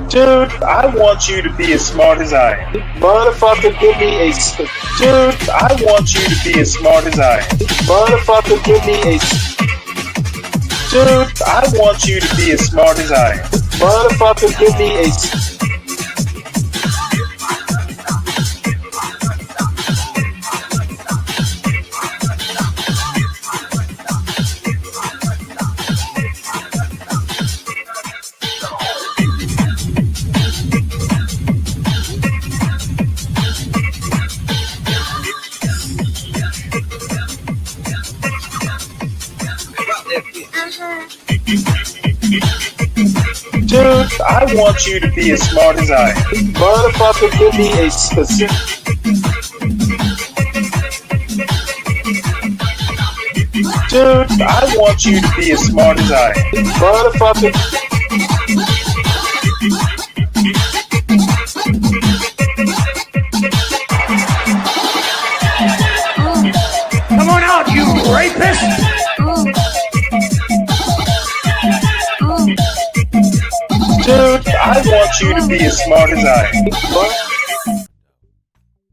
Dude, I want you to be as smart as I am. Motherfucker, give me a... Dude, I want you to be as smart as I am. Motherfucker, give me a... Dude, I want you to be as smart as I am. Motherfucker, give me a... Dude, I want you to be as smart as I am. Motherfucker, give me a specific... Dude, I want you to be as smart as I am. Motherfucker... Come on out, you rapist! Dude, I want you to be as smart as I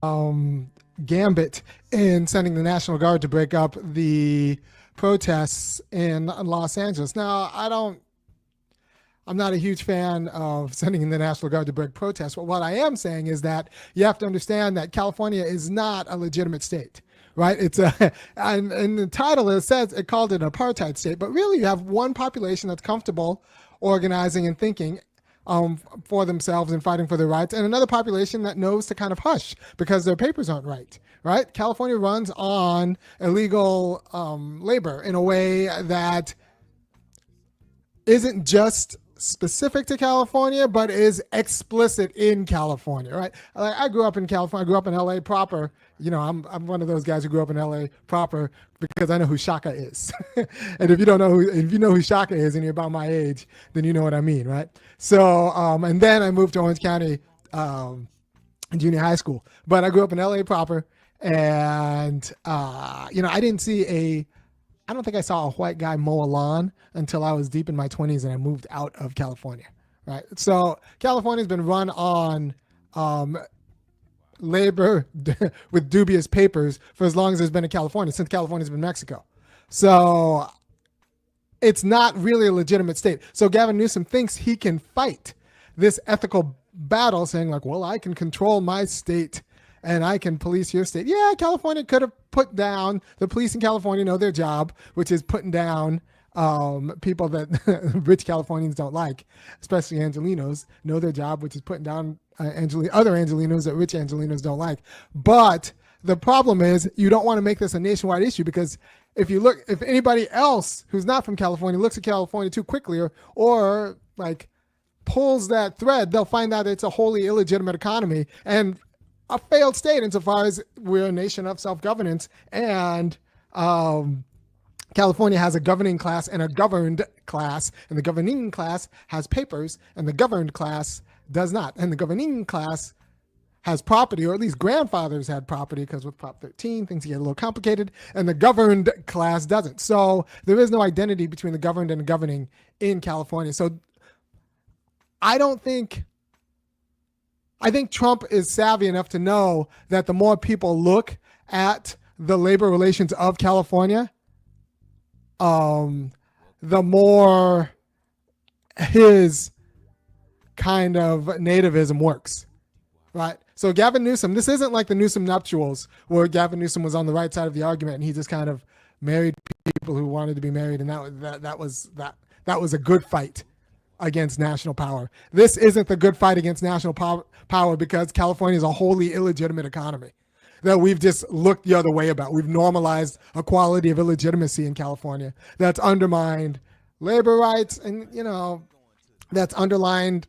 am. Gambit in sending the National Guard to break up the protests in Los Angeles. Now, I'm not a huge fan of sending in the National Guard to break protests, but what I am saying is that you have to understand that California is not a legitimate state, right? It's and in the title it called it an apartheid state, but really you have one population that's comfortable organizing and thinking for themselves and fighting for their rights, and another population that knows to kind of hush because their papers aren't right? California runs on illegal labor in a way that isn't just specific to California, but is explicit in California, right? I grew up in California. I grew up in LA proper. You know, I'm one of those guys who grew up in LA proper because I know who Shaka is. And if you know who Shaka is and you're about my age, then you know what I mean, right? So, and then I moved to Orange County in junior high school, but I grew up in LA proper, and I don't think I saw a white guy mow a lawn until I was deep in my 20s and I moved out of California, right? So California's been run on labor with dubious papers for as long as there's been a California, since California's been Mexico. So it's not really a legitimate state. So Gavin Newsom thinks he can fight this ethical battle saying like, well, I can control my state and I can police your state. Yeah, California could have put down, the police in California know their job, which is putting down people that rich Californians don't like, especially Angelenos, know their job, which is putting down other Angelenos that rich Angelenos don't like. But the problem is you don't want to make this a nationwide issue, because if anybody else who's not from California looks at California too quickly or like pulls that thread, they'll find out it's a wholly illegitimate economy and a failed state insofar as we're a nation of self-governance, and California has a governing class and a governed class, and the governing class has papers and the governed class does not. And the governing class has property, or at least grandfathers had property, because with Prop 13 things get a little complicated, and the governed class doesn't. So there is no identity between the governed and the governing in California. So I think Trump is savvy enough to know that the more people look at the labor relations of California, the more his kind of nativism works, right? So Gavin Newsom, this isn't like the Newsom nuptials where Gavin Newsom was on the right side of the argument and he just kind of married people who wanted to be married, and that was a good fight against national power. This isn't the good fight against national power because California is a wholly illegitimate economy that we've just looked the other way about. We've normalized a quality of illegitimacy in California that's undermined labor rights, and that's undermined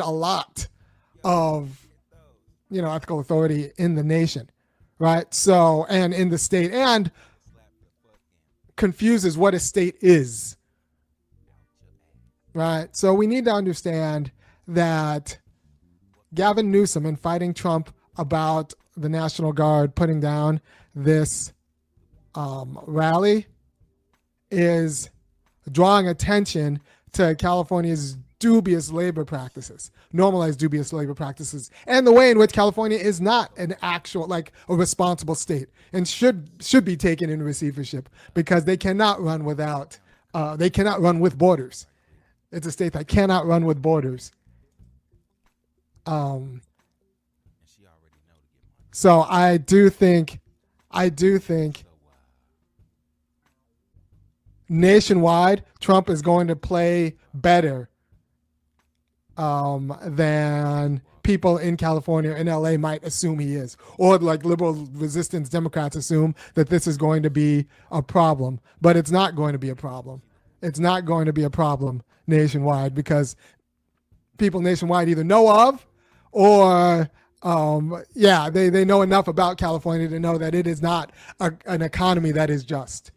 a lot of ethical authority in the nation, right? So, and in the state, and confuses what a state is. Right. So we need to understand that Gavin Newsom, in fighting Trump about the National Guard putting down this rally is drawing attention to California's dubious labor practices, normalized dubious labor practices, and the way in which California is not an actual, like a responsible state and should be taken in receivership because they cannot run without, they cannot run with borders. It's a state that cannot run with borders. So I do think nationwide, Trump is going to play better than people in California and LA might assume he is, or like liberal resistance Democrats assume that this is going to be a problem, but it's not going to be a problem. It's not going to be a problem nationwide because people nationwide either know of or they know enough about California to know that it is not an economy that is just.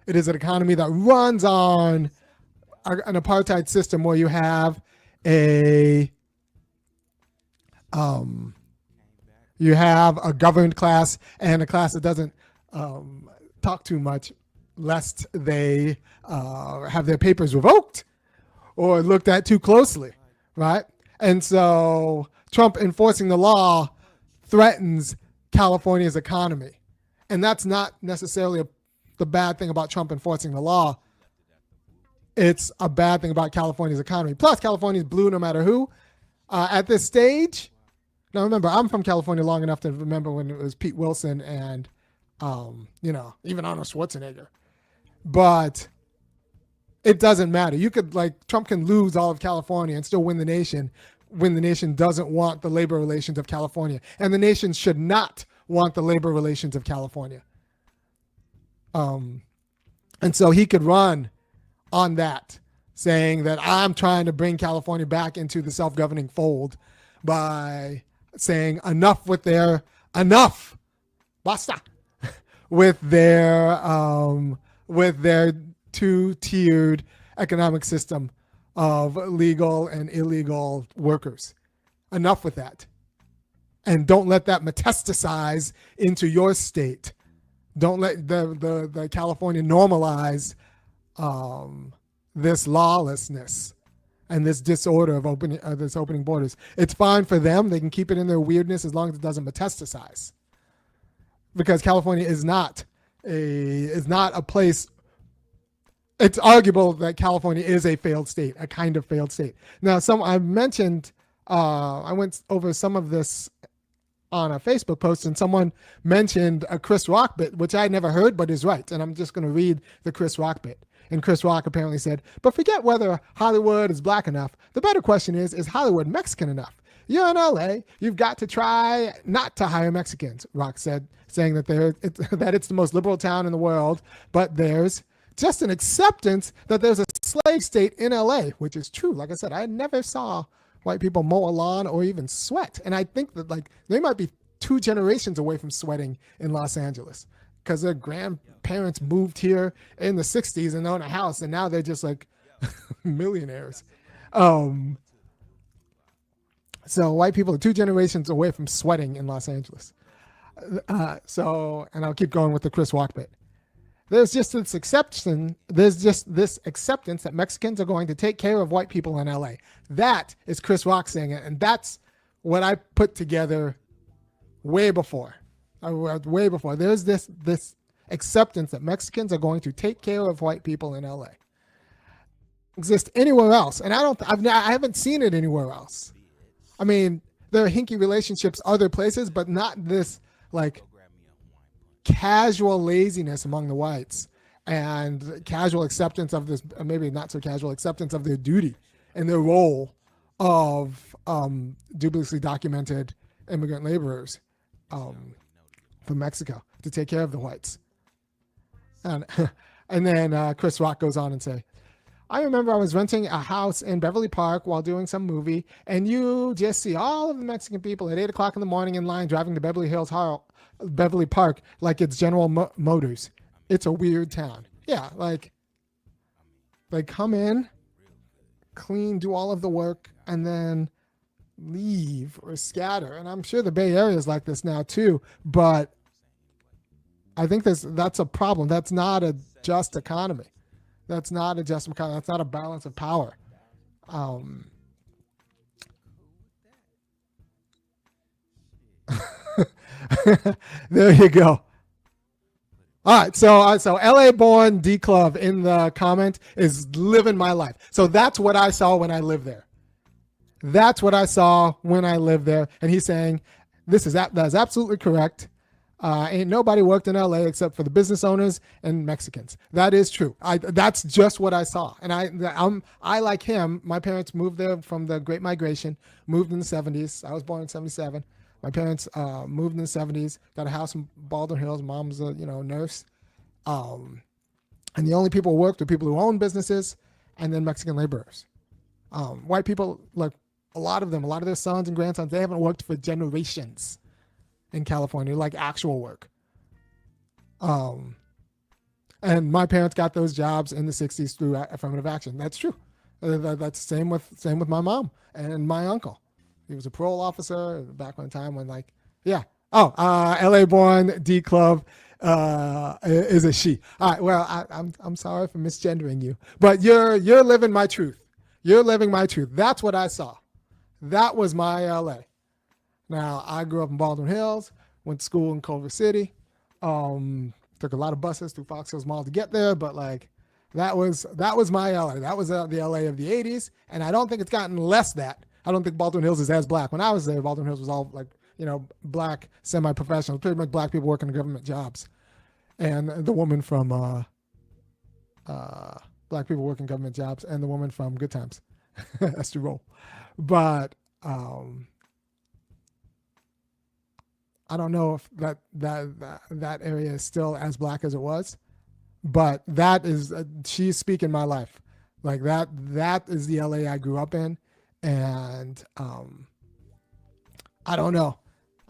It is an economy that runs on an apartheid system where you have a governed class and a class that doesn't talk too much, lest they have their papers revoked or looked at too closely, right? And so Trump enforcing the law threatens California's economy. And that's not necessarily the bad thing about Trump enforcing the law. It's a bad thing about California's economy. Plus, California's blue no matter who. At this stage, now remember, I'm from California long enough to remember when it was Pete Wilson and, even Arnold Schwarzenegger. But it doesn't matter. Trump can lose all of California and still win the nation when the nation doesn't want the labor relations of California. And the nation should not want the labor relations of California. And so he could run on that, saying that I'm trying to bring California back into the self-governing fold by saying basta, with their two-tiered economic system of legal and illegal workers. Enough with that. And don't let that metastasize into your state. Don't let the California normalize this lawlessness and this disorder of opening borders. It's fine for them. They can keep it in their weirdness as long as it doesn't metastasize. Because California is not a place. It's arguable that California is a failed state, a kind of failed state. Now, I mentioned, I went over some of this on a Facebook post, and someone mentioned a Chris Rock bit, which I had never heard, but is right. And I'm just going to read the Chris Rock bit. And Chris Rock apparently said, but forget whether Hollywood is black enough. The better question is Hollywood Mexican enough? You're in LA. You've got to try not to hire Mexicans, Rock said, saying that it's the most liberal town in the world, but there's just an acceptance that there's a slave state in LA, which is true. Like I said, I never saw white people mow a lawn or even sweat. And I think that they might be 2 generations away from sweating in Los Angeles because their grandparents moved here in the 60s and own a house, and now they're just millionaires. So white people are 2 generations away from sweating in Los Angeles. And I'll keep going with the Chris Rock bit. There's just this acceptance that Mexicans are going to take care of white people in LA. That is Chris Rock saying it, and that's what I put together way before. There's this acceptance that Mexicans are going to take care of white people in LA. Exist anywhere else, and I haven't seen it anywhere else. I mean, there are hinky relationships other places, but not this casual laziness among the whites and casual acceptance of this, maybe not so casual acceptance of their duty and their role of dubiously documented immigrant laborers from Mexico to take care of the whites. And then Chris Rock goes on and say, I remember I was renting a house in Beverly Park while doing some movie, and you just see all of the Mexican people at 8 o'clock in the morning in line driving to Beverly Park like it's General Motors. It's a weird town. Yeah, they come in, clean, do all of the work, and then leave or scatter. And I'm sure the Bay Area is like this now too, but I think that's a problem. That's not a just economy. That's not a just economy. That's not a balance of power. There you go. All right, so LA born D Club in the comment is living my life. So that's what I saw when I lived there. That's what I saw when I lived there. And he's saying that's absolutely correct. Ain't nobody worked in LA except for the business owners and Mexicans. That is true. That's just what I saw. And I like him. My parents moved there from the Great Migration, moved in the 70s. I was born in 77. My parents moved in the 70s, got a house in Baldwin Hills. Mom's a nurse. And the only people who worked were people who owned businesses and then Mexican laborers. White people, like a lot of their sons and grandsons, they haven't worked for generations in California, like actual work. And my parents got those jobs in the 60s through affirmative action. That's true. That's same with my mom and my uncle. He was a parole officer back when time when LA born D Club is a she. All right, well, I'm sorry for misgendering you, but you're living my truth. You're living my truth. That's what I saw. That was my LA. Now, I grew up in Baldwin Hills, went to school in Culver City, took a lot of buses through Fox Hills Mall to get there, but like that was my LA. That was the LA of the 80s, and I don't think it's gotten less that. I don't think Baldwin Hills is as black. When I was there, Baldwin Hills was all like, black semi-professionals, pretty much black people working in government jobs. And the woman from black people working government jobs and the woman from Good Times, Esther Roll. But I don't know if that area is still as black as it was, but that is she's speaking my life. Like that is the LA I grew up in. And I don't know.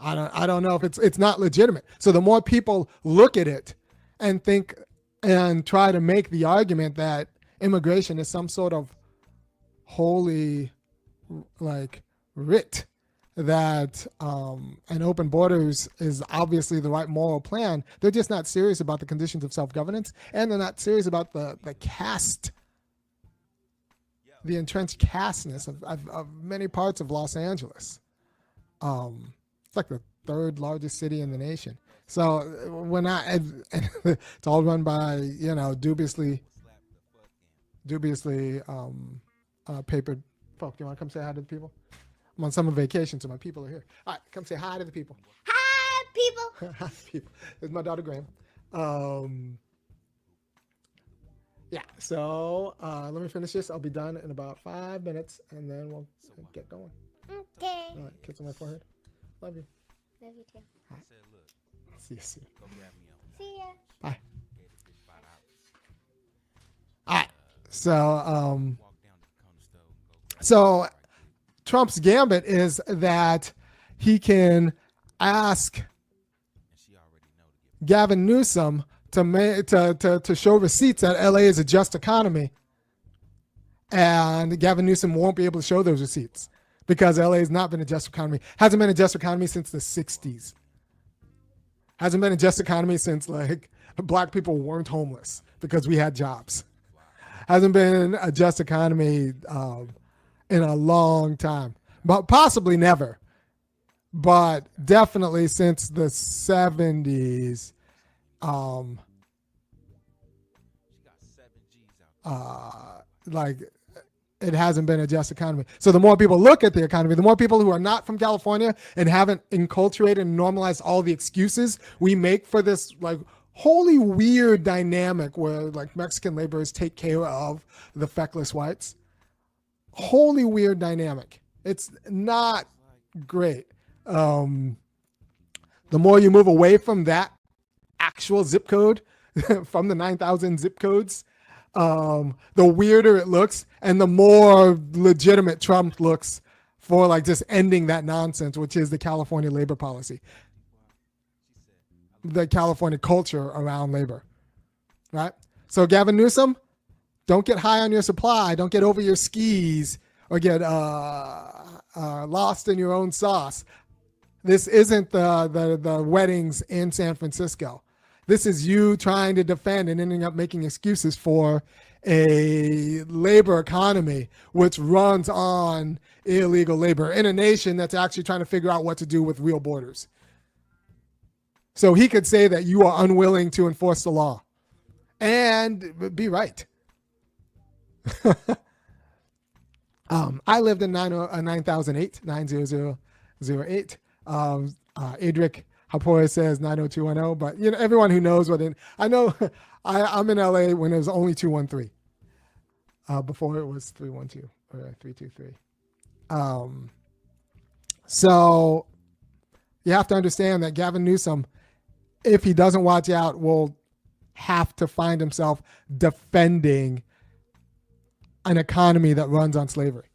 I don't know if it's not legitimate. So the more people look at it and think and try to make the argument that immigration is some sort of holy like writ, that and open borders is obviously the right moral plan, they're just not serious about the conditions of self-governance, and they're not serious about the caste, the entrenched casteness of many parts of Los Angeles. It's like the third largest city in the nation. So when it's all run by dubiously papered folk. You want to come say hi to the people? I'm on summer vacation, so my people are here. All right, come say hi to the people. Hi, people. Hi, people. There's my daughter Graham. Yeah, so let me finish this. I'll be done in about 5 minutes, and then we'll get going. Okay. All right, kiss on my forehead. Love you. Love you too. All right. See you soon. See ya. Bye. All right. So Trump's gambit is that he can ask Gavin Newsom to show receipts that LA is a just economy, and Gavin Newsom won't be able to show those receipts because LA has not been a just economy. Hasn't been a just economy since the 60s. Hasn't been a just economy since like black people weren't homeless because we had jobs. Hasn't been a just economy in a long time, but possibly never. But definitely since the 70s, like it hasn't been a just economy. So the more people look at the economy, the more people who are not from California and haven't enculturated and normalized all the excuses we make for this like wholly weird dynamic where like Mexican laborers take care of the feckless whites. Wholly weird dynamic. It's not great. The more you move away from that actual zip code, from the 9,000 zip codes, the weirder it looks and the more legitimate Trump looks for like just ending that nonsense, which is the California labor policy, the California culture around labor, right? So Gavin Newsom, don't get high on your supply. Don't get over your skis or get lost in your own sauce. This isn't the weddings in San Francisco. This is you trying to defend and ending up making excuses for a labor economy which runs on illegal labor in a nation that's actually trying to figure out what to do with real borders. So he could say that you are unwilling to enforce the law and be right. I lived in 9008. Adric Hapore says 90210, but everyone who knows what I know, I'm in LA when it was only 213. Before it was 312 or 323. So you have to understand that Gavin Newsom, if he doesn't watch out, will have to find himself defending an economy that runs on slavery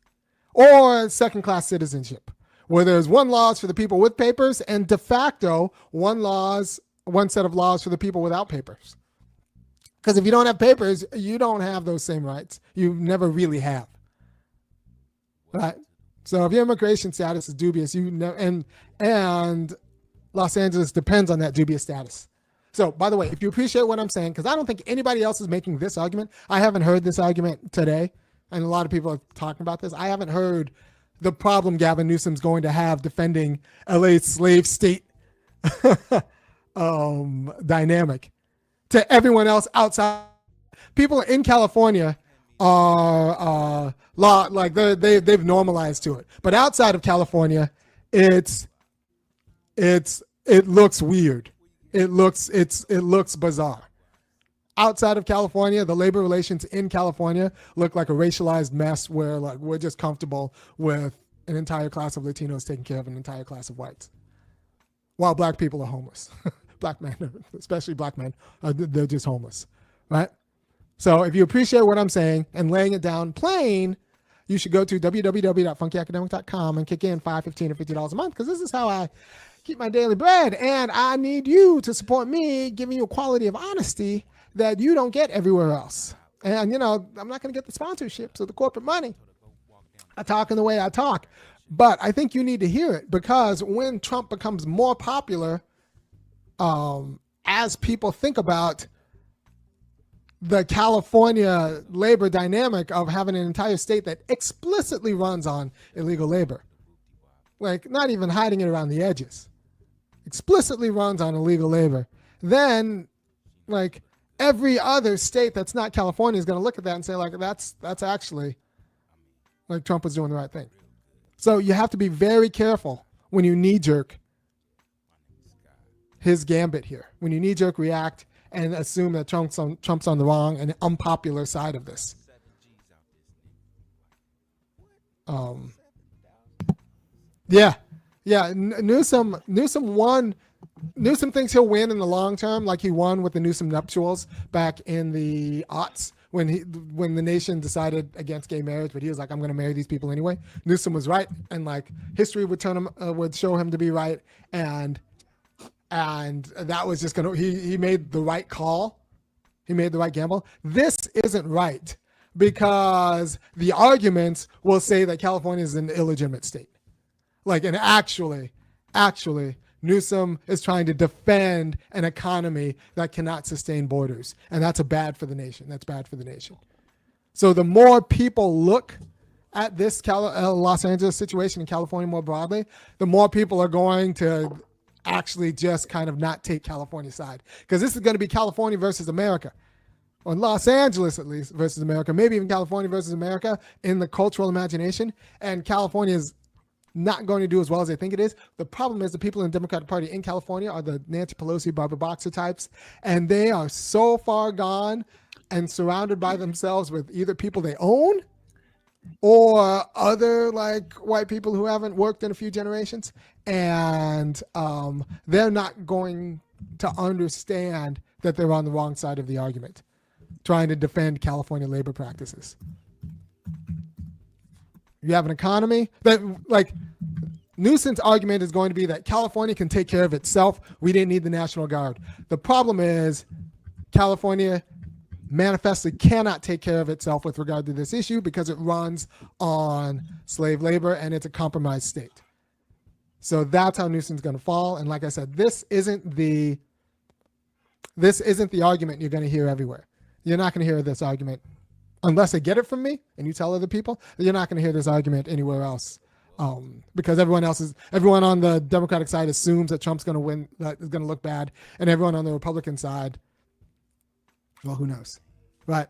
or second-class citizenship, where there's one laws for the people with papers and de facto one set of laws for the people without papers. Because if you don't have papers, you don't have those same rights. You never really have. Right? So if your immigration status is dubious, and Los Angeles depends on that dubious status. So, by the way, if you appreciate what I'm saying, because I don't think anybody else is making this argument. I haven't heard this argument today, and a lot of people are talking about this. I haven't heard the problem Gavin Newsom's going to have defending LA's slave state dynamic to everyone else outside. People in California are they've normalized to it, but outside of California, it looks weird. It looks bizarre. Outside of California, the labor relations in California look like a racialized mess where we're just comfortable with an entire class of Latinos taking care of an entire class of whites, while black people are homeless. Black men, especially black men, they're just homeless, right? So if you appreciate what I'm saying and laying it down plain, you should go to www.funkyacademic.com and kick in $5, $15, or $50 a month, because this is how I keep my daily bread, and I need you to support me, giving you a quality of honesty that you don't get everywhere else. And, I'm not going to get the sponsorships or the corporate money. I talk in the way I talk, but I think you need to hear it, because when Trump becomes more popular, as people think about the California labor dynamic of having an entire state that explicitly runs on illegal labor, not even hiding it around the edges, explicitly runs on illegal labor, then every other state that's not California is going to look at that and say that's actually Trump was doing the right thing. So you have to be very careful when you knee-jerk his gambit here, when you knee-jerk react and assume that Trump's on the wrong and unpopular side of this. Newsom won. Newsom thinks he'll win in the long term, like he won with the Newsom nuptials back in the aughts when the nation decided against gay marriage, but he was like, I'm going to marry these people anyway. Newsom was right, and history would show him to be right, and that was just he made the right call. He made the right gamble. This isn't right, because the arguments will say that California is an illegitimate state. And actually, Newsom is trying to defend an economy that cannot sustain borders, and that's bad for the nation. That's bad for the nation. So the more people look at this Los Angeles situation in California more broadly, the more people are going to actually just kind of not take California's side, because this is going to be California versus America, or Los Angeles at least versus America, maybe even California versus America in the cultural imagination, and California is not going to do as well as they think it is. The problem is the people in the Democratic Party in California are the Nancy Pelosi, Barbara Boxer types, and they are so far gone and surrounded by themselves with either people they own or other white people who haven't worked in a few generations, and they're not going to understand that they're on the wrong side of the argument, trying to defend California labor practices. You have an economy that, Newsom's argument is going to be that California can take care of itself. We didn't need the National Guard. The problem is California manifestly cannot take care of itself with regard to this issue, because it runs on slave labor and it's a compromised state. So that's how Newsom's going to fall. And like I said, this isn't the This isn't the argument you're going to hear everywhere. You're not going to hear this argument unless they get it from me and you tell other people. You're not going to hear this argument anywhere else, because everyone on the Democratic side assumes that Trump's going to win, that is going to look bad, and everyone on the Republican side, well, who knows, right?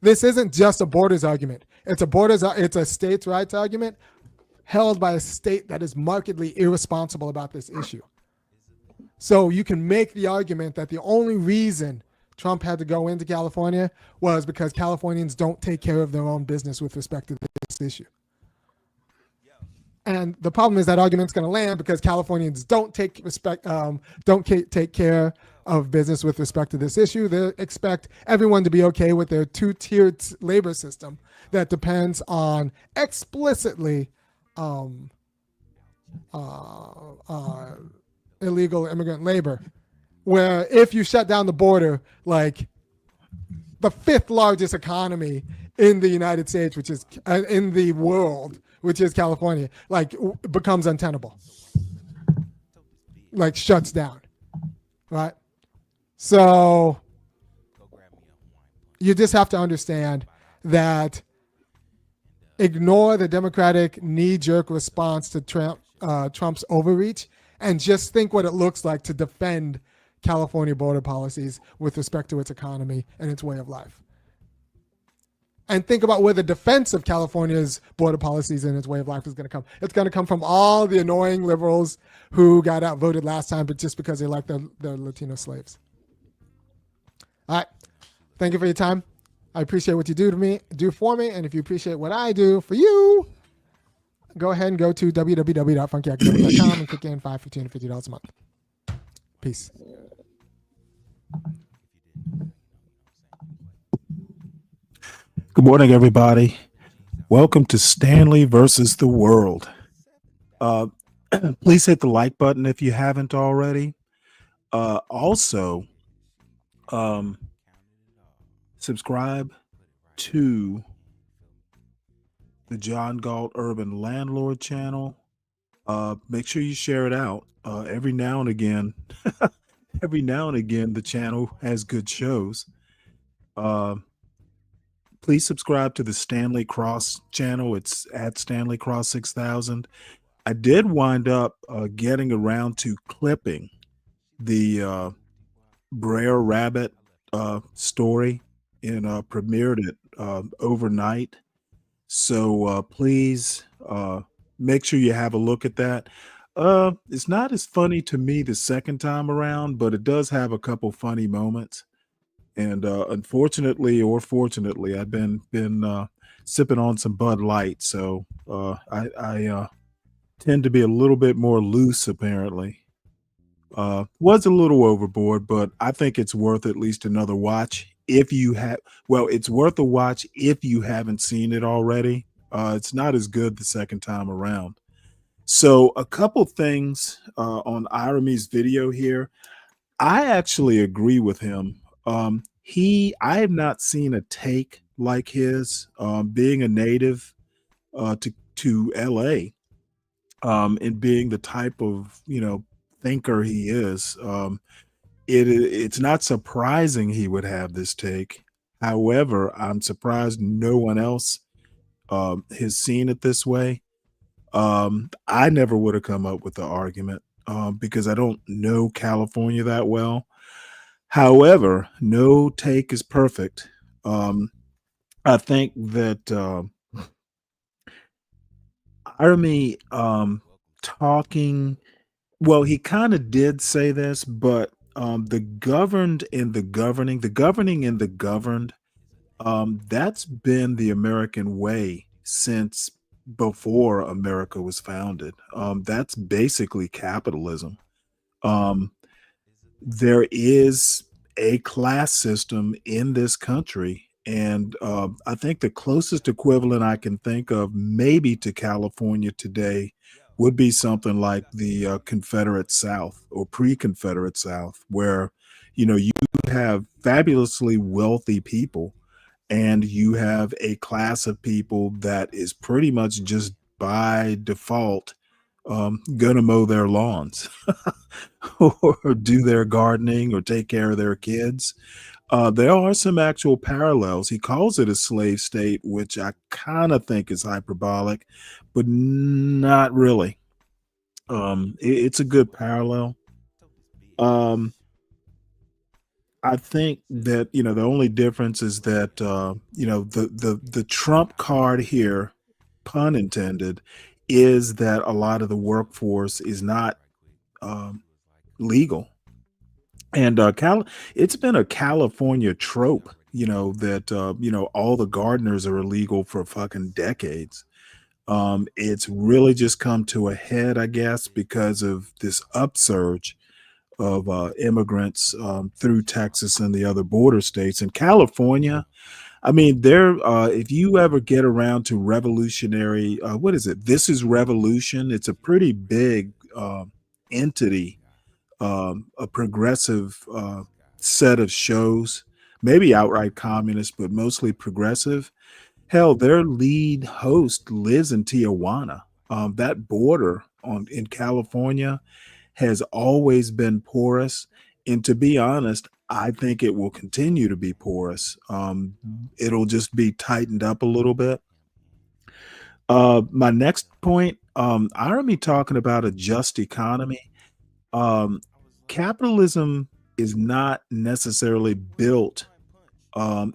This isn't just a borders argument. It's a states' rights argument held by a state that is markedly irresponsible about this issue. So you can make the argument that the only reason Trump had to go into California was because Californians don't take care of their own business with respect to this issue. And the problem is that argument's going to land because Californians don't take care of business with respect to this issue. They expect everyone to be okay with their two-tiered labor system that depends on explicitly illegal immigrant labor, where if you shut down the border, like the fifth largest economy in the United States, which is in the world, which is California, like becomes untenable, like shuts down, right? So you just have to understand that ignore the Democratic knee-jerk response to Trump's overreach and just think what it looks like to defend California border policies with respect to its economy and its way of life. And think about where the defense of California's border policies and its way of life is going to come. It's going to come from all the annoying liberals who got outvoted last time, but just because they like their Latino slaves. All right. Thank you for your time. I appreciate what you do for me. And if you appreciate what I do for you, go ahead and go to www.funkyacademic.com and kick in $5, $15, and $50 a month. Peace. Good morning, everybody. Welcome to Stanley versus the world. Please hit the like button if you haven't already. Also, subscribe to the John Galt Urban Landlord channel. Make sure you share it out. Every now and again, the channel has good shows. Please subscribe to the Stanley Cross channel. It's at Stanley Cross 6000. I did wind up getting around to clipping the Brer Rabbit story and premiered it overnight. So please make sure you have a look at that. It's not as funny to me the second time around, but it does have a couple funny moments. And unfortunately or fortunately, I've been sipping on some Bud Light, so I tend to be a little bit more loose apparently. Was a little overboard, but I think it's worth at least another watch. If you have, well, it's worth a watch if you haven't seen it already. It's not as good the second time around. So a couple things on Irami's video here. I actually agree with him. I have not seen a take like his, being a native to LA, and being the type of, thinker he is. It's not surprising he would have this take. However, I'm surprised no one else has seen it this way. I never would have come up with the argument because I don't know California that well. However, no take is perfect. I think that Irami talking, well, he kind of did say this, but the governed and the governing, the governing and the governed, that's been the American way since before America was founded. That's basically capitalism. There is a class system in this country, and I think the closest equivalent I can think of maybe to California today would be something like the Confederate South or pre-Confederate South, where you have fabulously wealthy people and you have a class of people that is pretty much just by default gonna mow their lawns or do their gardening or take care of their kids. There are some actual parallels. He calls it a slave state, which I kind of think is hyperbolic, but not really. It's a good parallel. Um, I think that the only difference is that the trump card here, pun intended, is that a lot of the workforce is not um, legal. And it's been a California trope, that all the gardeners are illegal for fucking decades. It's really just come to a head, I guess, because of this upsurge of immigrants through Texas and the other border states. In California, I mean, if you ever get around to revolutionary, what is it? This is Revolution. It's a pretty big entity, a progressive set of shows, maybe outright communist, but mostly progressive. Hell, their lead host lives in Tijuana. That border in California has always been porous. And to be honest, I think it will continue to be porous. It'll just be tightened up a little bit. My next point, I heard me talking about a just economy. Um, Capitalism is not necessarily built.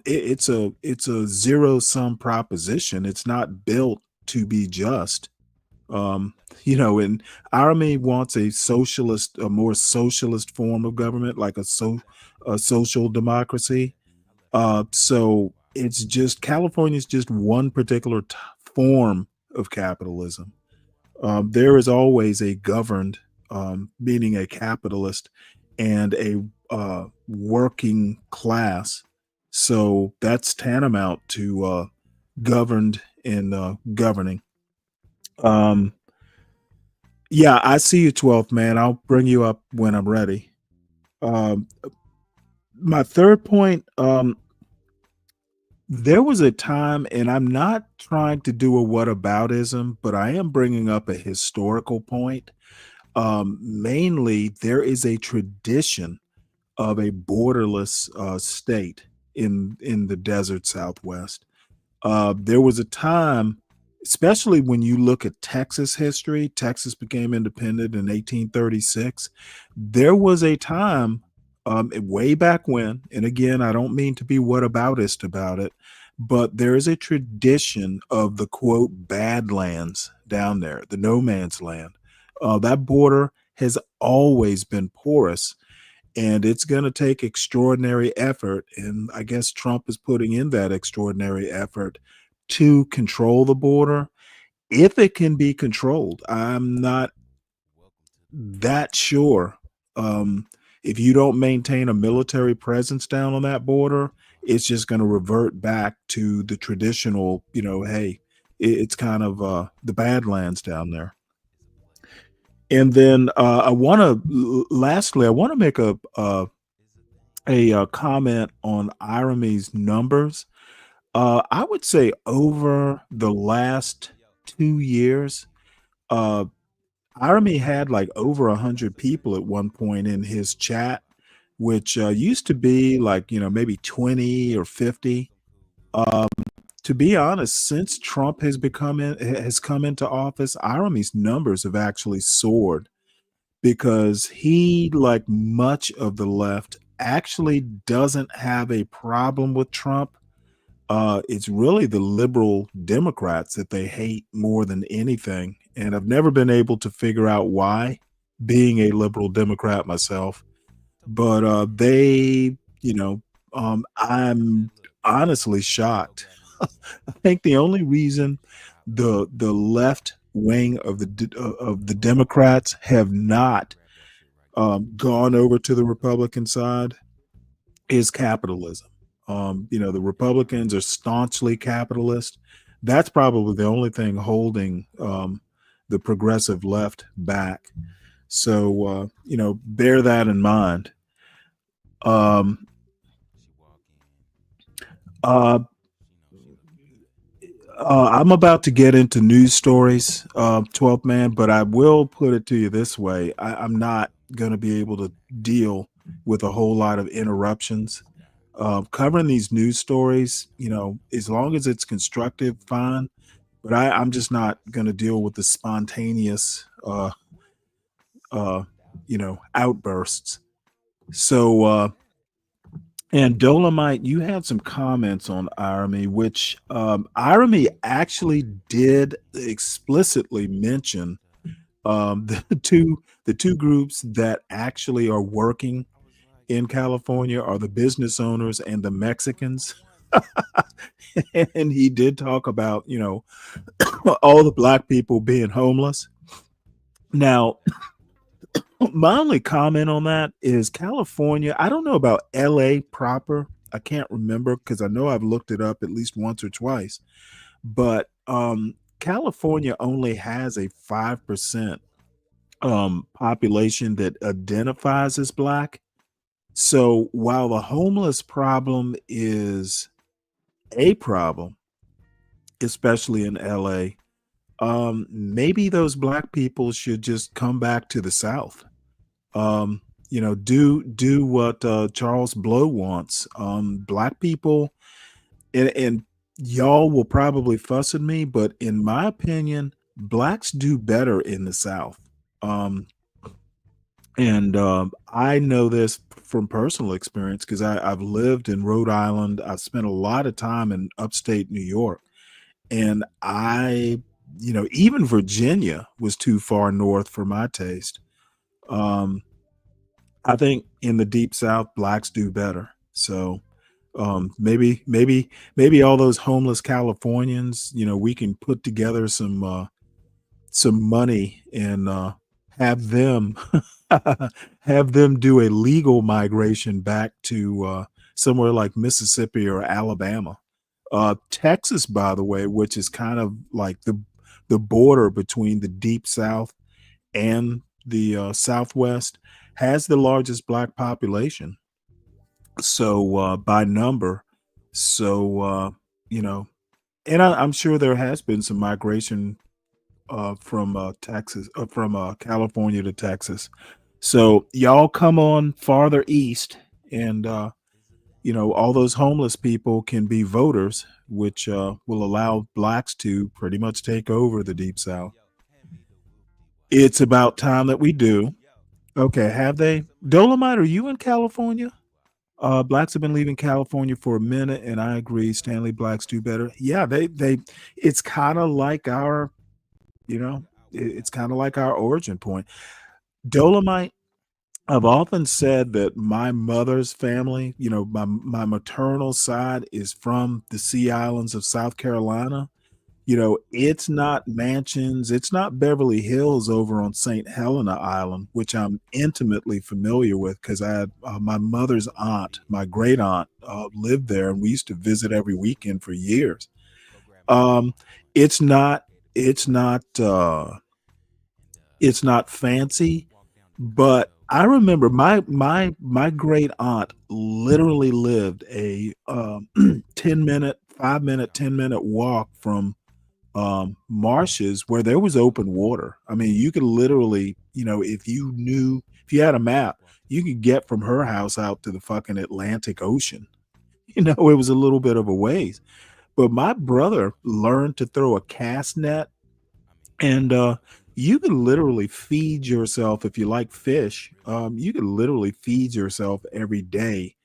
It's a zero sum proposition. It's not built to be just. Um, and Army wants a more socialist form of government, like a social democracy. So it's just California's just one particular form of capitalism. There is always a governed, meaning a capitalist, and a working class. So that's tantamount to governed and governing. Um, yeah, I see you, 12th man. I'll bring you up when I'm ready. Um, my third point, there was a time, and I'm not trying to do a whataboutism, but I am bringing up a historical point. Mainly, there is a tradition of a borderless state in the desert Southwest. There was a time, especially when you look at Texas history. Texas became independent in 1836. There was a time, way back when, and again, I don't mean to be whataboutist about it, but there is a tradition of the quote badlands down there, the no man's land. That border has always been porous, and it's going to take extraordinary effort. And I guess Trump is putting in that extraordinary effort to control the border. If it can be controlled, I'm not that sure. If you don't maintain a military presence down on that border, it's just going to revert back to the traditional, hey, it's kind of the Badlands down there. And then lastly, I want to make a comment on Ireme's numbers. I would say over the last 2 years, uh, Iremy had like over 100 people at one point in his chat, which used to be like, maybe 20 or 50. Um, to be honest, since Trump has come into office, Iremy's numbers have actually soared because he, like much of the left, actually doesn't have a problem with Trump. It's really the liberal Democrats that they hate more than anything. And I've never been able to figure out why, being a liberal Democrat myself. But I'm honestly shocked. I think the only reason the left wing of the Democrats have not gone over to the Republican side is capitalism. The Republicans are staunchly capitalist. That's probably the only thing holding the progressive left back. So, bear that in mind. Um, uh, I'm about to get into news stories, 12th man, but I will put it to you this way. I'm not going to be able to deal with a whole lot of interruptions. Covering these news stories, as long as it's constructive, fine. But I'm just not going to deal with the spontaneous, uh, outbursts. So, and Dolomite, you had some comments on Irony, which Irony actually did explicitly mention the two groups that actually are working in California are the business owners and the Mexicans. And he did talk about, all the black people being homeless. Now, my only comment on that is California. I don't know about LA proper. I can't remember because I know I've looked it up at least once or twice. But California only has a 5% population that identifies as black. So while the homeless problem is a problem, especially in LA, maybe those black people should just come back to the South. Do what Charles Blow wants. Black people, and y'all will probably fuss at me, but in my opinion, blacks do better in the South. Um, and I know this from personal experience because I've lived in Rhode Island. I've spent a lot of time in upstate New York, and even Virginia was too far north for my taste. Um, I think in the deep South, blacks do better. So maybe all those homeless Californians, we can put together some money and have them have them do a legal migration back to somewhere like Mississippi or Alabama. Texas, by the way, which is kind of like the border between the deep South and the Southwest, has the largest black population. So by number, so and I'm sure there has been some migration from Texas, from California to Texas. So y'all come on farther east, and all those homeless people can be voters, which will allow blacks to pretty much take over the deep South. It's about time that we do. Okay, have they? Dolomite, are you in California? Blacks have been leaving California for a minute, and I agree. Stanley, blacks do better. Yeah, they. It's kind of like our, it's kind of like our origin point. Dolomite. I've often said that my mother's family, my maternal side is from the Sea Islands of South Carolina. It's not mansions, it's not Beverly Hills over on St. Helena Island, which I'm intimately familiar with because I had my mother's aunt, my great aunt, lived there, and we used to visit every weekend for years. Um, it's not, it's not, uh, it's not fancy, but I remember my great aunt literally lived a 10-minute, 5-minute, 10-minute walk from marshes where there was open water. I mean, you could literally, if you had a map, you could get from her house out to the fucking Atlantic Ocean. It was a little bit of a ways. But my brother learned to throw a cast net, and you can literally feed yourself if you like fish. You can literally feed yourself every day,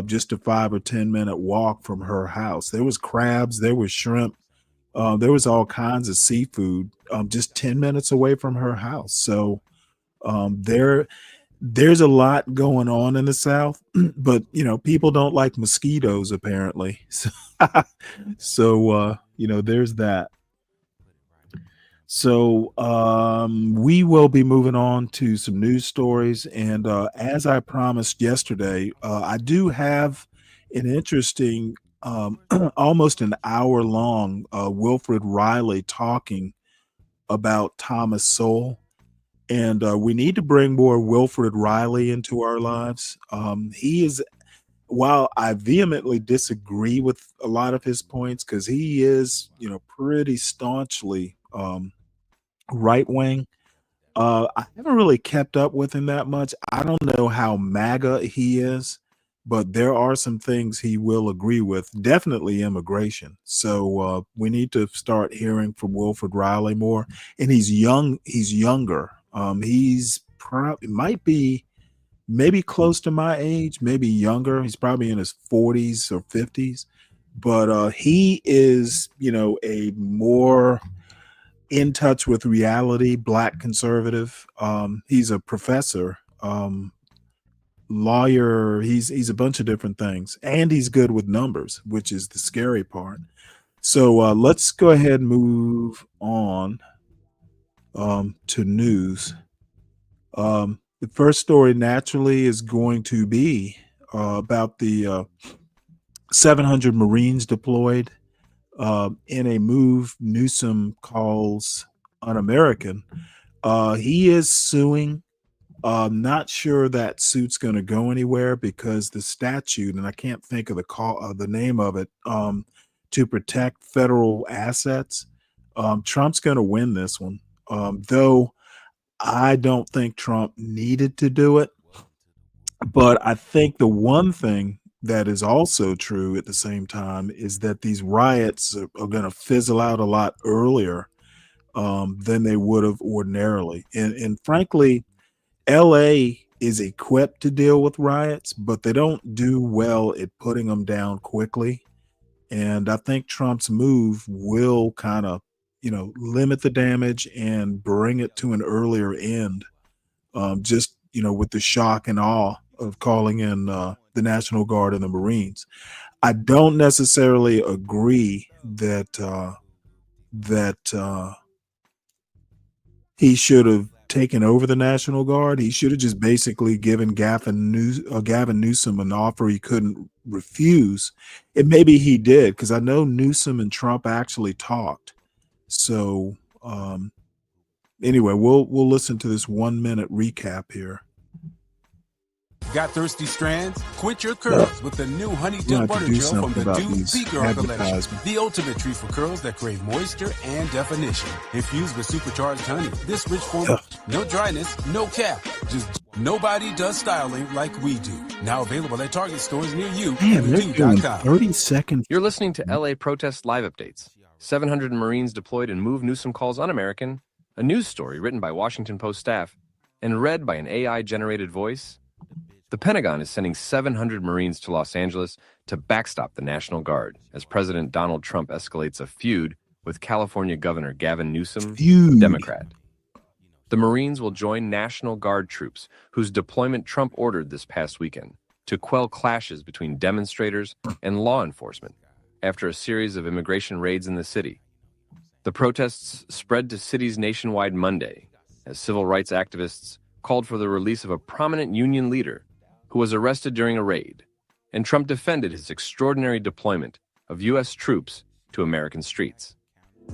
just a 5 or 10 minute walk from her house. There was crabs, there was shrimp, there was all kinds of seafood, just 10 minutes away from her house. So there's a lot going on in the South, but people don't like mosquitoes apparently. So there's that. So we will be moving on to some news stories, and as I promised yesterday, I do have an interesting, almost an hour long, Wilfred Riley talking about Thomas Sowell, and we need to bring more Wilfred Riley into our lives. He is while I vehemently disagree with a lot of his points, because he is, pretty staunchly right wing. I haven't really kept up with him that much. I don't know how MAGA he is, but there are some things he will agree with. Definitely immigration. So we need to start hearing from Wilford Riley more. And he's young. He's younger. He's probably might be maybe close to my age, maybe younger. He's probably in his 40s or 50s. But he is, a more in touch with reality black conservative. He's a professor, lawyer. He's a bunch of different things, and he's good with numbers, which is the scary part. So let's go ahead and move on to news. The first story naturally is going to be about the 700 Marines deployed in a move Newsom calls un-American. He is suing. Not sure that suit's going to go anywhere because the statute, and I can't think of the name of it, to protect federal assets. Trump's going to win this one, though I don't think Trump needed to do it. But I think the one thing that is also true at the same time is that these riots are going to fizzle out a lot earlier than they would have ordinarily. And frankly, LA is equipped to deal with riots, but they don't do well at putting them down quickly. And I think Trump's move will kind of, limit the damage and bring it to an earlier end. Just, with the shock and awe of calling in the National Guard and the Marines. I don't necessarily agree that he should have taken over the National Guard. He should have just basically given Gavin Newsom an offer he couldn't refuse. And maybe he did, because I know Newsom and Trump actually talked. So anyway, we'll listen to this 1 minute recap here. Got thirsty strands? Quit your curls with the new Honey Dip Butter Gel from the Dude's Bee Girl Collection. The ultimate treat for curls that crave moisture and definition. Infused with supercharged honey, this rich formula, no dryness, no cap. Just nobody does styling like we do. Now available at Target stores near you. Man, they're doing 30 seconds. You're listening to LA Protest Live Updates. 700 Marines deployed and move Newsom calls un-American. A news story written by Washington Post staff and read by an AI-generated voice. The Pentagon is sending 700 Marines to Los Angeles to backstop the National Guard as President Donald Trump escalates a feud with California Governor Gavin Newsom, Democrat. The Marines will join National Guard troops, whose deployment Trump ordered this past weekend, to quell clashes between demonstrators and law enforcement after a series of immigration raids in the city. The protests spread to cities nationwide Monday as civil rights activists called for the release of a prominent union leader who was arrested during a raid, and Trump defended his extraordinary deployment of U.S. troops to American streets.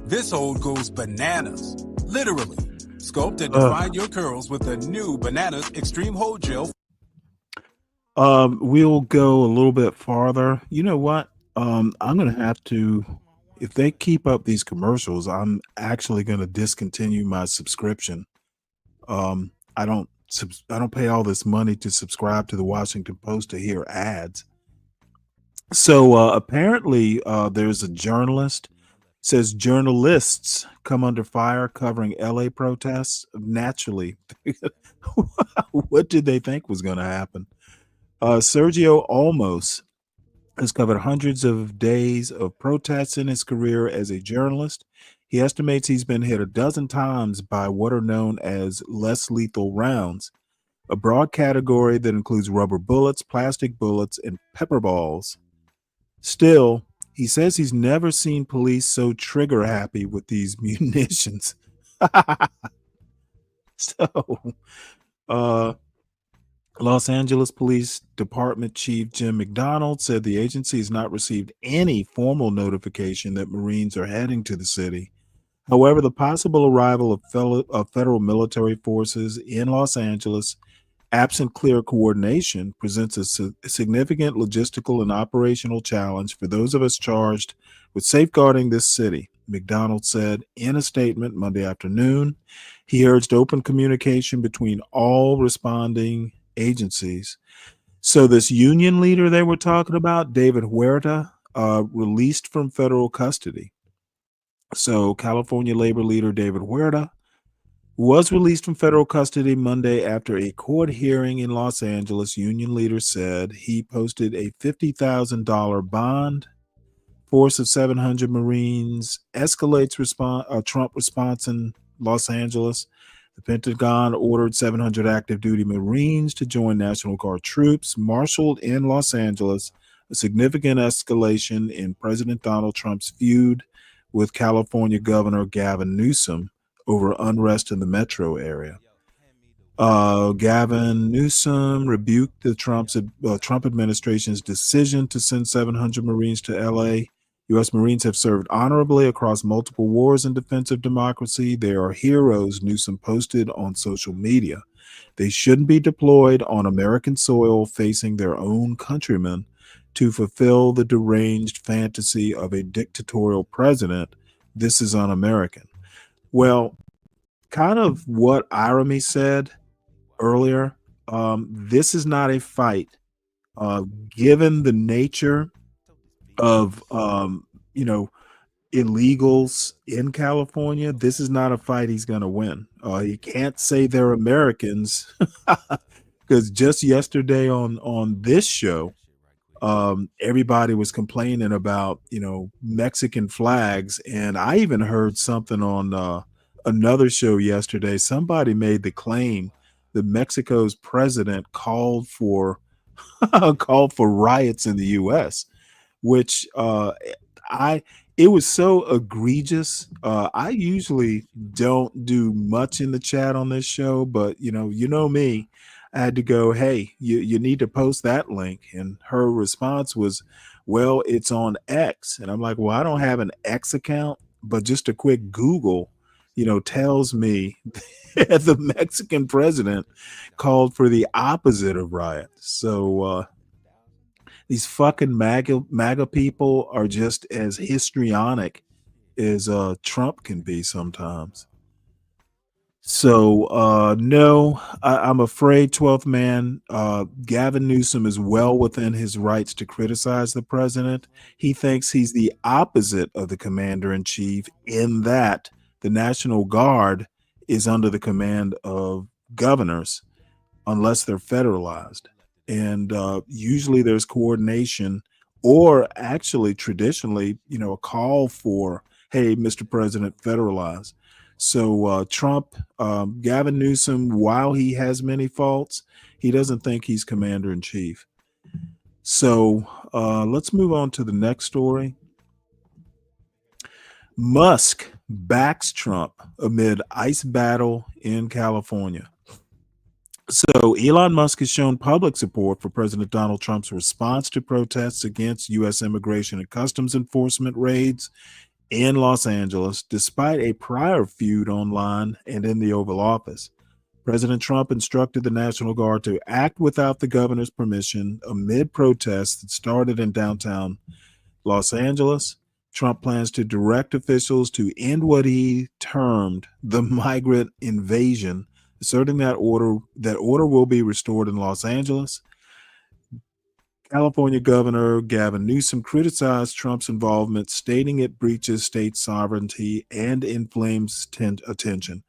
This hold goes bananas, literally. Sculpt and define your curls with the new Bananas Extreme Hold Gel. We'll go a little bit farther. You know what? I'm going to have to, if they keep up these commercials, I'm actually going to discontinue my subscription. I don't pay all this money to subscribe to the Washington Post to hear ads. So apparently there's a journalist, says journalists come under fire covering LA protests. Naturally, what did they think was going to happen? Sergio Olmos has covered hundreds of days of protests in his career as a journalist. He estimates he's been hit a dozen times by what are known as less lethal rounds, a broad category that includes rubber bullets, plastic bullets, and pepper balls. Still, he says he's never seen police so trigger happy with these munitions. So, Los Angeles Police Department Chief Jim McDonald said the agency has not received any formal notification that Marines are heading to the city. However, the possible arrival of federal military forces in Los Angeles Absent clear coordination presents a significant logistical and operational challenge for those of us charged with safeguarding this city, McDonald said in a statement Monday afternoon. He urged open communication between all responding agencies. So, this union leader they were talking about, David Huerta, released from federal custody. So, California labor leader David Huerta was released from federal custody Monday after a court hearing in Los Angeles. Union leader said he posted a $50,000 bond. Force of 700 Marines escalates Trump response in Los Angeles. The Pentagon ordered 700 active duty Marines to join National Guard troops marshaled in Los Angeles, a significant escalation in President Donald Trump's feud with California Governor Gavin Newsom over unrest in the metro area. Gavin Newsom rebuked the Trump administration's decision to send 700 Marines to L.A. U.S. Marines have served honorably across multiple wars in defense of democracy. They are heroes, Newsom posted on social media. They shouldn't be deployed on American soil facing their own countrymen to fulfill the deranged fantasy of a dictatorial president. This is un-American. Well, kind of what Irami said earlier, this is not a fight. Given the nature of illegals in California, this is not a fight he's going to win. He can't say they're Americans because just yesterday on this show, everybody was complaining about Mexican flags, and I even heard something on another show yesterday. Somebody made the claim that Mexico's president called for riots in the U.S., which it was so egregious. I usually don't do much in the chat on this show, but you know me, I had to go, hey, you need to post that link. And her response was, well, it's on X. And I'm like, well, I don't have an X account, but just a quick Google, tells me that the Mexican president called for the opposite of riots. So these fucking MAGA people are just as histrionic as Trump can be sometimes. So, no, I'm afraid, 12th man, Gavin Newsom is well within his rights to criticize the president. He thinks he's the opposite of the commander-in-chief in that the National Guard is under the command of governors unless they're federalized. And usually there's coordination or actually traditionally, a call for, hey, Mr. President, federalize. So Trump, Gavin Newsom, while he has many faults, he doesn't think he's commander in chief. So let's move on to the next story. Musk backs Trump amid ICE battle in California. So Elon Musk has shown public support for President Donald Trump's response to protests against U.S. Immigration and Customs Enforcement raids in Los Angeles, despite a prior feud online and in the Oval Office. President Trump instructed the National Guard to act without the governor's permission amid protests that started in downtown Los Angeles. Trump plans to direct officials to end what he termed the migrant invasion, asserting that order will be restored in Los Angeles. California Governor Gavin Newsom criticized Trump's involvement, stating it breaches state sovereignty and inflames attention.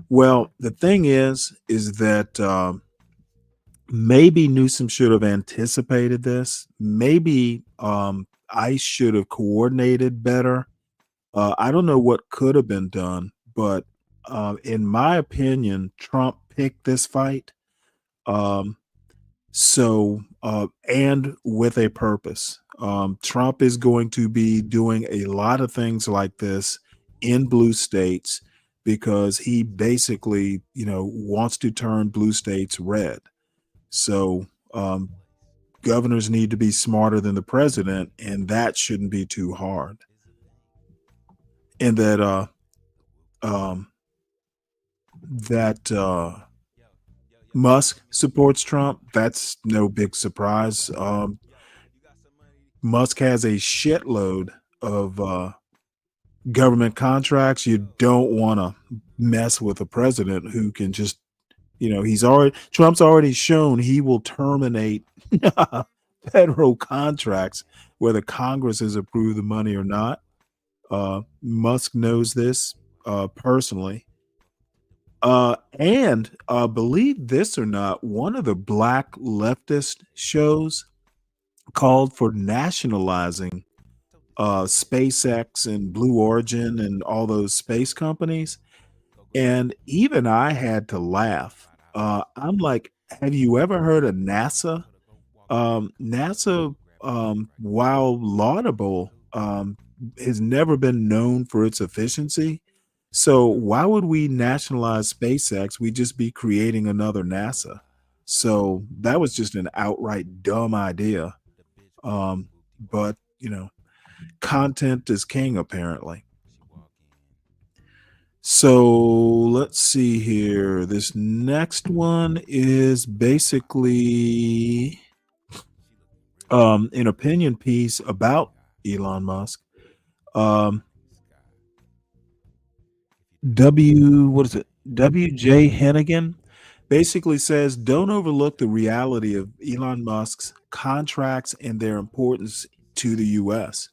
Well, the thing is that maybe Newsom should have anticipated this. Maybe ICE should have coordinated better. I don't know what could have been done, but in my opinion, Trump picked this fight. And with a purpose. Trump is going to be doing a lot of things like this in blue states because he basically, wants to turn blue states red. So governors need to be smarter than the president, and that shouldn't be too hard. And Musk supports Trump. That's no big surprise. Musk has a shitload of government contracts. You don't want to mess with a president who can just, Trump's already shown he will terminate federal contracts whether Congress has approved the money or not. Musk knows this personally. And believe this or not, one of the black leftist shows called for nationalizing SpaceX and Blue Origin and all those space companies. And even I had to laugh. I'm like, have you ever heard of NASA? NASA, while laudable, has never been known for its efficiency. So why would we nationalize SpaceX? We'd just be creating another NASA. So that was just an outright dumb idea. But content is king, apparently. So let's see here. This next one is basically an opinion piece about Elon Musk. WJ Hennigan basically says, don't overlook the reality of Elon Musk's contracts and their importance to the U.S.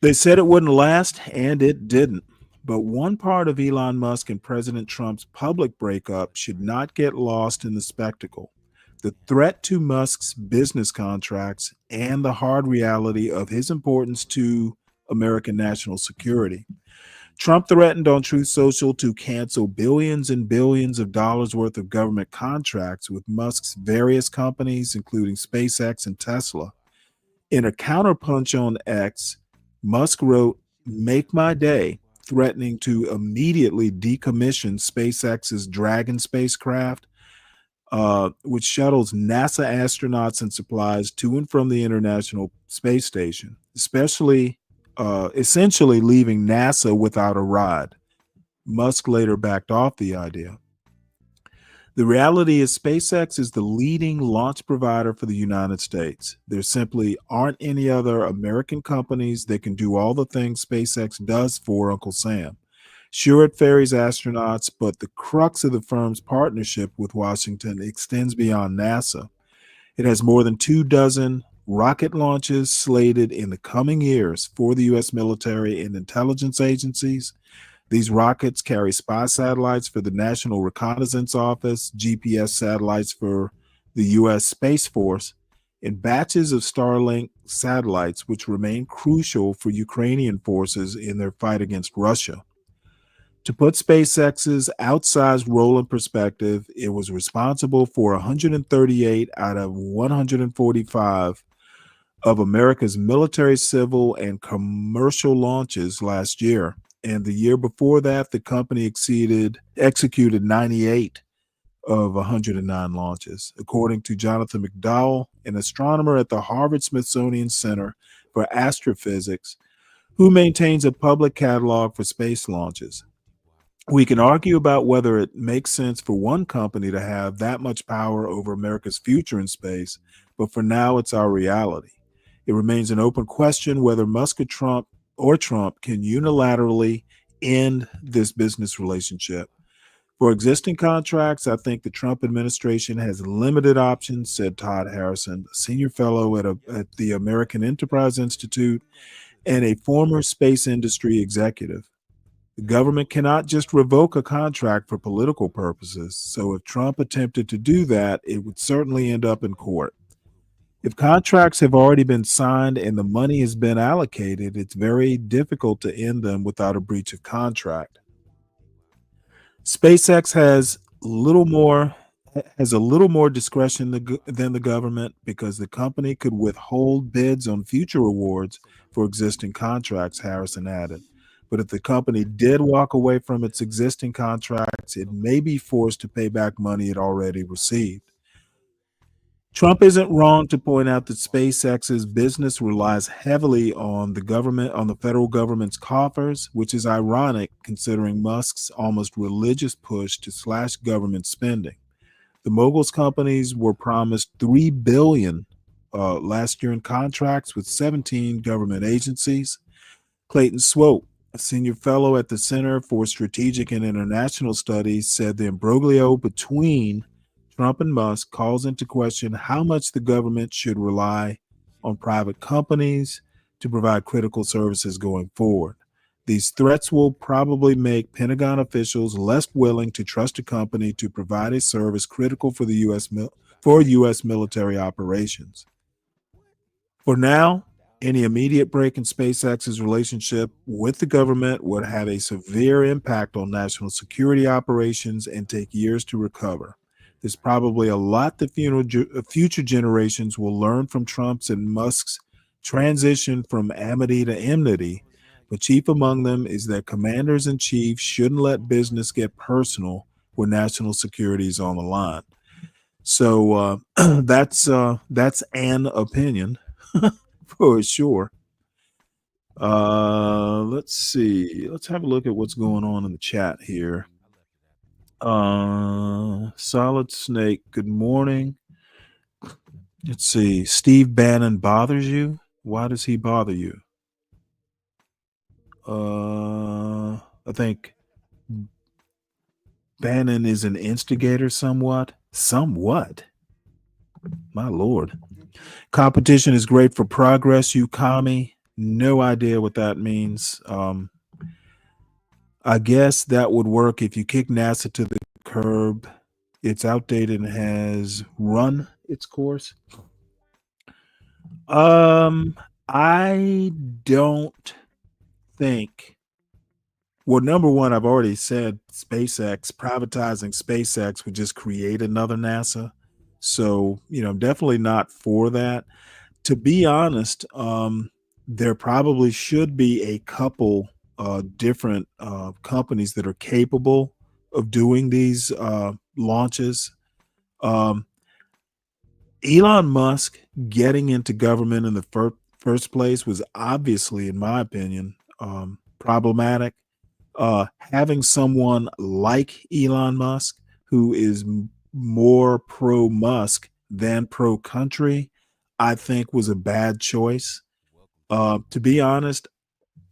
They said it wouldn't last, and it didn't. But one part of Elon Musk and President Trump's public breakup should not get lost in the spectacle: the threat to Musk's business contracts and the hard reality of his importance to American national security. Trump threatened on Truth Social to cancel billions and billions of dollars worth of government contracts with Musk's various companies, including SpaceX and Tesla. In a counterpunch on X, Musk wrote, "Make my day," threatening to immediately decommission SpaceX's Dragon spacecraft, which shuttles NASA astronauts and supplies to and from the International Space Station, essentially leaving NASA without a ride. Musk later backed off the idea. The reality is SpaceX is the leading launch provider for the United States. There simply aren't any other American companies that can do all the things SpaceX does for Uncle Sam. Sure, it ferries astronauts, but the crux of the firm's partnership with Washington extends beyond NASA. It has more than 24 rocket launches slated in the coming years for the U.S. military and intelligence agencies. These rockets carry spy satellites for the National Reconnaissance Office, GPS satellites for the U.S. Space Force, and batches of Starlink satellites, which remain crucial for Ukrainian forces in their fight against Russia. To put SpaceX's outsized role in perspective, it was responsible for 138 out of 145 of America's military, civil, and commercial launches last year. And the year before that, the company executed 98 of 109 launches, according to Jonathan McDowell, an astronomer at the Harvard-Smithsonian Center for Astrophysics, who maintains a public catalog for space launches. We can argue about whether it makes sense for one company to have that much power over America's future in space, but for now, it's our reality. It remains an open question whether Musk or Trump can unilaterally end this business relationship. For existing contracts, I think the Trump administration has limited options, said Todd Harrison, a senior fellow at the American Enterprise Institute and a former space industry executive. The government cannot just revoke a contract for political purposes, so if Trump attempted to do that, it would certainly end up in court. If contracts have already been signed and the money has been allocated, it's very difficult to end them without a breach of contract. SpaceX has a little more discretion than the government because the company could withhold bids on future awards for existing contracts, Harrison added. But if the company did walk away from its existing contracts, it may be forced to pay back money it already received. Trump isn't wrong to point out that SpaceX's business relies heavily on the federal government's coffers, which is ironic considering Musk's almost religious push to slash government spending. The moguls companies were promised $3 billion last year in contracts with 17 government agencies. Clayton Swope, a senior fellow at the Center for Strategic and International Studies, said the imbroglio between Trump and Musk calls into question how much the government should rely on private companies to provide critical services going forward. These threats will probably make Pentagon officials less willing to trust a company to provide a service critical for the U.S. military operations. For now, any immediate break in SpaceX's relationship with the government would have a severe impact on national security operations and take years to recover. There's probably a lot that future generations will learn from Trump's and Musk's transition from amity to enmity, but chief among them is that commanders in chief shouldn't let business get personal when national security is on the line. So that's an opinion for sure. Let's see. Let's have a look at what's going on in the chat here. Solid Snake, good morning. Let's see. Steve Bannon bothers you? Why does he bother you? I think Bannon is an instigator somewhat. Somewhat? My Lord. Competition is great for progress, you commie. No idea what that means. I guess that would work if you kick NASA to the curb. It's outdated and has run its course. I don't think. Well, number one, I've already said privatizing SpaceX would just create another NASA. So, I'm definitely not for that. To be honest, there probably should be a couple different companies that are capable of doing these launches. Elon Musk getting into government in the first place was obviously, in my opinion, problematic. Having someone like Elon Musk, who is more pro-Musk than pro-country, I think was a bad choice. To be honest,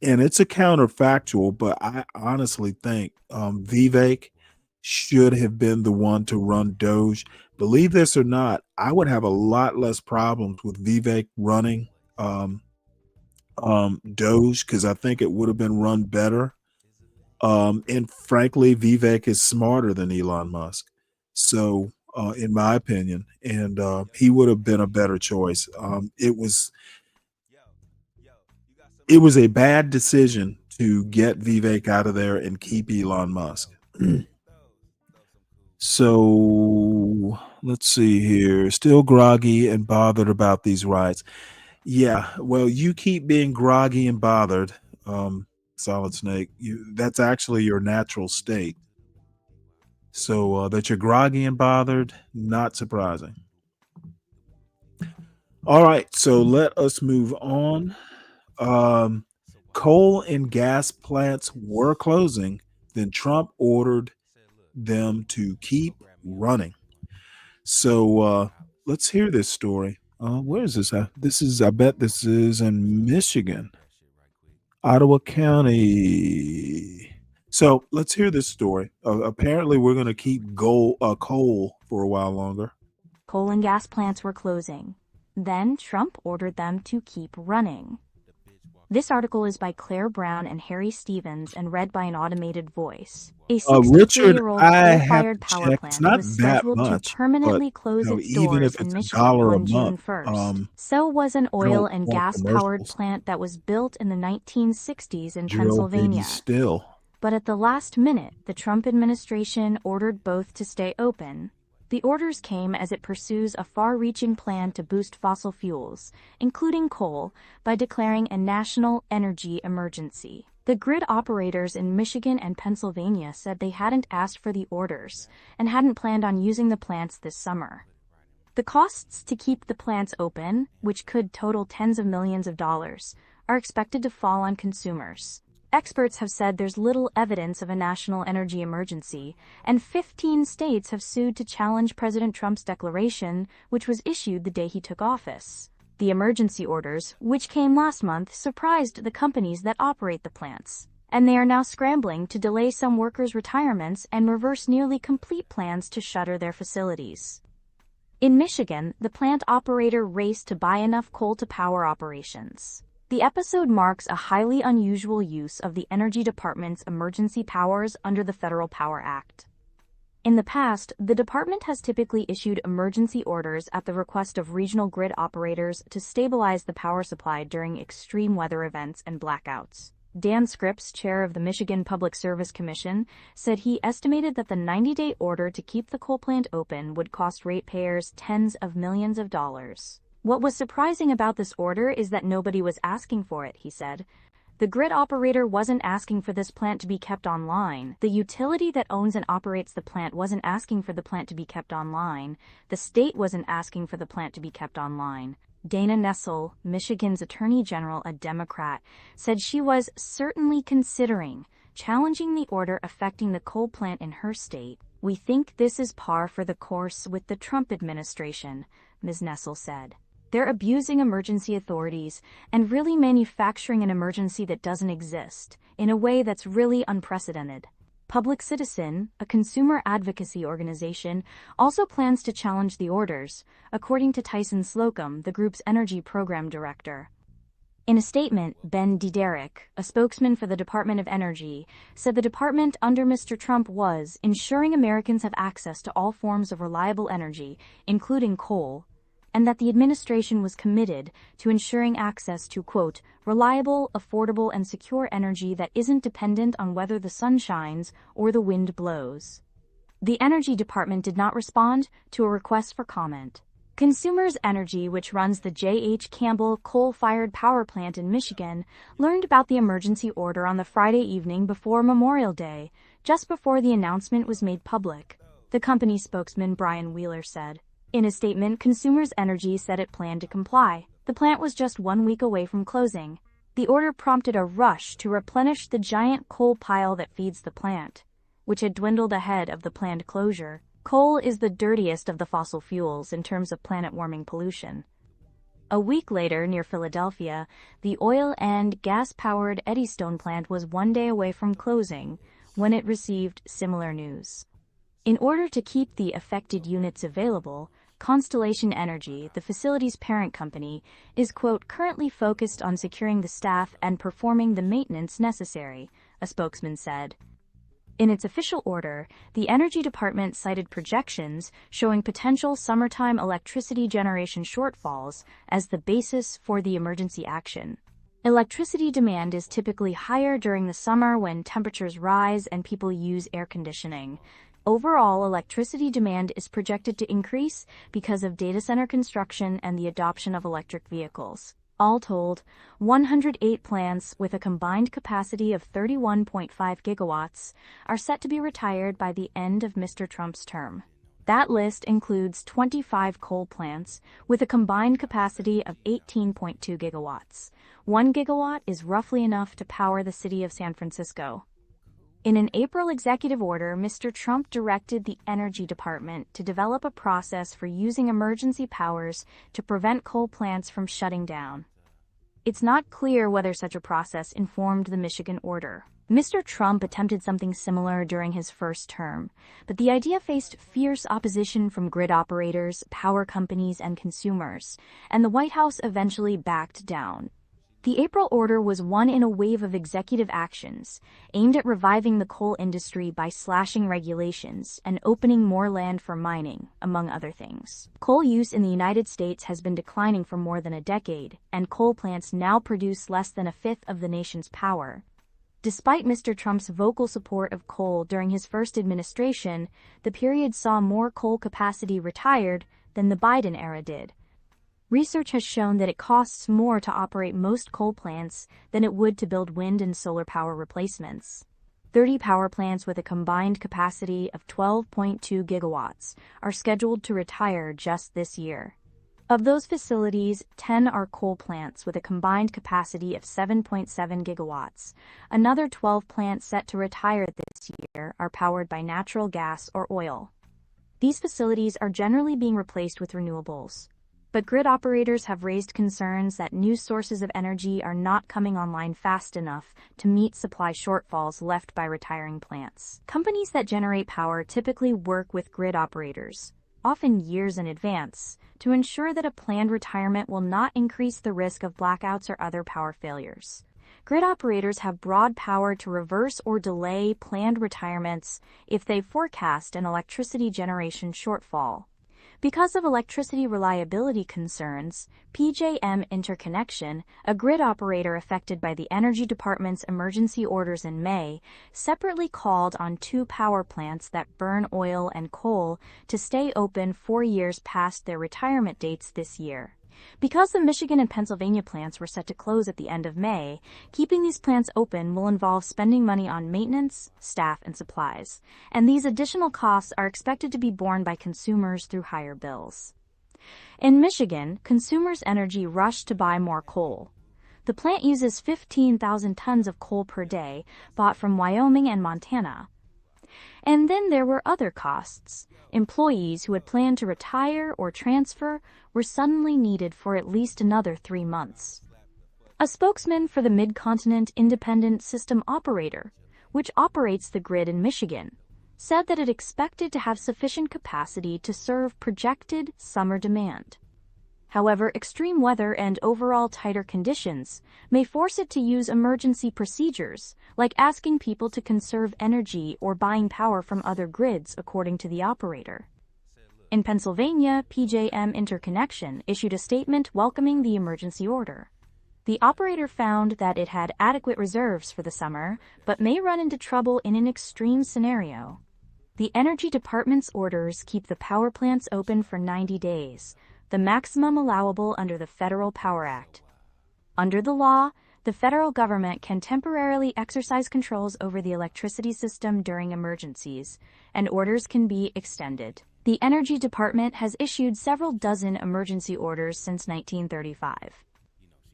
and it's a counterfactual, but I honestly think Vivek should have been the one to run Doge. Believe this or not, I would have a lot less problems with Vivek running Doge because I think it would have been run better. And frankly, Vivek is smarter than Elon Musk. So, in my opinion, and he would have been a better choice. It was a bad decision to get Vivek out of there and keep Elon Musk. So let's see here. Still groggy and bothered about these riots. Yeah, well, you keep being groggy and bothered, Solid Snake. That's actually your natural state. So that you're groggy and bothered, not surprising. All right, so let us move on. Coal and gas plants were closing, then Trump ordered them to keep running. So let's hear this story. Where is this at? I bet this is in Michigan, Ottawa County. So let's hear this story. Apparently, we're going to keep coal for a while longer. Coal and gas plants were closing. Then Trump ordered them to keep running. This article is by Claire Brown and Harry Stevens and read by an automated voice. A 63-year-old coal-fired power plant was scheduled to permanently close its doors in Michigan on June 1st. So was an oil and gas-powered plant that was built in the 1960s in Pennsylvania. But at the last minute, the Trump administration ordered both to stay open. The orders came as it pursues a far-reaching plan to boost fossil fuels, including coal, by declaring a national energy emergency. The grid operators in Michigan and Pennsylvania said they hadn't asked for the orders and hadn't planned on using the plants this summer. The costs to keep the plants open, which could total tens of millions of dollars, are expected to fall on consumers. Experts have said there's little evidence of a national energy emergency, and 15 states have sued to challenge President Trump's declaration, which was issued the day he took office. The emergency orders, which came last month, surprised the companies that operate the plants, and they are now scrambling to delay some workers' retirements and reverse nearly complete plans to shutter their facilities. In Michigan, the plant operator raced to buy enough coal to power operations. The episode marks a highly unusual use of the Energy Department's emergency powers under the Federal Power Act. In the past, the department has typically issued emergency orders at the request of regional grid operators to stabilize the power supply during extreme weather events and blackouts. Dan Scripps, chair of the Michigan Public Service Commission, said he estimated that the 90-day order to keep the coal plant open would cost ratepayers tens of millions of dollars. What was surprising about this order is that nobody was asking for it, he said. The grid operator wasn't asking for this plant to be kept online. The utility that owns and operates the plant wasn't asking for the plant to be kept online. The state wasn't asking for the plant to be kept online. Dana Nessel, Michigan's Attorney General, a Democrat, said she was certainly considering challenging the order affecting the coal plant in her state. We think this is par for the course with the Trump administration, Ms. Nessel said. They're abusing emergency authorities and really manufacturing an emergency that doesn't exist in a way that's really unprecedented. Public Citizen, a consumer advocacy organization, also plans to challenge the orders, according to Tyson Slocum, the group's energy program director. In a statement, Ben Diderich, a spokesman for the Department of Energy, said the department under Mr. Trump was ensuring Americans have access to all forms of reliable energy, including coal, and that the administration was committed to ensuring access to, quote, reliable, affordable, and secure energy that isn't dependent on whether the sun shines or the wind blows. The Energy Department did not respond to a request for comment. Consumers Energy, which runs the J.H. Campbell coal-fired power plant in Michigan, learned about the emergency order on the Friday evening before Memorial Day, just before the announcement was made public, the company's spokesman Brian Wheeler said. In a statement, Consumers Energy said it planned to comply. The plant was just 1 week away from closing. The order prompted a rush to replenish the giant coal pile that feeds the plant, which had dwindled ahead of the planned closure. Coal is the dirtiest of the fossil fuels in terms of planet-warming pollution. A week later, near Philadelphia, the oil and gas-powered Eddystone plant was 1 day away from closing when it received similar news. In order to keep the affected units available, Constellation Energy, the facility's parent company, is, quote, currently focused on securing the staff and performing the maintenance necessary, a spokesman said. In its official order, the Energy Department cited projections showing potential summertime electricity generation shortfalls as the basis for the emergency action. Electricity demand is typically higher during the summer when temperatures rise and people use air conditioning. Overall, electricity demand is projected to increase because of data center construction and the adoption of electric vehicles. All told, 108 plants with a combined capacity of 31.5 gigawatts are set to be retired by the end of Mr. Trump's term. That list includes 25 coal plants with a combined capacity of 18.2 gigawatts. 1 gigawatt is roughly enough to power the city of San Francisco. In an April executive order, Mr. Trump directed the Energy Department to develop a process for using emergency powers to prevent coal plants from shutting down. It's not clear whether such a process informed the Michigan order. Mr. Trump attempted something similar during his first term, but the idea faced fierce opposition from grid operators, power companies, and consumers, and the White House eventually backed down. The April order was one in a wave of executive actions aimed at reviving the coal industry by slashing regulations and opening more land for mining, among other things. Coal use in the United States has been declining for more than a decade, and coal plants now produce less than a fifth of the nation's power. Despite Mr. Trump's vocal support of coal during his first administration, the period saw more coal capacity retired than the Biden era did. Research has shown that it costs more to operate most coal plants than it would to build wind and solar power replacements. 30 power plants with a combined capacity of 12.2 gigawatts are scheduled to retire just this year. Of those facilities, 10 are coal plants with a combined capacity of 7.7 gigawatts. Another 12 plants set to retire this year are powered by natural gas or oil. These facilities are generally being replaced with renewables. But grid operators have raised concerns that new sources of energy are not coming online fast enough to meet supply shortfalls left by retiring plants. Companies that generate power typically work with grid operators, often years in advance, to ensure that a planned retirement will not increase the risk of blackouts or other power failures. Grid operators have broad power to reverse or delay planned retirements if they forecast an electricity generation shortfall. Because of electricity reliability concerns, PJM Interconnection, a grid operator affected by the Energy Department's emergency orders in May, separately called on 2 power plants that burn oil and coal to stay open 4 years past their retirement dates this year. Because the Michigan and Pennsylvania plants were set to close at the end of May, keeping these plants open will involve spending money on maintenance, staff, and supplies, and these additional costs are expected to be borne by consumers through higher bills. In Michigan, Consumers Energy rushed to buy more coal. The plant uses 15,000 tons of coal per day, bought from Wyoming and Montana. And then there were other costs. Employees who had planned to retire or transfer were suddenly needed for at least another 3 months. A spokesman for the Mid-Continent Independent System Operator, which operates the grid in Michigan, said that it expected to have sufficient capacity to serve projected summer demand. However, extreme weather and overall tighter conditions may force it to use emergency procedures, like asking people to conserve energy or buying power from other grids, according to the operator. In Pennsylvania, PJM Interconnection issued a statement welcoming the emergency order. The operator found that it had adequate reserves for the summer, but may run into trouble in an extreme scenario. The Energy Department's orders keep the power plants open for 90 days, the maximum allowable under the Federal Power Act. Under the law, the federal government can temporarily exercise controls over the electricity system during emergencies, and orders can be extended. The Energy Department has issued several dozen emergency orders since 1935.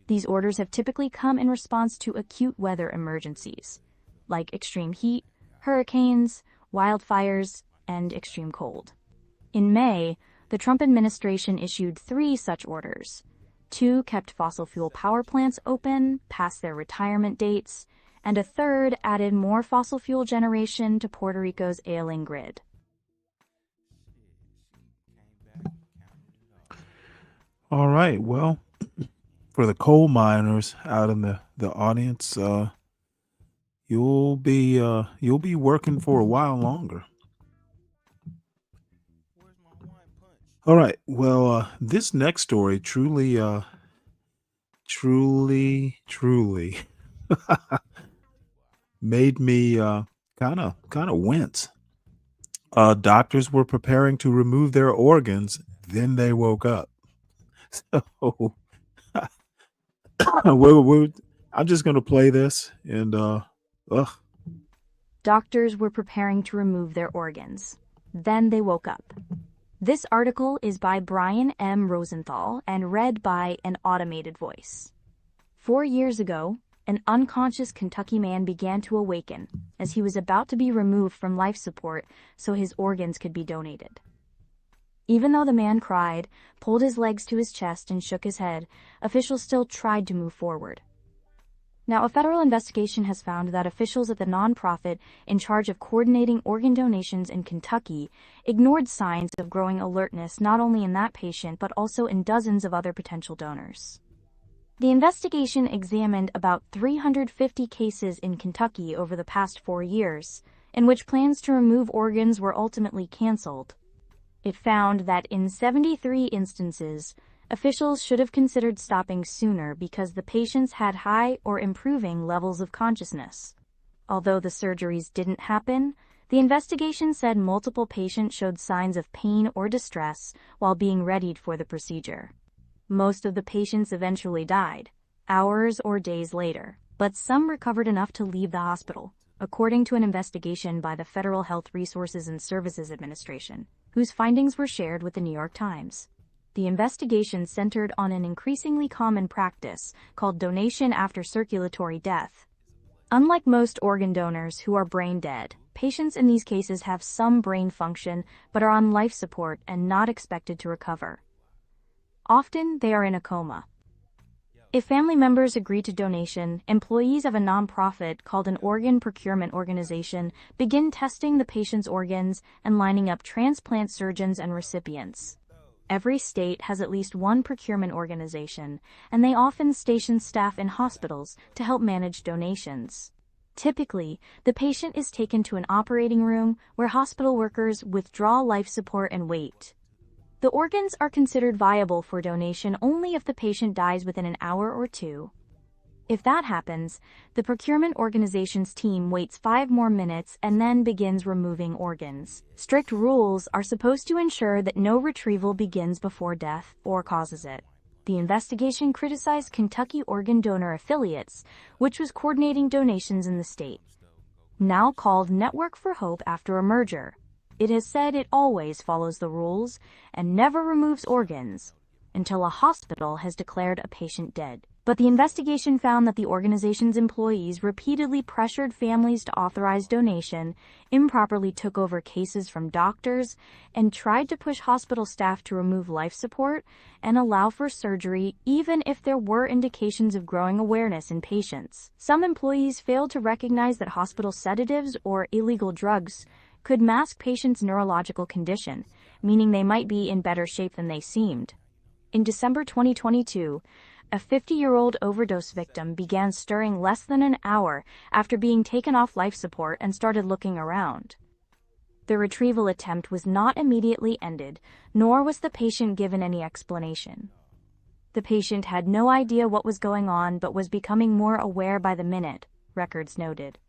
These orders have typically come in response to acute weather emergencies, like extreme heat, hurricanes, wildfires, and extreme cold. In May, the Trump administration issued 3 such orders. 2 kept fossil fuel power plants open past their retirement dates, and a third added more fossil fuel generation to Puerto Rico's ailing grid. All right. Well, for the coal miners out in the audience, you'll be working for a while longer. All right. Well, this next story truly made me kind of wince. Doctors were preparing to remove their organs, then they woke up. So I'm just going to play this and Doctors were preparing to remove their organs. Then they woke up. This article is by Brian M. Rosenthal and read by an automated voice. 4 years ago, an unconscious Kentucky man began to awaken as he was about to be removed from life support so his organs could be donated. Even though the man cried, pulled his legs to his chest, and shook his head, officials still tried to move forward. Now, a federal investigation has found that officials at the nonprofit in charge of coordinating organ donations in Kentucky ignored signs of growing alertness not only in that patient but also in dozens of other potential donors. The investigation examined about 350 cases in Kentucky over the past 4 years, in which plans to remove organs were ultimately canceled. It found that in 73 instances, officials should have considered stopping sooner because the patients had high or improving levels of consciousness. Although the surgeries didn't happen, the investigation said multiple patients showed signs of pain or distress while being readied for the procedure. Most of the patients eventually died, hours or days later, but some recovered enough to leave the hospital, according to an investigation by the Federal Health Resources and Services Administration, whose findings were shared with the New York Times. The investigation centered on an increasingly common practice called donation after circulatory death. Unlike most organ donors who are brain dead, patients in these cases have some brain function but are on life support and not expected to recover. Often, they are in a coma. If family members agree to donation, employees of a nonprofit called an organ procurement organization begin testing the patient's organs and lining up transplant surgeons and recipients. Every state has at least one procurement organization, and they often station staff in hospitals to help manage donations. Typically, the patient is taken to an operating room where hospital workers withdraw life support and wait. The organs are considered viable for donation only if the patient dies within an hour or two. If that happens, the procurement organization's team waits 5 more minutes and then begins removing organs. Strict rules are supposed to ensure that no retrieval begins before death or causes it. The investigation criticized Kentucky organ donor affiliates, which was coordinating donations in the state. Now called Network for Hope after a merger, it has said it always follows the rules and never removes organs until a hospital has declared a patient dead. But the investigation found that the organization's employees repeatedly pressured families to authorize donation, improperly took over cases from doctors, and tried to push hospital staff to remove life support and allow for surgery even if there were indications of growing awareness in patients. Some employees failed to recognize that hospital sedatives or illegal drugs could mask patients' neurological condition, meaning they might be in better shape than they seemed. In December 2022, a 50-year-old overdose victim began stirring less than an hour after being taken off life support and started looking around. The retrieval attempt was not immediately ended, nor was the patient given any explanation. The patient had no idea what was going on but was becoming more aware by the minute, records noted.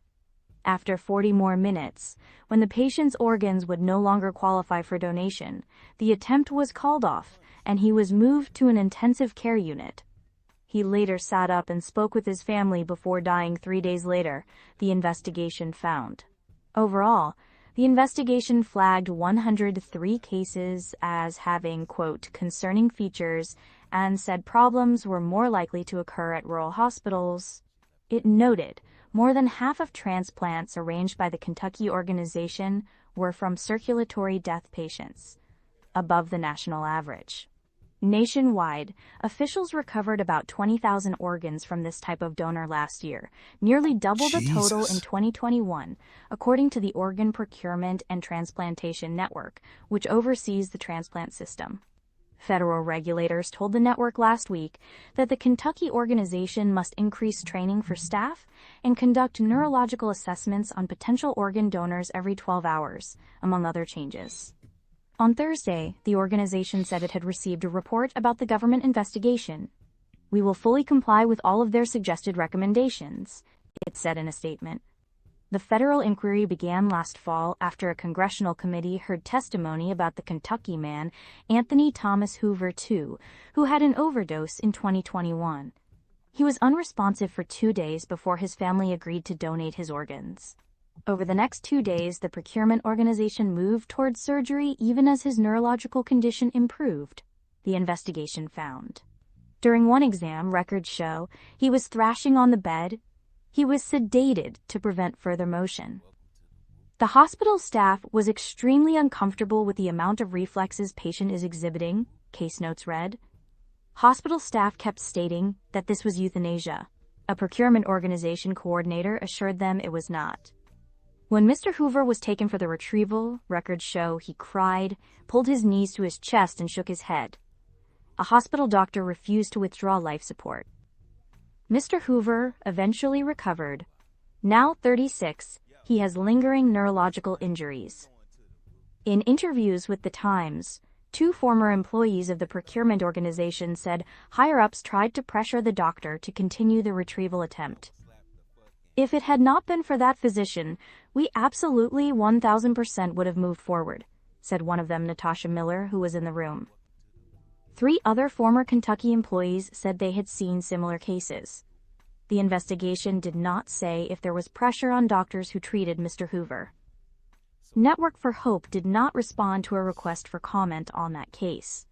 After 40 more minutes, when the patient's organs would no longer qualify for donation, the attempt was called off and he was moved to an intensive care unit. He later sat up and spoke with his family before dying 3 days later, the investigation found. Overall, the investigation flagged 103 cases as having, quote, concerning features and said problems were more likely to occur at rural hospitals. It noted more than half of transplants arranged by the Kentucky organization were from circulatory death patients, above the national average. Nationwide, officials recovered about 20,000 organs from this type of donor last year, nearly double the total in 2021, according to the Organ Procurement and Transplantation Network, which oversees the transplant system. Federal regulators told the network last week that the Kentucky organization must increase training for staff and conduct neurological assessments on potential organ donors every 12 hours, among other changes. On Thursday, the organization said it had received a report about the government investigation. "We will fully comply with all of their suggested recommendations," it said in a statement. The federal inquiry began last fall after a congressional committee heard testimony about the Kentucky man, Anthony Thomas Hoover II, who had an overdose in 2021. He was unresponsive for 2 days before his family agreed to donate his organs. Over the next 2 days, the procurement organization moved towards surgery even as his neurological condition improved, the investigation found. During one exam, records show, he was thrashing on the bed. He was sedated to prevent further motion. The hospital staff was extremely uncomfortable with the amount of reflexes patient is exhibiting, case notes read. Hospital staff kept stating that this was euthanasia. A procurement organization coordinator assured them it was not. When Mr. Hoover was taken for the retrieval, records show he cried, pulled his knees to his chest and shook his head. A hospital doctor refused to withdraw life support. Mr. Hoover eventually recovered. Now 36, he has lingering neurological injuries. In interviews with The Times, 2 former employees of the procurement organization said higher-ups tried to pressure the doctor to continue the retrieval attempt. "If it had not been for that physician, we absolutely 1,000% would have moved forward," said one of them, Natasha Miller, who was in the room. 3 other former Kentucky employees said they had seen similar cases. The investigation did not say if there was pressure on doctors who treated Mr. Hoover. Network for Hope did not respond to a request for comment on that case.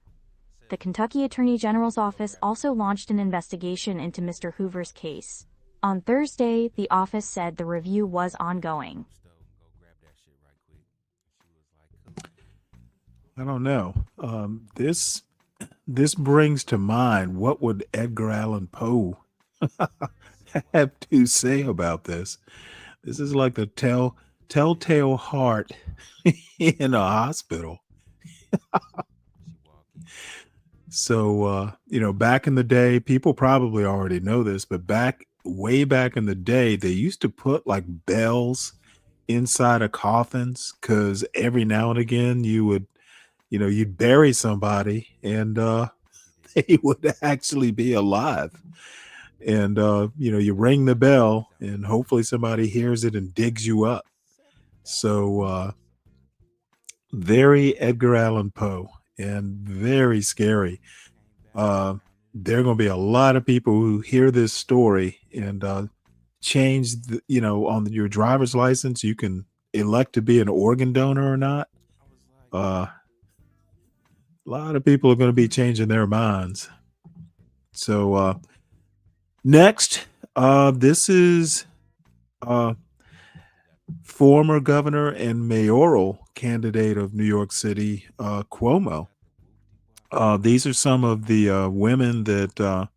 The Kentucky Attorney General's office also launched an investigation into Mr. Hoover's case. On Thursday, the office said the review was ongoing. I don't know. This brings to mind, what would Edgar Allan Poe have to say about this? This is like the telltale heart in a hospital. So, back in the day, people probably already know this, but way back in the day, they used to put like bells inside of coffins, because every now and again you'd bury somebody and they would actually be alive. And, you ring the bell and hopefully somebody hears it and digs you up. So, very Edgar Allan Poe and very scary. There are going to be a lot of people who hear this story and change, on your driver's license, you can elect to be an organ donor or not. A lot of people are going to be changing their minds. So next, this is former governor and mayoral candidate of New York City, Cuomo. These are some of the women that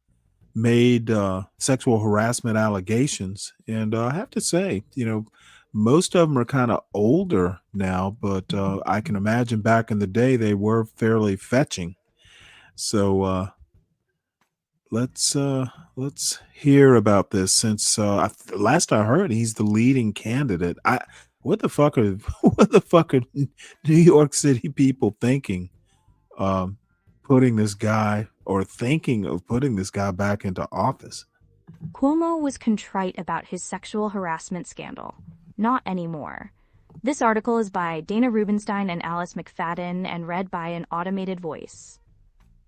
made sexual harassment allegations. And I have to say, most of them are kind of older now, but I can imagine back in the day they were fairly fetching. So let's hear about this, since last I heard he's the leading candidate. What the fuck are New York City people thinking? Putting this guy, or thinking of putting this guy back into office. Cuomo was contrite about his sexual harassment scandal. Not anymore. This article is by Dana Rubenstein and Alice McFadden and read by an automated voice.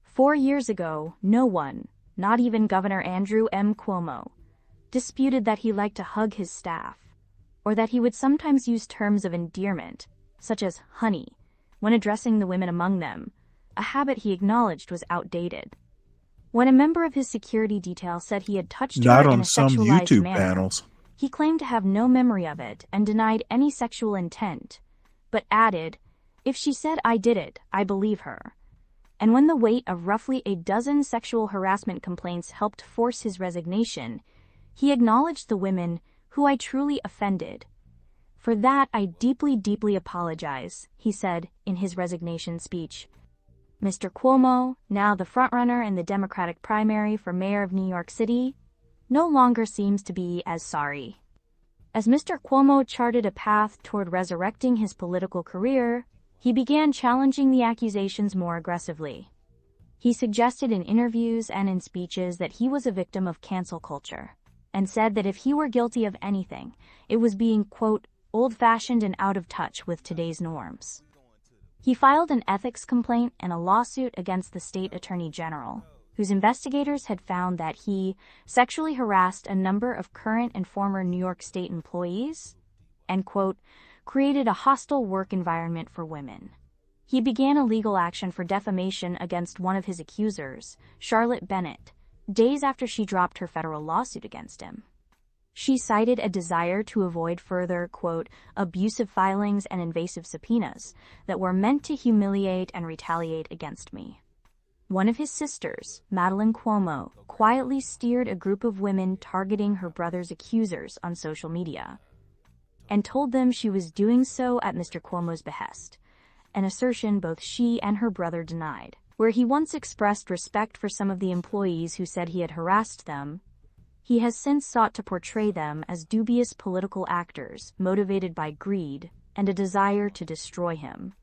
4 years ago, no one, not even Governor Andrew M. Cuomo, disputed that he liked to hug his staff, or that he would sometimes use terms of endearment, such as honey, when addressing the women among them, a habit he acknowledged was outdated. When a member of his security detail said he had touched her in a sexualized YouTube manner, panels. He claimed to have no memory of it and denied any sexual intent, but added, "If she said I did it, I believe her." And when the weight of roughly a dozen sexual harassment complaints helped force his resignation, he acknowledged the women who I truly offended. "For that I deeply, deeply apologize," he said in his resignation speech. Mr. Cuomo, now the frontrunner in the Democratic primary for mayor of New York City, no longer seems to be as sorry. As Mr. Cuomo charted a path toward resurrecting his political career, he began challenging the accusations more aggressively. He suggested in interviews and in speeches that he was a victim of cancel culture, and said that if he were guilty of anything, it was being, quote, old-fashioned and out of touch with today's norms. He filed an ethics complaint and a lawsuit against the state attorney general, whose investigators had found that he sexually harassed a number of current and former New York State employees and, quote, created a hostile work environment for women. He began a legal action for defamation against one of his accusers, Charlotte Bennett, days after she dropped her federal lawsuit against him. She cited a desire to avoid further, quote, abusive filings and invasive subpoenas that were meant to humiliate and retaliate against me. One of his sisters, Madeline Cuomo, quietly steered a group of women targeting her brother's accusers on social media, and told them she was doing so at Mr. Cuomo's behest, an assertion both she and her brother denied. Where he once expressed respect for some of the employees who said he had harassed them, he has since sought to portray them as dubious political actors motivated by greed and a desire to destroy him.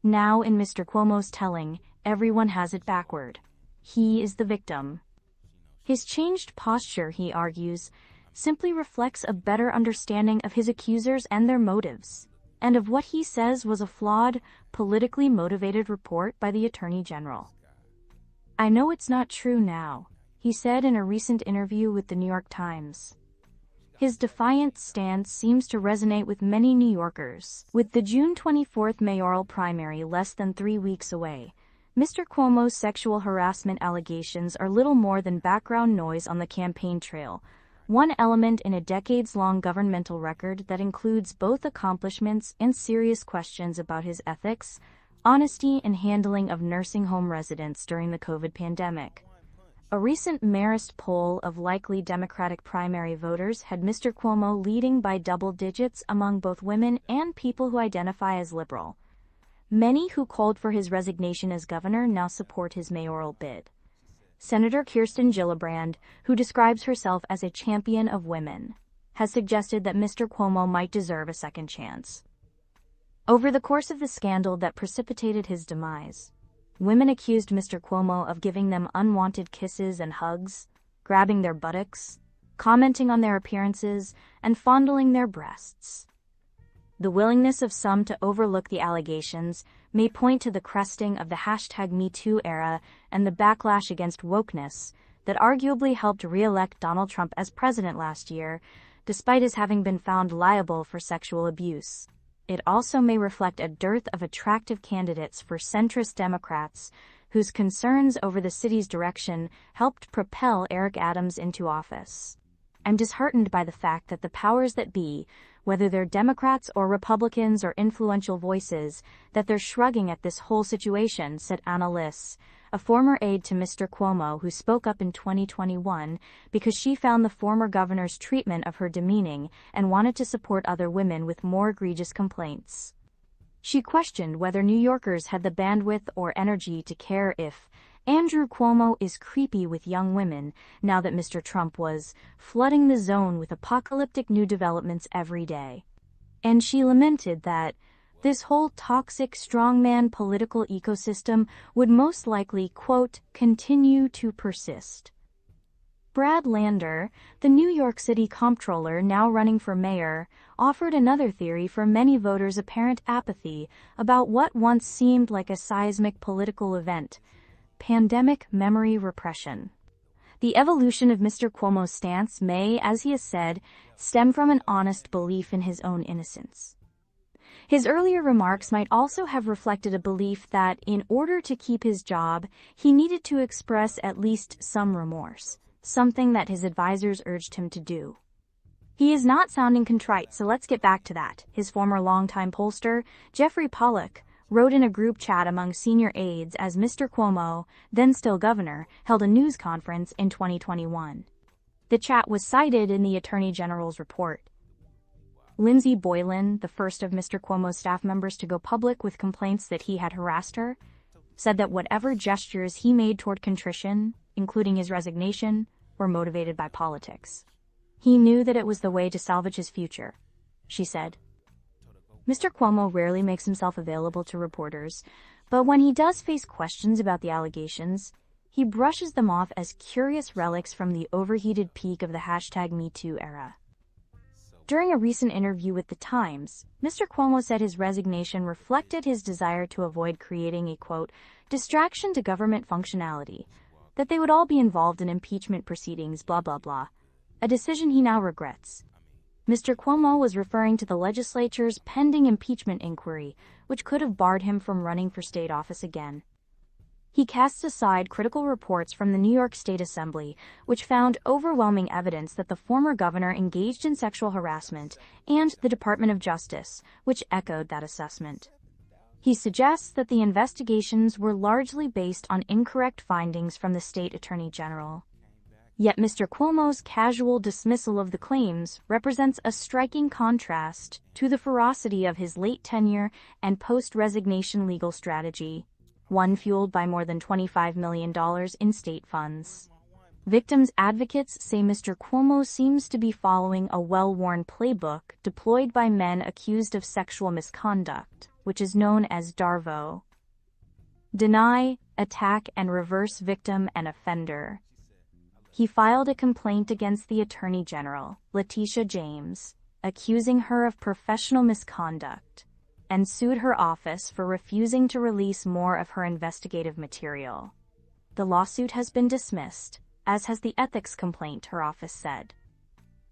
Now, in Mr. Cuomo's telling, everyone has it backward. He is the victim. His changed posture, he argues, simply reflects a better understanding of his accusers and their motives, and of what he says was a flawed, politically motivated report by the Attorney General. "I know it's not true now," he said in a recent interview with the New York Times. His defiant stance seems to resonate with many New Yorkers. With the June 24th mayoral primary less than 3 weeks away, Mr. Cuomo's sexual harassment allegations are little more than background noise on the campaign trail, one element in a decades-long governmental record that includes both accomplishments and serious questions about his ethics, honesty, and handling of nursing home residents during the COVID pandemic. A recent Marist poll of likely Democratic primary voters had Mr. Cuomo leading by double digits among both women and people who identify as liberal. Many who called for his resignation as governor now support his mayoral bid. Senator Kirsten Gillibrand, who describes herself as a champion of women, has suggested that Mr. Cuomo might deserve a second chance. Over the course of the scandal that precipitated his demise, women accused Mr. Cuomo of giving them unwanted kisses and hugs, grabbing their buttocks, commenting on their appearances, and fondling their breasts. The willingness of some to overlook the allegations may point to the cresting of the #MeToo era and the backlash against wokeness that arguably helped re-elect Donald Trump as president last year, despite his having been found liable for sexual abuse. It also may reflect a dearth of attractive candidates for centrist Democrats whose concerns over the city's direction helped propel Eric Adams into office. I'm disheartened by the fact that the powers that be, whether they're Democrats or Republicans or influential voices, that they're shrugging at this whole situation, said Anna Liss, a former aide to Mr. Cuomo who spoke up in 2021 because she found the former governor's treatment of her demeaning and wanted to support other women with more egregious complaints. She questioned whether New Yorkers had the bandwidth or energy to care if Andrew Cuomo is creepy with young women now that Mr. Trump was flooding the zone with apocalyptic new developments every day. And she lamented that this whole toxic strongman political ecosystem would most likely, quote, continue to persist. Brad Lander, the New York City comptroller now running for mayor, offered another theory for many voters' apparent apathy about what once seemed like a seismic political event: pandemic memory repression. The evolution of Mr. Cuomo's stance may, as he has said, stem from an honest belief in his own innocence. His earlier remarks might also have reflected a belief that, in order to keep his job, he needed to express at least some remorse, something that his advisors urged him to do. He is not sounding contrite, so let's get back to that. His former longtime pollster, Jeffrey Pollack, wrote in a group chat among senior aides as Mr. Cuomo, then still governor, held a news conference in 2021. The chat was cited in the Attorney General's report. Lindsay Boylan, the first of Mr. Cuomo's staff members to go public with complaints that he had harassed her, said that whatever gestures he made toward contrition, including his resignation, were motivated by politics. He knew that it was the way to salvage his future, she said. Mr. Cuomo rarely makes himself available to reporters, but when he does face questions about the allegations, he brushes them off as curious relics from the overheated peak of the #MeToo era. During a recent interview with The Times, Mr. Cuomo said his resignation reflected his desire to avoid creating a, quote, distraction to government functionality, that they would all be involved in impeachment proceedings, blah, blah, blah, a decision he now regrets. Mr. Cuomo was referring to the legislature's pending impeachment inquiry, which could have barred him from running for state office again. He casts aside critical reports from the New York State Assembly, which found overwhelming evidence that the former governor engaged in sexual harassment, and the Department of Justice, which echoed that assessment. He suggests that the investigations were largely based on incorrect findings from the state attorney general. Yet Mr. Cuomo's casual dismissal of the claims represents a striking contrast to the ferocity of his late tenure and post-resignation legal strategy, one fueled by more than $25 million in state funds. Victims' advocates say Mr. Cuomo seems to be following a well-worn playbook deployed by men accused of sexual misconduct, which is known as DARVO. Deny, attack, and reverse victim and offender. He filed a complaint against the Attorney General, Letitia James, accusing her of professional misconduct, and sued her office for refusing to release more of her investigative material. The lawsuit has been dismissed, as has the ethics complaint, her office said.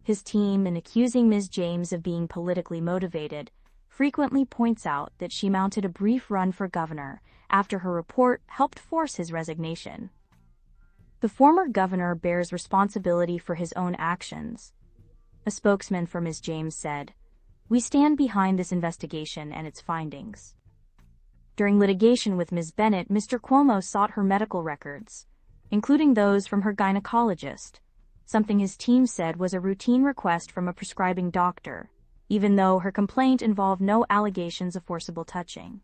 His team, in accusing Ms. James of being politically motivated, frequently points out that she mounted a brief run for governor after her report helped force his resignation. The former governor bears responsibility for his own actions. A spokesman for Ms. James said, "We stand behind this investigation and its findings." During litigation with Ms. Bennett, Mr. Cuomo sought her medical records, including those from her gynecologist, something his team said was a routine request from a prescribing doctor, even though her complaint involved no allegations of forcible touching.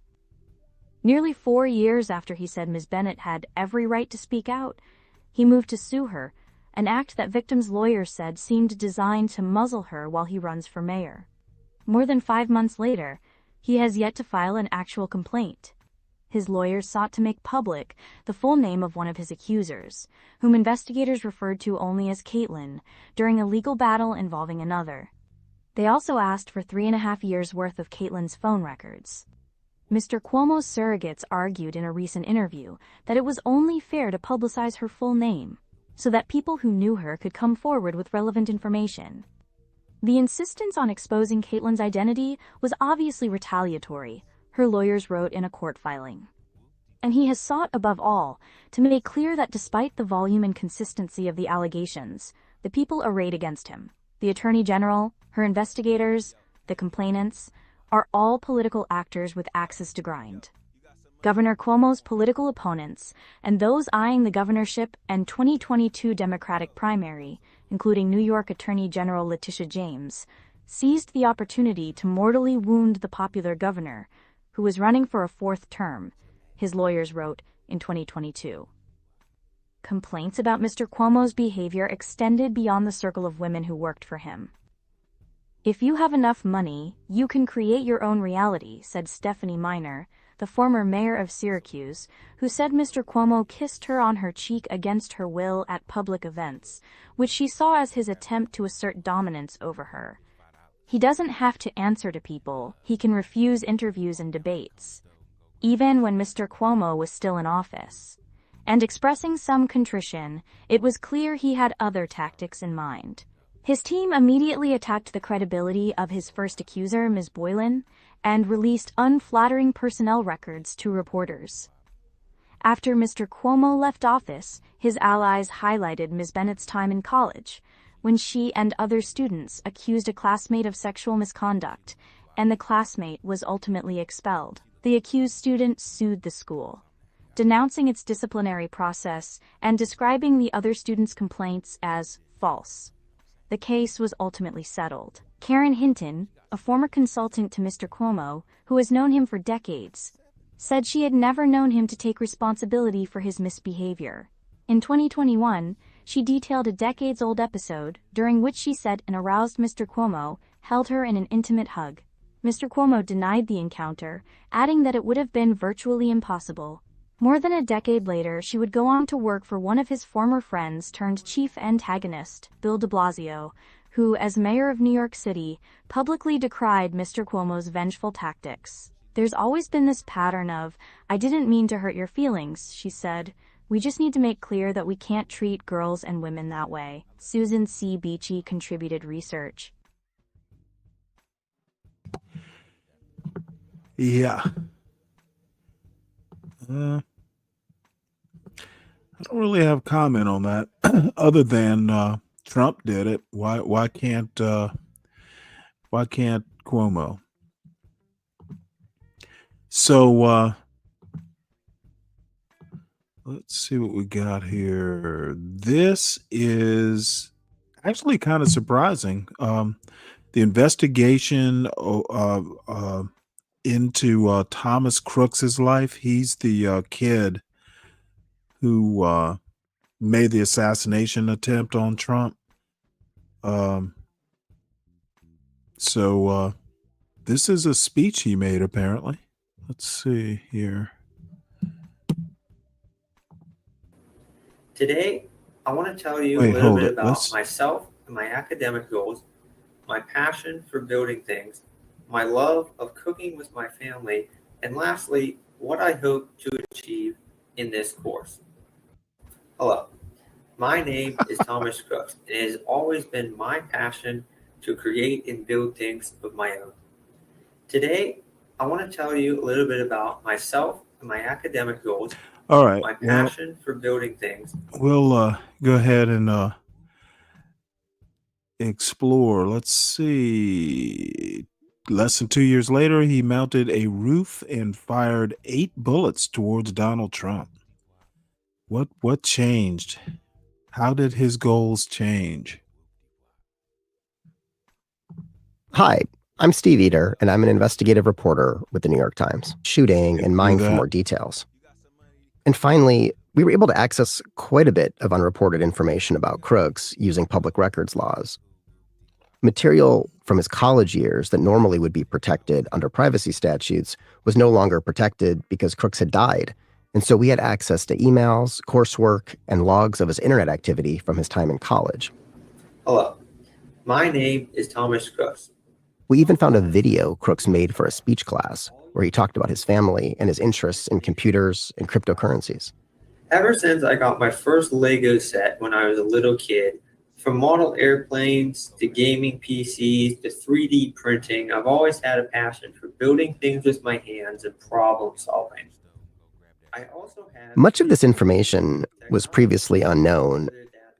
Nearly 4 years after he said Ms. Bennett had every right to speak out, he moved to sue her, an act that victims' lawyers said seemed designed to muzzle her while he runs for mayor. More than 5 months later, he has yet to file an actual complaint. His lawyers sought to make public the full name of one of his accusers, whom investigators referred to only as Caitlin, during a legal battle involving another. They also asked for 3.5 years' worth of Caitlin's phone records. Mr. Cuomo's surrogates argued in a recent interview that it was only fair to publicize her full name, so that people who knew her could come forward with relevant information. The insistence on exposing Caitlin's identity was obviously retaliatory, her lawyers wrote in a court filing. And he has sought, above all, to make clear that despite the volume and consistency of the allegations, the people arrayed against him, the Attorney General, her investigators, the complainants, are all political actors with axes to grind. Governor Cuomo's political opponents and those eyeing the governorship and 2022 Democratic primary, including New York Attorney General Letitia James, seized the opportunity to mortally wound the popular governor, who was running for a 4th term, his lawyers wrote in 2022. Complaints about Mr. Cuomo's behavior extended beyond the circle of women who worked for him. "If you have enough money, you can create your own reality," said Stephanie Miner, the former mayor of Syracuse, who said Mr. Cuomo kissed her on her cheek against her will at public events, which she saw as his attempt to assert dominance over her. "He doesn't have to answer to people, he can refuse interviews and debates," even when Mr. Cuomo was still in office. And expressing some contrition, it was clear he had other tactics in mind. His team immediately attacked the credibility of his first accuser, Ms. Boylan, and released unflattering personnel records to reporters. After Mr. Cuomo left office, his allies highlighted Ms. Bennett's time in college, when she and other students accused a classmate of sexual misconduct, and the classmate was ultimately expelled. The accused student sued the school, denouncing its disciplinary process and describing the other students' complaints as false. The case was ultimately settled. Karen Hinton, a former consultant to Mr. Cuomo, who has known him for decades, said she had never known him to take responsibility for his misbehavior. In 2021, she detailed a decades-old episode during which she said an aroused Mr. Cuomo held her in an intimate hug. Mr. Cuomo denied the encounter, adding that it would have been virtually impossible. More than a decade later, she would go on to work for one of his former friends turned chief antagonist, Bill de Blasio, who, as mayor of New York City, publicly decried Mr. Cuomo's vengeful tactics. "There's always been this pattern of, 'I didn't mean to hurt your feelings,'" she said. "We just need to make clear that we can't treat girls and women that way." Susan C. Beachy contributed research. Yeah. I don't really have comment on that, other than Trump did it. Why can't Cuomo? So let's see what we got here. This is actually kind of surprising. The investigation into Thomas Crooks's life. He's the kid who made the assassination attempt on Trump. So this is a speech he made, apparently. Let's see here. Today, I want to tell you a little bit about myself and my academic goals, my passion for building things, my love of cooking with my family, and lastly, what I hope to achieve in this course. Hello, my name is Thomas Crooks, and it has always been my passion to create and build things of my own. Today, I want to tell you a little bit about myself and my academic goals, All right. my passion for building things. We'll go ahead and explore. Let's see. Less than 2 years later, he mounted a roof and fired 8 bullets towards Donald Trump. What changed? How did his goals change? Hi, I'm Steve Eater, and I'm an investigative reporter with the New York Times, shooting and mining for more details. And finally, we were able to access quite a bit of unreported information about Crooks using public records laws. Material from his college years that normally would be protected under privacy statutes was no longer protected because Crooks had died. And so we had access to emails, coursework, and logs of his internet activity from his time in college. Hello, my name is Thomas Crooks. We even found a video Crooks made for a speech class where he talked about his family and his interests in computers and cryptocurrencies. Ever since I got my first Lego set when I was a little kid, from model airplanes to gaming PCs to 3D printing, I've always had a passion for building things with my hands and problem solving. Much of this information was previously unknown,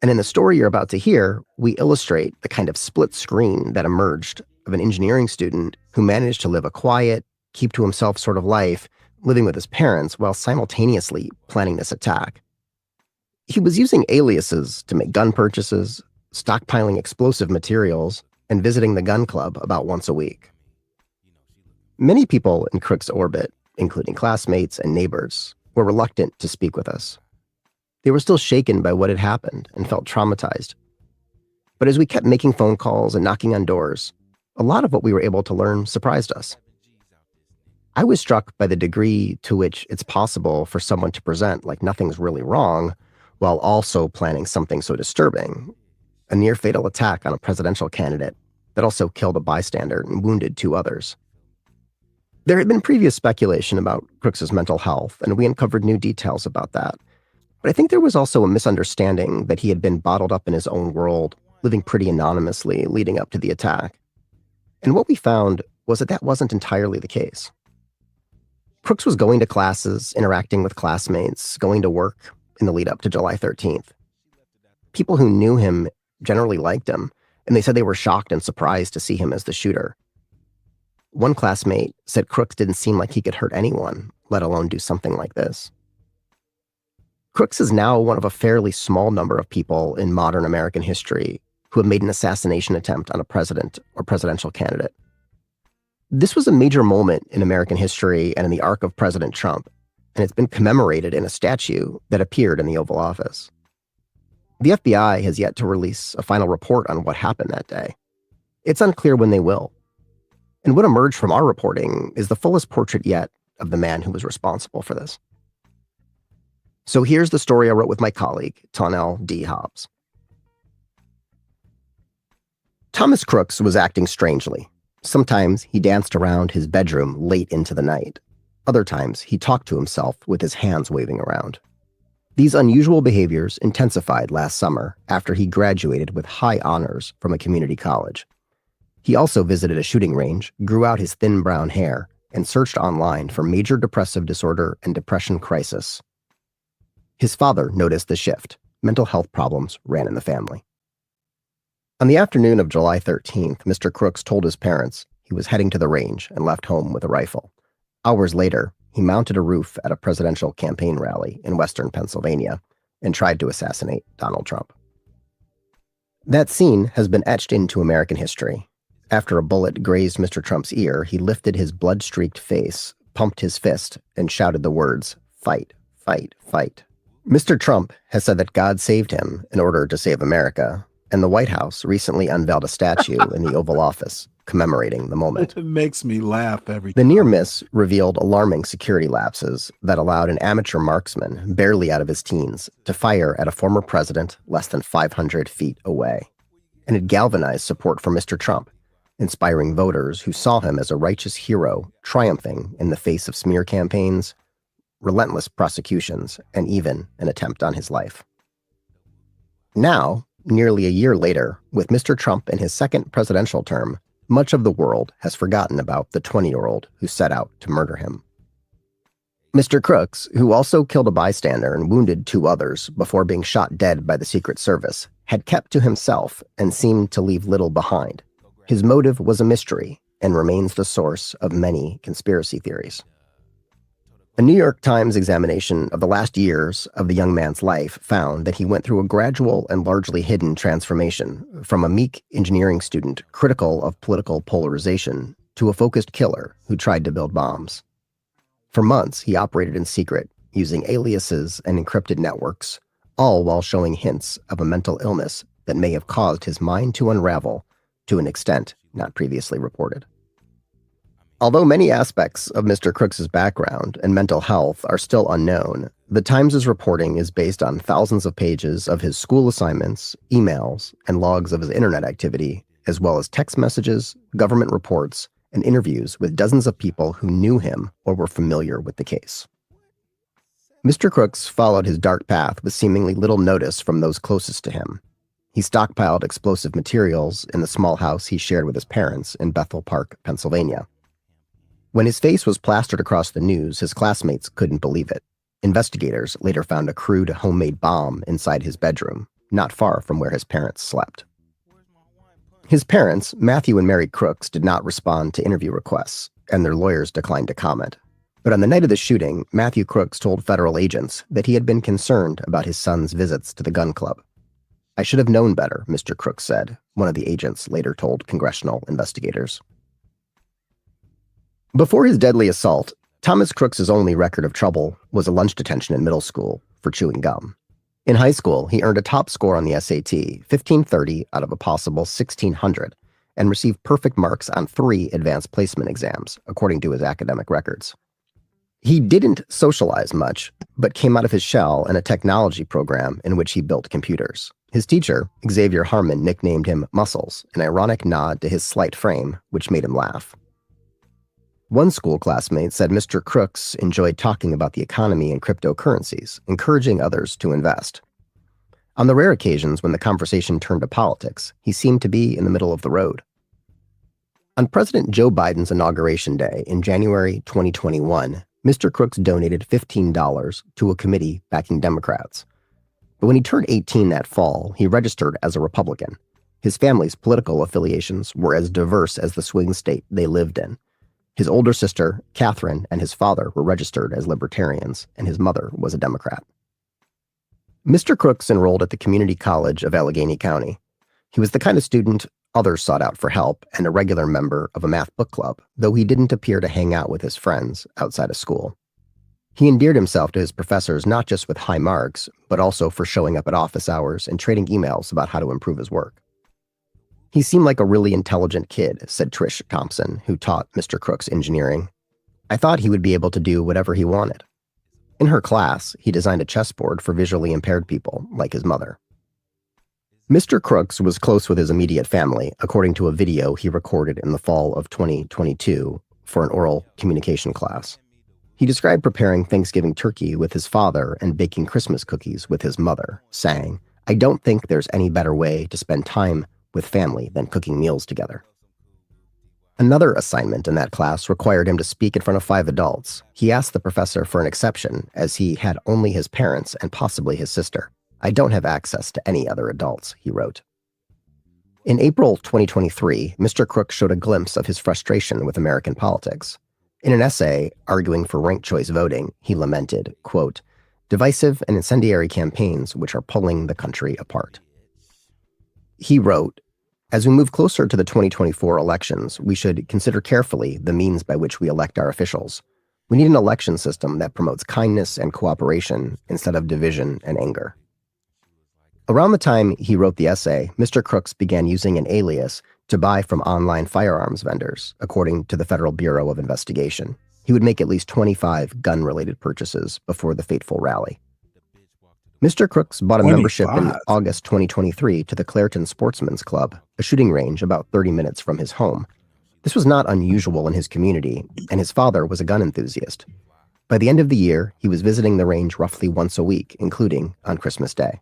and in the story you're about to hear, we illustrate the kind of split screen that emerged of an engineering student who managed to live a quiet, keep to himself sort of life, living with his parents while simultaneously planning this attack. He was using aliases to make gun purchases, stockpiling explosive materials, and visiting the gun club about once a week. Many people in Crooks' orbit, including classmates and neighbors, were reluctant to speak with us. They were still shaken by what had happened and felt traumatized. But as we kept making phone calls and knocking on doors, a lot of what we were able to learn surprised us. I was struck by the degree to which it's possible for someone to present like nothing's really wrong while also planning something so disturbing, a near-fatal attack on a presidential candidate that also killed a bystander and wounded 2 others. There had been previous speculation about Crooks's mental health, and we uncovered new details about that. But I think there was also a misunderstanding that he had been bottled up in his own world, living pretty anonymously leading up to the attack. And what we found was that that wasn't entirely the case. Crooks was going to classes, interacting with classmates, going to work in the lead up to July 13th. People who knew him generally liked him, and they said they were shocked and surprised to see him as the shooter. One classmate said Crooks didn't seem like he could hurt anyone, let alone do something like this. Crooks is now one of a fairly small number of people in modern American history who have made an assassination attempt on a president or presidential candidate. This was a major moment in American history and in the arc of President Trump, and it's been commemorated in a statue that appeared in the Oval Office. The FBI has yet to release a final report on what happened that day. It's unclear when they will. And what emerged from our reporting is the fullest portrait yet of the man who was responsible for this. So here's the story I wrote with my colleague, Tonnell D. Hobbs. Thomas Crooks was acting strangely. Sometimes he danced around his bedroom late into the night. Other times he talked to himself with his hands waving around. These unusual behaviors intensified last summer after he graduated with high honors from a community college. He also visited a shooting range, grew out his thin brown hair, and searched online for major depressive disorder and depression crisis. His father noticed the shift. Mental health problems ran in the family. On the afternoon of July 13th, Mr. Crooks told his parents he was heading to the range and left home with a rifle. Hours later, he mounted a roof at a presidential campaign rally in western Pennsylvania and tried to assassinate Donald Trump. That scene has been etched into American history. After a bullet grazed Mr. Trump's ear, he lifted his blood-streaked face, pumped his fist, and shouted the words, "Fight, fight, fight." Mr. Trump has said that God saved him in order to save America, and the White House recently unveiled a statue in the Oval Office commemorating the moment. It makes me laugh every The time. near miss revealed alarming security lapses that allowed an amateur marksman, barely out of his teens, to fire at a former president less than 500 feet away. And it galvanized support for Mr. Trump, inspiring voters who saw him as a righteous hero triumphing in the face of smear campaigns, relentless prosecutions, and even an attempt on his life. Now, nearly a year later, with Mr. Trump in his second presidential term, much of the world has forgotten about the 20-year-old who set out to murder him. Mr. Crooks, who also killed a bystander and wounded 2 others before being shot dead by the Secret Service, had kept to himself and seemed to leave little behind. His motive was a mystery and remains the source of many conspiracy theories. A New York Times examination of the last years of the young man's life found that he went through a gradual and largely hidden transformation from a meek engineering student critical of political polarization to a focused killer who tried to build bombs. For months, he operated in secret, using aliases and encrypted networks, all while showing hints of a mental illness that may have caused his mind to unravel to an extent not previously reported. Although many aspects of Mr. Crooks's background and mental health are still unknown, the Times' reporting is based on thousands of pages of his school assignments, emails, and logs of his internet activity, as well as text messages, government reports, and interviews with dozens of people who knew him or were familiar with the case. Mr. Crooks followed his dark path with seemingly little notice from those closest to him. He stockpiled explosive materials in the small house he shared with his parents in Bethel Park, Pennsylvania. When his face was plastered across the news, his classmates couldn't believe it. Investigators later found a crude homemade bomb inside his bedroom, not far from where his parents slept. His parents, Matthew and Mary Crooks, did not respond to interview requests, and their lawyers declined to comment. But on the night of the shooting, Matthew Crooks told federal agents that he had been concerned about his son's visits to the gun club. "I should have known better," Mr. Crooks said, one of the agents later told congressional investigators. Before his deadly assault, Thomas Crooks's only record of trouble was a lunch detention in middle school for chewing gum. In high school, he earned a top score on the SAT, 1530 out of a possible 1600, and received perfect marks on 3 advanced placement exams, according to his academic records. He didn't socialize much, but came out of his shell in a technology program in which he built computers. His teacher, Xavier Harmon, nicknamed him Muscles, an ironic nod to his slight frame, which made him laugh. One school classmate said Mr. Crooks enjoyed talking about the economy and cryptocurrencies, encouraging others to invest. On the rare occasions when the conversation turned to politics, he seemed to be in the middle of the road. On President Joe Biden's inauguration day in January 2021, Mr. Crooks donated $15 to a committee backing Democrats. But when he turned 18 that fall, he registered as a Republican. His family's political affiliations were as diverse as the swing state they lived in. His older sister, Catherine, and his father were registered as libertarians, and his mother was a Democrat. Mr. Crooks enrolled at the Community College of Allegheny County. He was the kind of student others sought out for help and a regular member of a math book club, though he didn't appear to hang out with his friends outside of school. He endeared himself to his professors not just with high marks, but also for showing up at office hours and trading emails about how to improve his work. "He seemed like a really intelligent kid," said Trish Thompson, who taught Mr. Crooks engineering. "I thought he would be able to do whatever he wanted." In her class, he designed a chessboard for visually impaired people, like his mother. Mr. Crooks was close with his immediate family, according to a video he recorded in the fall of 2022 for an oral communication class. He described preparing Thanksgiving turkey with his father and baking Christmas cookies with his mother, saying, "I don't think there's any better way to spend time with family than cooking meals together." Another assignment in that class required him to speak in front of 5 adults. He asked the professor for an exception, as he had only his parents and possibly his sister. "I don't have access to any other adults," he wrote. In April 2023, Mr. Crooks showed a glimpse of his frustration with American politics. In an essay arguing for ranked choice voting, he lamented, quote, "divisive and incendiary campaigns which are pulling the country apart." He wrote, "As we move closer to the 2024 elections, we should consider carefully the means by which we elect our officials. We need an election system that promotes kindness and cooperation instead of division and anger." Around the time he wrote the essay, Mr. Crooks began using an alias to buy from online firearms vendors, according to the Federal Bureau of Investigation. He would make at least 25 gun-related purchases before the fateful rally. Mr. Crooks bought a membership in August 2023 to the Clairton Sportsman's Club, a shooting range about 30 minutes from his home. This was not unusual in his community, and his father was a gun enthusiast. By the end of the year, he was visiting the range roughly once a week, including on Christmas Day.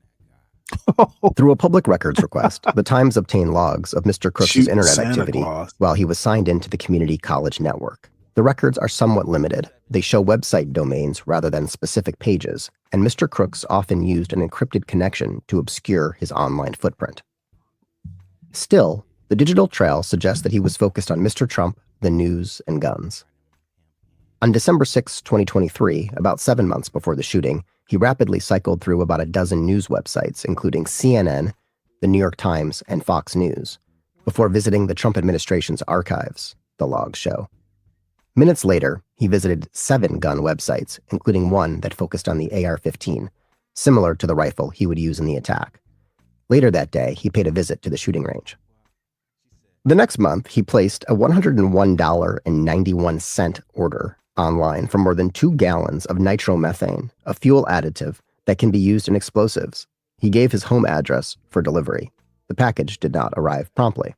Through a public records request, the Times obtained logs of Mr. Crooks' internet activity while he was signed into the community college network. The records are somewhat limited. They show website domains rather than specific pages, and Mr. Crooks often used an encrypted connection to obscure his online footprint. Still, the digital trail suggests that he was focused on Mr. Trump, the news, and guns. On December 6, 2023, about 7 months before the shooting, he rapidly cycled through about a dozen news websites, including CNN, the New York Times, and Fox News, before visiting the Trump administration's archives, the logs show. Minutes later, he visited 7 gun websites, including one that focused on the AR-15, similar to the rifle he would use in the attack. Later that day, he paid a visit to the shooting range. The next month, he placed a $101.91 order online for more than 2 gallons of nitromethane, a fuel additive that can be used in explosives. He gave his home address for delivery. The package did not arrive promptly.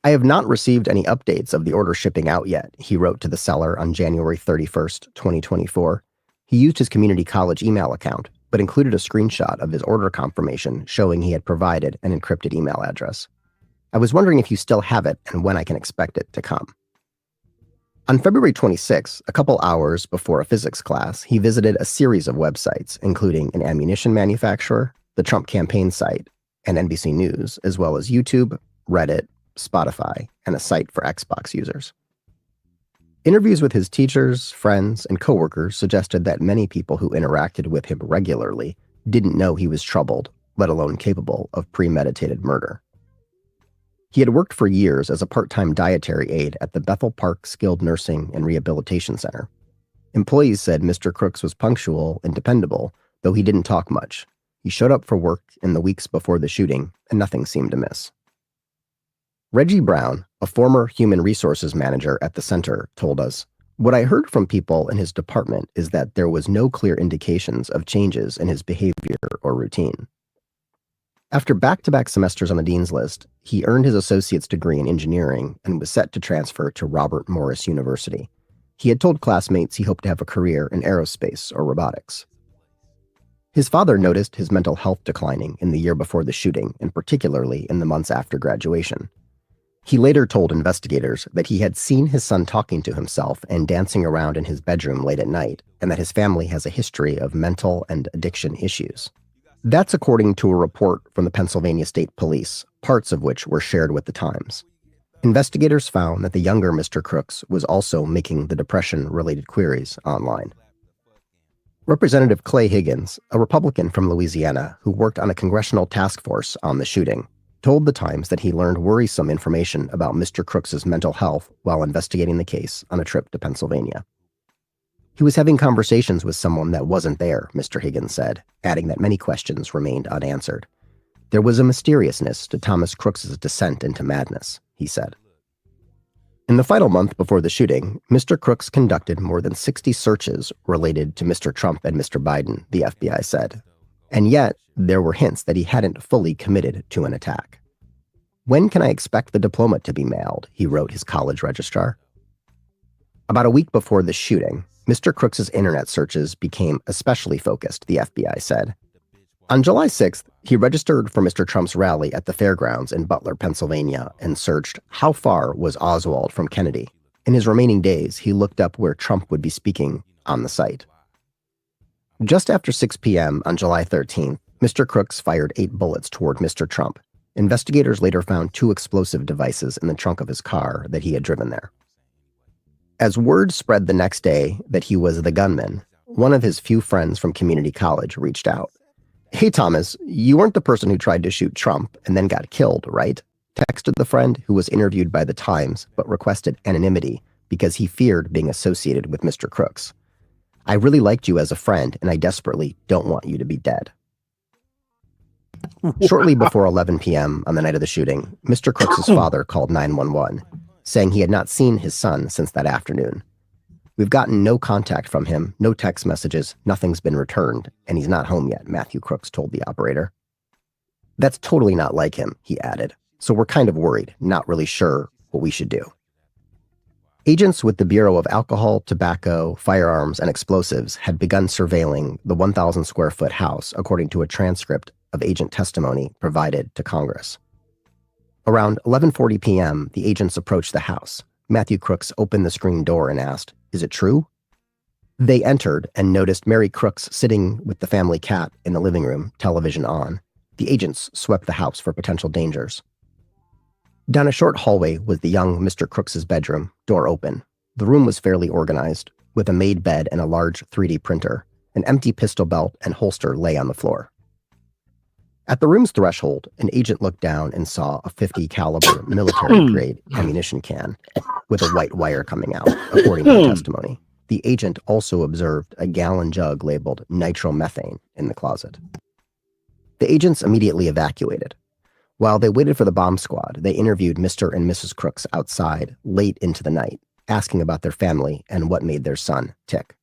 "I have not received any updates of the order shipping out yet," he wrote to the seller on January 31st, 2024. He used his community college email account, but included a screenshot of his order confirmation showing he had provided an encrypted email address. "I was wondering if you still have it and when I can expect it to come." On February 26, a couple hours before a physics class, he visited a series of websites, including an ammunition manufacturer, the Trump campaign site, and NBC News, as well as YouTube, Reddit, Spotify, and a site for Xbox users. Interviews with his teachers, friends, and coworkers suggested that many people who interacted with him regularly didn't know he was troubled, let alone capable of premeditated murder. He had worked for years as a part-time dietary aide at the Bethel Park Skilled Nursing and Rehabilitation Center. Employees said Mr. Crooks was punctual and dependable, though he didn't talk much. He showed up for work in the weeks before the shooting, and nothing seemed amiss. Reggie Brown, a former human resources manager at the center, told us, "What I heard from people in his department is that there was no clear indications of changes in his behavior or routine." After back-to-back semesters on the dean's list, he earned his associate's degree in engineering and was set to transfer to Robert Morris University. He had told classmates he hoped to have a career in aerospace or robotics. His father noticed his mental health declining in the year before the shooting, and particularly in the months after graduation. He later told investigators that he had seen his son talking to himself and dancing around in his bedroom late at night, and that his family has a history of mental and addiction issues. That's according to a report from the Pennsylvania State Police, parts of which were shared with the Times. Investigators found that the younger Mr. Crooks was also making the depression-related queries online. Representative Clay Higgins, a Republican from Louisiana who worked on a congressional task force on the shooting, told the Times that he learned worrisome information about Mr. Crooks's mental health while investigating the case on a trip to Pennsylvania. "He was having conversations with someone that wasn't there," Mr. Higgins said, adding that many questions remained unanswered. "There was a mysteriousness to Thomas Crooks's descent into madness," he said. In the final month before the shooting, Mr. Crooks conducted more than 60 searches related to Mr. Trump and Mr. Biden, the FBI said. And yet, there were hints that he hadn't fully committed to an attack. "When can I expect the diploma to be mailed?" he wrote his college registrar. About a week before the shooting, Mr. Crooks's internet searches became especially focused, the FBI said. On July 6th, he registered for Mr. Trump's rally at the fairgrounds in Butler, Pennsylvania, and searched, "How far was Oswald from Kennedy?" In his remaining days, he looked up where Trump would be speaking on the site. Just after 6 p.m. on July 13th, Mr. Crooks fired 8 bullets toward Mr. Trump. Investigators later found 2 explosive devices in the trunk of his car that he had driven there. As word spread the next day that he was the gunman, one of his few friends from community college reached out. "Hey, Thomas, you weren't the person who tried to shoot Trump and then got killed, right?" texted the friend who was interviewed by the Times but requested anonymity because he feared being associated with Mr. Crooks. "I really liked you as a friend, and I desperately don't want you to be dead." Shortly before 11 p.m. on the night of the shooting, Mr. Crooks's father called 911, saying he had not seen his son since that afternoon. "We've gotten no contact from him, no text messages, nothing's been returned, and he's not home yet," Matthew Crooks told the operator. "That's totally not like him," he added, "so we're kind of worried, not really sure what we should do." Agents with the Bureau of Alcohol, Tobacco, Firearms, and Explosives had begun surveilling the 1,000-square-foot house, according to a transcript of agent testimony provided to Congress. Around 11:40 p.m., the agents approached the house. Matthew Crooks opened the screen door and asked, "Is it true?" They entered and noticed Mary Crooks sitting with the family cat in the living room, television on. The agents swept the house for potential dangers. Down a short hallway was the young Mr. Crooks's bedroom, door open. The room was fairly organized, with a made bed and a large 3D printer. An empty pistol belt and holster lay on the floor. At the room's threshold, an agent looked down and saw a .50 caliber military-grade ammunition can with a white wire coming out, according to the testimony. The agent also observed a gallon jug labeled nitromethane in the closet. The agents immediately evacuated. While they waited for the bomb squad, they interviewed Mr. and Mrs. Crooks outside late into the night, asking about their family and what made their son tick.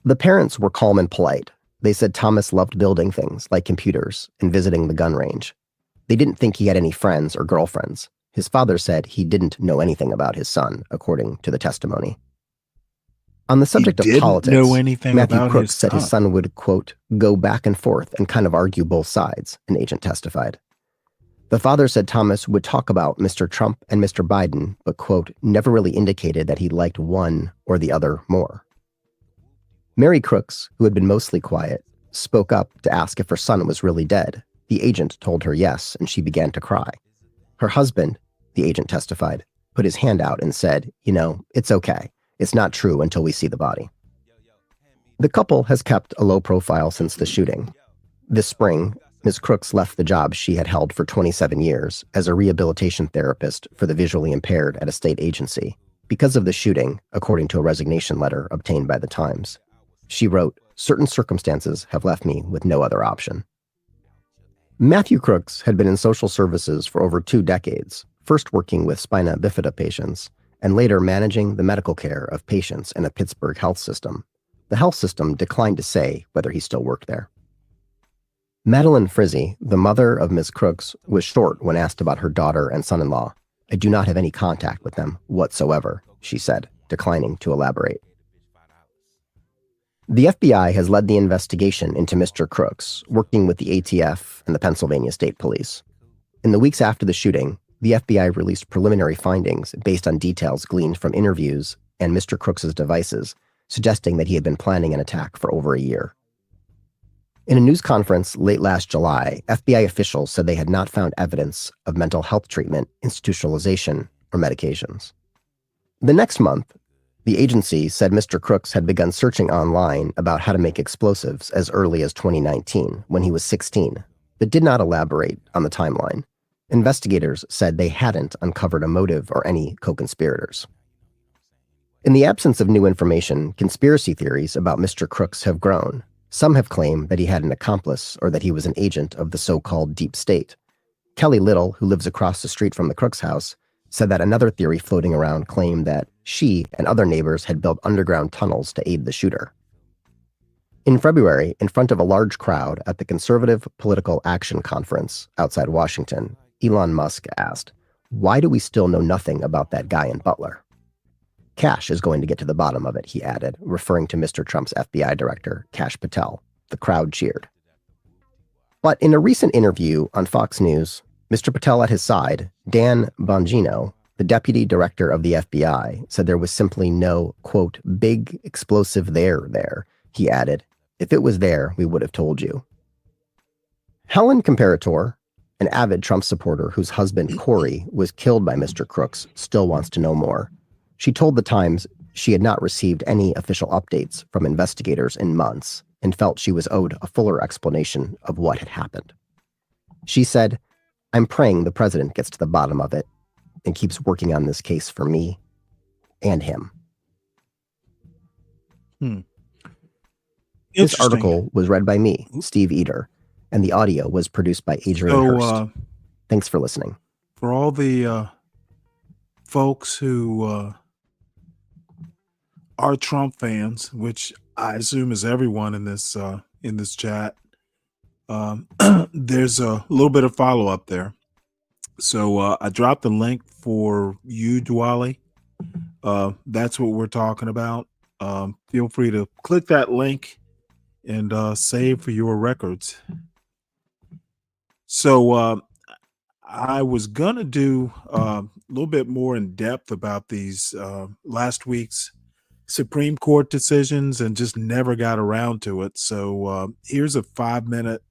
The parents were calm and polite. They said Thomas loved building things like computers and visiting the gun range. They didn't think he had any friends or girlfriends. His father said he didn't know anything about his son, according to the testimony. On the subject of politics, Matthew Crooks said his son would, quote, go back and forth and kind of argue both sides, an agent testified. The father said Thomas would talk about Mr. Trump and Mr. Biden, but, quote, never really indicated that he liked one or the other more. Mary Crooks, who had been mostly quiet, spoke up to ask if her son was really dead. The agent told her yes, and she began to cry. Her husband, the agent testified, put his hand out and said, it's okay. It's not true until we see the body. The couple has kept a low profile since the shooting. This spring, Ms. Crooks left the job she had held for 27 years as a rehabilitation therapist for the visually impaired at a state agency because of the shooting, according to a resignation letter obtained by the Times. She wrote, certain circumstances have left me with no other option. Matthew Crooks had been in social services for over 2 decades, first working with spina bifida patients, and later managing the medical care of patients in a Pittsburgh health system. The health system declined to say whether he still worked there. Madeline Frizzy, the mother of Ms. Crooks, was short when asked about her daughter and son-in-law. I do not have any contact with them whatsoever, she said, declining to elaborate. The FBI has led the investigation into Mr. Crooks, working with the ATF and the Pennsylvania State Police. In the weeks after the shooting, the FBI released preliminary findings based on details gleaned from interviews and Mr. Crooks's devices, suggesting that he had been planning an attack for over a year. In a news conference late last July, FBI officials said they had not found evidence of mental health treatment, institutionalization, or medications. The next month, the agency said Mr. Crooks had begun searching online about how to make explosives as early as 2019, when he was 16, but did not elaborate on the timeline. Investigators said they hadn't uncovered a motive or any co-conspirators. In the absence of new information, conspiracy theories about Mr. Crooks have grown. Some have claimed that he had an accomplice or that he was an agent of the so-called deep state. Kelly Little, who lives across the street from the Crooks house, said that another theory floating around claimed that she and other neighbors had built underground tunnels to aid the shooter. In February, in front of a large crowd at the Conservative Political Action Conference outside Washington, Elon Musk asked, "Why do we still know nothing about that guy in Butler?" Cash is going to get to the bottom of it, he added, referring to Mr. Trump's FBI director, Kash Patel. The crowd cheered. But in a recent interview on Fox News, Mr. Patel at his side, Dan Bongino, the deputy director of the FBI, said there was simply no, quote, big explosive there. He added, if it was there, we would have told you. Helen Comparator, an avid Trump supporter whose husband, Corey, was killed by Mr. Crooks, still wants to know more. She told the Times she had not received any official updates from investigators in months and felt she was owed a fuller explanation of what had happened. She said, I'm praying the president gets to the bottom of it and keeps working on this case for me and him. This article was read by me, Steve Eder, and the audio was produced by Adrian Hurst. Thanks for listening. For all the folks who are Trump fans, which I assume is everyone in this chat, there's a little bit of follow-up there. So I dropped the link for you, Dwali. That's what we're talking about. Feel free to click that link and save for your records. So I was going to do a little bit more in depth about these last week's Supreme Court decisions and just never got around to it. So here's a 5-minute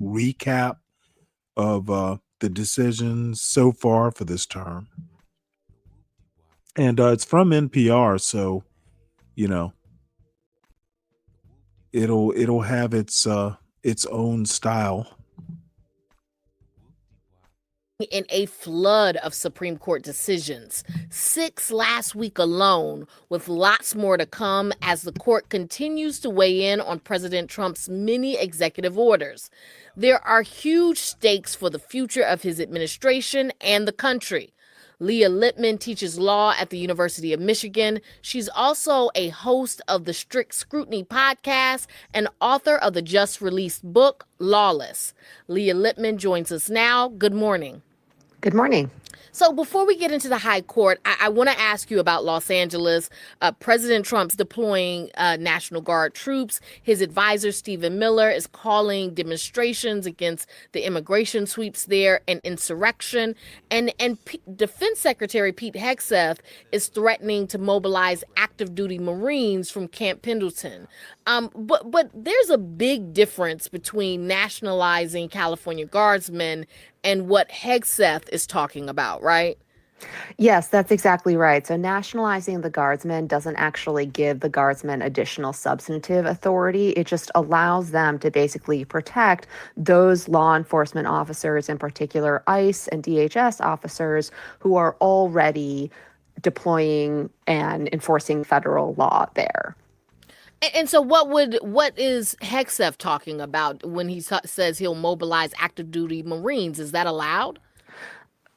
recap of the decisions so far for this term. And it's from NPR, so it'll have its own style. In a flood of Supreme Court decisions, 6 last week alone, with lots more to come as the court continues to weigh in on President Trump's many executive orders. There are huge stakes for the future of his administration and the country. Leah Lippman teaches law at the University of Michigan. She's also a host of the Strict Scrutiny podcast and author of the just-released book, Lawless. Leah Lippman joins us now. Good morning. Good morning. So before we get into the high court, I want to ask you about Los Angeles. President Trump's deploying National Guard troops. His advisor, Stephen Miller, is calling demonstrations against the immigration sweeps there an insurrection. And Defense Secretary Pete Hegseth is threatening to mobilize active duty Marines from Camp Pendleton. But there's a big difference between nationalizing California Guardsmen and what Hegseth is talking about, right? Yes, that's exactly right. So nationalizing the Guardsmen doesn't actually give the Guardsmen additional substantive authority. It just allows them to basically protect those law enforcement officers, in particular ICE and DHS officers, who are already deploying and enforcing federal law there. And so what is Hegseth talking about when he says he'll mobilize active duty Marines? Is that allowed?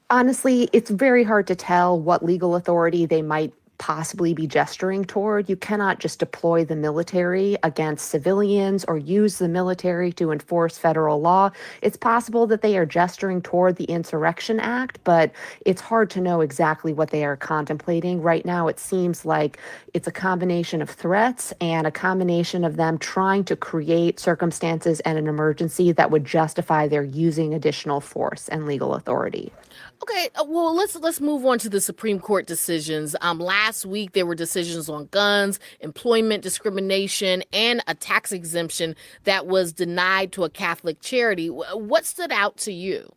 Honestly, it's very hard to tell what legal authority they might possibly be gesturing toward. You cannot just deploy the military against civilians or use the military to enforce federal law. It's possible that they are gesturing toward the Insurrection Act, but it's hard to know exactly what they are contemplating. Right now, it seems like it's a combination of threats and a combination of them trying to create circumstances and an emergency that would justify their using additional force and legal authority. Okay, well, let's move on to the Supreme Court decisions. Last week, there were decisions on guns, employment discrimination, and a tax exemption that was denied to a Catholic charity. What stood out to you?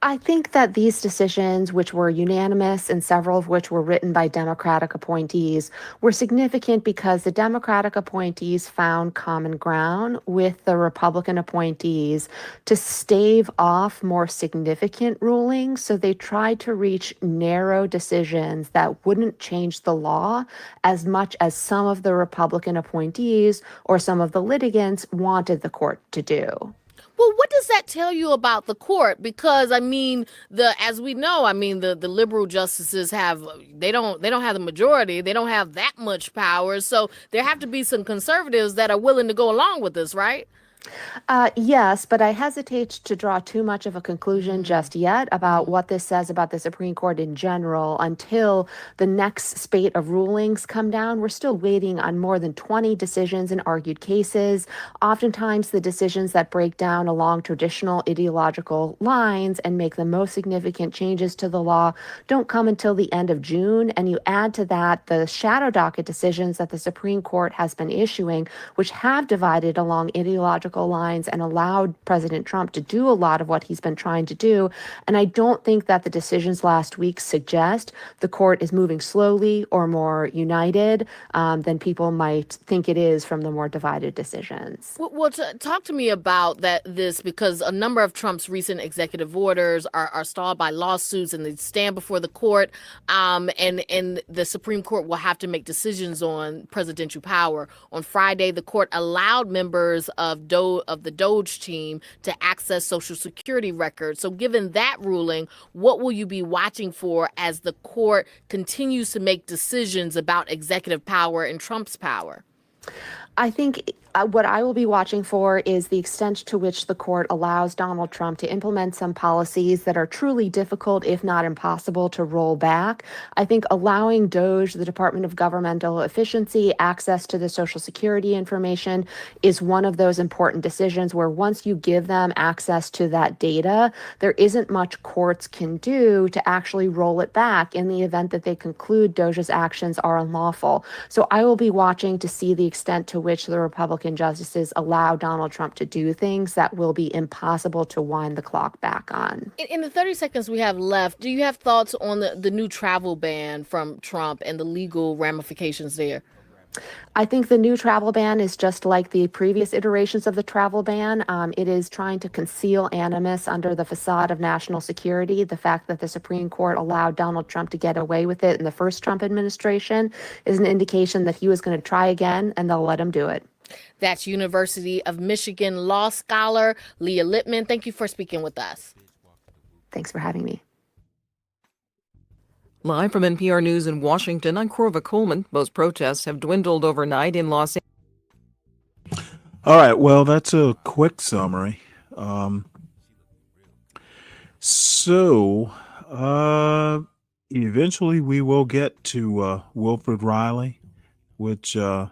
I think that these decisions, which were unanimous and several of which were written by Democratic appointees, were significant because the Democratic appointees found common ground with the Republican appointees to stave off more significant rulings. So they tried to reach narrow decisions that wouldn't change the law as much as some of the Republican appointees or some of the litigants wanted the court to do. Well, what does that tell you about the court? Because as we know, the liberal justices they don't have the majority. They don't have that much power. So there have to be some conservatives that are willing to go along with this, right? Yes, but I hesitate to draw too much of a conclusion just yet about what this says about the Supreme Court in general until the next spate of rulings come down. We're still waiting on more than 20 decisions and argued cases. Oftentimes, the decisions that break down along traditional ideological lines and make the most significant changes to the law don't come until the end of June. And you add to that the shadow docket decisions that the Supreme Court has been issuing, which have divided along ideological lines and allowed President Trump to do a lot of what he's been trying to do. And I don't think that the decisions last week suggest the court is moving slowly or more united than people might think it is from the more divided decisions. Well, talk to me about this, because a number of Trump's recent executive orders are stalled by lawsuits and they stand before the court, and the Supreme Court will have to make decisions on presidential power. On Friday, the court allowed members of the Doge team to access Social Security records. So given that ruling, what will you be watching for as the court continues to make decisions about executive power and Trump's power? I think what I will be watching for is the extent to which the court allows Donald Trump to implement some policies that are truly difficult, if not impossible, to roll back. I think allowing DOGE, the Department of Governmental Efficiency, access to the Social Security information is one of those important decisions where once you give them access to that data, there isn't much courts can do to actually roll it back in the event that they conclude DOJ's actions are unlawful. So I will be watching to see the extent to which the Republican justices allow Donald Trump to do things that will be impossible to wind the clock back on. In the 30 seconds we have left, do you have thoughts on the new travel ban from Trump and the legal ramifications there? I think the new travel ban is just like the previous iterations of the travel ban. It is trying to conceal animus under the facade of national security. The fact that the Supreme Court allowed Donald Trump to get away with it in the first Trump administration is an indication that he was going to try again, and they'll let him do it. That's University of Michigan law scholar Leah Lippman. Thank you for speaking with us. Thanks for having me. Live from NPR News in Washington, I'm Corva Coleman. Most protests have dwindled overnight in Los Angeles. All right, well, that's a quick summary. Eventually we will get to Wilfred Riley, which will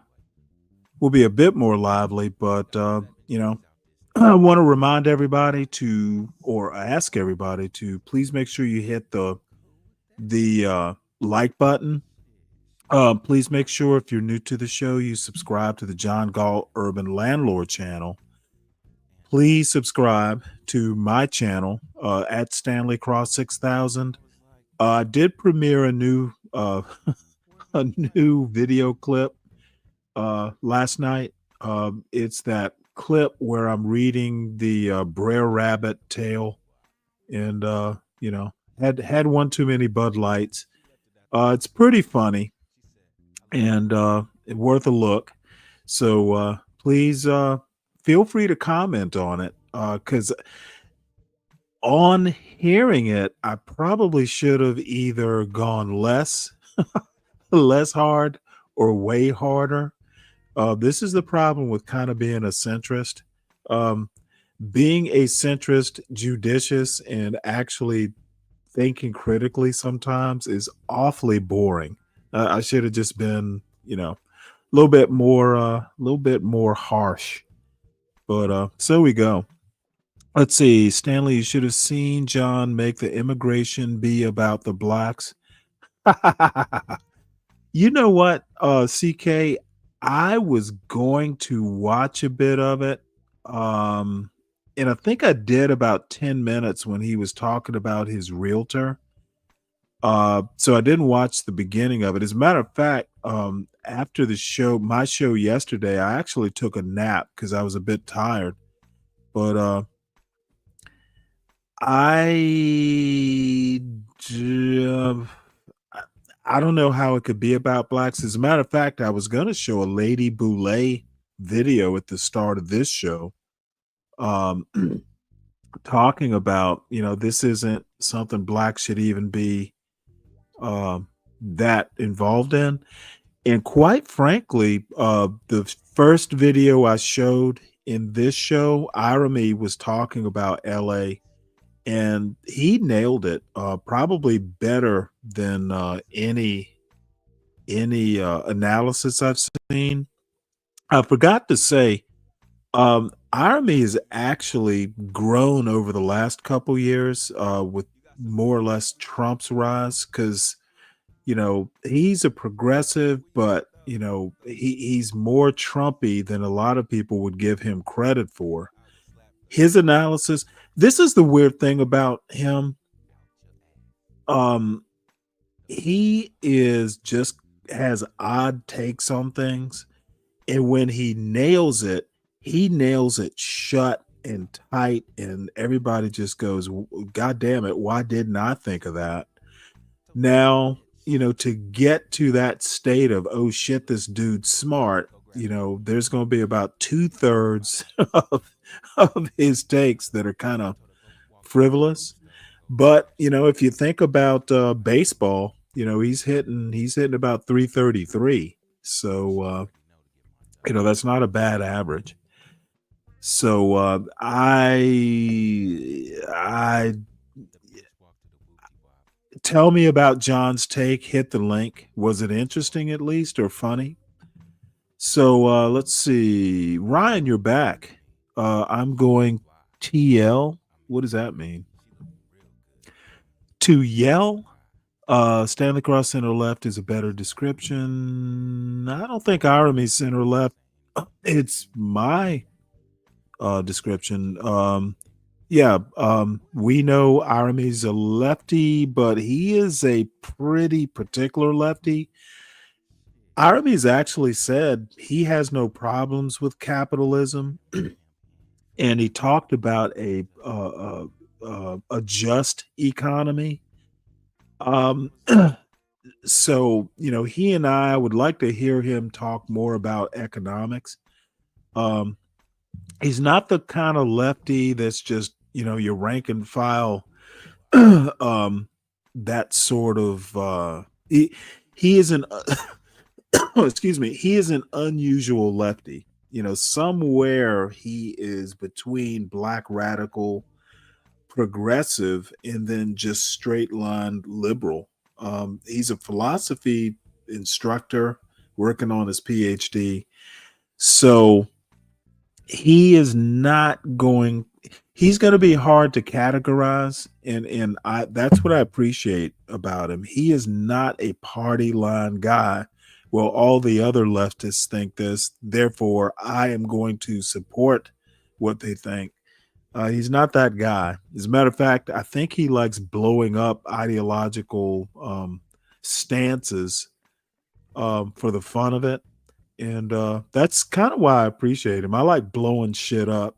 be a bit more lively, but, I want to remind everybody or ask everybody to please make sure you hit the like button. Please make sure if you're new to the show, you subscribe to the John Gall Urban Landlord channel. Please subscribe to my channel at Stanley Cross 6000. I did premiere a new video clip last night. It's that clip where I'm reading the Brer Rabbit tale, and had one too many Bud Lights. It's pretty funny and worth a look. So please feel free to comment on it, because on hearing it, I probably should have either gone less hard or way harder. This is the problem with kind of being a centrist. Being a centrist, judicious, and actually thinking critically sometimes is awfully boring. I should have just been, a little bit more harsh. But so we go. Let's see. Stanley, you should have seen John make the immigration be about the blacks. You know what, CK? I was going to watch a bit of it. And I think I did about 10 minutes when he was talking about his realtor. So I didn't watch the beginning of it. As a matter of fact, after my show yesterday, I actually took a nap because I was a bit tired. But I don't know how it could be about blacks. As a matter of fact, I was going to show a Lady Boulay video at the start of this show, talking about, this isn't something blacks should even be that involved in. And quite frankly, the first video I showed in this show, Irami was talking about LA, and he nailed it, probably better than any analysis I've seen. I forgot to say, Irami has actually grown over the last couple years with more or less Trump's rise, because he's a progressive, but he's more Trumpy than a lot of people would give him credit for. His analysis, this is the weird thing about him. He has odd takes on things, and when he nails it shut and tight, and everybody just goes, God damn it, why didn't I think of that? Now, to get to that state of, oh shit, this dude's smart, there's going to be about 2/3 of his takes that are kind of frivolous. But, if you think about baseball, he's hitting about 333. So That's not a bad average. So I tell me about John's take. Hit the link. Was it interesting at least or funny? So let's see. Ryan, you're back. I'm going TL. What does that mean? To yell? Stanley Cross center left is a better description. I don't think Irony center left. It's my description. We know Irony's a lefty, but he is a pretty particular lefty. Irony's actually said he has no problems with capitalism, and he talked about a just economy. So, he and I would like to hear him talk more about economics. He's not the kind of lefty that's just, your rank and file, that sort of, he is an, excuse me, he is an unusual lefty. Somewhere he is between black radical, progressive, and then just straight line liberal. He's a philosophy instructor working on his PhD. So he's going to be hard to categorize. And that's what I appreciate about him. He is not a party line guy. Well, all the other leftists think this, therefore I am going to support what they think. He's not that guy. As a matter of fact, I think he likes blowing up ideological stances for the fun of it. And that's kind of why I appreciate him. I like blowing shit up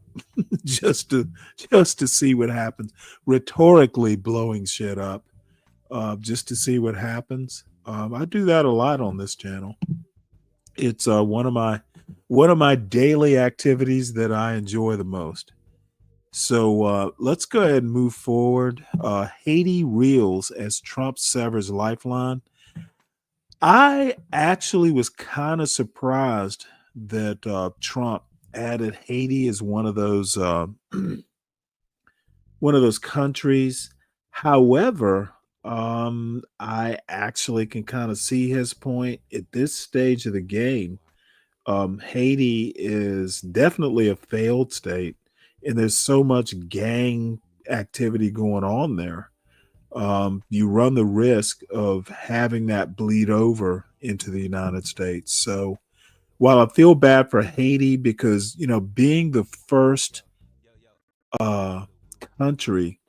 just to see what happens. Rhetorically blowing shit up just to see what happens. I do that a lot on this channel. It's one of my daily activities that I enjoy the most. So let's go ahead and move forward. Haiti reels as Trump severs lifeline. I actually was kind of surprised that Trump added Haiti as one of those countries. However, I actually can kind of see his point at this stage of the game. Haiti is definitely a failed state. And there's so much gang activity going on there. You run the risk of having that bleed over into the United States. So while I feel bad for Haiti because, being the first country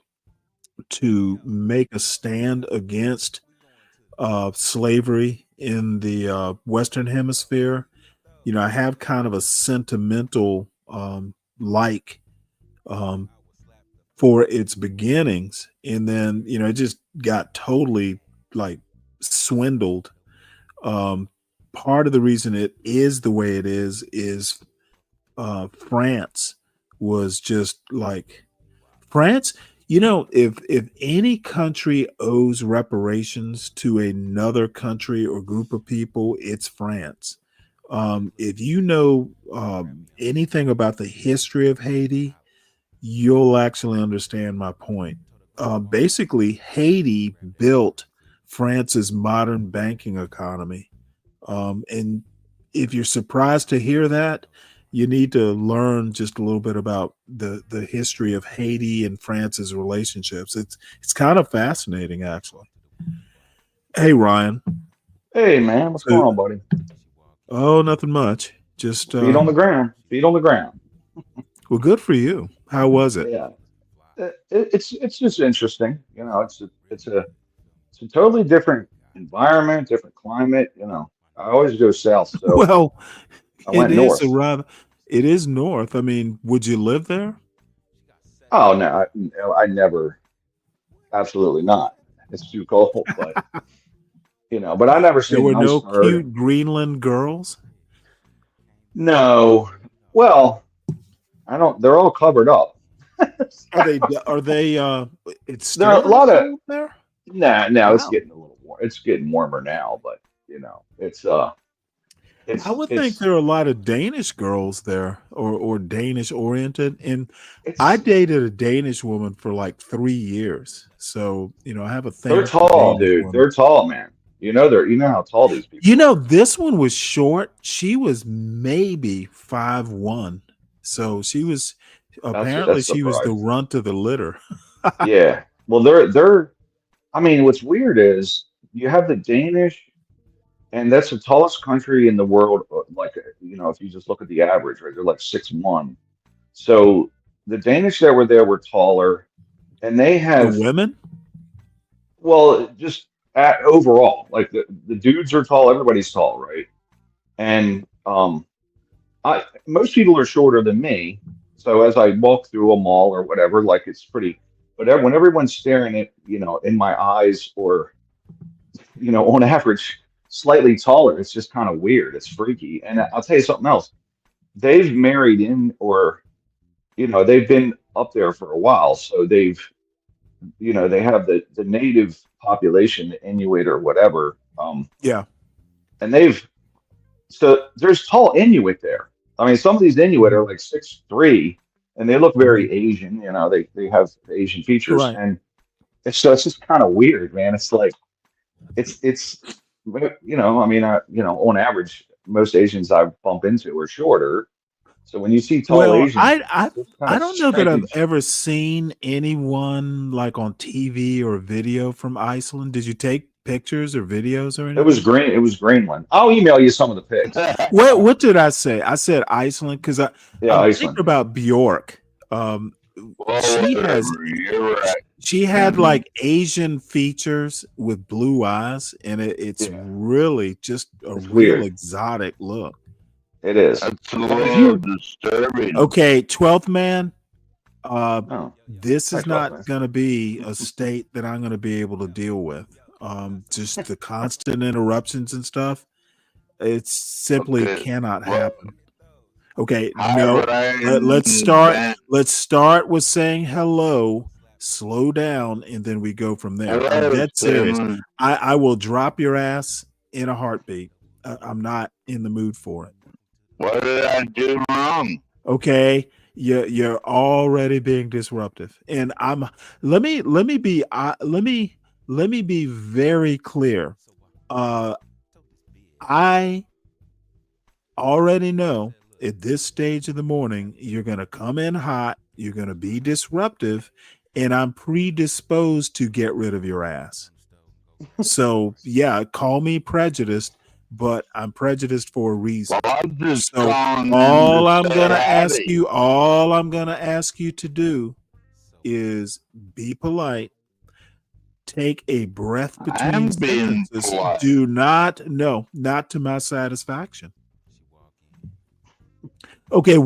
to make a stand against slavery in the Western Hemisphere, I have kind of a sentimental for its beginnings, and then it just got totally swindled. Part of the reason it is the way it is France was just France. If any country owes reparations to another country or group of people, it's France. If you know anything about the history of Haiti, you'll actually understand my point. Basically, Haiti built France's modern banking economy. And if you're surprised to hear that, you need to learn just a little bit about the history of Haiti and France's relationships. It's kind of fascinating, actually. Hey, Ryan. Hey, man. What's going on, buddy? Oh, nothing much. Just feet on the ground. Feet on the ground. Well, good for you. How was it? Yeah, it's just interesting. It's a totally different environment, different climate. I always go south. So well, I went north. It is north. I mean, would you live there? Oh no, I never. Absolutely not. It's too cold. But but I never seen. There were no cute Greenland girls. No. Well, I don't. They're all covered up. Are they? It's there are a lot of there. No, wow. It's getting a little warm. It's getting warmer now, but it's I would think there are a lot of Danish girls there, or Danish oriented. And I dated a Danish woman for like 3 years, so I have a thing. They're tall, dude. They're tall, man. You know how tall these people are. This one was short. She was maybe 5'1", so she was apparently she was the runt of the litter. Yeah. Well, they're. I mean, what's weird is you have the Danish. And that's the tallest country in the world. Like, if you just look at the average, right, they're like 6'1". So the Danish that were there were taller, and they have women. Well, just overall, like the dudes are tall. Everybody's tall, right? And most people are shorter than me. So as I walk through a mall or whatever, like it's pretty. But when everyone's staring at in my eyes, or on average slightly taller, it's just kind of weird. It's freaky. And I'll tell you something else. They've married in, or they've been up there for a while, so they have the native population, the Inuit or whatever. And so there's tall Inuit there. I mean, some of these Inuit are like 6'3", and they look very Asian. They have Asian features, right. And it's just kind of weird, man. It's like it's I mean, on average, most Asians I bump into are shorter. So when you see tall Asians, I don't know that I've ever seen anyone like on TV or video from Iceland. Did you take pictures or videos or anything? It was green. It was Greenland. I'll email you some of the pics. What did I say? I said Iceland because I'm thinking about Bjork. She had like Asian features with blue eyes, and it's really just a real weird. Exotic look. It is. That's a little disturbing. Okay, 12th man. This is not going to be a state that I'm going to be able to deal with. Just the constant interruptions and stuff. It simply cannot happen. Okay, no. Let's start. Let's start with saying hello. Slow down, and then we go from there. I'm dead serious. I will drop your ass in a heartbeat. I'm not in the mood for it. What did I do wrong? Okay, you're already being disruptive, and let me be very clear. I already know at this stage of the morning you're going to come in hot, you're going to be disruptive, and I'm predisposed to get rid of your ass. So yeah, call me prejudiced, but I'm prejudiced for a reason. So all I'm gonna ask you to do is be polite. Take a breath between sentences. Do not to my satisfaction. Okay,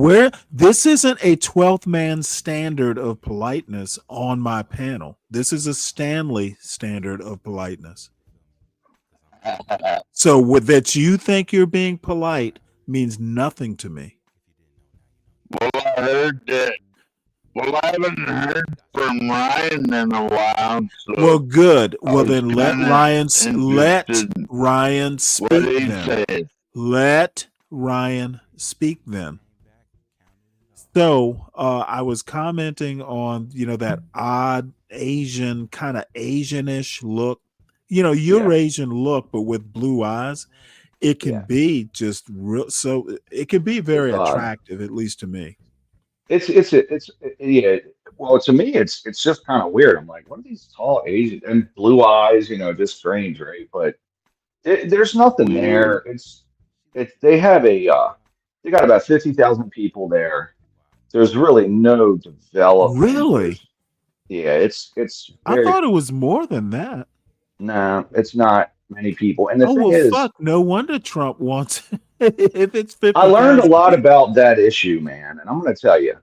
this isn't a 12th man standard of politeness on my panel. This is a Stanley standard of politeness. So that you think you're being polite means nothing to me. Well, I heard that. Well, I haven't heard from Ryan in a while. So well, good. Well, then let Ryan speak. Then. Let Ryan speak then. So I was commenting on that odd Asian, kind of Asianish look. Eurasian look, but with blue eyes. It can be just real. So it can be very attractive, at least to me. It's Well, to me, it's just kind of weird. I'm like, what are these tall Asian and blue eyes? Just strange, right? But there's nothing there. They got about 50,000 people there. There's really no development. Really? Yeah, it's. I thought it was more than that. No, it's not many people. And the thing is, fuck, no wonder Trump wants if it's 50. I learned a lot about that issue, man, and I'm going to tell you,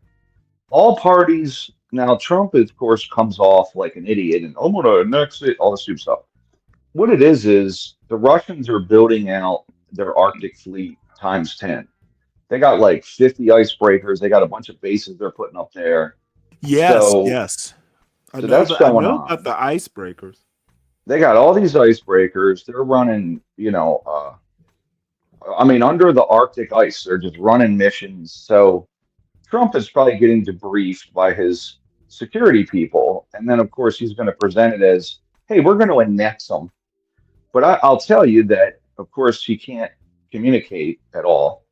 all parties now. Trump, of course, comes off like an idiot, and I'm going to annex it, all this stupid stuff. What it is the Russians are building out their Arctic fleet times 10. They got like 50 icebreakers. They got a bunch of bases they're putting up there. Yes. I know about the icebreakers. They got all these icebreakers. They're running, I mean, under the Arctic ice, they're just running missions. So Trump is probably getting debriefed by his security people. And then, of course, he's going to present it as, hey, we're going to annex them. But I'll tell you that, of course, he can't communicate at all.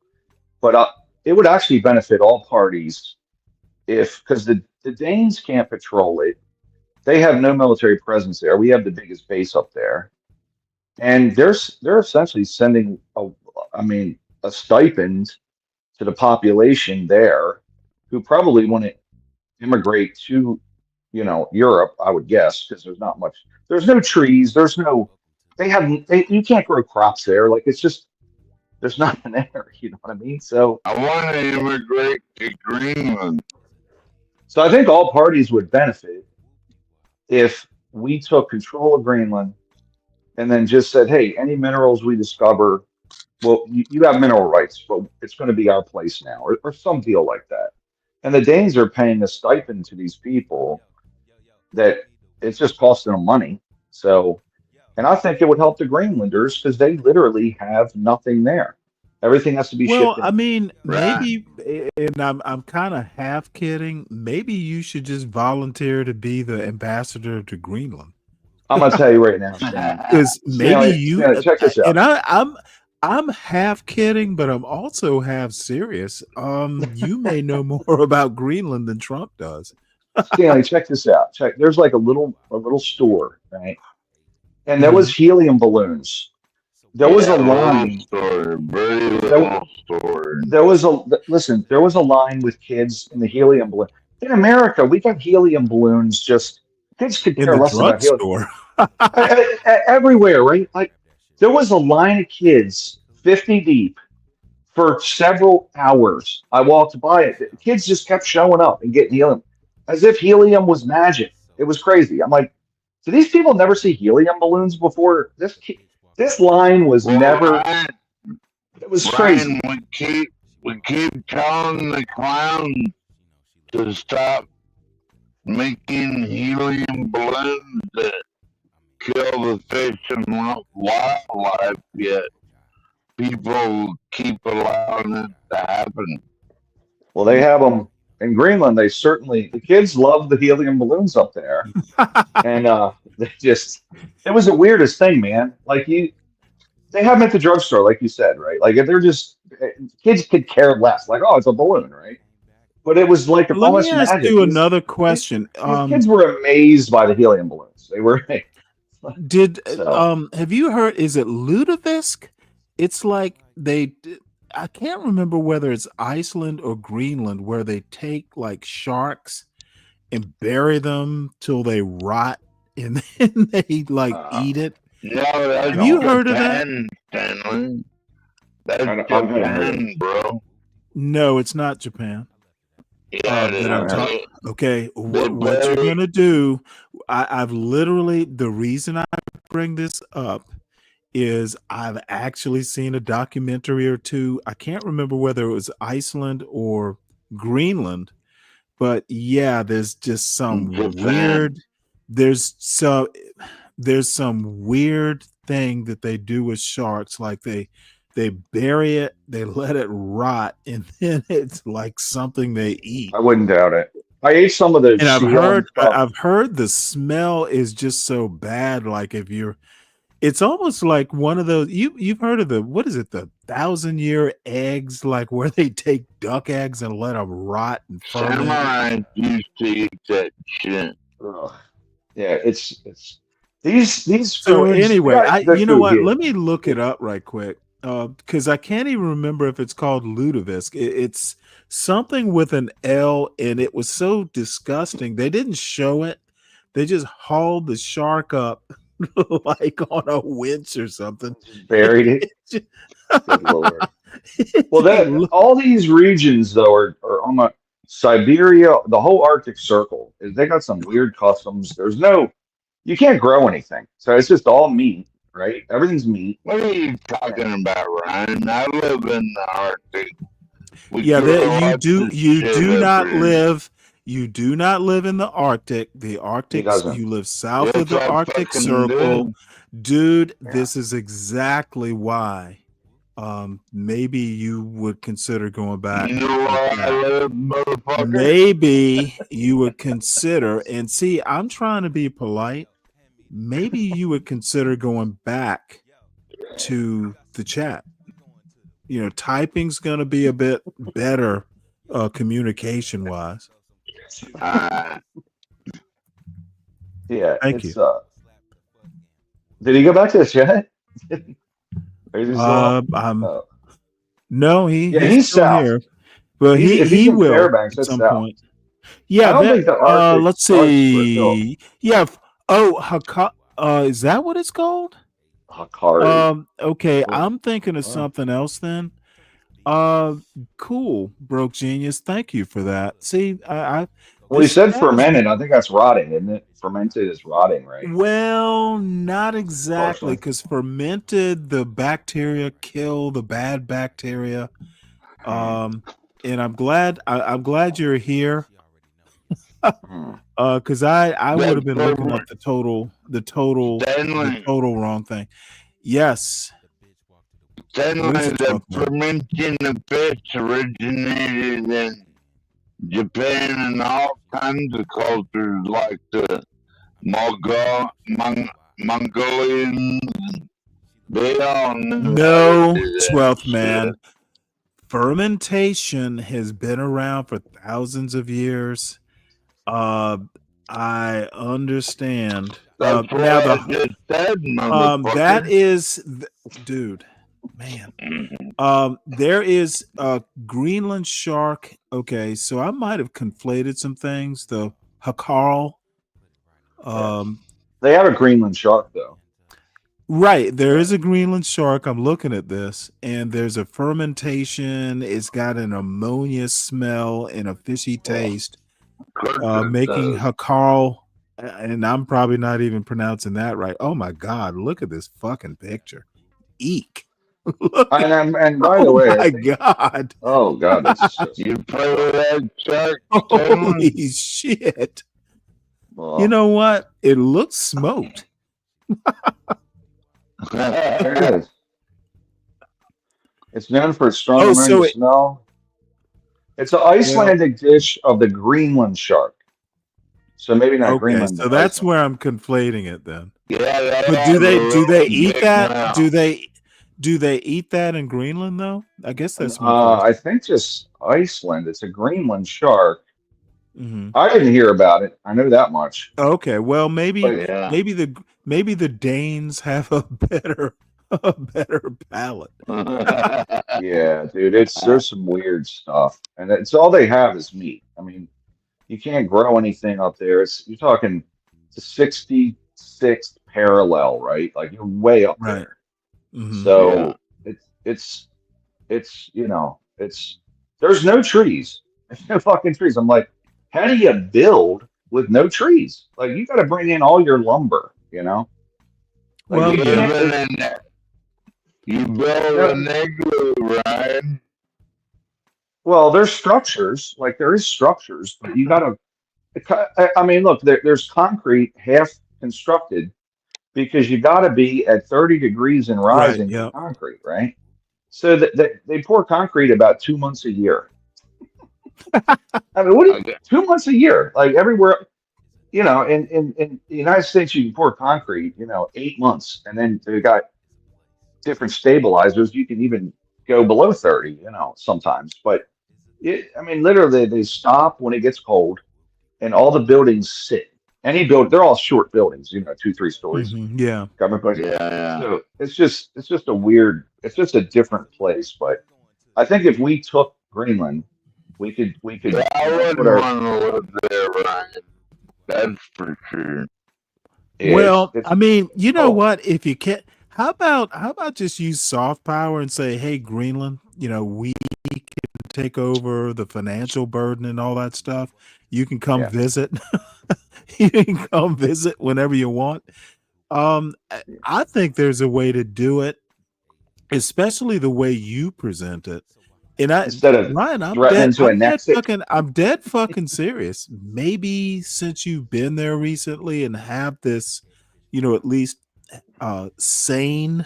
But it would actually benefit all parties if, because the Danes can't patrol it. They have no military presence there. We have the biggest base up there. And they're essentially sending a stipend to the population there who probably want to immigrate to, Europe, I would guess, because there's no trees, you can't grow crops there. Like it's just, there's nothing there, you know what I mean? So I want to immigrate to Greenland. So I think all parties would benefit if we took control of Greenland and then just said, hey, any minerals we discover, well, you have mineral rights, but it's going to be our place now, or some deal like that. And the Danes are paying a stipend to these people that it's just costing them money. So, and I think it would help the Greenlanders because they literally have nothing there. Everything has to be shipped. Well, I mean, maybe, and I'm kind of half kidding. Maybe you should just volunteer to be the ambassador to Greenland. I'm gonna tell you right now, because maybe you check this out. And I'm half kidding, but I'm also half serious. You may know more about Greenland than Trump does. Stanley, check this out. There's like a little store, right? And there was helium balloons. There was a line. There was a line with kids in the helium balloon. In America, we got helium balloons. Just kids could care less about helium. Everywhere, right? Like there was a line of kids, 50 deep, for several hours. I walked by it. The kids just kept showing up and getting helium, as if helium was magic. It was crazy. I'm like, do these people never see helium balloons before? This line was never. It was crazy. We keep telling the clowns to stop making helium balloons that kill the fish and wildlife, yet people keep allowing it to happen. Well, they have them in Greenland. The kids love the helium balloons up there. And it was the weirdest thing, man. Like they have them at the drugstore, like you said, right? Like if they're just, kids could care less. Like, oh, it's a balloon, right? But it was like let me ask you another question. These kids were amazed by the helium balloons. They were. Have you heard? Is it lutefisk? It's like I can't remember whether it's Iceland or Greenland, where they take like sharks and bury them till they rot, and then they eat it. No, have you heard of that? Stanley. That's Japan, bro. No, it's not Japan. Yeah, okay, what you're gonna do? I've literally, the reason I bring this up is I've actually seen a documentary or two. I can't remember whether it was Iceland or Greenland, but yeah, there's just some weird. There's some weird thing that they do with sharks, like they bury it, they let it rot, and then it's like something they eat. I wouldn't doubt it. I ate some of the. And I've heard the smell is just so bad. Like it's almost like one of those. You've heard of the 1,000-year eggs, like where they take duck eggs and let them rot and ferment. Samurai used to eat that shit. Yeah, it's these. So foods, anyway, you know what? Here. Let me look it up right quick. Because I can't even remember if it's called lutefisk. It's something with an L, and it was so disgusting. They didn't show it. They just hauled the shark up like on a winch or something. Buried it. Good Lord. Well, all these regions though are on the Siberia, the whole Arctic Circle. They got some weird customs. You can't grow anything, so it's just all meat. Right, everything's meat. What are you talking about, Ryan? I live in the Arctic. You do not live in the Arctic. The Arctic, you live south of the Arctic Circle, dude. This is exactly why maybe you would consider going back. You know where I live, motherfucker? Maybe you would consider, and see, I'm trying to be polite. Maybe you would consider going back to the chat. You know, typing's going to be a bit better communication wise. Yeah. Thank you. Did he go back to the chat? No, he's still south. here, but if he in will Fairbanks, at that's some south. point. Yeah, I don't think the Arctic let's starts see. Yeah. Is that what it's called? Hakari. Okay, I'm thinking of something else then. Cool, broke genius. Thank you for that. See, Well, he said fermented. I think that's rotting, isn't it? Fermented is rotting, right? Well, not exactly, because fermented, the bacteria kill the bad bacteria. And I'm glad you're here. Because I would have been looking up the total wrong thing. Yes. Stanley, the fermenting of fish originated in Japan and all kinds of cultures like the Mongolians. They all knew No, how to do that 12th man. shit. Fermentation has been around for thousands of years. I understand. That's what Now I just said, motherfucker. that is, dude, man. There is a Greenland shark. Okay, so I might have conflated some things. The Hakarl. They have a Greenland shark, though. Right, there is a Greenland shark. I'm looking at this, and there's a fermentation. It's got an ammonia smell and a fishy taste, making Hakarl. And I'm probably not even pronouncing that right. Oh my God, look at this fucking picture. Eek. And by the way, my God. Oh God, that's just, you play with that shark. Holy shit. You know what? It looks smoked. There it is. It's known for its strong ammonia smell. It's an Icelandic dish of the Greenland shark. So maybe not Greenland. So that's where I'm conflating it then. Yeah, but do they eat that? Do they eat that in Greenland though? I guess that's I think just Iceland. It's a Greenland shark. Mm-hmm. I didn't hear about it. I know that much. Okay, well maybe the Danes have a better palate. Yeah, dude, there's some weird stuff, and it's all they have is meat. I mean, you can't grow anything up there. You're talking the 66th parallel, right? Like you're way up there. Mm-hmm. So it's there's no trees. There's no fucking trees. I'm like, how do you build with no trees? Like you got to bring in all your lumber, you know. Like, well, you build an igloo, right? Well, there's structures. Like there is structures, but you got to. I mean, look, there's concrete half constructed because you got to be at 30 degrees and rising for concrete, right? So that they pour concrete about 2 months a year. I mean, 2 months a year? Like everywhere, you know, in the United States, you can pour concrete, 8 months, and then they got different stabilizers. You can even go below 30, sometimes. But I mean, literally, they stop when it gets cold, and all the buildings sit. They're all short buildings, 2-3 stories. Mm-hmm. Yeah. Government buildings. Yeah. So it's just a weird. It's just a different place. But I think if we took Greenland, we could. Yeah, I wouldn't want to live there, Ryan. That's for sure. Well, I mean, you know what? If you can't, how about just use soft power and say, hey, Greenland, we can take over the financial burden and all that stuff. You can come visit. You can come visit whenever you want. I think there's a way to do it, especially the way you present it. And instead of Ryan, I'm dead fucking serious. Maybe since you've been there recently and have this, at least sane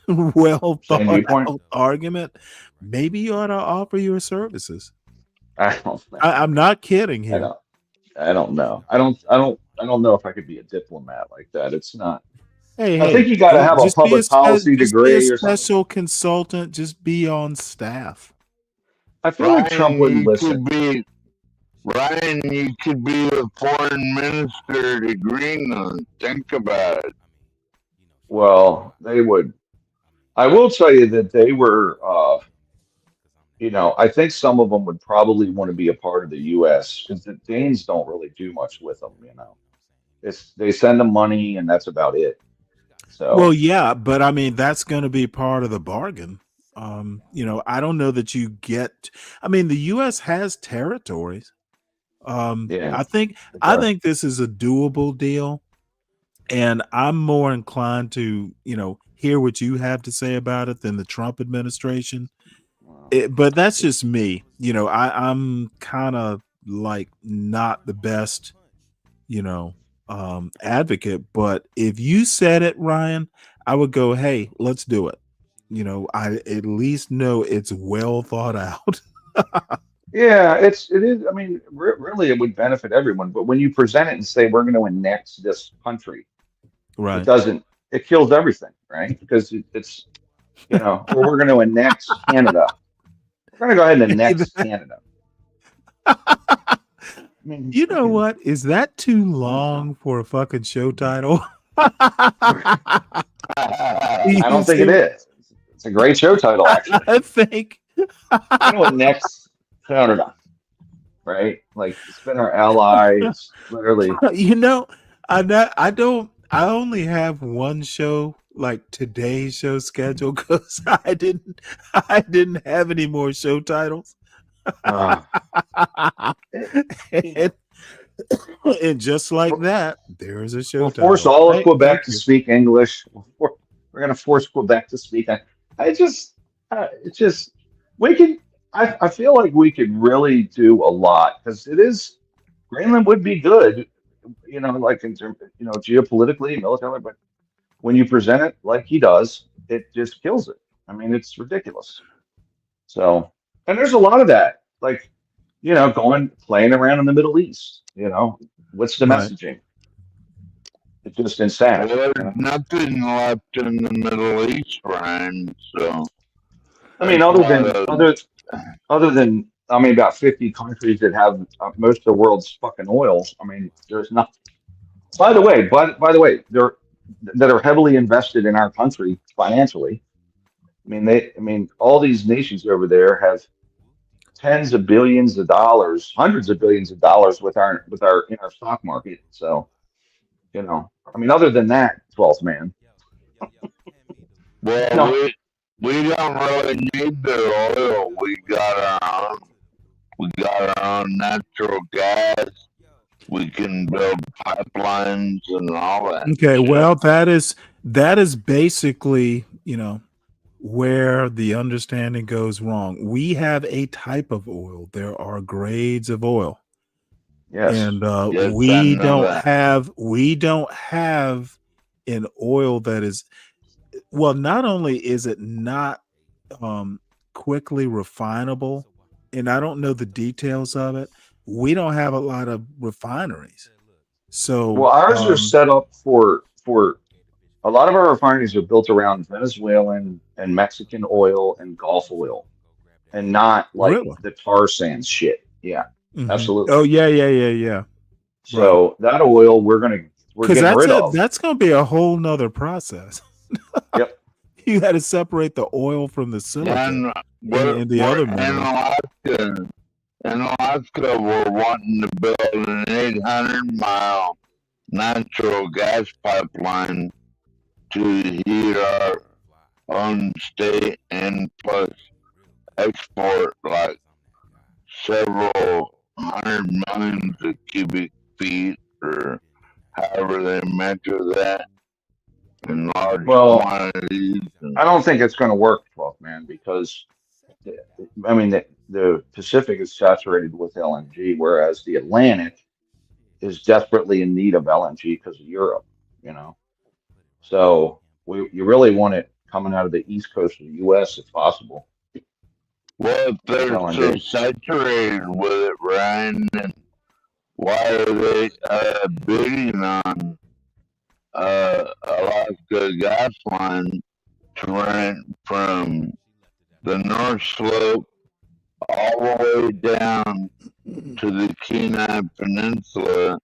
well Same thought viewpoint. out argument, maybe you ought to offer your services. I don't know. I'm not kidding here. I don't know. I don't know if I could be a diplomat like that. It's not. I think Hey, you got to have a just be public policy just be a degree or something. special consultant. Just be on staff. I feel like Trump wouldn't you listen. Could be, Ryan, you could be the foreign minister to Greenland. Think about it. Well, they would. I will tell you that they were. I think some of them would probably want to be a part of the U.S. because the Danes don't really do much with them. They send them money and that's about it. So Well, yeah, but I mean that's going to be part of the bargain. I don't know that you get. I mean, the U.S. has territories. yeah, I think this is a doable deal, and I'm more inclined to hear what you have to say about it than the Trump administration. But that's just me. I'm kind of like not the best, advocate. But if you said it, Ryan, I would go, hey, let's do it. I at least know it's well thought out. yeah, it is. I mean, really, it would benefit everyone. But when you present it and say we're going to annex this country, Right. it doesn't. It kills everything, right? Because it's or we're going to annex Canada. We're going to go ahead and annex Canada. I mean, you know what? Is that too long for a fucking show title? I don't think it is. It's a great show title, actually. I think. I know what next Canada, right? Like it's been our ally. It's literally. I only have one show, like today's show schedule, because I didn't have any more show titles. And just like that, there is a show title. Force all of Quebec to speak English. We're going to force Quebec to speak. We can. I feel like we could really do a lot because Greenland would be good, like in terms, geopolitically, militarily. But when you present it like he does, it just kills it. I mean, it's ridiculous. So, and there's a lot of that, like, playing around in the Middle East. What's the messaging? It's just insane. There's nothing left in the Middle East, Ryan. So, I mean, other than about 50 countries that have most of the world's fucking oil. I mean, there's nothing. By the way, that are heavily invested in our country financially. I mean, all these nations over there have tens of billions of dollars, hundreds of billions of dollars in our stock market. So, I mean, other than that, 12th man. Well, we don't really need their oil. We got our own natural gas. We can build pipelines and all that. Okay, well, that is basically, where the understanding goes wrong. We have a type of oil. There are grades of oil. Yes. And we don't have an oil that is, well, not only is it not quickly refinable, and I don't know the details of it, we don't have a lot of refineries. So well, ours are set up for a lot of our refineries are built around Venezuelan and Mexican oil and Gulf oil, and not like the tar sands shit. Yeah, absolutely. Oh yeah. So that oil we're getting rid of. That's gonna be a whole nother process. Yep. You had to separate the oil from the silica and the other minerals. In Alaska, we're wanting to build an 800-mile natural gas pipeline to heat our own state and plus export like several hundred millions of cubic feet or however they measure that in large quantities. I don't think it's going to work, 12th man, because I mean the Pacific is saturated with LNG, whereas the Atlantic is desperately in need of LNG because of Europe. So you really want it coming out of the east coast of the U.S. if possible. Well, if they're so LNG. saturated with it, Ryan, then why are they bidding on Alaska gas line to run it from the North Slope all the way down to the Kenai Peninsula?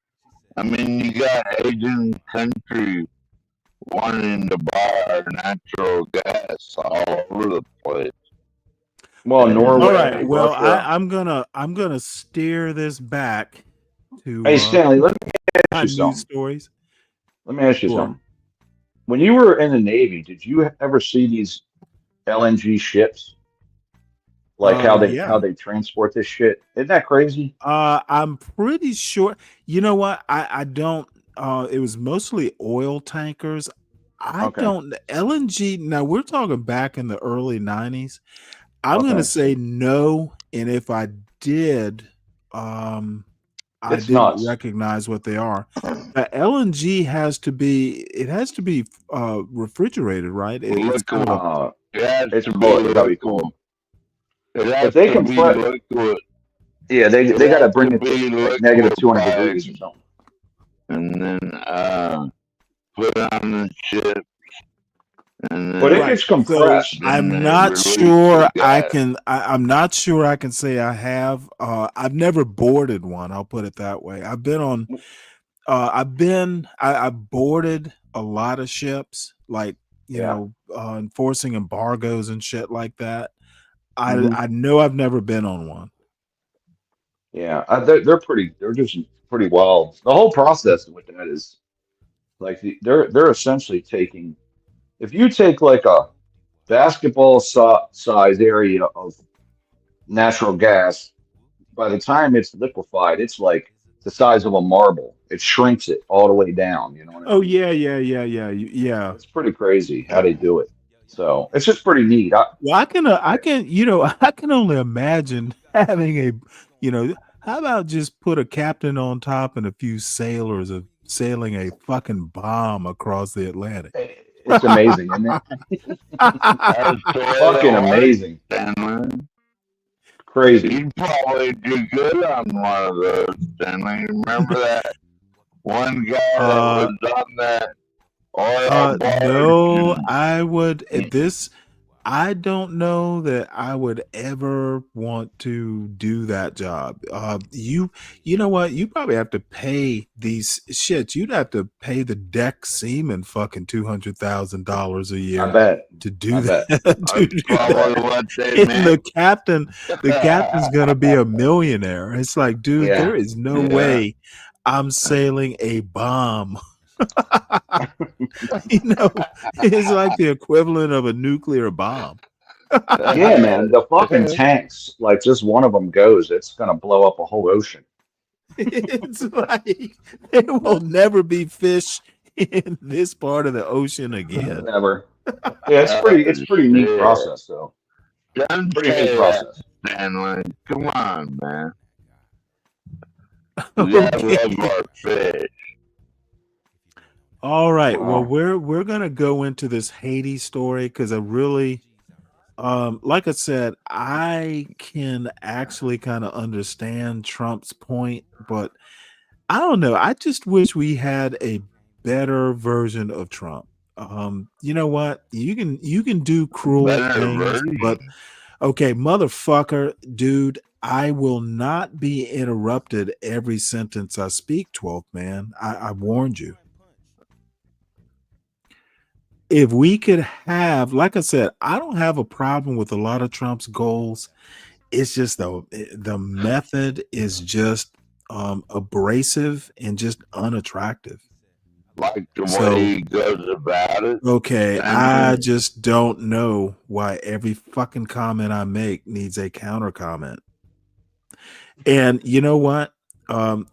I mean, you got Asian countries wanting to buy our natural gas all over the place. Well, Norway. All right. Well, Russia. I'm gonna steer this back to Hey, Stanley, let me ask you news something. stories. Let me ask you Sure. something. When you were in the Navy, did you ever see these LNG ships? Like how Yeah. they transport this shit? Isn't that crazy? I'm pretty sure. You know what? I don't. It was mostly oil tankers. I Okay. don't. LNG. Now we're talking back in the early '90s. I'm gonna Okay. say no, and if I did, I It's didn't nuts. recognize what they are. LNG has to be. It has to be refrigerated, right? It's kind of a. It has It's to be cold. It gotta be liquid. cold. It has If they to be compress, liquid. yeah, they It got to has bring to it to be like negative 200 liquefied degrees or something. and then put on the ship. And then But it Right. gets So compressed. I'm they not release sure the I gas. can. I'm not sure I can say I have. I've never boarded one. I'll put it that way. I've been on. I boarded a lot of ships, like Yeah. enforcing embargoes and shit like that. Mhm. I know I've never been on one. Yeah. They're pretty. They're just pretty wild. The whole process with that is like they're essentially taking. If you take like a basketball size area of natural gas, by the time it's liquefied, it's like the size of a marble. It shrinks it all the way down. You know what I Oh mean? yeah, yeah. It's pretty crazy how they do it. So it's just pretty neat. Well, I can, I can only imagine having a, how about just put a captain on top and a few sailors of sailing a fucking bomb across the Atlantic? It's amazing, isn't it? That's the way Fucking it works, amazing. Stanley. Crazy. You'd probably do good on one of those, Stanley. Remember that one guy that was on that oil barge? No, I would. I don't know that I would ever want to do that job. You know what? You probably have to pay these shits. You'd have to pay the deck seaman fucking $200,000 a year I bet. to do I bet. that. That's probably what they And meant. the captain's gonna be a millionaire. It's like, dude, Yeah. there is no Yeah. way I'm sailing a bomb. It's like the equivalent of a nuclear bomb. Yeah, man. The fucking tanks, like just one of them goes, it's gonna blow up a whole ocean. It's like there will never be fish in this part of the ocean again. Never. Yeah, it's pretty neat process though. Don't Pretty say neat process. that, Stanley. Come on, man. We gotta love our fish. All right. Wow. Well, we're gonna go into this Haiti story because I really, like I said, I can actually kind of understand Trump's point, but I don't know. I just wish we had a better version of Trump. You know what? You can do cruel Better things, version. but okay, motherfucker, dude, I will not be interrupted every sentence I speak, 12th man. I warned you. If we could have, like I said, I don't have a problem with a lot of Trump's goals. It's just the method is just abrasive and just unattractive. Like the So, way he goes about it. okay, I just don't know why every fucking comment I make needs a counter comment. And you know what?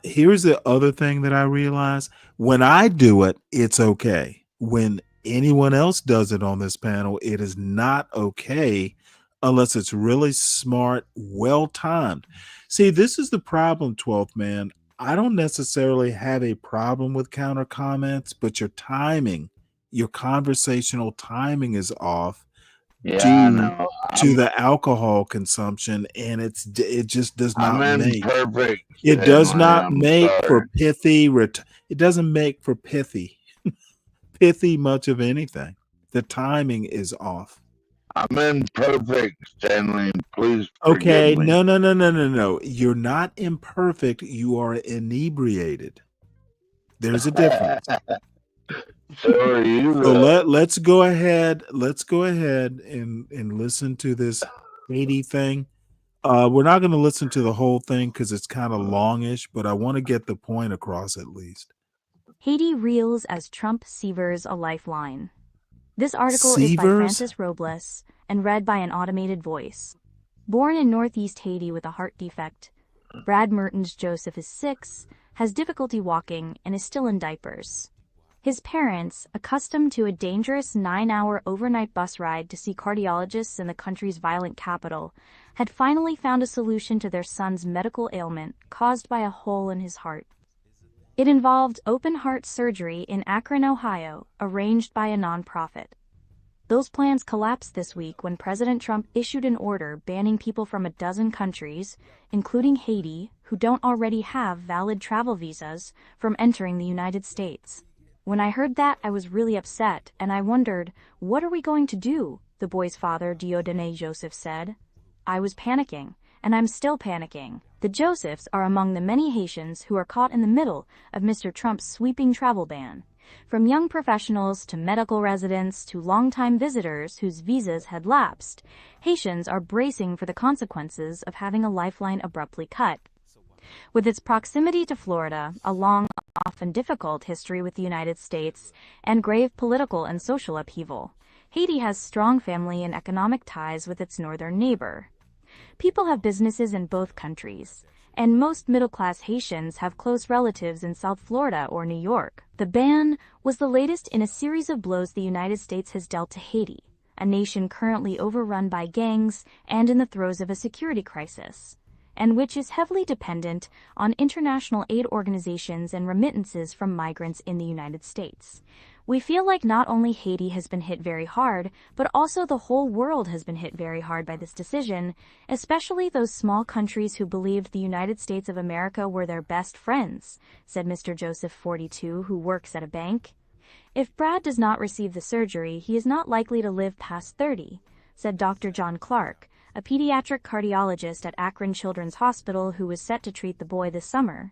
Here's the other thing that I realize. When I do it, it's okay. When anyone else does it on this panel, it is not okay unless it's really smart, well timed. See, this is the problem, 12th man. I don't necessarily have a problem with counter comments, but your timing, your conversational timing is off Yeah, I due know. to the alcohol consumption, and it just does I'm not make imperfect, it does Stanley. not I'm make for sorry. pithy it doesn't make for pithy much of anything. The timing is off. I'm imperfect, Stanley. Please forgive Okay, me. no. You're not imperfect. You are inebriated. There's a difference. So are you, So though. let's go ahead. Let's go ahead and listen to this Haiti thing. We're not going to listen to the whole thing because it's kind of longish, but I want to get the point across at least. Haiti reels as Trump severs a lifeline. This article is by Severs? Francis Robles and read by an automated voice. Born in Northeast Haiti with a heart defect, Brad Mertens Joseph is 6, has difficulty walking, and is still in diapers. His parents, accustomed to a dangerous 9-hour overnight bus ride to see cardiologists in the country's violent capital, had finally found a solution to their son's medical ailment caused by a hole in his heart. It involved open-heart surgery in Akron, Ohio, arranged by a nonprofit. Those plans collapsed this week when President Trump issued an order banning people from a dozen countries, including Haiti, who don't already have valid travel visas, from entering the United States. When I heard that, I was really upset, and I wondered, what are we going to do? The boy's father, Dieudonné Joseph, said. I was panicking, and I'm still panicking. The Josephs are among the many Haitians who are caught in the middle of Mr. Trump's sweeping travel ban. From young professionals to medical residents to longtime visitors whose visas had lapsed, Haitians are bracing for the consequences of having a lifeline abruptly cut. With its proximity to Florida, a long, often difficult history with the United States, and grave political and social upheaval, Haiti has strong family and economic ties with its northern neighbor. People have businesses in both countries, and most middle-class Haitians have close relatives in South Florida or New York. The ban was the latest in a series of blows the United States has dealt to Haiti, a nation currently overrun by gangs and in the throes of a security crisis, and which is heavily dependent on international aid organizations and remittances from migrants in the United States. We feel like not only Haiti has been hit very hard, but also the whole world has been hit very hard by this decision, especially those small countries who believed the United States of America were their best friends, said Mr. Joseph, 42, who works at a bank. If Brad does not receive the surgery, he is not likely to live past 30, said Dr. John Clark, a pediatric cardiologist at Akron Children's Hospital who was set to treat the boy this summer.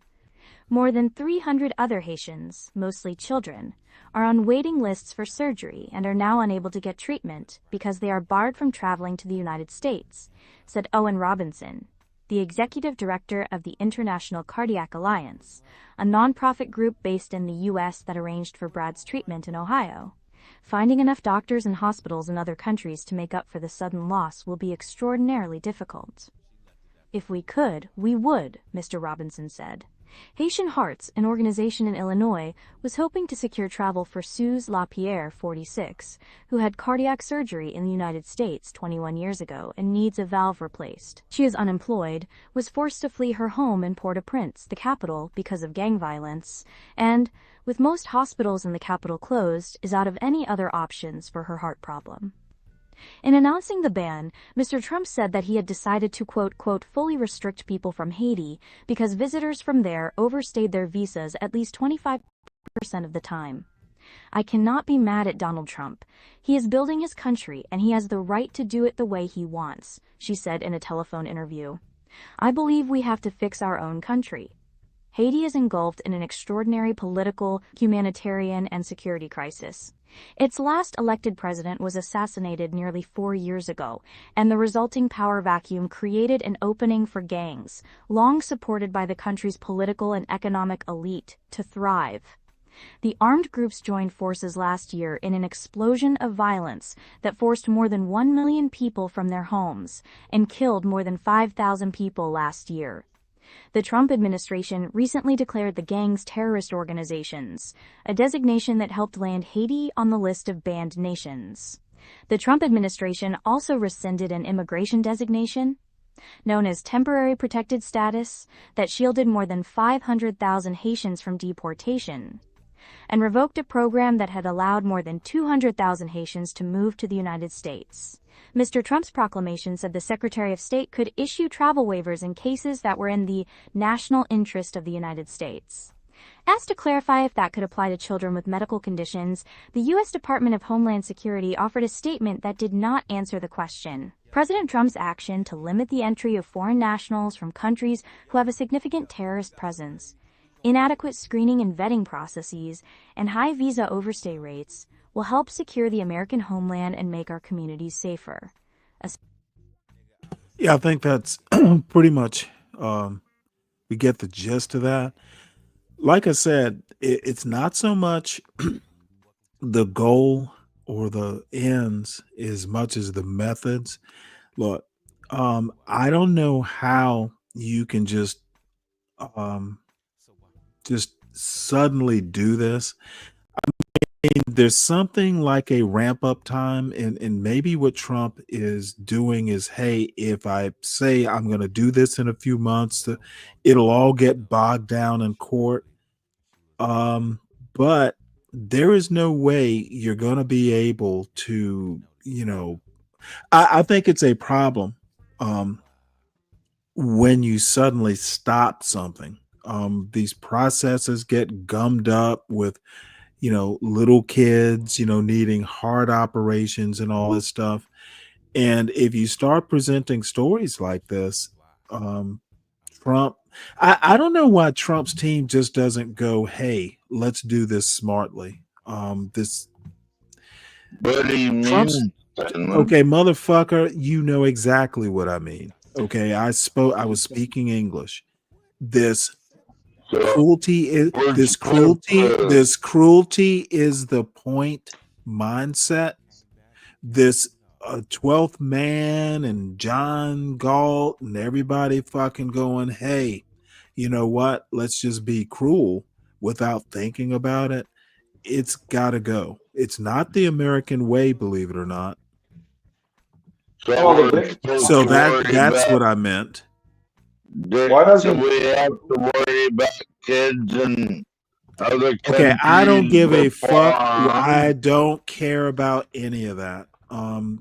More than 300 other Haitians, mostly children, are on waiting lists for surgery and are now unable to get treatment because they are barred from traveling to the United States, said Owen Robinson, the executive director of the International Cardiac Alliance, a nonprofit group based in the U.S. that arranged for Brad's treatment in Ohio. Finding enough doctors and hospitals in other countries to make up for the sudden loss will be extraordinarily difficult. If we could, we would, Mr. Robinson said. Haitian Hearts, an organization in Illinois, was hoping to secure travel for Suze LaPierre, 46, who had cardiac surgery in the United States 21 years ago and needs a valve replaced. She is unemployed, was forced to flee her home in Port-au-Prince, the capital, because of gang violence, and, with most hospitals in the capital closed, is out of any other options for her heart problem. In announcing the ban, Mr. Trump said that he had decided to, quote, fully restrict people from Haiti because visitors from there overstayed their visas at least 25% of the time. I cannot be mad at Donald Trump. He is building his country, and he has the right to do it the way he wants, she said in a telephone interview. I believe we have to fix our own country. Haiti is engulfed in an extraordinary political, humanitarian, and security crisis. Its last elected president was assassinated nearly 4 years ago, and the resulting power vacuum created an opening for gangs, long supported by the country's political and economic elite, to thrive. The armed groups joined forces last year in an explosion of violence that forced more than 1 million people from their homes and killed more than 5,000 people last year. The Trump administration recently declared the gangs terrorist organizations, a designation that helped land Haiti on the list of banned nations. The Trump administration also rescinded an immigration designation, known as temporary protected status, that shielded more than 500,000 Haitians from deportation. and revoked a program that had allowed more than 200,000 Haitians to move to the United States. Mr. Trump's proclamation said the Secretary of State could issue travel waivers in cases that were in the national interest of the United States. Asked to clarify if that could apply to children with medical conditions, the U.S. Department of Homeland Security offered a statement that did not answer the question. President Trump's action to limit the entry of foreign nationals from countries who have a significant terrorist presence, inadequate screening and vetting processes, and high visa overstay rates will help secure the American homeland and make our communities safer. Yeah, I think that's pretty much, we get the gist of that. Like I said, it's not so much the goal or the ends as much as the methods. Look, I don't know how you can just suddenly do this. There's something like a ramp up time, and maybe what Trump is doing is, hey, if I say I'm going to do this in a few months, it'll all get bogged down in court. But there is no way you're going to be able to, I think it's a problem when you suddenly stop something. These processes get gummed up with little kids, needing heart operations and all this stuff. And if you start presenting stories like this, Trump, I don't know why Trump's team just doesn't go, hey, let's do this smartly. This What do you mean? Okay, motherfucker, you know exactly what I mean. Okay, I was speaking English. This cruelty is the point mindset. This 12th man and John Galt and everybody fucking going, hey, you know what? Let's just be cruel without thinking about it. It's got to go. It's not the American way, believe it or not. So that's what I meant. Why doesn't we have to worry about kids and other countries? Okay, I don't give a fuck. I don't care about any of that. When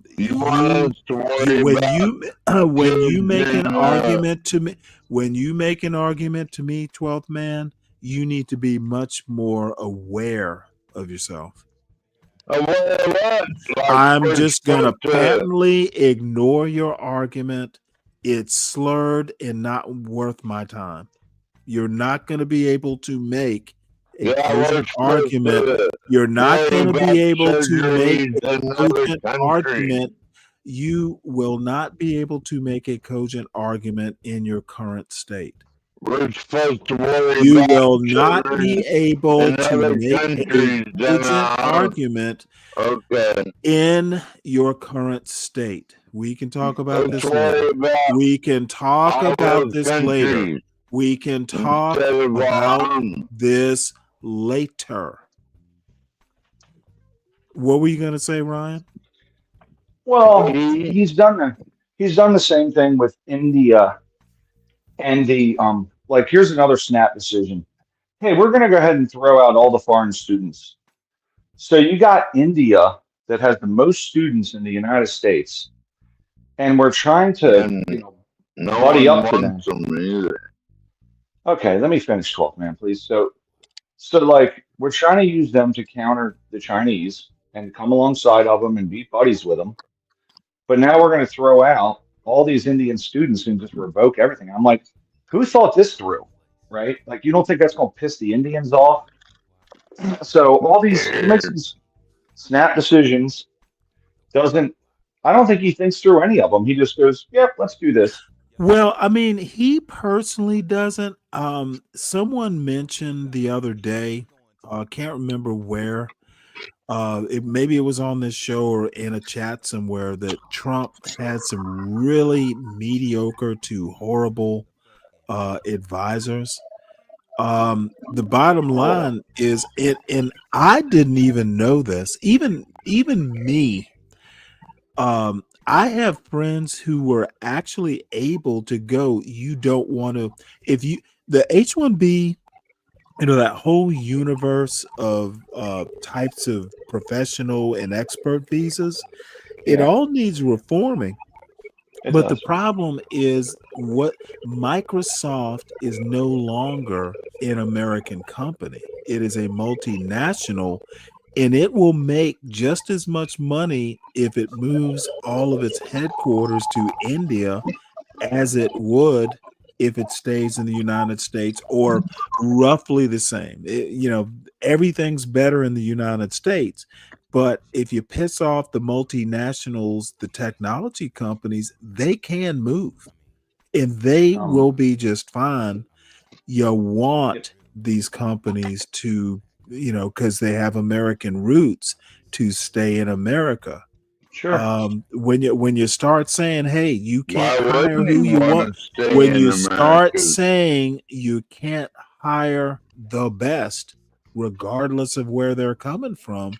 you make an argument to me, 12th man, you need to be much more aware of yourself. I'm just gonna patently ignore your argument. It's slurred and not worth my time. You're not going to be able to make a cogent argument. You're not going to be able to make a cogent argument. You will not be able to make a cogent argument in your current state. We're supposed to worry You about will not be able to make a cogent argument in your current state. We can talk about this later. We can talk about this later. We can talk about this later. What were you going to say, Ryan? Well, he's done the same thing with India and the like. Here's another snap decision. Hey, we're going to go ahead and throw out all the foreign students. So you got India that has the most students in the United States, and we're trying to buddy up to them. Okay, let me finish, 12th man, please. So like we're trying to use them to counter the Chinese and come alongside of them and be buddies with them. But now we're going to throw out all these Indian students and just revoke everything. I'm like, who thought this through, right? Like, you don't think that's going to piss the Indians off? So he makes these snap decisions. I don't think he thinks through any of them. He just goes, yep, let's do this. Well, I mean, he personally doesn't. Someone mentioned the other day, I can't remember where, maybe it was on this show or in a chat somewhere, that Trump had some really mediocre to horrible advisors. The bottom line is and I didn't even know this. Even me. I have friends who were actually able to go. You don't want to, the H-1B that whole universe of types of professional and expert visas, it all needs reforming. But the problem is what Microsoft is no longer an American company. It is a multinational, and it will make just as much money if it moves all of its headquarters to India as it would if it stays in the United States, or roughly the same. Everything's better in the United States. But if you piss off the multinationals, the technology companies, they can move and they will be just fine. You want these companies to, because they have American roots, to stay in America. Sure. When you start saying, hey, you can't Why hire wouldn't who he you want want, to stay when in you start America? saying you can't hire the best, regardless of where they're coming from,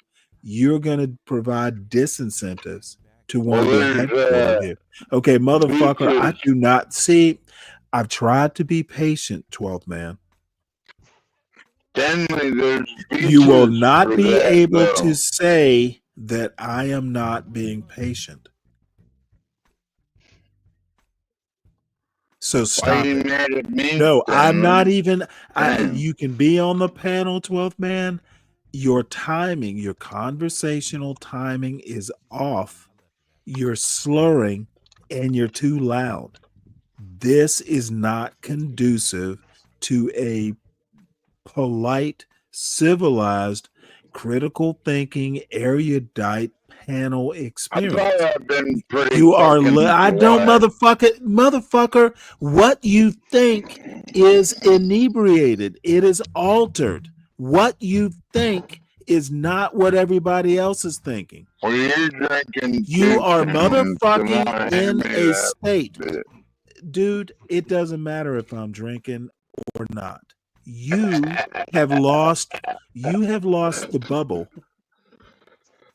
you're going to provide disincentives to want Well, to be there's headquartered here. Okay, motherfucker, I beaches. do not see. I've tried to be patient, 12th man. Stanley, there's You will beaches not for be that, able to though. say that I am not being patient. So Why stop you it. mad at me, No, I'm not Stanley? even. You can be on the panel, 12th man. Your timing, your conversational timing is off. You're slurring and you're too loud. This is not conducive to a polite, civilized, critical thinking, erudite panel I experience. thought I've been pretty You are. fucking I don't, quiet. motherfucker. What you think is inebriated. It is altered. What you think is not what everybody else is thinking. Well, you're drinking You too are soon, so motherfucking why hand in me a that state, bit? dude. It doesn't matter if I'm drinking or not. You have lost. You have lost the bubble.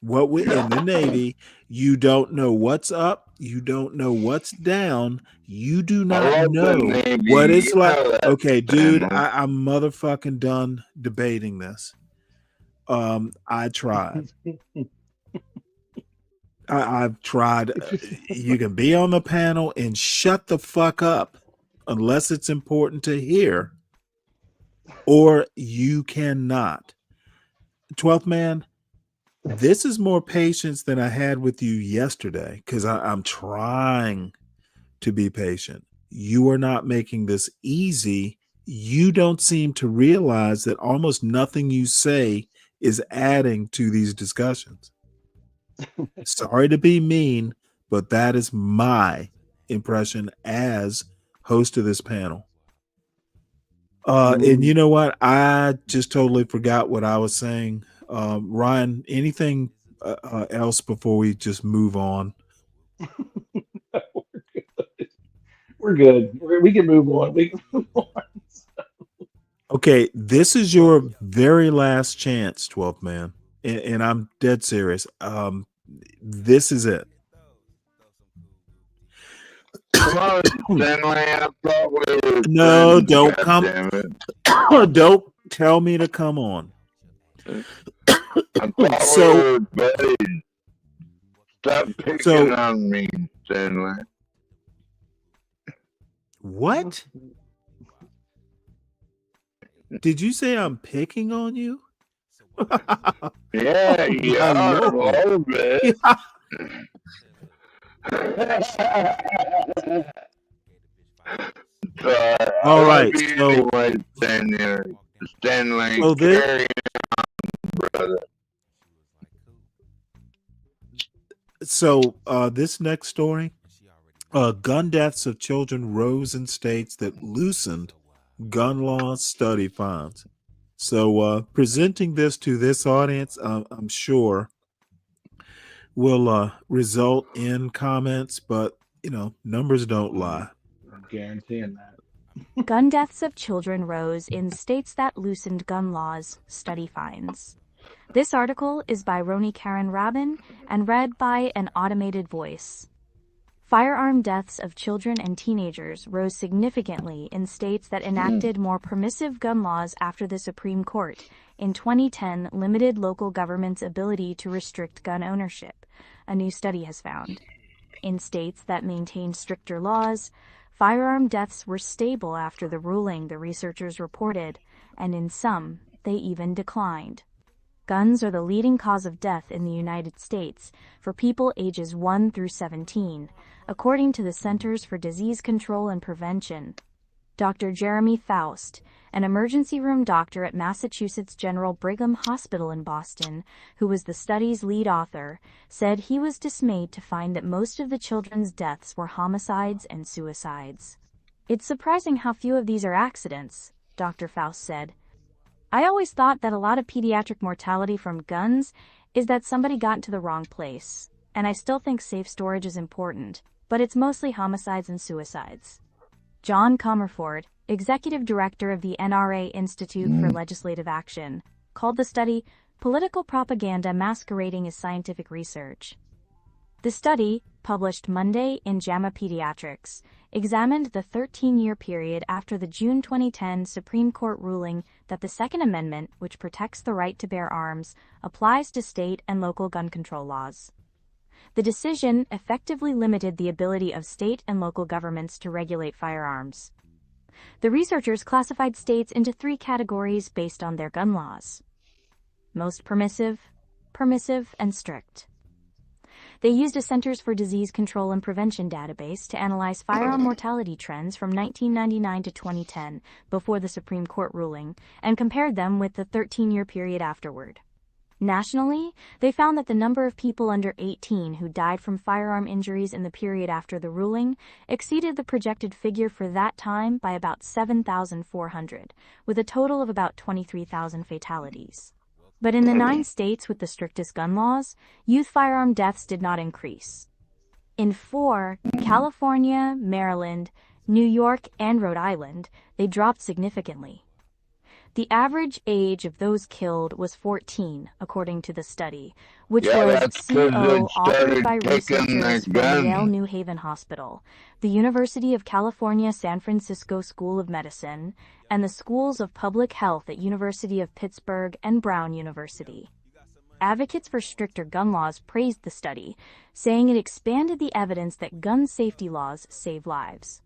What we in the Navy, you don't know what's up, you don't know what's down, you do I not love the know Navy. what it's You like. know that, Okay, dude, Stanley. I'm motherfucking done debating this. I tried. I've tried. You can be on the panel and shut the fuck up unless it's important to hear, or you cannot. 12th man, this is more patience than I had with you yesterday because I'm trying to be patient. You are not making this easy. You don't seem to realize that almost nothing you say is adding to these discussions. Sorry to be mean, but that is my impression as host of this panel. And you know what? I just totally forgot what I was saying. Ryan, anything else before we just move on? We're good. We can move on. We can move on. Okay, this is your very last chance, 12th man. And I'm dead serious. This is it. Come on, Stanley. I thought we were No, friends, don't come. goddammit. Don't tell me to come on. I thought So, we were buddies. Stop picking on me, Stanley. What? Did you say I'm picking on you? Yeah, you are a little bit. All right, so anyway, Stanley, so carry on, brother. So this next story, gun deaths of children rose in states that loosened gun laws, study finds. So presenting this to this audience, I'm sure will result in comments, but numbers don't lie. I'm guaranteeing that. Gun deaths of children rose in states that loosened gun laws, study finds. This article is by Roni Karen Rabin and read by an automated voice. Firearm deaths of children and teenagers rose significantly in states that enacted more permissive gun laws after the Supreme Court in 2010 limited local governments' ability to restrict gun ownership, a new study has found. In states that maintained stricter laws, firearm deaths were stable after the ruling, the researchers reported, and in some, they even declined. Guns are the leading cause of death in the United States for people ages 1 through 17, according to the Centers for Disease Control and Prevention. Dr. Jeremy Faust, an emergency room doctor at Massachusetts General Brigham Hospital in Boston, who was the study's lead author, said he was dismayed to find that most of the children's deaths were homicides and suicides. "It's surprising how few of these are accidents," Dr. Faust said. "I always thought that a lot of pediatric mortality from guns is that somebody got into the wrong place, and I still think safe storage is important, but it's mostly homicides and suicides." John Comerford, executive director of the NRA Institute for Legislative Action, called the study political propaganda masquerading as scientific research. The study, published Monday in JAMA Pediatrics, examined the 13-year period after the June 2010 Supreme Court ruling that the Second Amendment, which protects the right to bear arms, applies to state and local gun control laws. The decision effectively limited the ability of state and local governments to regulate firearms. The researchers classified states into 3 categories based on their gun laws: most permissive, and strict. They used a Centers for Disease Control and Prevention database to analyze firearm mortality trends from 1999 to 2010, before the Supreme Court ruling, and compared them with the 13-year period afterward. Nationally, they found that the number of people under 18 who died from firearm injuries in the period after the ruling exceeded the projected figure for that time by about 7,400, with a total of about 23,000 fatalities. But in the 9 states with the strictest gun laws, youth firearm deaths did not increase. In 4, California, Maryland, New York, and Rhode Island, they dropped significantly. The average age of those killed was 14, according to the study, which was authored by researchers from Yale New Haven Hospital, the University of California San Francisco School of Medicine, and the Schools of Public Health at University of Pittsburgh and Brown University. Advocates for stricter gun laws praised the study, saying it expanded the evidence that gun safety laws save lives.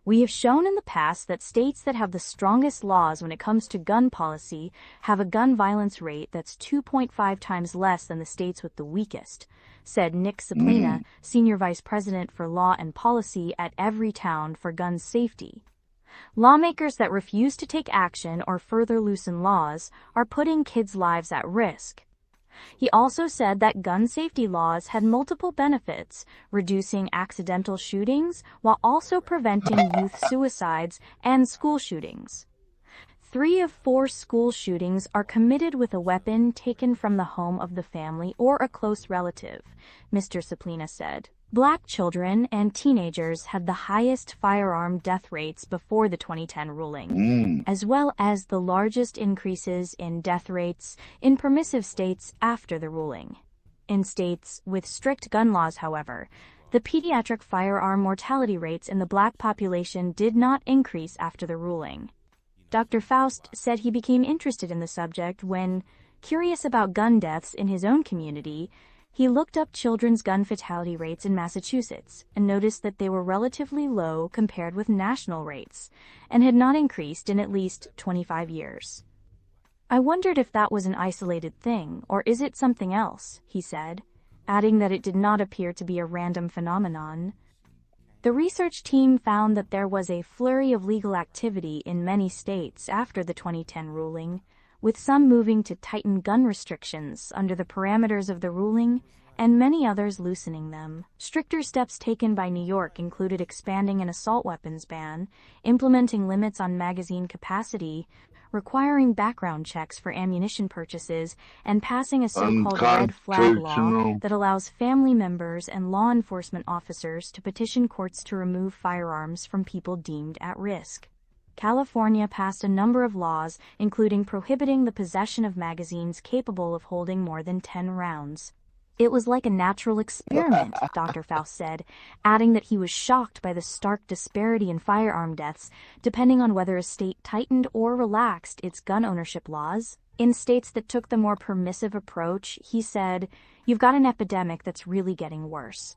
"We have shown in the past that states that have the strongest laws when it comes to gun policy have a gun violence rate that's 2.5 times less than the states with the weakest," said Nick Saplina, Senior Vice President for Law and Policy at Everytown for Gun Safety. "Lawmakers that refuse to take action or further loosen laws are putting kids' lives at risk." He also said that gun safety laws had multiple benefits, reducing accidental shootings while also preventing youth suicides and school shootings. 3 of 4 school shootings are committed with a weapon taken from the home of the family or a close relative, Mr. Saplina said. Black children and teenagers had the highest firearm death rates before the 2010 ruling, as well as the largest increases in death rates in permissive states after the ruling. In states with strict gun laws, however, the pediatric firearm mortality rates in the black population did not increase after the ruling. Dr. Faust said he became interested in the subject when, curious about gun deaths in his own community, he looked up children's gun fatality rates in Massachusetts and noticed that they were relatively low compared with national rates and had not increased in at least 25 years. "I wondered if that was an isolated thing, or is it something else," he said, adding that it did not appear to be a random phenomenon. The research team found that there was a flurry of legal activity in many states after the 2010 ruling, with some moving to tighten gun restrictions under the parameters of the ruling, and many others loosening them. Stricter steps taken by New York included expanding an assault weapons ban, implementing limits on magazine capacity, requiring background checks for ammunition purchases, and passing a so-called red flag law that allows family members and law enforcement officers to petition courts to remove firearms from people deemed at risk. California passed a number of laws, including prohibiting the possession of magazines capable of holding more than 10 rounds. It was like a natural experiment, Dr. Faust said, adding that he was shocked by the stark disparity in firearm deaths, depending on whether a state tightened or relaxed its gun ownership laws. In states that took the more permissive approach, he said, "You've got an epidemic that's really getting worse."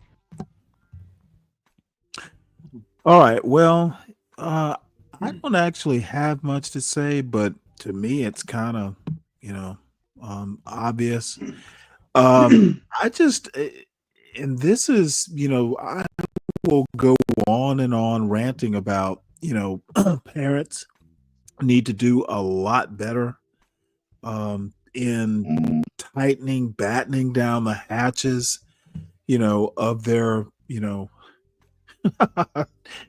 All right. Well, I don't actually have much to say, but to me, it's kind of, obvious. I just, and this is, I will go on and on ranting about, parents need to do a lot better in tightening, battening down the hatches, of their,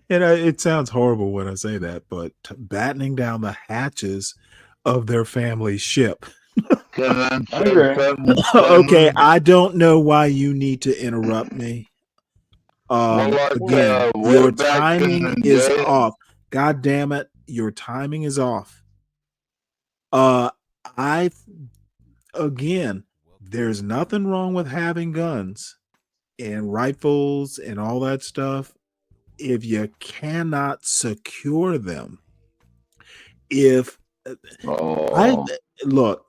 and it sounds horrible when I say that, but battening down the hatches of their family ship. Can I I say agree. something? Okay, I don't know why you need to interrupt me. Again, way your back in timing the is day, off. God damn it, your timing is off. I again, there's nothing wrong with having guns and rifles and all that stuff if you cannot secure them. If I look,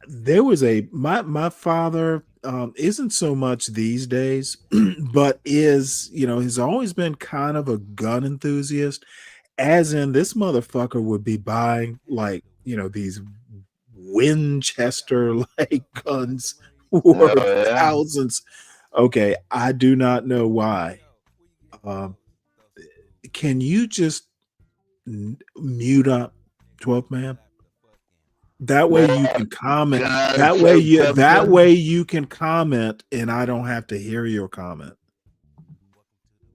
there was my father isn't so much these days, but is has always been kind of a gun enthusiast. As in, this motherfucker would be buying like these Winchester like guns worth thousands. Okay, I do not know why. Can you just mute up, 12th man? That way you can comment. Can I That say something? way you can comment, and I don't have to hear your comment.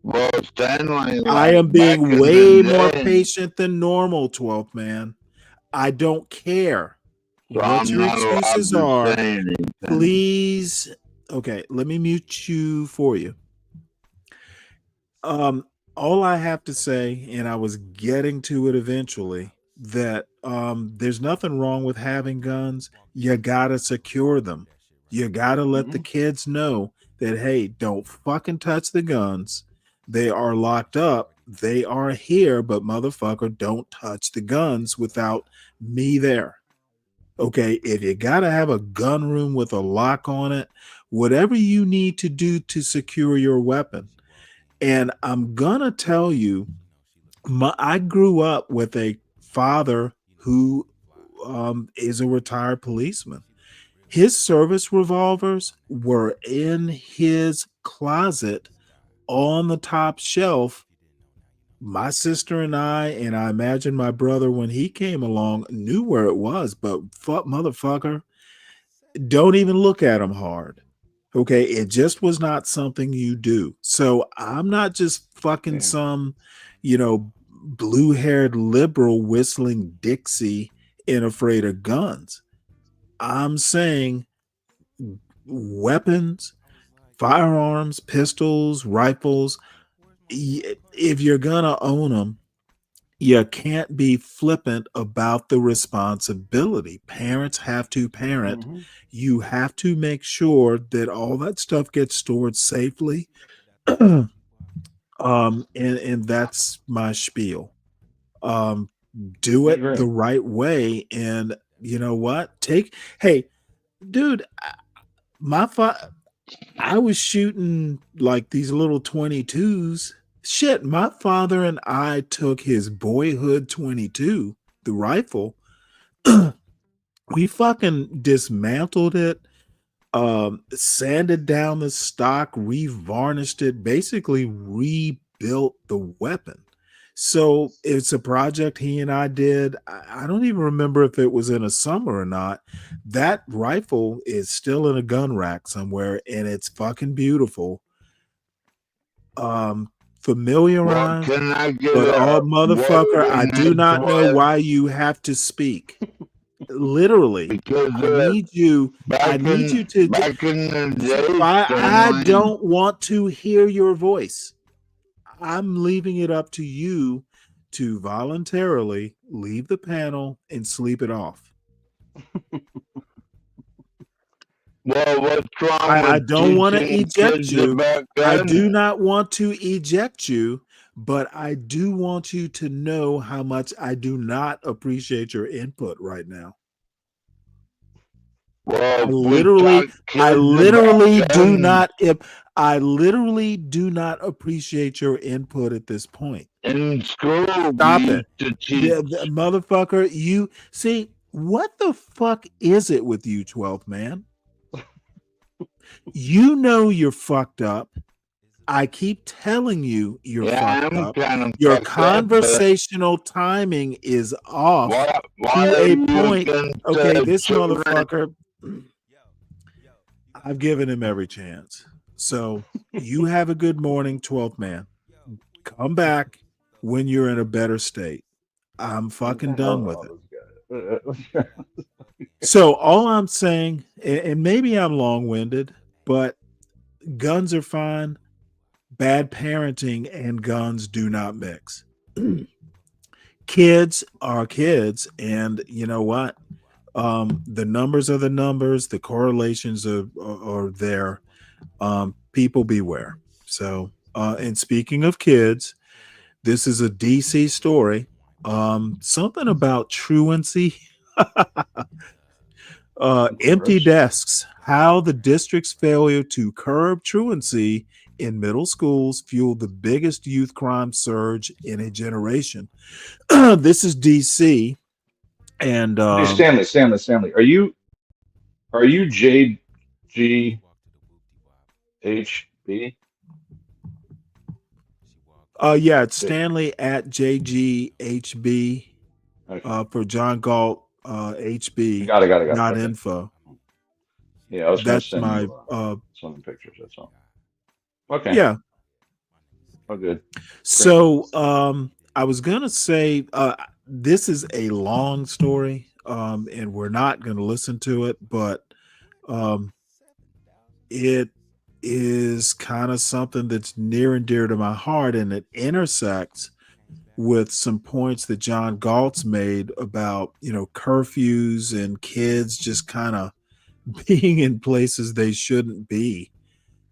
Well, Stanley, I like am back being in way the more day, patient than normal, 12th man. I don't care so what I'm your not excuses allowed to are. say anything. Please, okay, let me mute you for you. All I have to say, and I was getting to it eventually, that there's nothing wrong with having guns. You gotta secure them. You gotta let the kids know that, hey, don't fucking touch the guns. They are locked up. They are here, but motherfucker, don't touch the guns without me there. Okay, if you gotta have a gun room with a lock on it, whatever you need to do to secure your weapon. And I'm gonna tell you, I grew up with a father who is a retired policeman. His service revolvers were in his closet on the top shelf. My sister and I imagine my brother, when he came along, knew where it was, but fuck, motherfucker, don't even look at him hard. Okay, it just was not something you do. So I'm not just fucking some, blue-haired liberal whistling Dixie and afraid of guns. I'm saying weapons, firearms, pistols, rifles, if you're gonna own them, you can't be flippant about the responsibility. Parents have to parent. You have to make sure that all that stuff gets stored safely. And that's my spiel. Do I it agree. the right way, and you know what? Hey, dude, I was shooting like these little 22s. Shit, my father and I took his boyhood 22, the rifle. We fucking dismantled it, sanded down the stock, revarnished it, basically rebuilt the weapon. So it's a project he and I did. I don't even remember if it was in a summer or not. That rifle is still in a gun rack somewhere, and it's fucking beautiful. Familiarize, Well, can I get but a motherfucker, word I in do not know edgewise? why you have to speak. Literally, Because I need you back in to the day, I Stanley, don't want to hear your voice. I'm leaving it up to you to voluntarily leave the panel and sleep it off. Well, what's wrong I with don't want to teaching eject kids you. about I guns? do not want to eject you, but I do want you to know how much I do not appreciate your input right now. Well, I if we taught literally kids do about not. guns I literally do not appreciate your input at this point. in school, Stop we it, used to teach. motherfucker! You see what the fuck is it with you, 12th man? You know you're fucked up. I keep telling you you're Yeah, fucked I'm up. kind of Your fucked up, but conversational timing is off why to are a you point. against Okay, this children? motherfucker, I've given him every chance. So you have a good morning, 12th man. Come back when you're in a better state. I'm fucking done with it. So all I'm saying, and maybe I'm long-winded, but guns are fine. Bad parenting and guns do not mix. Kids are kids, and you know what? The numbers are the numbers. The correlations are there. People beware. So, and speaking of kids, this is a DC story. Something about truancy. Empty desks. How the district's failure to curb truancy in middle schools fueled the biggest youth crime surge in a generation. This is DC, and Hey, Stanley, are you JGHB? yeah, it's Stanley at JGHB for John Galt HB. Got it. Not Okay. info. Yeah, I was going to That's send my you some pictures. That's all. Okay. Yeah. Oh, good. So I was gonna say this is a long story, and we're not gonna listen to it, but it is kind of something that's near and dear to my heart, and it intersects with some points that John Galt's made about, you know, curfews and kids just kind of being in places they shouldn't be.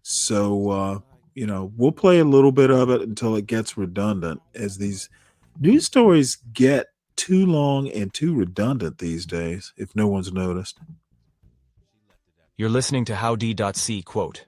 So you know, we'll play a little bit of it until it gets redundant, as these news stories get too long and too redundant these days, if no one's noticed. You're listening to How D.C. quote,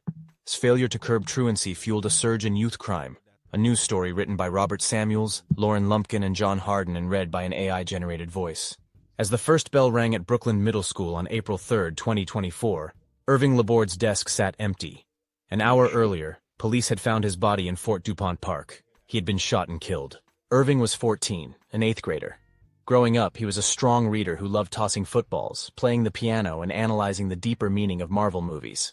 "Failure to curb truancy fueled a surge in youth crime." A news story written by Robert Samuels, Lauren Lumpkin, and John Harden and read by an AI-generated voice. As the first bell rang at Brooklyn Middle School on April 3, 2024, Irving Laborde's desk sat empty. An hour earlier, police had found his body in Fort DuPont Park. He had been shot and killed. Irving was 14, an 8th grader. Growing up, he was a strong reader who loved tossing footballs, playing the piano, and analyzing the deeper meaning of Marvel movies.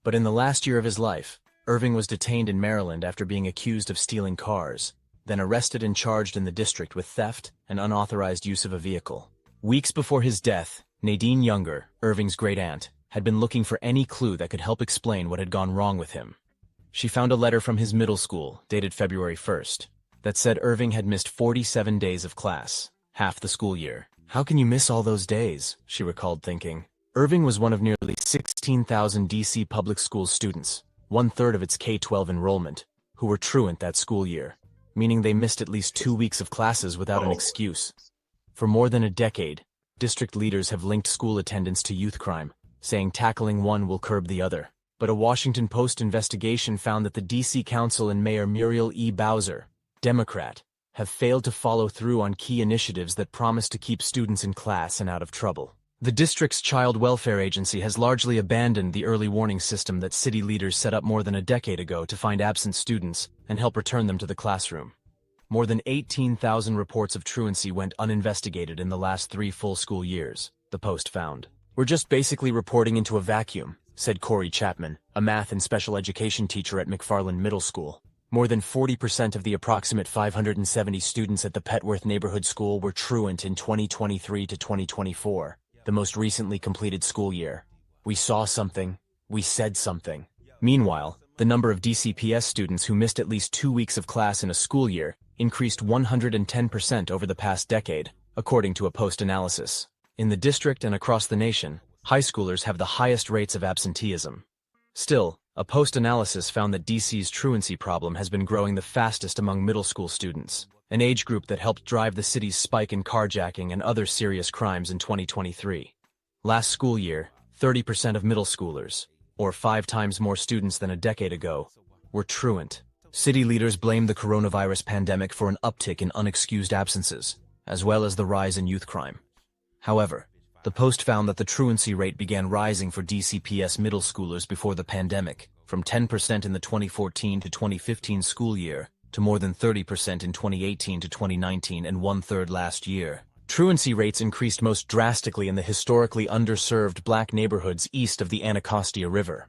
But in the last year of his life, Irving was detained in Maryland after being accused of stealing cars, then arrested and charged in the district with theft and unauthorized use of a vehicle. Weeks before his death, Nadine Younger, Irving's great-aunt, had been looking for any clue that could help explain what had gone wrong with him. She found a letter from his middle school, dated February 1st, that said Irving had missed 47 days of class, half the school year. How can you miss all those days? She recalled thinking. Irving was one of nearly 16,000 DC public school students, 1/3 of its K-12 enrollment, who were truant that school year, meaning they missed at least 2 weeks of classes without an excuse. For more than a decade, district leaders have linked school attendance to youth crime, saying tackling one will curb the other. But a Washington Post investigation found that the DC Council and Mayor Muriel E. Bowser, Democrat, have failed to follow through on key initiatives that promise to keep students in class and out of trouble. The district's child welfare agency has largely abandoned the early warning system that city leaders set up more than a decade ago to find absent students and help return them to the classroom. More than 18,000 reports of truancy went uninvestigated in the last 3 full school years, the Post found. "We're just basically reporting into a vacuum," said Corey Chapman, a math and special education teacher at McFarland Middle School. More than 40% of the approximate 570 students at the Petworth Neighborhood School were truant in 2023 to 2024, the most recently completed school year. "We saw something. We said something." Meanwhile, the number of DCPS students who missed at least 2 weeks of class in a school year increased 110% over the past decade, according to a Post analysis. In the district and across the nation, High schoolers have the highest rates of absenteeism. Still, a post-analysis found that DC's truancy problem has been growing the fastest among middle school students, an age group that helped drive the city's spike in carjacking and other serious crimes in 2023. Last school year, 30% of middle schoolers, or 5 times more students than a decade ago, were truant. City leaders blamed the coronavirus pandemic for an uptick in unexcused absences, as well as the rise in youth crime. However, the Post found that the truancy rate began rising for DCPS middle schoolers before the pandemic, from 10% in the 2014 to 2015 school year to more than 30% in 2018 to 2019 and one-third last year. Truancy rates increased most drastically in the historically underserved black neighborhoods east of the Anacostia River.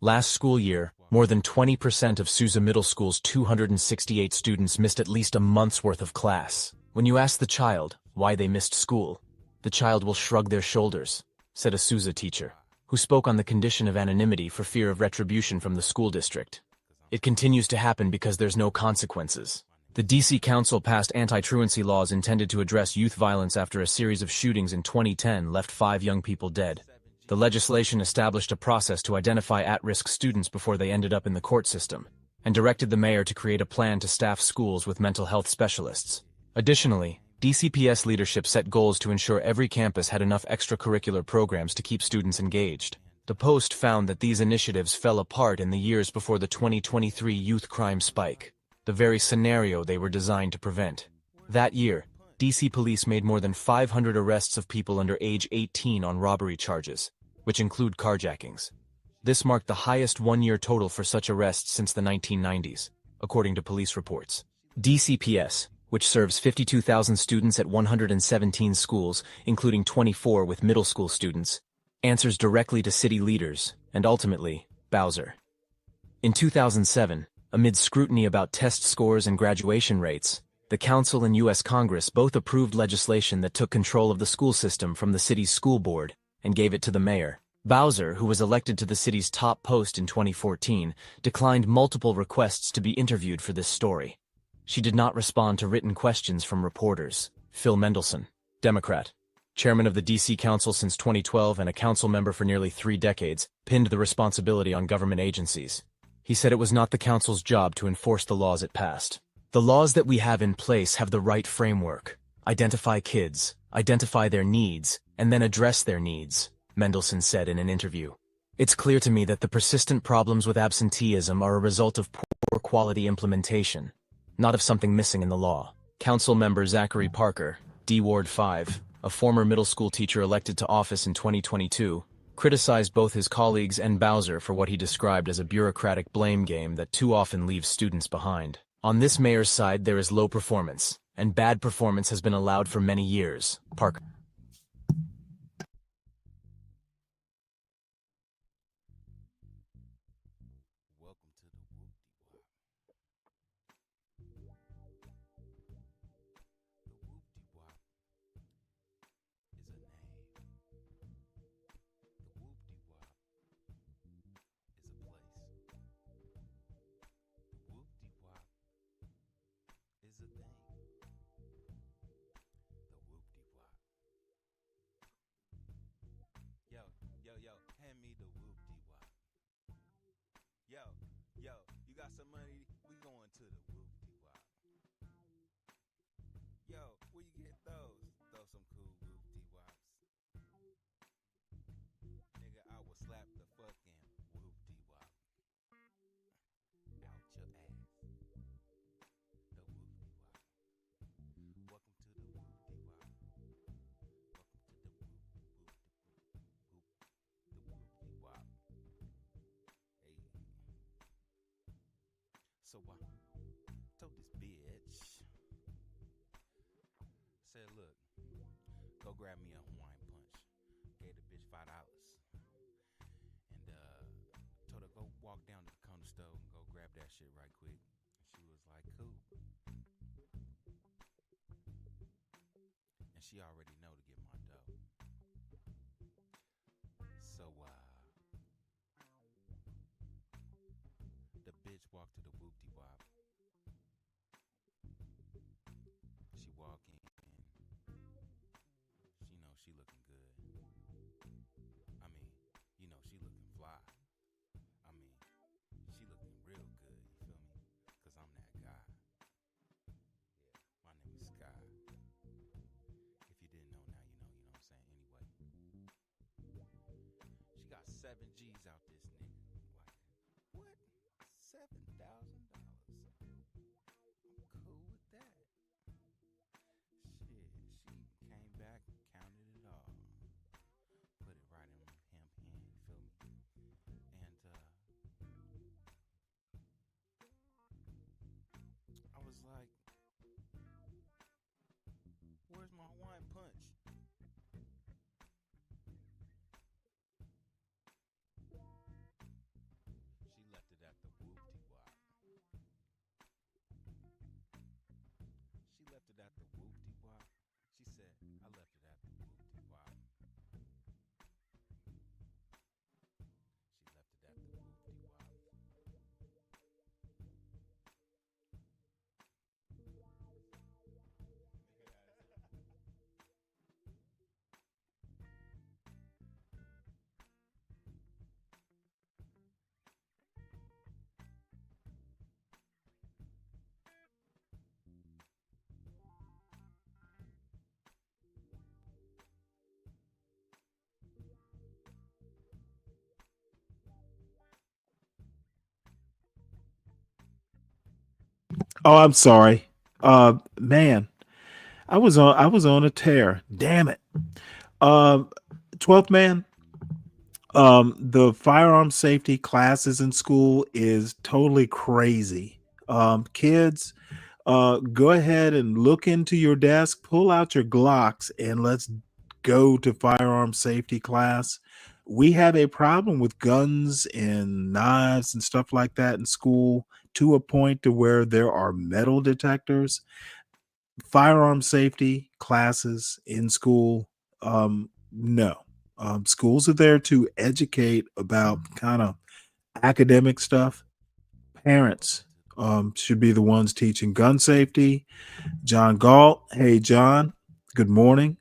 Last school year, more than 20% of Sousa Middle School's 268 students missed at least a month's worth of class. When you ask the child why they missed school, the child will shrug their shoulders, said a Sousa teacher, who spoke on the condition of anonymity for fear of retribution from the school district. It continues to happen because there's no consequences. The DC Council passed anti-truancy laws intended to address youth violence after a series of shootings in 2010 left 5 young people dead. The legislation established a process to identify at-risk students before they ended up in the court system, and directed the mayor to create a plan to staff schools with mental health specialists. Additionally, DCPS leadership set goals to ensure every campus had enough extracurricular programs to keep students engaged. The Post found that these initiatives fell apart in the years before the 2023 youth crime spike, the very scenario they were designed to prevent. That year, DC police made more than 500 arrests of people under age 18 on robbery charges, which include carjackings. This marked the highest one-year total for such arrests since the 1990s, according to police reports. DCPS, which serves 52,000 students at 117 schools, including 24 with middle school students, answers directly to city leaders, and ultimately, Bowser. In 2007, amid scrutiny about test scores and graduation rates, the Council and U.S. Congress both approved legislation that took control of the school system from the city's school board and gave it to the mayor. Bowser, who was elected to the city's top post in 2014, declined multiple requests to be interviewed for this story. She did not respond to written questions from reporters. Phil Mendelson, Democrat, chairman of the D.C. Council since 2012 and a council member for nearly 3 decades, pinned the responsibility on government agencies. He said it was not the council's job to enforce the laws it passed. The laws that we have in place have the right framework. Identify kids, identify their needs, and then address their needs, Mendelson said in an interview. It's clear to me that the persistent problems with absenteeism are a result of poor quality implementation, not of something missing in the law. Council member Zachary Parker, D. Ward 5, a former middle school teacher elected to office in 2022, criticized both his colleagues and Bowser for what he described as a bureaucratic blame game that too often leaves students behind. On this mayor's side, there is low performance, and bad performance has been allowed for many years, Parker. So I told this bitch, said, look, go grab me a Hawaiian punch. Gave the bitch $5. And told her, go walk down to the corner store and go grab that shit right quick. And she was like, cool. And she already know to get my dough. So the bitch walked to the whoop-de-wop. She walk in. She know she looking good. I'm cool with that. Shit, she came back and counted it all. Put it right in him hand, you feel me? And I was like, where's my Hawaiian punch? She left it at the whoop-de-wop. She left it at the whoop-de-wop. She said, I left it at the whoop-de-wop. She left it at the whoop-de-wop. Oh, I'm sorry. Man, I was on a tear. Damn it. 12th man. The firearm safety classes in school is totally crazy. Kids, go ahead and look into your desk, pull out your Glocks, and let's go to firearm safety class. We have a problem with guns and knives and stuff like that in school to a point to where there are metal detectors. Firearm safety classes in school, no. Schools are there to educate about kind of academic stuff. Parents should be the ones teaching gun safety. John Galt, hey John, good morning.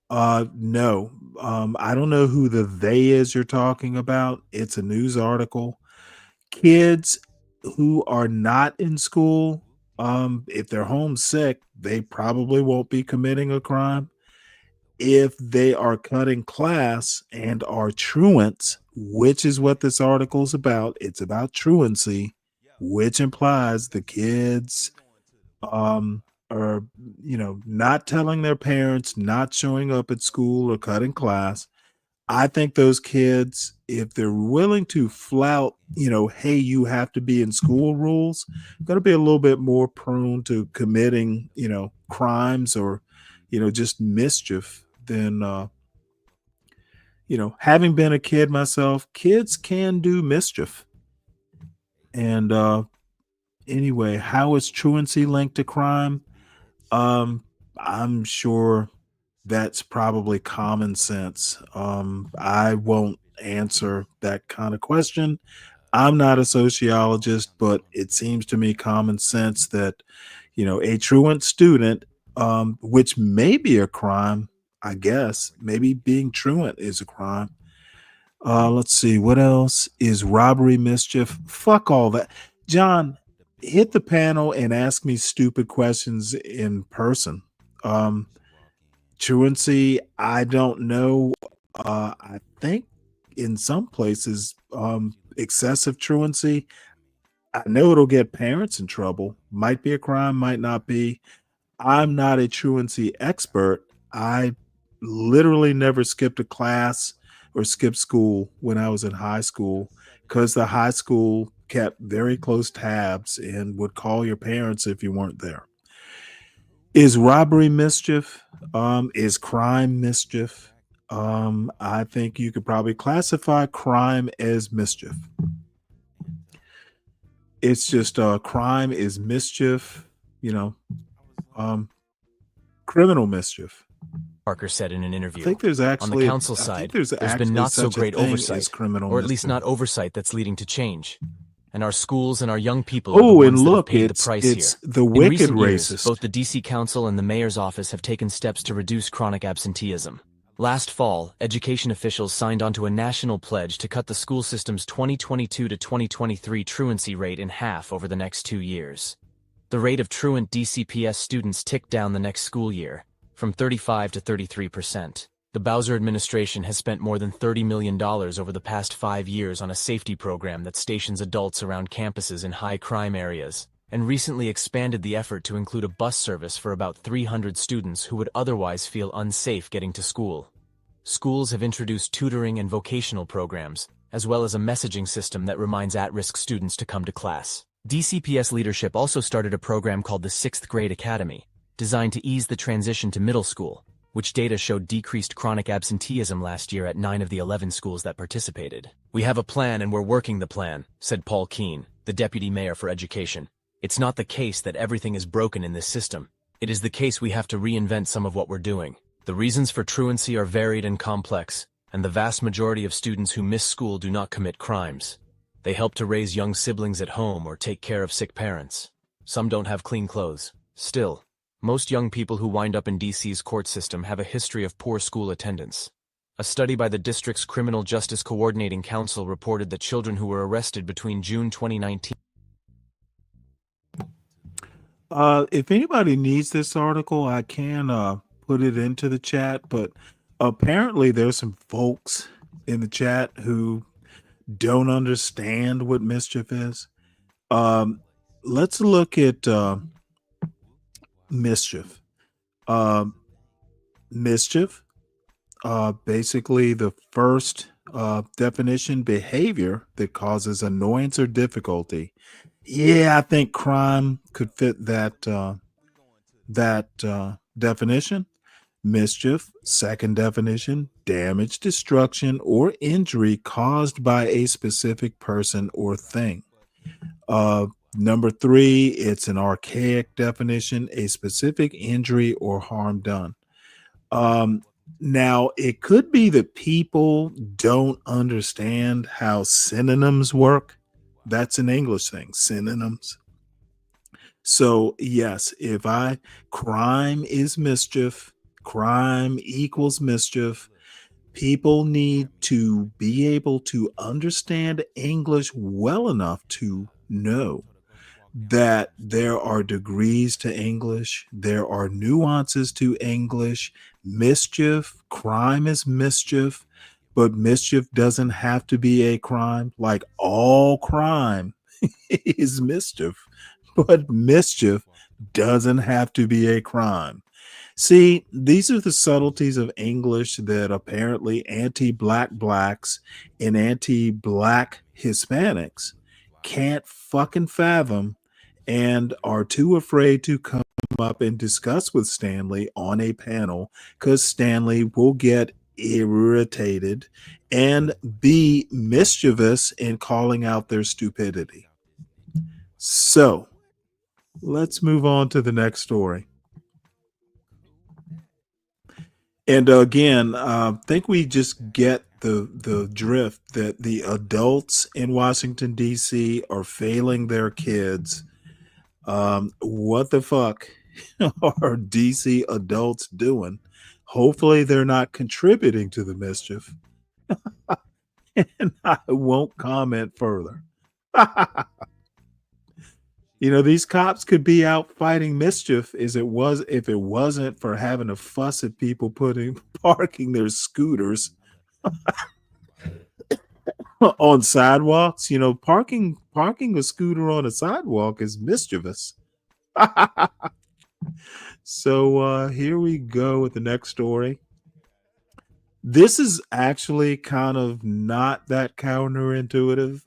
No, I don't know who the they is you're talking about. It's a news article. Kids who are not in school, if they're homesick, they probably won't be committing a crime. If they are cutting class and are truants, which is what this article is about, it's about truancy, which implies the kids are, not telling their parents, not showing up at school or cutting class. I think those kids, if they're willing to flout, hey, you have to be in school rules, going to be a little bit more prone to committing, crimes or, just mischief than, having been a kid myself, kids can do mischief. And anyway, how is truancy linked to crime? I'm sure that's probably common sense. I won't answer that kind of question. I'm not a sociologist, but it seems to me common sense that, a truant student, which may be a crime, I guess, maybe being truant is a crime. Let's see, what else is robbery mischief? Fuck all that. John, hit the panel and ask me stupid questions in person. Truancy, I don't know. I think in some places, excessive truancy, I know it'll get parents in trouble. Might be a crime, might not be. I'm not a truancy expert. I literally never skipped a class or skipped school when I was in high school because the high school kept very close tabs and would call your parents if you weren't there. Is robbery mischief? Is crime mischief? I think you could probably classify crime as mischief. It's just crime is mischief, criminal mischief. Parker said in an interview. I think there's actually on the council side, there's been not so great oversight, or at least not oversight that's leading to change. And our schools and our young people are the ones that have paid the price here. The wicked in recent years, racist. both the DC Council and the Mayor's office have taken steps to reduce chronic absenteeism. Last fall, education officials signed onto a national pledge to cut the school system's 2022 to 2023 truancy rate in half over the next 2 years. The rate of truant DCPS students ticked down the next school year, from 35 to 33%. The Bowser administration has spent more than $30 million over the past 5 years on a safety program that stations adults around campuses in high-crime areas, and recently expanded the effort to include a bus service for about 300 students who would otherwise feel unsafe getting to school. Schools have introduced tutoring and vocational programs, as well as a messaging system that reminds at-risk students to come to class. DCPS leadership also started a program called the 6th Grade Academy, designed to ease the transition to middle school, which data showed decreased chronic absenteeism last year at 9 of the 11 schools that participated. "We have a plan and we're working the plan," said Paul Keene, the deputy mayor for education. "It's not the case that everything is broken in this system. It is the case we have to reinvent some of what we're doing. The reasons for truancy are varied and complex, and the vast majority of students who miss school do not commit crimes. They help to raise young siblings at home or take care of sick parents. Some don't have clean clothes. Still, most young people who wind up in DC's court system have a history of poor school attendance. A study by the district's Criminal Justice Coordinating Council reported that children who were arrested between June 2019. If anybody needs this article, I can put it into the chat, but apparently there's some folks in the chat who don't understand what mischief is. Let's look at mischief. Mischief, basically the first definition, behavior that causes annoyance or difficulty. Yeah, I think crime could fit that definition. Mischief, second definition, damage, destruction, or injury caused by a specific person or thing. Number 3, it's an archaic definition, a specific injury or harm done. Now, it could be that people don't understand how synonyms work. That's an English thing, synonyms. So, yes, crime is mischief, crime equals mischief. People need to be able to understand English well enough to know that there are degrees to English, there are nuances to English. Mischief, crime is mischief, but mischief doesn't have to be a crime. Like all crime is mischief, but mischief doesn't have to be a crime. See, these are the subtleties of English that apparently anti-black blacks and anti-black Hispanics can't fucking fathom and are too afraid to come up and discuss with Stanley on a panel because Stanley will get irritated and be mischievous in calling out their stupidity. So let's move on to the next story. And again, I think we just get the drift that the adults in Washington, D.C. are failing their kids. What the fuck are DC adults doing? Hopefully they're not contributing to the mischief. And I won't comment further. You know, these cops could be out fighting mischief if it wasn't for having to fuss at people parking their scooters on sidewalks. You know, parking a scooter on a sidewalk is mischievous. So here we go with the next story. This is actually kind of not that counterintuitive.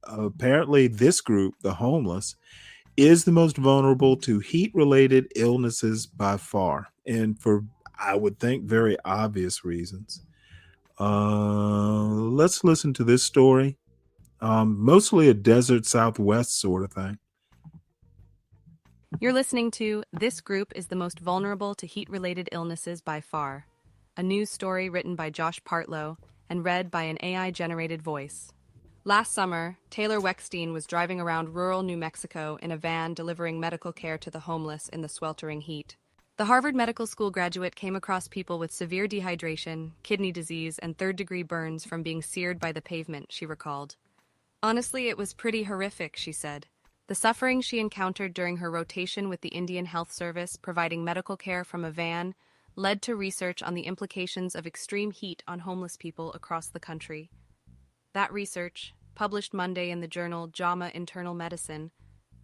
Apparently this group, the homeless, is the most vulnerable to heat-related illnesses by far, and for, I would think, very obvious reasons. Let's listen to this story. Mostly a desert Southwest sort of thing. You're listening to "This Group is the Most Vulnerable to Heat-Related Illnesses by Far," a news story written by Josh Partlow and read by an AI-generated voice. Last summer, Taylor Weckstein was driving around rural New Mexico in a van delivering medical care to the homeless in the sweltering heat. The Harvard Medical School graduate came across people with severe dehydration, kidney disease, and third-degree burns from being seared by the pavement, she recalled. "Honestly, it was pretty horrific," she said. The suffering she encountered during her rotation with the Indian Health Service providing medical care from a van led to research on the implications of extreme heat on homeless people across the country. That research, published Monday in the journal JAMA Internal Medicine,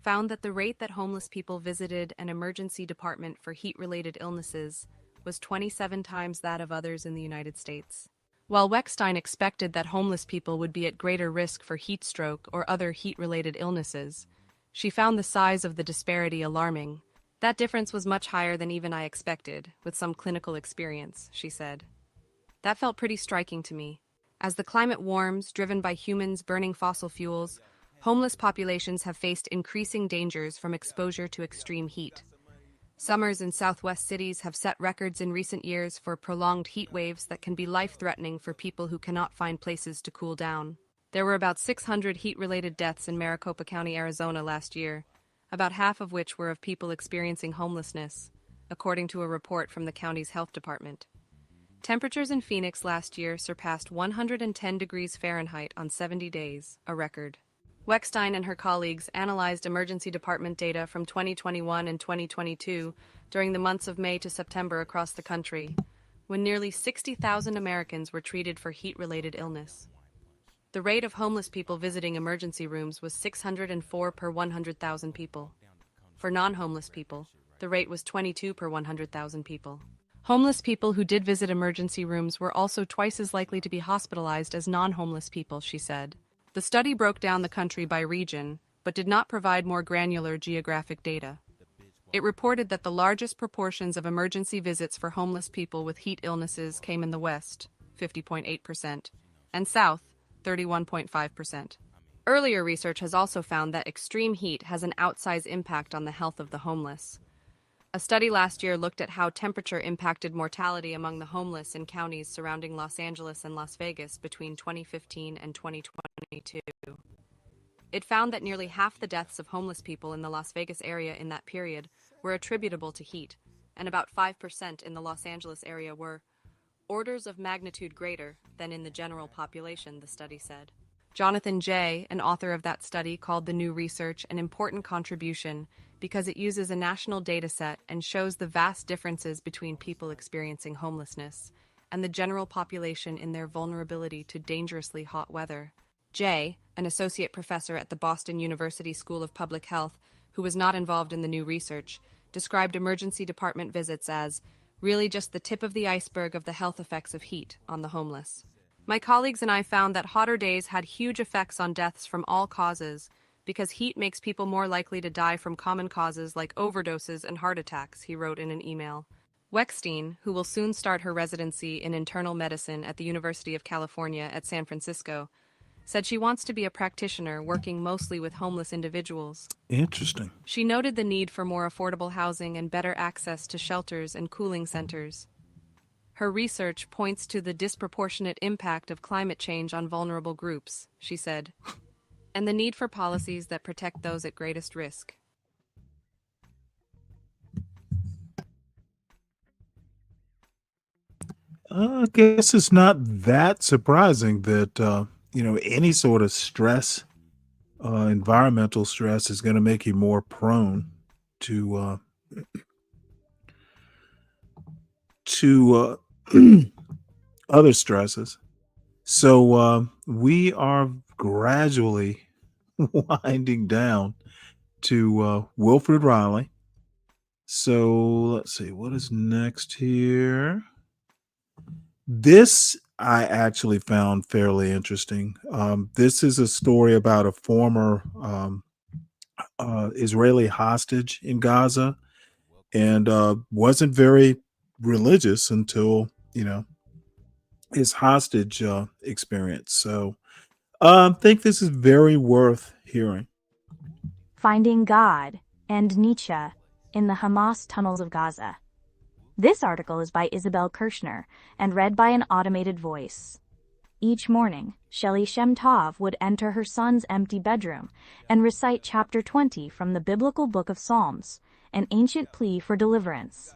found that the rate that homeless people visited an emergency department for heat-related illnesses was 27 times that of others in the United States. While Weckstein expected that homeless people would be at greater risk for heat stroke or other heat-related illnesses, she found the size of the disparity alarming. That difference was much higher than even I expected, with some clinical experience, she said. That felt pretty striking to me. As the climate warms, driven by humans burning fossil fuels, homeless populations have faced increasing dangers from exposure to extreme heat. Summers in Southwest cities have set records in recent years for prolonged heat waves that can be life-threatening for people who cannot find places to cool down. There were about 600 heat-related deaths in Maricopa County, Arizona last year, about half of which were of people experiencing homelessness, according to a report from the county's health department. Temperatures in Phoenix last year surpassed 110 degrees Fahrenheit on 70 days, a record. Weckstein and her colleagues analyzed emergency department data from 2021 and 2022 during the months of May to September across the country, when nearly 60,000 Americans were treated for heat-related illness. The rate of homeless people visiting emergency rooms was 604 per 100,000 people. For non-homeless people, the rate was 22 per 100,000 people. Homeless people who did visit emergency rooms were also twice as likely to be hospitalized as non-homeless people, she said. The study broke down the country by region, but did not provide more granular geographic data. It reported that the largest proportions of emergency visits for homeless people with heat illnesses came in the West, 50.8%, and South, 31.5%. Earlier research has also found that extreme heat has an outsized impact on the health of the homeless. A study last year looked at how temperature impacted mortality among the homeless in counties surrounding Los Angeles and Las Vegas between 2015 and 2022. It found that nearly half the deaths of homeless people in the Las Vegas area in that period were attributable to heat, and about 5% in the Los Angeles area were orders of magnitude greater than in the general population, the study said. Jonathan Jay, an author of that study, called the new research an important contribution because it uses a national data set and shows the vast differences between people experiencing homelessness and the general population in their vulnerability to dangerously hot weather. Jay, an associate professor at the Boston University School of Public Health, who was not involved in the new research, described emergency department visits as really just the tip of the iceberg of the health effects of heat on the homeless. My colleagues and I found that hotter days had huge effects on deaths from all causes because heat makes people more likely to die from common causes like overdoses and heart attacks, he wrote in an email. Weckstein, who will soon start her residency in internal medicine at the University of California at San Francisco, said she wants to be a practitioner working mostly with homeless individuals. Interesting. She noted the need for more affordable housing and better access to shelters and cooling centers. Her research points to the disproportionate impact of climate change on vulnerable groups, she said, and the need for policies that protect those at greatest risk. I guess it's not that surprising that, any sort of stress, environmental stress is going to make you more prone to, other stresses. So we are gradually winding down to Wilfred Riley. So let's see, what is next here? This I actually found fairly interesting. This is a story about a former Israeli hostage in Gaza and wasn't very religious until, his hostage experience. So I think this is very worth hearing. Finding God and Nietzsche in the Hamas tunnels of Gaza. This article is by Isabel Kirschner and read by an automated voice. Each morning, Shelley Shem Tov would enter her son's empty bedroom and recite chapter 20 from the biblical book of Psalms, an ancient plea for deliverance.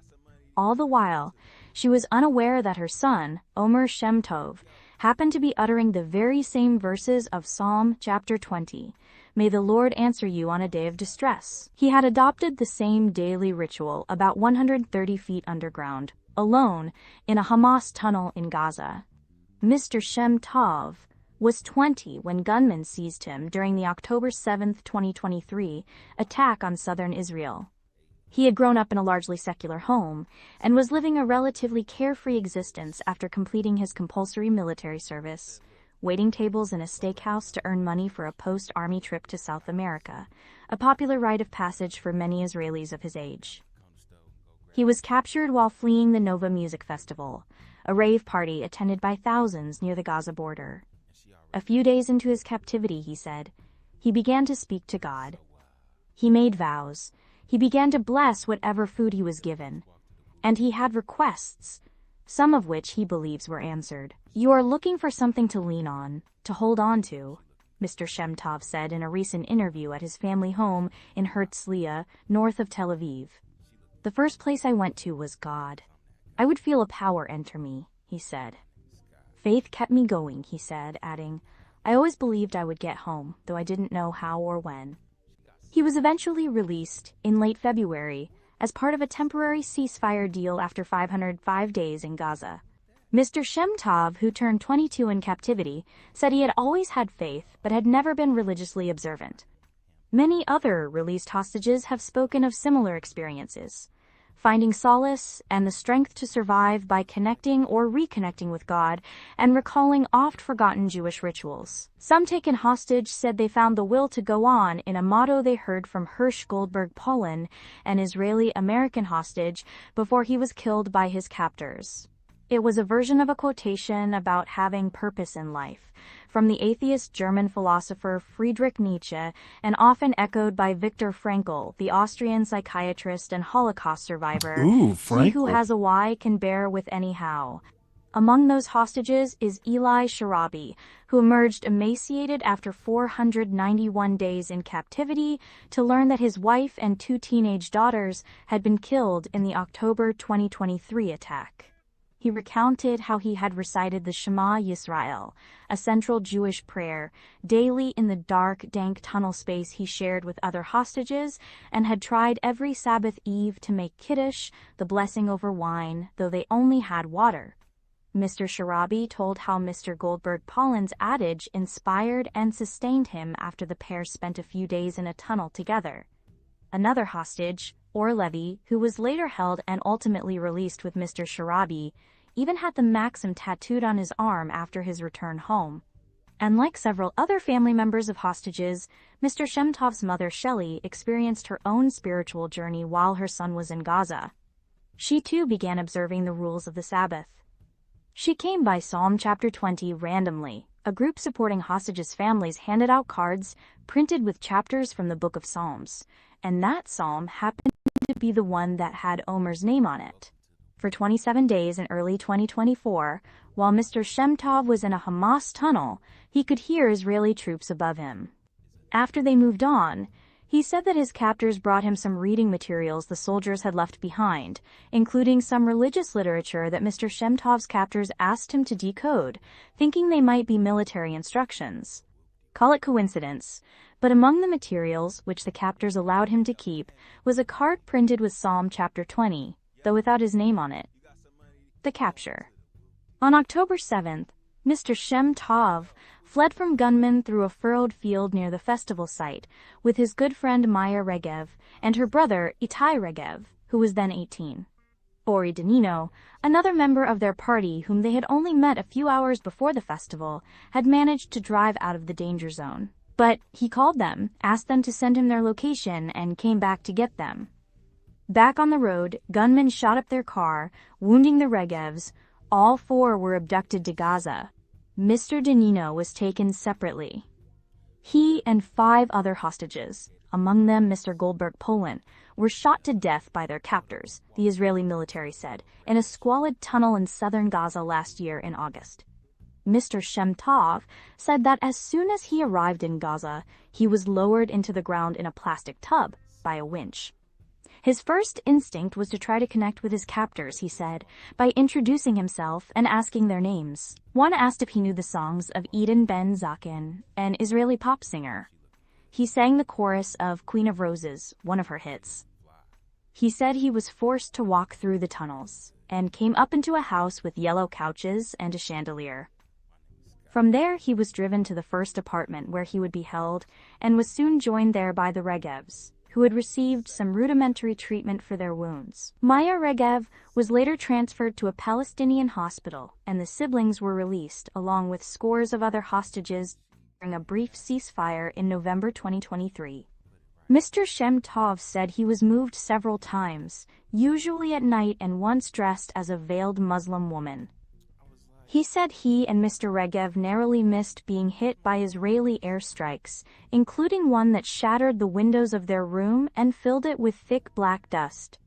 All the while, she was unaware that her son, Omer Shem Tov, happened to be uttering the very same verses of Psalm chapter 20. May the Lord answer you on a day of distress. He had adopted the same daily ritual about 130 feet underground, alone in a Hamas tunnel in Gaza. Mr. Shem Tov was 20 when gunmen seized him during the October 7, 2023, attack on southern Israel. He had grown up in a largely secular home and was living a relatively carefree existence after completing his compulsory military service, waiting tables in a steakhouse to earn money for a post-army trip to South America, a popular rite of passage for many Israelis of his age. He was captured while fleeing the Nova Music Festival, a rave party attended by thousands near the Gaza border. A few days into his captivity, he said, he began to speak to God. He made vows. He began to bless whatever food he was given. And he had requests, some of which he believes were answered. "You are looking for something to lean on, to hold on to," Mr. Shem Tov said in a recent interview at his family home in Herzliya, north of Tel Aviv. "The first place I went to was God. I would feel a power enter me," he said. "Faith kept me going," he said, adding, "I always believed I would get home, though I didn't know how or when." He was eventually released in late February as part of a temporary ceasefire deal after 505 days in Gaza. Mr. Shem Tov, who turned 22 in captivity, said he had always had faith but had never been religiously observant. Many other released hostages have spoken of similar experiences, finding solace and the strength to survive by connecting or reconnecting with God and recalling oft-forgotten Jewish rituals. Some taken hostage said they found the will to go on in a motto they heard from Hirsch Goldberg Polin, an Israeli-American hostage, before he was killed by his captors. It was a version of a quotation about having purpose in life, from the atheist German philosopher Friedrich Nietzsche, and often echoed by Viktor Frankl, the Austrian psychiatrist and Holocaust survivor. Ooh, He who Frankl. has a why can bear with any how. Among those hostages is Eli Sharabi, who emerged emaciated after 491 days in captivity to learn that his wife and 2 teenage daughters had been killed in the October 2023 attack. He recounted how he had recited the Shema Yisrael, a central Jewish prayer, daily in the dark, dank tunnel space he shared with other hostages, and had tried every Sabbath Eve to make Kiddush, the blessing over wine, though they only had water. Mr. Sharabi told how Mr. Goldberg Pollin's adage inspired and sustained him after the pair spent a few days in a tunnel together. Another hostage, Or Levy, who was later held and ultimately released with Mr. Sharabi, even had the maxim tattooed on his arm after his return home. And like several other family members of hostages, Mr. Shem Tov's mother, Shelley, experienced her own spiritual journey while her son was in Gaza. She too began observing the rules of the Sabbath. She came by Psalm chapter 20 randomly. A group supporting hostages' families handed out cards printed with chapters from the Book of Psalms, and that psalm happened to be the one that had Omer's name on it. For 27 days in early 2024, while Mr. Shem Tov was in a Hamas tunnel, he could hear Israeli troops above him. After they moved on, he said that his captors brought him some reading materials the soldiers had left behind, including some religious literature that Mr. Shem Tov's captors asked him to decode, thinking they might be military instructions. Call it coincidence, but among the materials, which the captors allowed him to keep, was a card printed with Psalm chapter 20, though without his name on it. The capture. On October 7th, Mr. Shem Tov fled from gunmen through a furrowed field near the festival site with his good friend Maya Regev and her brother Itai Regev, who was then 18. Ori Danino, another member of their party whom they had only met a few hours before the festival, had managed to drive out of the danger zone. But he called them, asked them to send him their location, and came back to get them. Back on the road, gunmen shot up their car, wounding the Regevs. All 4 were abducted to Gaza. Mr. Danino was taken separately. He and 5 other hostages, among them Mr. Goldberg Polin, were shot to death by their captors, the Israeli military said, in a squalid tunnel in southern Gaza last year in August. Mr. Shem Tov said that as soon as he arrived in Gaza, he was lowered into the ground in a plastic tub by a winch. His first instinct was to try to connect with his captors, he said, by introducing himself and asking their names. One asked if he knew the songs of Eden Ben Zakin, an Israeli pop singer. He sang the chorus of Queen of Roses, one of her hits. He said he was forced to walk through the tunnels and came up into a house with yellow couches and a chandelier. From there, he was driven to the first apartment where he would be held and was soon joined there by the Regevs, who had received some rudimentary treatment for their wounds. Maya Regev was later transferred to a Palestinian hospital, and the siblings were released along with scores of other hostages during a brief ceasefire in November 2023. Mr. Shem Tov said he was moved several times, usually at night and once dressed as a veiled Muslim woman. He said he and Mr. Regev narrowly missed being hit by Israeli airstrikes, including one that shattered the windows of their room and filled it with thick black dust.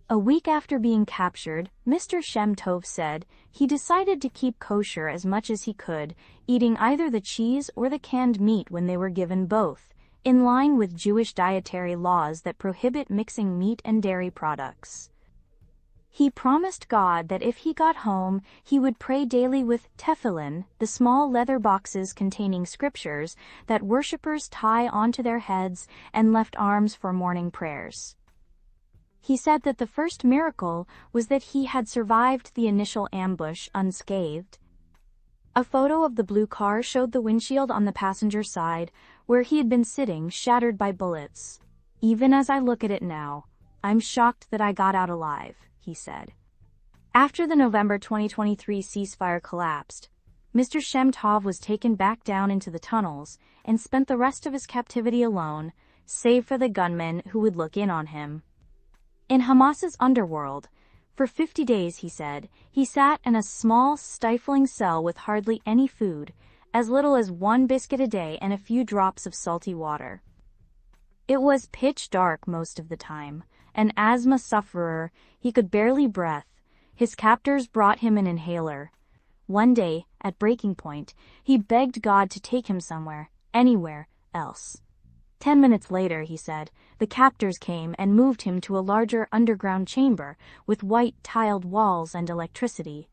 A week after being captured, Mr. Shem Tov said he decided to keep kosher as much as he could, eating either the cheese or the canned meat when they were given both, in line with Jewish dietary laws that prohibit mixing meat and dairy products. He promised God that if he got home, he would pray daily with tefillin, the small leather boxes containing scriptures that worshippers tie onto their heads and left arms for morning prayers. He said that the first miracle was that he had survived the initial ambush unscathed. A photo of the blue car showed the windshield on the passenger side, where he had been sitting, shattered by bullets. Even as I look at it now, I'm shocked that I got out alive, he said. After the November 2023 ceasefire collapsed, Mr. Shem Tov was taken back down into the tunnels and spent the rest of his captivity alone, save for the gunmen who would look in on him. In Hamas's underworld, for 50 days, he said, he sat in a small, stifling cell with hardly any food, as little as one biscuit a day and a few drops of salty water. It was pitch dark most of the time. An asthma sufferer, he could barely breathe. His captors brought him an inhaler. One day, at breaking point, he begged God to take him somewhere, anywhere else. 10 minutes later, he said, the captors came and moved him to a larger underground chamber with white tiled walls and electricity.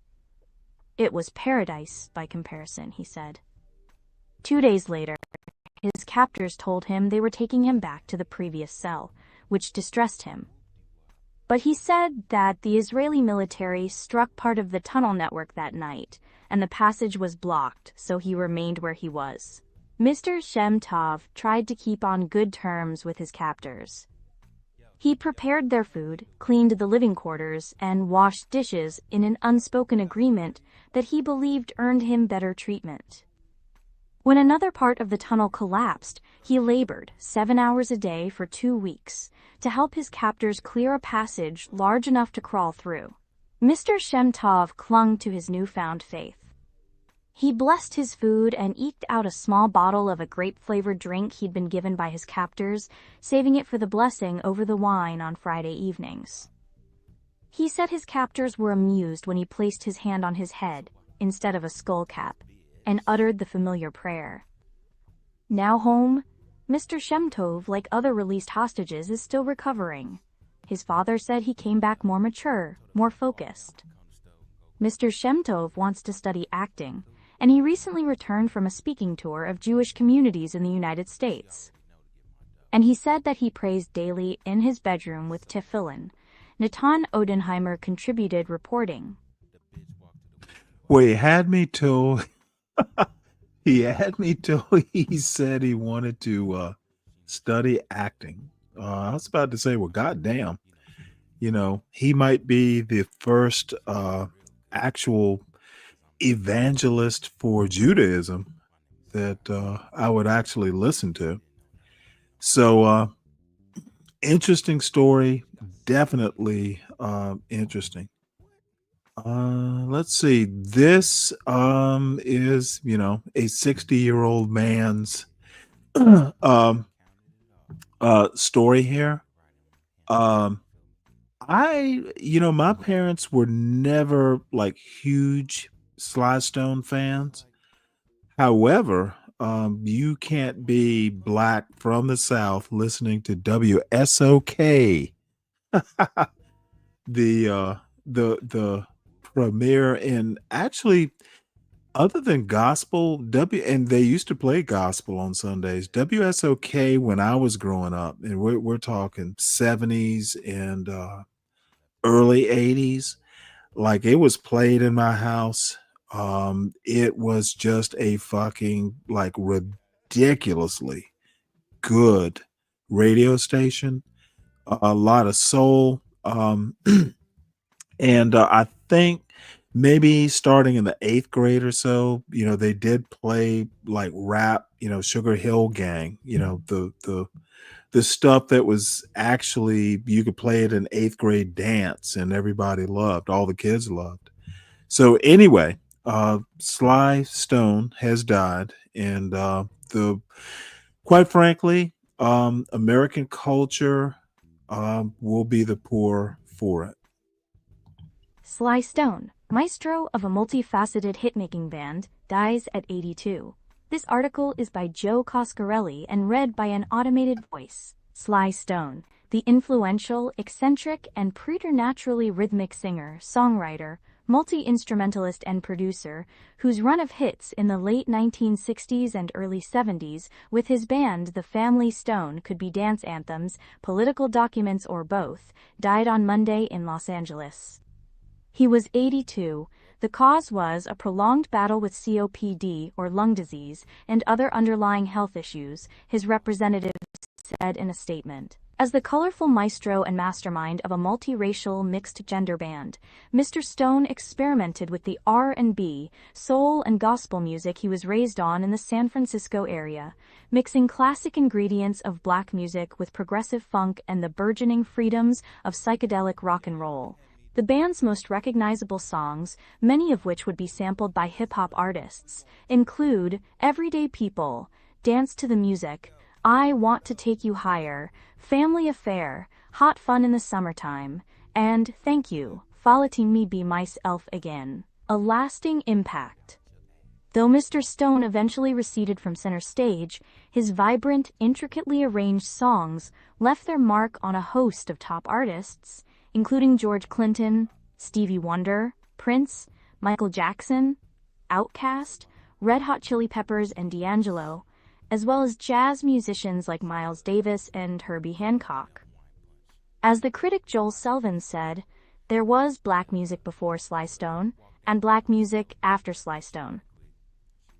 It was paradise by comparison, he said. 2 days later, his captors told him they were taking him back to the previous cell, which distressed him. But he said that the Israeli military struck part of the tunnel network that night, and the passage was blocked, so he remained where he was. Mr. Shem Tov tried to keep on good terms with his captors. He prepared their food, cleaned the living quarters, and washed dishes in an unspoken agreement that he believed earned him better treatment. When another part of the tunnel collapsed, he labored 7 hours a day for 2 weeks to help his captors clear a passage large enough to crawl through. Mr. Shem Tov clung to his newfound faith. He blessed his food and eked out a small bottle of a grape-flavored drink he'd been given by his captors, saving it for the blessing over the wine on Friday evenings. He said his captors were amused when he placed his hand on his head instead of a skull cap, and uttered the familiar prayer. Now home, Mr. Shem Tov, like other released hostages, is still recovering. His father said he came back more mature, more focused. Mr. Shem Tov wants to study acting, and he recently returned from a speaking tour of Jewish communities in the United States. And he said that he prays daily in his bedroom with tefillin. Natan Odenheimer contributed reporting. Well, he had me till he said he wanted to study acting. I was about to say, well, goddamn, he might be the first actual evangelist for Judaism that I would actually listen to. So interesting story, definitely interesting. Let's see. This is, a 60-year-old man's story here. My parents were never like huge Sly Stone fans. However, you can't be black from the South listening to WSOK, the premier, and actually Other than gospel, and they used to play gospel on Sundays. WSOK when I was growing up, and we're talking 70s and early 80s, like it was played in my house. It was just a fucking like ridiculously good radio station. A lot of soul. And I think maybe starting in the 8th grade or so, they did play like rap, Sugar Hill Gang, the stuff that was actually, you could play it in 8th grade dance and everybody loved, all the kids loved. So anyway, Sly Stone has died, and quite frankly, American culture will be the poorer for it. Sly Stone, maestro of a multifaceted hit-making band, dies at 82. This article is by Joe Coscarelli and read by an automated voice. Sly Stone, the influential, eccentric, and preternaturally rhythmic singer, songwriter, multi-instrumentalist and producer, whose run of hits in the late 1960s and early 70s with his band The Family Stone could be dance anthems, political documents, or both, died on Monday in Los Angeles. He was 82. The cause was a prolonged battle with COPD, or lung disease, and other underlying health issues, his representative said in a statement. As the colorful maestro and mastermind of a multiracial, mixed-gender band, Mr. Stone experimented with the R&B, soul, and gospel music he was raised on in the San Francisco area, mixing classic ingredients of black music with progressive funk and the burgeoning freedoms of psychedelic rock and roll. The band's most recognizable songs, many of which would be sampled by hip-hop artists, include Everyday People, Dance to the Music, I Want to Take You Higher, Family Affair, Hot Fun in the Summertime, and Thank You, Follow Me Be Myself Again. A lasting impact. Though Mr. Stone eventually receded from center stage, his vibrant, intricately arranged songs left their mark on a host of top artists, including George Clinton, Stevie Wonder, Prince, Michael Jackson, Outkast, Red Hot Chili Peppers, and D'Angelo, as well as jazz musicians like Miles Davis and Herbie Hancock. As the critic Joel Selvin said, there was black music before Sly Stone, and black music after Sly Stone.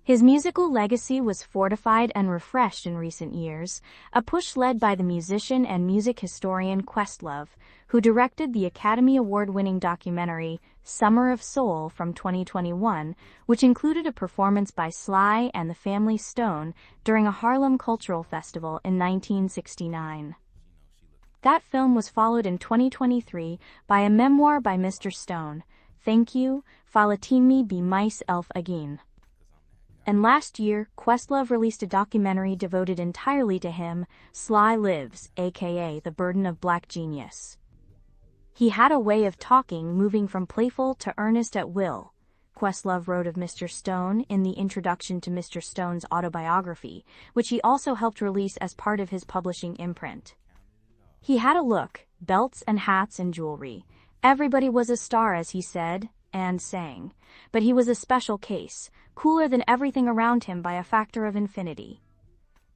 His musical legacy was fortified and refreshed in recent years, a push led by the musician and music historian Questlove, who directed the Academy Award-winning documentary Summer of Soul from 2021, which included a performance by Sly and the Family Stone during a Harlem Cultural Festival in 1969. That film was followed in 2023 by a memoir by Mr. Stone, Thank You, Follow Me Be Myself Again. And last year, Questlove released a documentary devoted entirely to him, Sly Lives, aka The Burden of Black Genius. He had a way of talking, moving from playful to earnest at will, Questlove wrote of Mr. Stone in the introduction to Mr. Stone's autobiography, which he also helped release as part of his publishing imprint. He had a look, belts and hats and jewelry. Everybody was a star, as he said, and sang. But he was a special case, cooler than everything around him by a factor of infinity.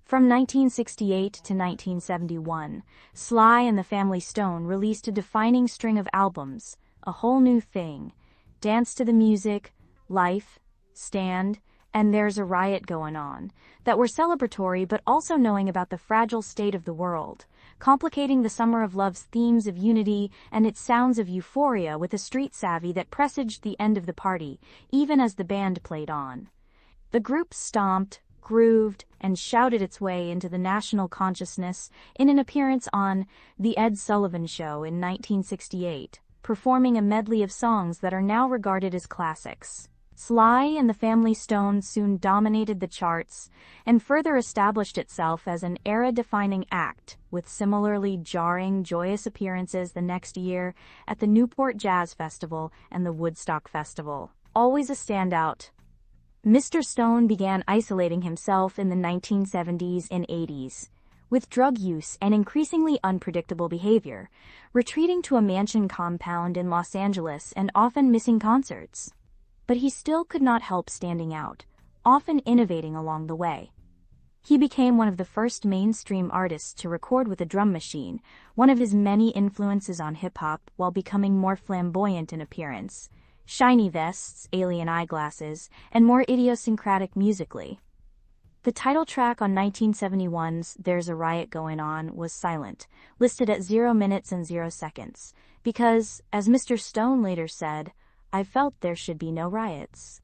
From 1968 to 1971, Sly and the Family Stone released a defining string of albums, A Whole New Thing, Dance to the Music, Life, Stand, and There's a Riot Going On, that were celebratory but also knowing about the fragile state of the world, complicating the Summer of Love's themes of unity and its sounds of euphoria with a street savvy that presaged the end of the party, even as the band played on. The group stomped, grooved, and shouted its way into the national consciousness in an appearance on The Ed Sullivan Show in 1968, performing a medley of songs that are now regarded as classics. Sly and the Family Stone soon dominated the charts and further established itself as an era-defining act, with similarly jarring, joyous appearances the next year at the Newport Jazz Festival and the Woodstock Festival. Always a standout, Mr. Stone began isolating himself in the 1970s and 80s, with drug use and increasingly unpredictable behavior, retreating to a mansion compound in Los Angeles and often missing concerts. but he still could not help standing out, often innovating along the way. He became one of the first mainstream artists to record with a drum machine, one of his many influences on hip-hop, while becoming more flamboyant in appearance. Shiny vests, alien eyeglasses, and more idiosyncratic musically. The title track on 1971's There's a Riot Going On was silent, listed at 0 minutes and 0 seconds, because, as Mr. Stone later said, "I felt there should be no riots."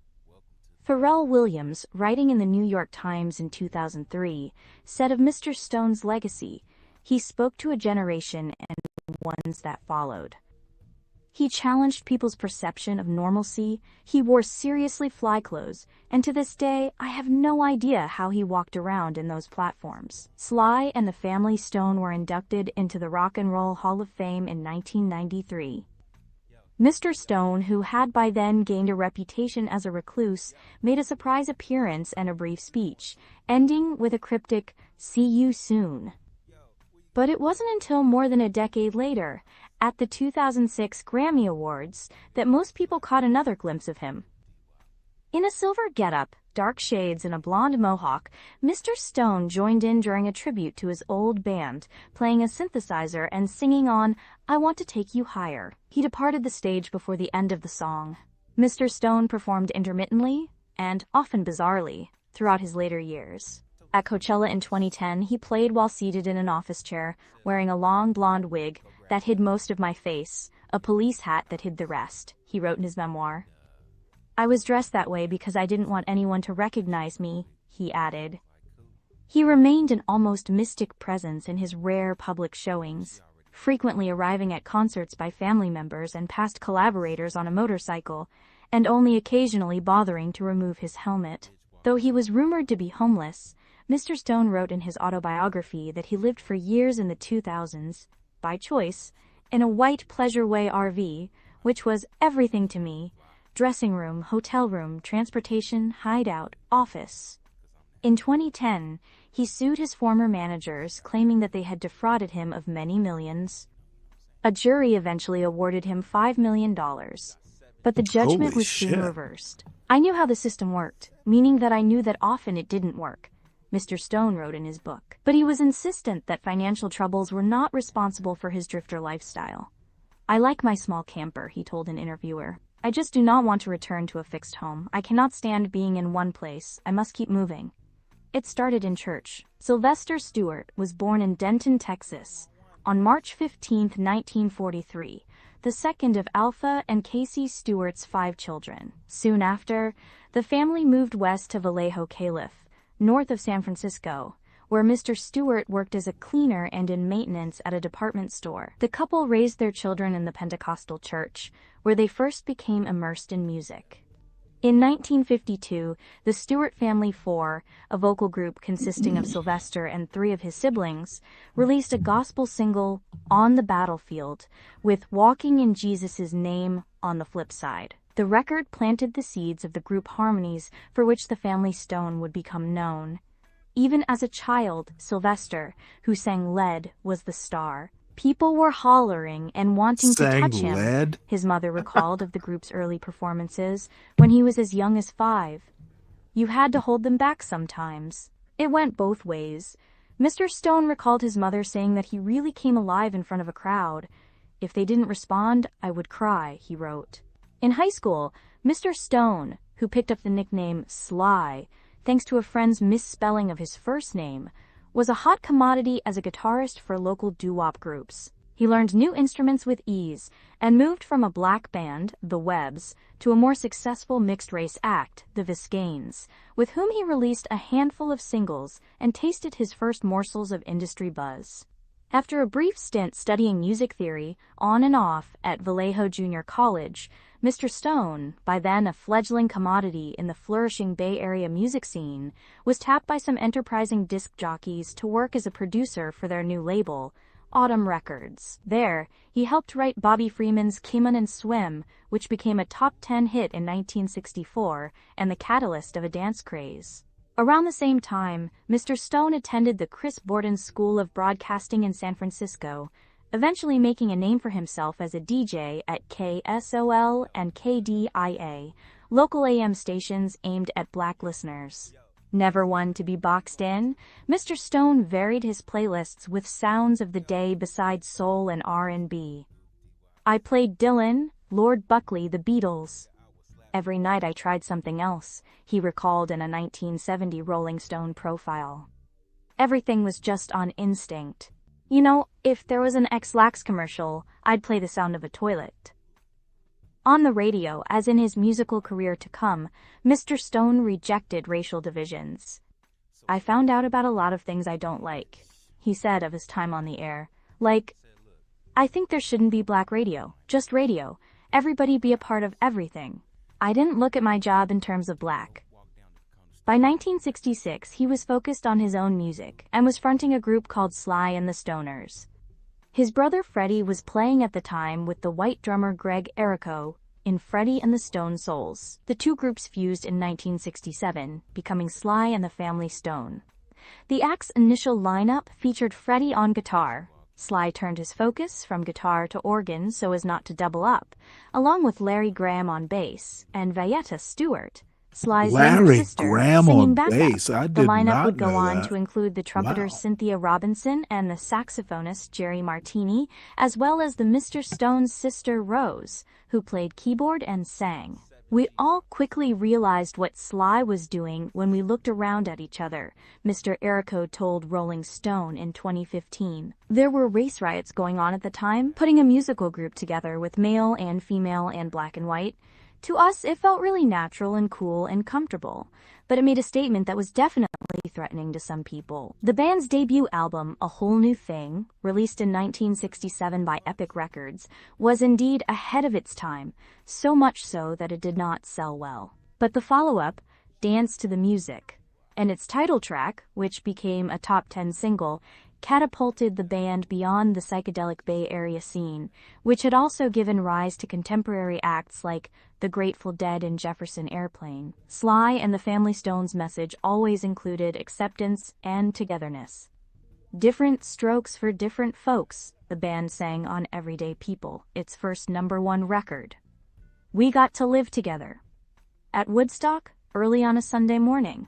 Pharrell Williams, writing in the New York Times in 2003, said of Mr. Stone's legacy, "He spoke to a generation and ones that followed. He challenged people's perception of normalcy, he wore seriously fly clothes, and to this day, I have no idea how he walked around in those platforms." Sly and the family Stone were inducted into the Rock and Roll Hall of Fame in 1993. Mr. Stone, who had by then gained a reputation as a recluse, made a surprise appearance and a brief speech, ending with a cryptic, "See you soon." But it wasn't until more than a decade later, at the 2006 Grammy Awards, that most people caught another glimpse of him. In a silver getup, dark shades, and a blonde mohawk, Mr. Stone joined in during a tribute to his old band, playing a synthesizer and singing on "I Want to Take You Higher." He departed the stage before the end of the song. Mr. Stone performed intermittently, and often bizarrely, throughout his later years. At Coachella in 2010, he played while seated in an office chair, wearing a long blonde wig that hid most of my face, a police hat that hid the rest, he wrote in his memoir. "I was dressed that way because I didn't want anyone to recognize me," he added. He remained an almost mystic presence in his rare public showings, frequently arriving at concerts by family members and past collaborators on a motorcycle, and only occasionally bothering to remove his helmet. Though he was rumored to be homeless, Mr. Stone wrote in his autobiography that he lived for years in the 2000s, by choice, in a white Pleasureway RV, which was everything to me: dressing room, hotel room, transportation, hideout, office. In 2010, he sued his former managers, claiming that they had defrauded him of many millions. A jury eventually awarded him $5 million, but the judgment was soon reversed. "I knew how the system worked, meaning that I knew that often it didn't work," Mr. Stone wrote in his book. But he was insistent that financial troubles were not responsible for his drifter lifestyle. "I like my small camper," he told an interviewer. "I just do not want to return to a fixed home. I cannot stand being in one place. I must keep moving." It started in church. Sylvester Stewart was born in Denton, Texas, on March 15, 1943, the second of Alpha and Casey Stewart's 5 children. Soon after, the family moved west to Vallejo, Calif, north of San Francisco, where Mr. Stewart worked as a cleaner and in maintenance at a department store. The couple raised their children in the Pentecostal church, where they first became immersed in music. In 1952, the Stewart Family 4, a vocal group consisting of Sylvester and 3 of his siblings, released a gospel single, "On the Battlefield," with "Walking in Jesus' Name" on the flip side. The record planted the seeds of the group harmonies for which the family Stone would become known. Even as a child, Sylvester, who sang "Lead," was the star. "People were hollering and wanting to touch him," Lead? his mother recalled of the group's early performances, when he was as young as 5. "You had to hold them back sometimes." It went both ways. Mr. Stone recalled his mother saying that he really came alive in front of a crowd. "If they didn't respond, I would cry," he wrote. In high school, Mr. Stone, who picked up the nickname Sly, thanks to a friend's misspelling of his first name, was a hot commodity as a guitarist for local doo-wop groups. He learned new instruments with ease and moved from a black band, the Webbs, to a more successful mixed-race act, the Viscanes, with whom he released a handful of singles and tasted his first morsels of industry buzz. After a brief stint studying music theory, on and off, at Vallejo Junior College, Mr. Stone, by then a fledgling commodity in the flourishing Bay Area music scene, was tapped by some enterprising disc jockeys to work as a producer for their new label, Autumn Records. There, he helped write Bobby Freeman's "Kimon and Swim," which became a top 10 hit in 1964 and the catalyst of a dance craze. Around the same time, Mr. Stone attended the Chris Borden School of Broadcasting in San Francisco, eventually making a name for himself as a DJ at KSOL and KDIA, local AM stations aimed at black listeners. Never one to be boxed in, Mr. Stone varied his playlists with sounds of the day besides soul and R&B. I played Dylan, Lord Buckley, the Beatles. Every night I tried something else, he recalled in a 1970 Rolling Stone profile. Everything was just on instinct. You know, if there was an X-Lax commercial, I'd play the sound of a toilet. On the radio, as in his musical career to come, Mr. Stone rejected racial divisions. I found out about a lot of things I don't like, he said of his time on the air. Like, I think there shouldn't be black radio, just radio. Everybody be a part of everything. I didn't look at my job in terms of black. By 1966, he was focused on his own music and was fronting a group called Sly and the Stoners. His brother Freddie was playing at the time with the white drummer Greg Errico in Freddie and the Stone Souls. The two groups fused in 1967, becoming Sly and the Family Stone. The act's initial lineup featured Freddie on guitar. Sly turned his focus from guitar to organ so as not to double up, along with Larry Graham on bass and Valletta Stewart, Sly's younger sister, singing backup. The lineup would go on to include the trumpeter Cynthia Robinson and the saxophonist Jerry Martini, as well as the Mr. Stone's sister Rose, who played keyboard and sang. We all quickly realized what Sly was doing when we looked around at each other, Mr. Errico told Rolling Stone in 2015. There were race riots going on at the time, putting a musical group together with male and female and black and white. To us, it felt really natural and cool and comfortable, but it made a statement that was definitely threatening to some people. The band's debut album, A Whole New Thing, released in 1967 by Epic Records, was indeed ahead of its time, so much so that it did not sell well. But the follow-up, Dance to the Music, and its title track, which became a top 10 single, catapulted the band beyond the psychedelic Bay Area scene, which had also given rise to contemporary acts like The Grateful Dead and Jefferson Airplane. Sly and the Family Stone's message always included acceptance and togetherness. Different strokes for different folks, the band sang on Everyday People, its first #1 record. We got to live together. At Woodstock, early on a Sunday morning,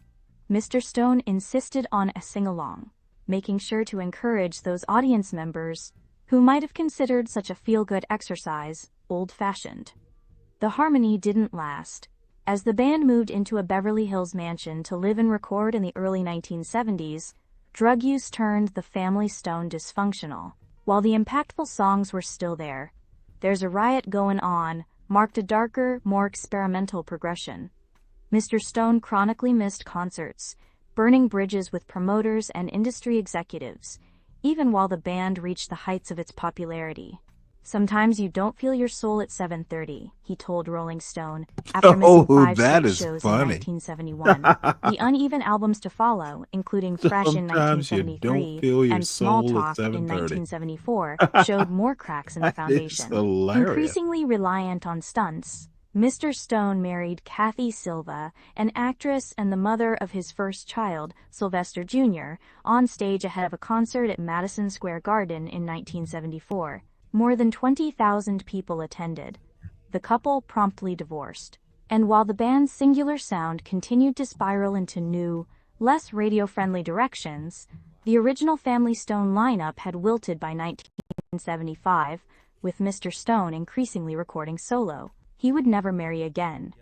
Mr. Stone insisted on a sing-along, making sure to encourage those audience members who might have considered such a feel-good exercise old-fashioned. The harmony didn't last. As the band moved into a Beverly Hills mansion to live and record in the early 1970s, drug use turned the Family Stone dysfunctional. While the impactful songs were still there, There's a Riot Goin' On marked a darker, more experimental progression. Mr. Stone chronically missed concerts, burning bridges with promoters and industry executives, even while the band reached the heights of its popularity. Sometimes you don't feel your soul at 7:30, he told Rolling Stone, after missing 5 straight shows in 1971. The uneven albums to follow, including Fresh in 1973 and Small Talk in 1974, showed more cracks in the foundation. Increasingly reliant on stunts, Mr. Stone married Kathy Silva, an actress and the mother of his first child, Sylvester Jr., on stage ahead of a concert at Madison Square Garden in 1974. More than 20,000 people attended. The couple promptly divorced. And while the band's singular sound continued to spiral into new, less radio-friendly directions, the original Family Stone lineup had wilted by 1975, with Mr. Stone increasingly recording solo. He would never marry again.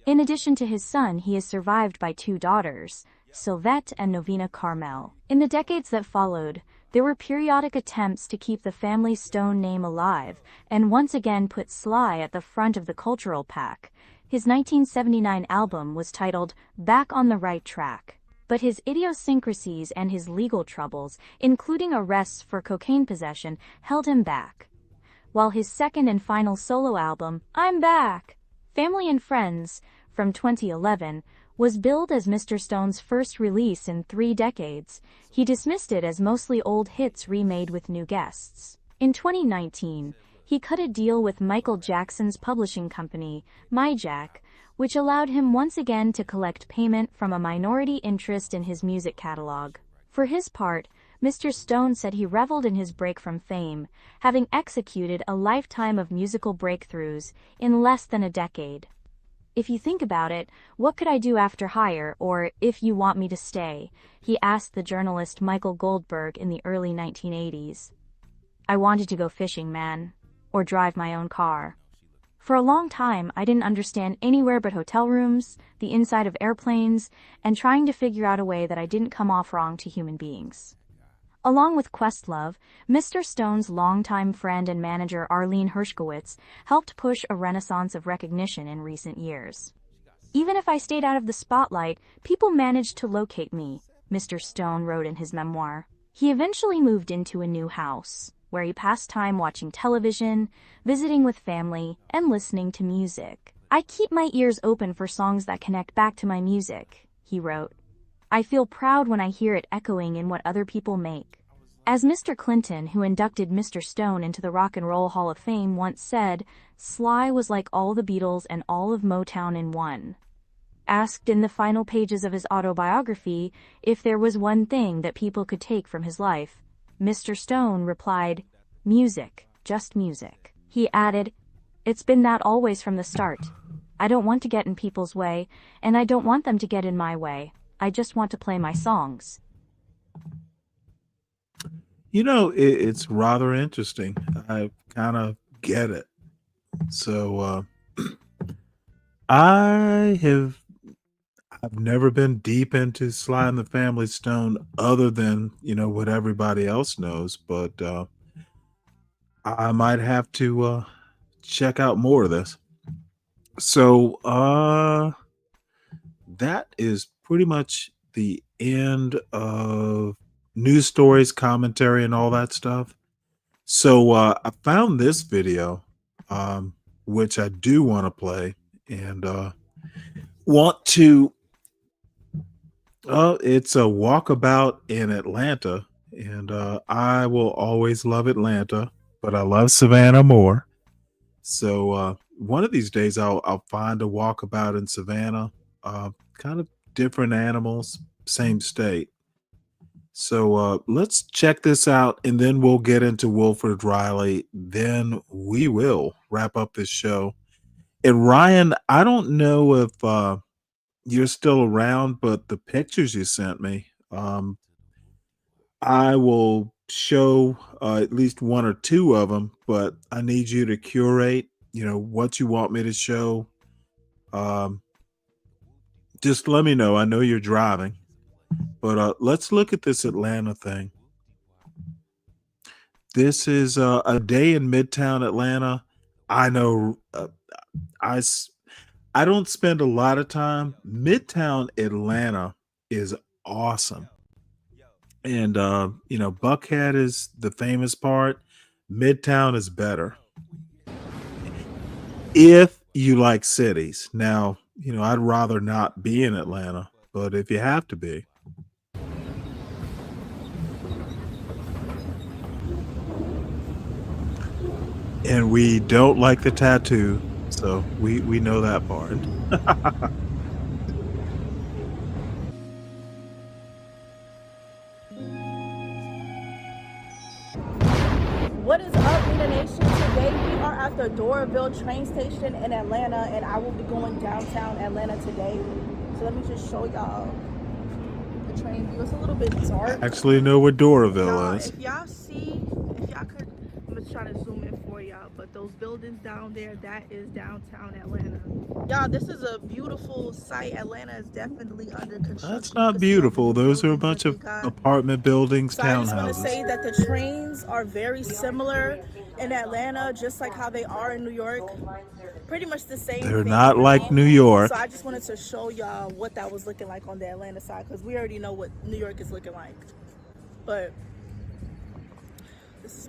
In addition to his son, he is survived by 2 daughters, Sylvette and Novena Carmel. In the decades that followed, there were periodic attempts to keep the Family Stone name alive and once again put Sly at the front of the cultural pack. His 1979 album was titled Back on the Right Track, but his idiosyncrasies and his legal troubles, including arrests for cocaine possession, held him back. While his second and final solo album, I'm Back! Family and Friends, from 2011, was billed as Mr. Stone's first release in 3 decades, he dismissed it as mostly old hits remade with new guests. In 2019, he cut a deal with Michael Jackson's publishing company, MyJack, which allowed him once again to collect payment from a minority interest in his music catalog. For his part, Mr. Stone said he reveled in his break from fame, having executed a lifetime of musical breakthroughs in less than a decade. If you think about it, what could I do after hire, or if you want me to stay? He asked the journalist Michael Goldberg in the early 1980s. I wanted to go fishing, man. Or drive my own car. For a long time, I didn't understand anywhere but hotel rooms, the inside of airplanes, and trying to figure out a way that I didn't come off wrong to human beings. Along with Questlove, Mr. Stone's longtime friend and manager Arlene Hershkowitz helped push a renaissance of recognition in recent years. Even if I stayed out of the spotlight, people managed to locate me, Mr. Stone wrote in his memoir. He eventually moved into a new house, where he passed time watching television, visiting with family, and listening to music. I keep my ears open for songs that connect back to my music, he wrote. I feel proud when I hear it echoing in what other people make. As Mr. Clinton, who inducted Mr. Stone into the Rock and Roll Hall of Fame, once said, Sly was like all the Beatles and all of Motown in one. Asked in the final pages of his autobiography if there was one thing that people could take from his life, Mr. Stone replied, music, just music. He added, it's been that always from the start. I don't want to get in people's way, and I don't want them to get in my way. I just want to play my songs. You know, it's rather interesting. I kind of get it. So I've never been deep into Sly and the Family Stone other than, what everybody else knows, but I might have to check out more of this. So that is pretty much the end of news stories, commentary, and all that stuff. So I found this video, which I do want to play, and want to it's a walkabout in Atlanta, and I will always love Atlanta, but I love Savannah more. So one of these days I'll find a walkabout in Savannah, kind of different animals, same state. So let's check this out, and then we'll get into Wilford Riley. Then we will wrap up this show. And Ryan, I don't know if you're still around, but the pictures you sent me, I will show at least one or two of them, but I need you to curate, what you want me to show. Just let me know. I know you're driving, but let's look at this Atlanta thing. This is a day in Midtown Atlanta. I know I don't spend a lot of time. Midtown Atlanta is awesome. And, Buckhead is the famous part. Midtown is better. If you like cities. Now, I'd rather not be in Atlanta, but if you have to be. And we don't like the tattoo, so we know that part. What is up, Nina Nation? Today we are at the Doraville train station in Atlanta, and I will be going downtown Atlanta today. So let me just show y'all the train view. It's a little bit dark. I actually know what Doraville is. If y'all could, I'm just trying to zoom in for y'all, but those buildings down there, that is downtown Atlanta. Y'all, this is a beautiful site. Atlanta is definitely under construction. That's not beautiful. Those are a bunch of apartment buildings, so I just want townhouses. to say that the trains are very similar in Atlanta, just like how they are in New York. Pretty much the same. They're not like New York. So I just wanted to show y'all what that was looking like on the Atlanta side, because we already know what New York is looking like. But this is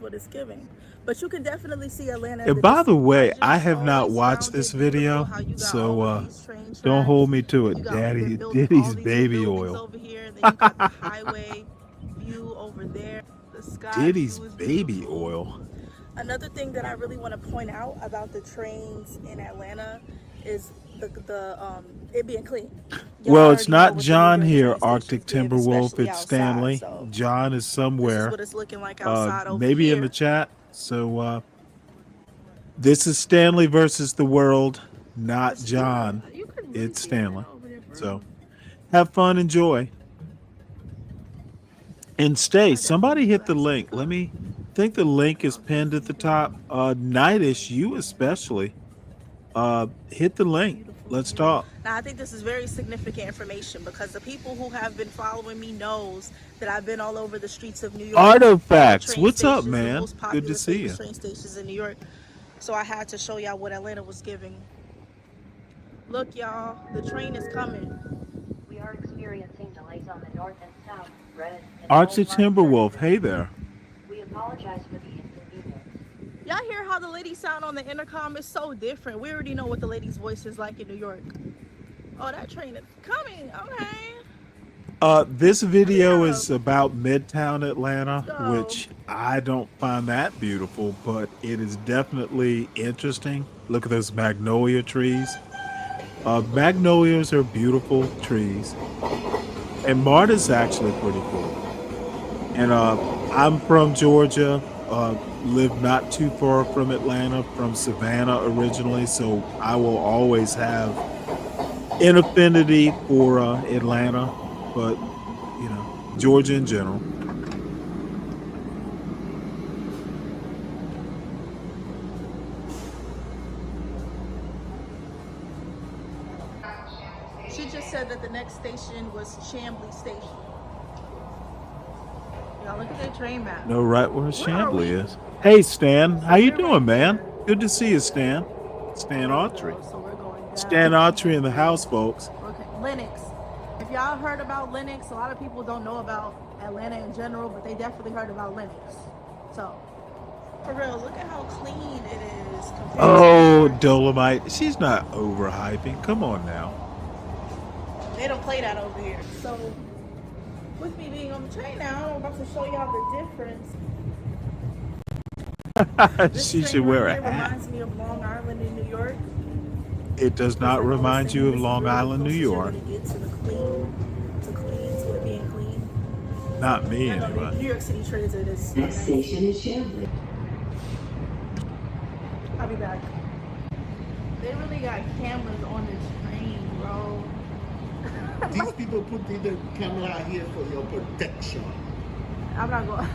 what it's giving. But you can definitely see Atlanta. And by the way, I have not watched this video, so don't hold me to it. Diddy's baby oil. Over here, then you got the highway view over there. The sky Diddy's baby oil. Another thing that I really want to point out about the trains in Atlanta is the it being clean. Well, it's not John here, Arctic Timberwolf. It's Stanley. So John is somewhere. This is what it's looking like outside over maybe here. In the chat. So this is Stanley versus the world. not John. It's Stanley. So have fun, enjoy. And stay. Somebody hit the link. Let me think the link is pinned at the top. Nightish, you especially. Hit the link. Let's talk. Now, I think this is very significant information because the people who have been following me knows that I've been all over the streets of New York. Artifacts, train what's up, stations, the man? most Good popular to see you. famous train stations in New York. So I had to show y'all what Atlanta was giving. Look, y'all, the train is coming. We are experiencing delays on the north and south, red and Archie gold line Timberwolf, services. hey there. We apologize for the inconvenience. Y'all hear how the ladies sound on the intercom? It's so different. We already know what the lady's voice is like in New York. Oh, that train is coming. Okay. This video is about Midtown Atlanta, which I don't find that beautiful, but it is definitely interesting. Look at those magnolia trees. Magnolias are beautiful trees. And Marta's actually pretty cool. And I'm from Georgia, lived not too far from Atlanta, from Savannah originally, so I will always have an affinity for Atlanta, but you know, Georgia in general. She just said that the next station was Chamblee Station. Y'all look at that train map. No, right where Chamblee is. Hey, Stan, how you doing, man? Good to see you, Stan. Stan Autry. Stan Autry in the house, folks. Okay, Lennox. If y'all heard about Lennox, a lot of people don't know about Atlanta in general, but they definitely heard about Lennox. So, for real, look at how clean it is. Oh, Dolomite. She's not overhyping. Come on now. They don't play that over here. So, with me being on the train now, I'm about to show y'all the difference. She should wear a It hat. reminds me of Long Island in New York. It does not remind you of Long Island, New York. Get to the clean, to it being clean. Not me, I know anyway. New York City Transit is. Next station is Chamblee. I'll be back. They really got cameras on the train, bro. These people put the camera out here for your protection. I'm not going.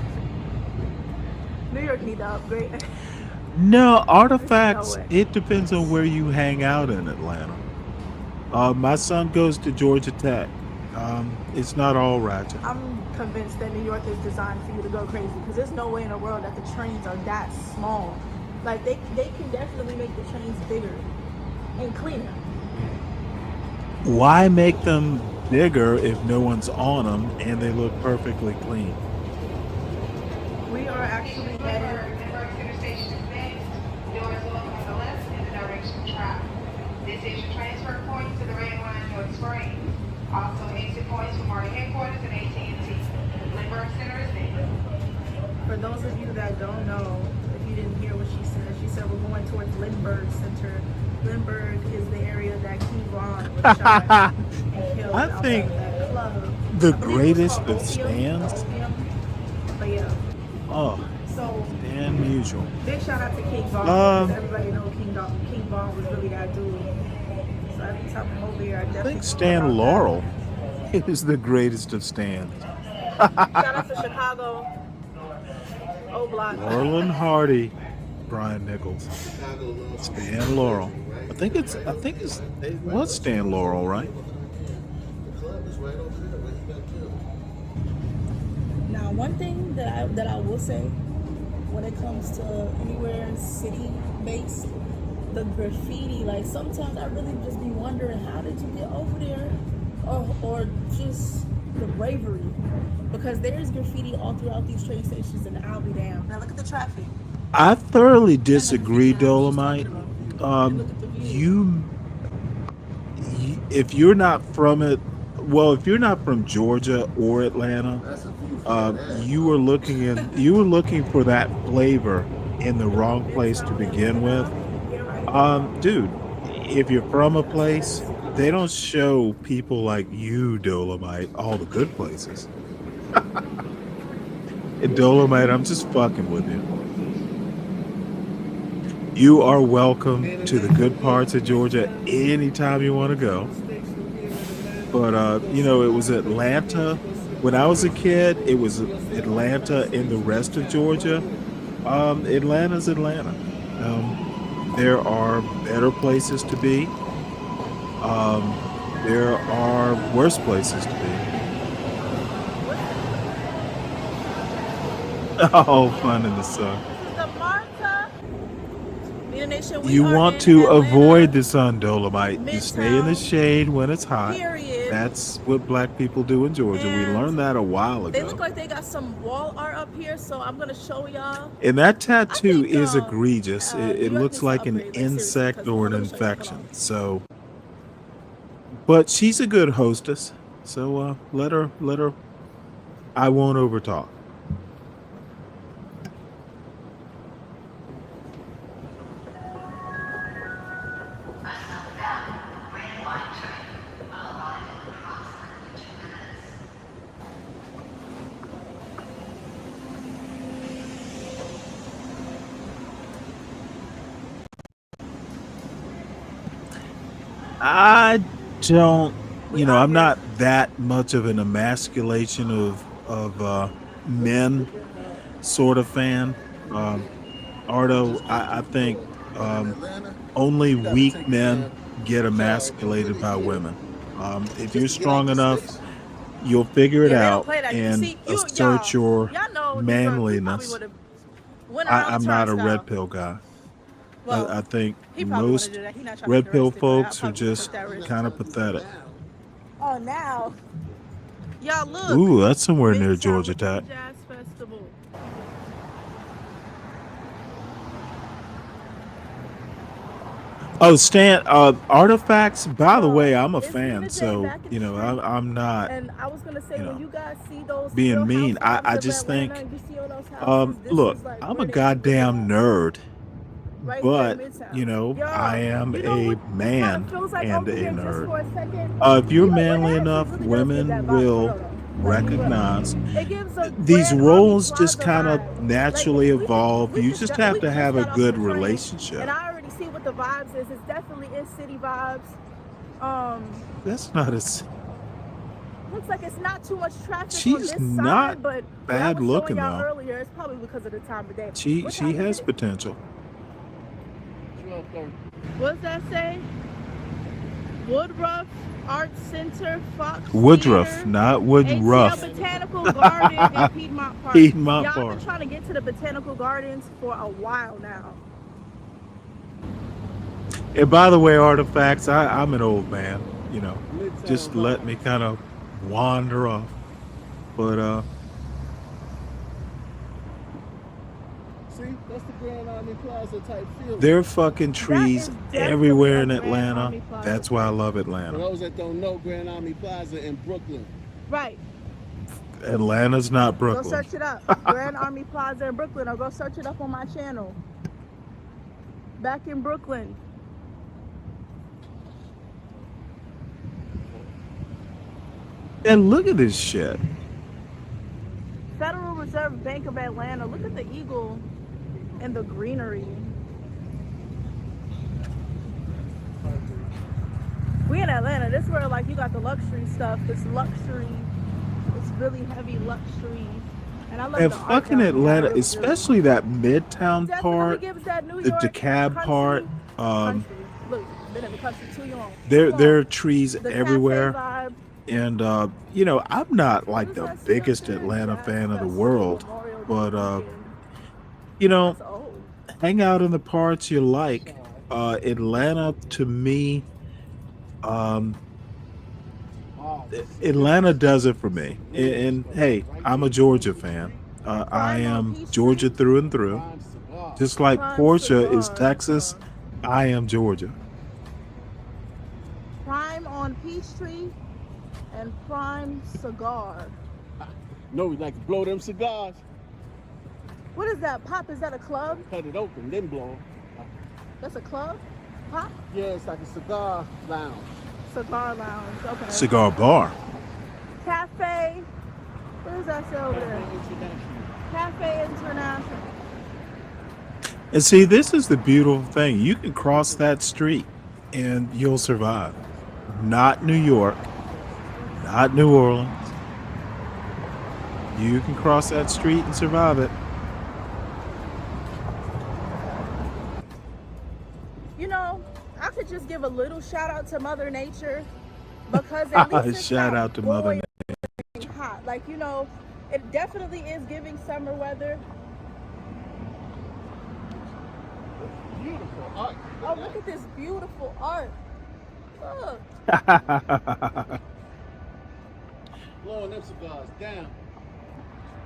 New York need to upgrade. No, artifacts, it depends on where you hang out in Atlanta. My son goes to Georgia Tech. It's not all ratchet. I'm convinced that New York is designed for you to go crazy because there's no way in the world that the trains are that small. Like they can definitely make the trains bigger and cleaner. Why make them bigger if no one's on them and they look perfectly clean? We are actually headed. This is your transfer point to the Red Line North Spring. Also exit points from our headquarters and AT&T. Lindbergh Center is there. For those of you that don't know, if you didn't hear what she said we're going towards Lindbergh Center. Lindbergh is the area that King Von was shot and killed. I think the greatest of stands. But yeah. Oh, So Stan Musial. big shout out to King Von because everybody know King Von was really that dude. So every time I'm over here, I I definitely think Stan Laurel is the greatest of stands. shout out to Chicago. O Block. Laurel and Hardy, Brian Nichols, Stan Laurel. I think it was Stan Laurel, right? Now, one thing that I will say when it comes to anywhere city based, the graffiti, like sometimes I really just be wondering how did you get over there, or just the bravery, because there's graffiti all throughout these train stations, and I'll be damned. Now look at the traffic. I thoroughly disagree, Dolomite. If you're not from it, well, if you're not from Georgia or Atlanta, you were looking for that flavor in the wrong place to begin with. Dude, if you're from a place, they don't show people like you, Dolomite, all the good places. Dolomite, I'm just fucking with you. You are welcome to the good parts of Georgia anytime you want to go. But it was Atlanta. When I was a kid, it was Atlanta and the rest of Georgia. Atlanta's Atlanta. There are better places to be. There are worse places to be. Oh, fun in the sun. You want to avoid the sun, Dolomite. You stay in the shade when it's hot. That's what black people do in Georgia. We learned that a while ago. They look like they got some wall art up here, so I'm gonna show y'all. And that tattoo is egregious. It looks like an insect or an infection. So, but she's a good hostess. So let her. I won't overtalk. I don't, I'm not that much of an emasculation of men sort of fan. Ardo, I think only weak men get emasculated by women. If you're strong enough, you'll figure it out and assert your manliness. I'm not a red pill guy. I think most red pill folks are just kind of pathetic. Oh, now y'all look. Ooh, that's somewhere near Georgia Tech. Jazz Festival. Oh, Stan, Artifacts. By the way, I'm a fan, so I'm not. And I was gonna say, when you guys see those being mean. I just think, look, I'm a goddamn nerd. But, I am a man and a nerd. If you're manly enough, women will recognize these roles just kind of naturally evolve. You just have to have a good relationship. And I already see what the vibes is. It's definitely in city vibes. That's not a... Looks like it's not too much traffic. She's on this not side, but bad looking, though. Earlier, it's probably because of the time of day. She has potential. What does that say? Woodruff Art Center, Fox Woodruff, Theater, not Woodruff. ATL Botanical Garden in Piedmont Park. Piedmont Y'all Park. been trying to get to the Botanical Gardens for a while now. And by the way, Artifacts, I'm an old man. Just let me kind of wander off. But see, that's the Grand Army Plaza type feel. there are fucking trees everywhere in Atlanta. That's why I love For Atlanta. those that don't know, Grand Army Plaza in Brooklyn. Right. Atlanta's not Go Brooklyn. search it up. Grand Army Plaza in Brooklyn, or go search it up on my channel. Back in Brooklyn. And look at this shit. Federal Reserve Bank of Atlanta. Look at the eagle and the greenery. We in Atlanta. This is where you got the luxury stuff. This luxury. It's really heavy luxury. And I love And the art fucking down Atlanta, there. especially that Midtown Definitely part, gives that New the York DeKalb country. part. Look, been in the country too long. There are trees The everywhere. cafe vibe. And I'm not like the biggest Atlanta fan of the world, but hang out in the parts you like. Atlanta, to me, Atlanta does it for me. And hey, I'm a Georgia fan. I am Georgia through and through. Just like Portia is Texas, I am Georgia. Prime on Peachtree and Prime Cigar. No, we like to blow them cigars. What is that? Pop, is that a club? Cut it open, then blow 'em. That's a club? Pop? Yeah, it's like a cigar lounge. Cigar lounge, okay. Cigar bar. Cafe. What does that say over there? Cafe International. And see, this is the beautiful thing. You can cross that street and you'll survive. Not New York, not New Orleans. You can cross that street and survive it. You know, I could just give a little shout out to Mother Nature because at least it's Shout not out to Mother boiling Nature. hot. Like, you know, it definitely is giving summer weather. Beautiful art. Oh, look at this beautiful art. Look. Blowing them cigars down.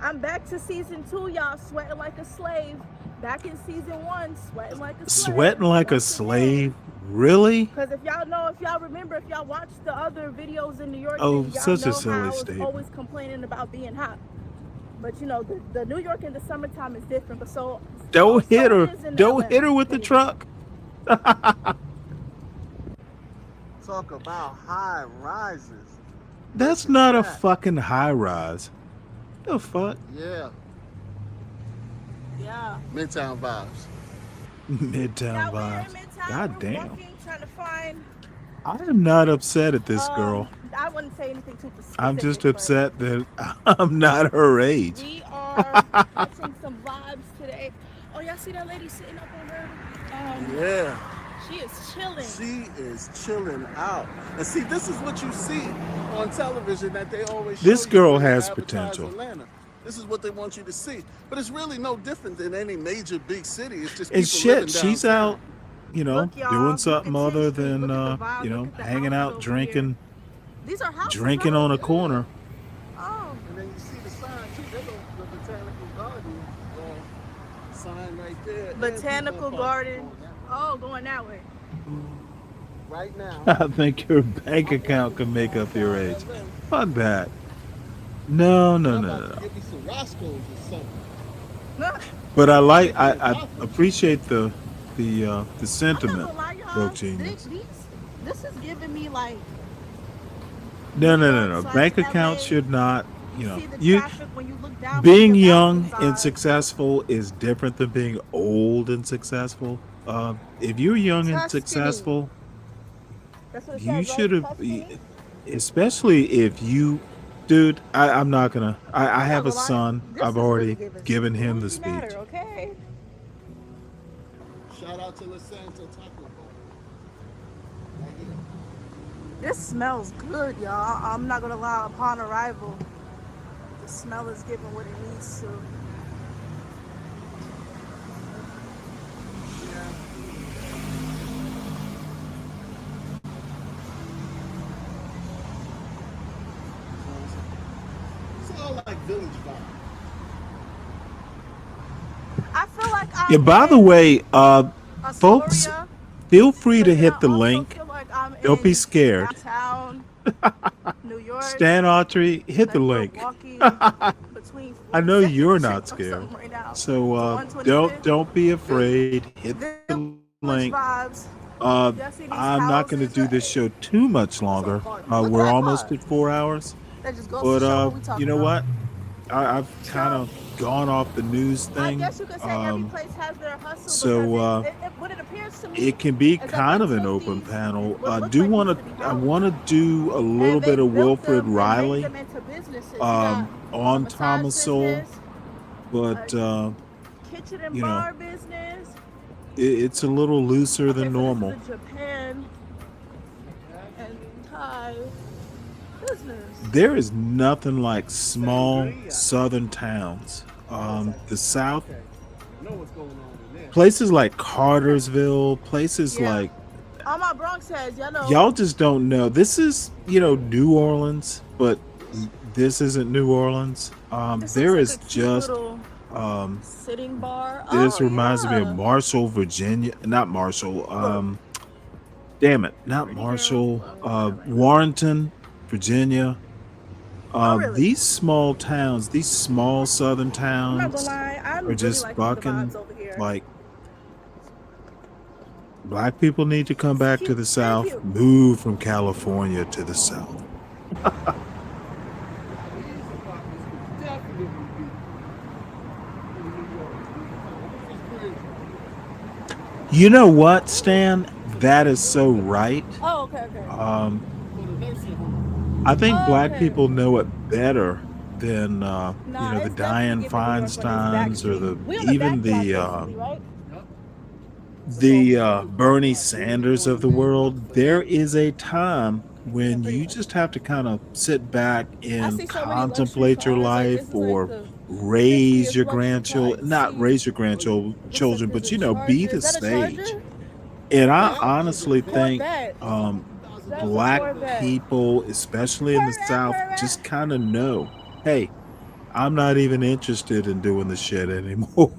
I'm back to season 2, y'all, sweating like a slave. Back in season 1, sweating like a slave. Sweating like a slave? Really? Because if y'all remember, if y'all watched the other videos in New York, Oh, then y'all such a know silly how I was statement. always complaining about being hot. But you know, the New York in the summertime is different. But so Don't hit her. it is in Don't LA. hit her with the truck. Talk about high rises. That's not a fucking high rise. The fuck? Yeah. Yeah. Midtown vibes. Midtown We're in vibes. Midtown, God we're damn. walking, trying to find. I am not upset at this girl. I wouldn't say anything too specific. I'm just upset that I'm not her age. We are catching some vibes today. Oh, y'all see that lady sitting up on her? Yeah. She is chilling. She is chilling out. And see, this is what you see on television that they always show This you girl when they has advertise potential. Atlanta. This is what they want you to see. But it's really no different than any major big city. It's just And people living shit, she's downtown. out, you know, Look, y'all, doing look something at other 10th Street, than, look at the vibe, you know, look at the hanging houses out, over drinking, here. These are houses, drinking right? on a corner. Oh. And then you see the sign too. There's the botanical garden sign right there. Botanical garden. Oh, going that way. Right now. I think your bank account can make up your age. Fuck that. No. Give me some Roscoe's or something. But I appreciate the sentiment, I'm not gonna lie, y'all. Broke Genius. This is giving me like No. Bank account should not, you know, see the you traffic when you look down being from the young mountain's and eye. successful is different than being old and successful. If you're young and Tuscany. successful, That's what it you says, right? should have, Tuscany? especially if you, dude. I'm not gonna. I have a gonna lie, son. this I've is already really giving given him the Fruity speech. Matter, okay? Shout out to Santo Taco Bell. Right here. This smells good, y'all. I'm not gonna lie. Upon arrival, the smell is giving what it needs to. It's all like village vibe. I feel like I'm Yeah. By the in way, folks, Astoria, feel free to but then hit I the also link. feel like I'm Don't be in scared. downtown New York. Stan Autry, hit the Like, we're link. walking between I know 42nd you're Street not or scared. something right now. So To 125th. don't be afraid. Hit the link. Vibes. I'm Y'all see these not going to houses? do this show too much longer. We're almost at 4 hours. That just goes But to show what we talking you know about. what? I've kind of gone off the news I thing. guess you could say every place has their hustle. So because what it appears to me it can be is that kind they of an took open these panel. what look Do like want used to be to? I houses, want to do a little and they bit of built Wilfred them and made Riley them into businesses. You got on massage Thomas Sowell, business, but kitchen and you know, bar business. it's a little looser Okay, than so normal. this is a Japan and Thai business. There is nothing like small southern towns. The South, Know what's going on in there. places like Cartersville, places Yeah. like All my Bronx heads, y'all know. y'all just don't know. This is, you know, New Orleans, but this isn't New Orleans. This There looks is like a cute just little sitting bar. this Oh, reminds me yeah. of Marshall, Virginia. Not Marshall. Damn it, not Marshall. Warrenton, Virginia. really? These small towns, these small southern I'm not towns gonna lie, I'm are really just liking the bucking. vibes over here. Like, black people need to come back to the South. cute. Move from California to the South. Definitely be in New York. This is crazy. You know what, Stan? That is so right. Oh, okay, okay. I think black Okay. people know it better than Nah, the it's definitely Dianne giving New York on this back Feinsteins or street. the We on the even back block, basically, right? Bernie Sanders of the world. There is a time when you just have to kind of sit back I and see so many luxury contemplate your cars. Like, life this is like or the raise 50th your luxury car grandchildren, I've not seen. raise your grandchildren, Looks like but there's a be Charger. the Is that a stage. Charger? And I honestly think Corvette. That's a black Corvette. people, especially in the South, just kind of know, hey, I'm not even interested in doing the shit anymore.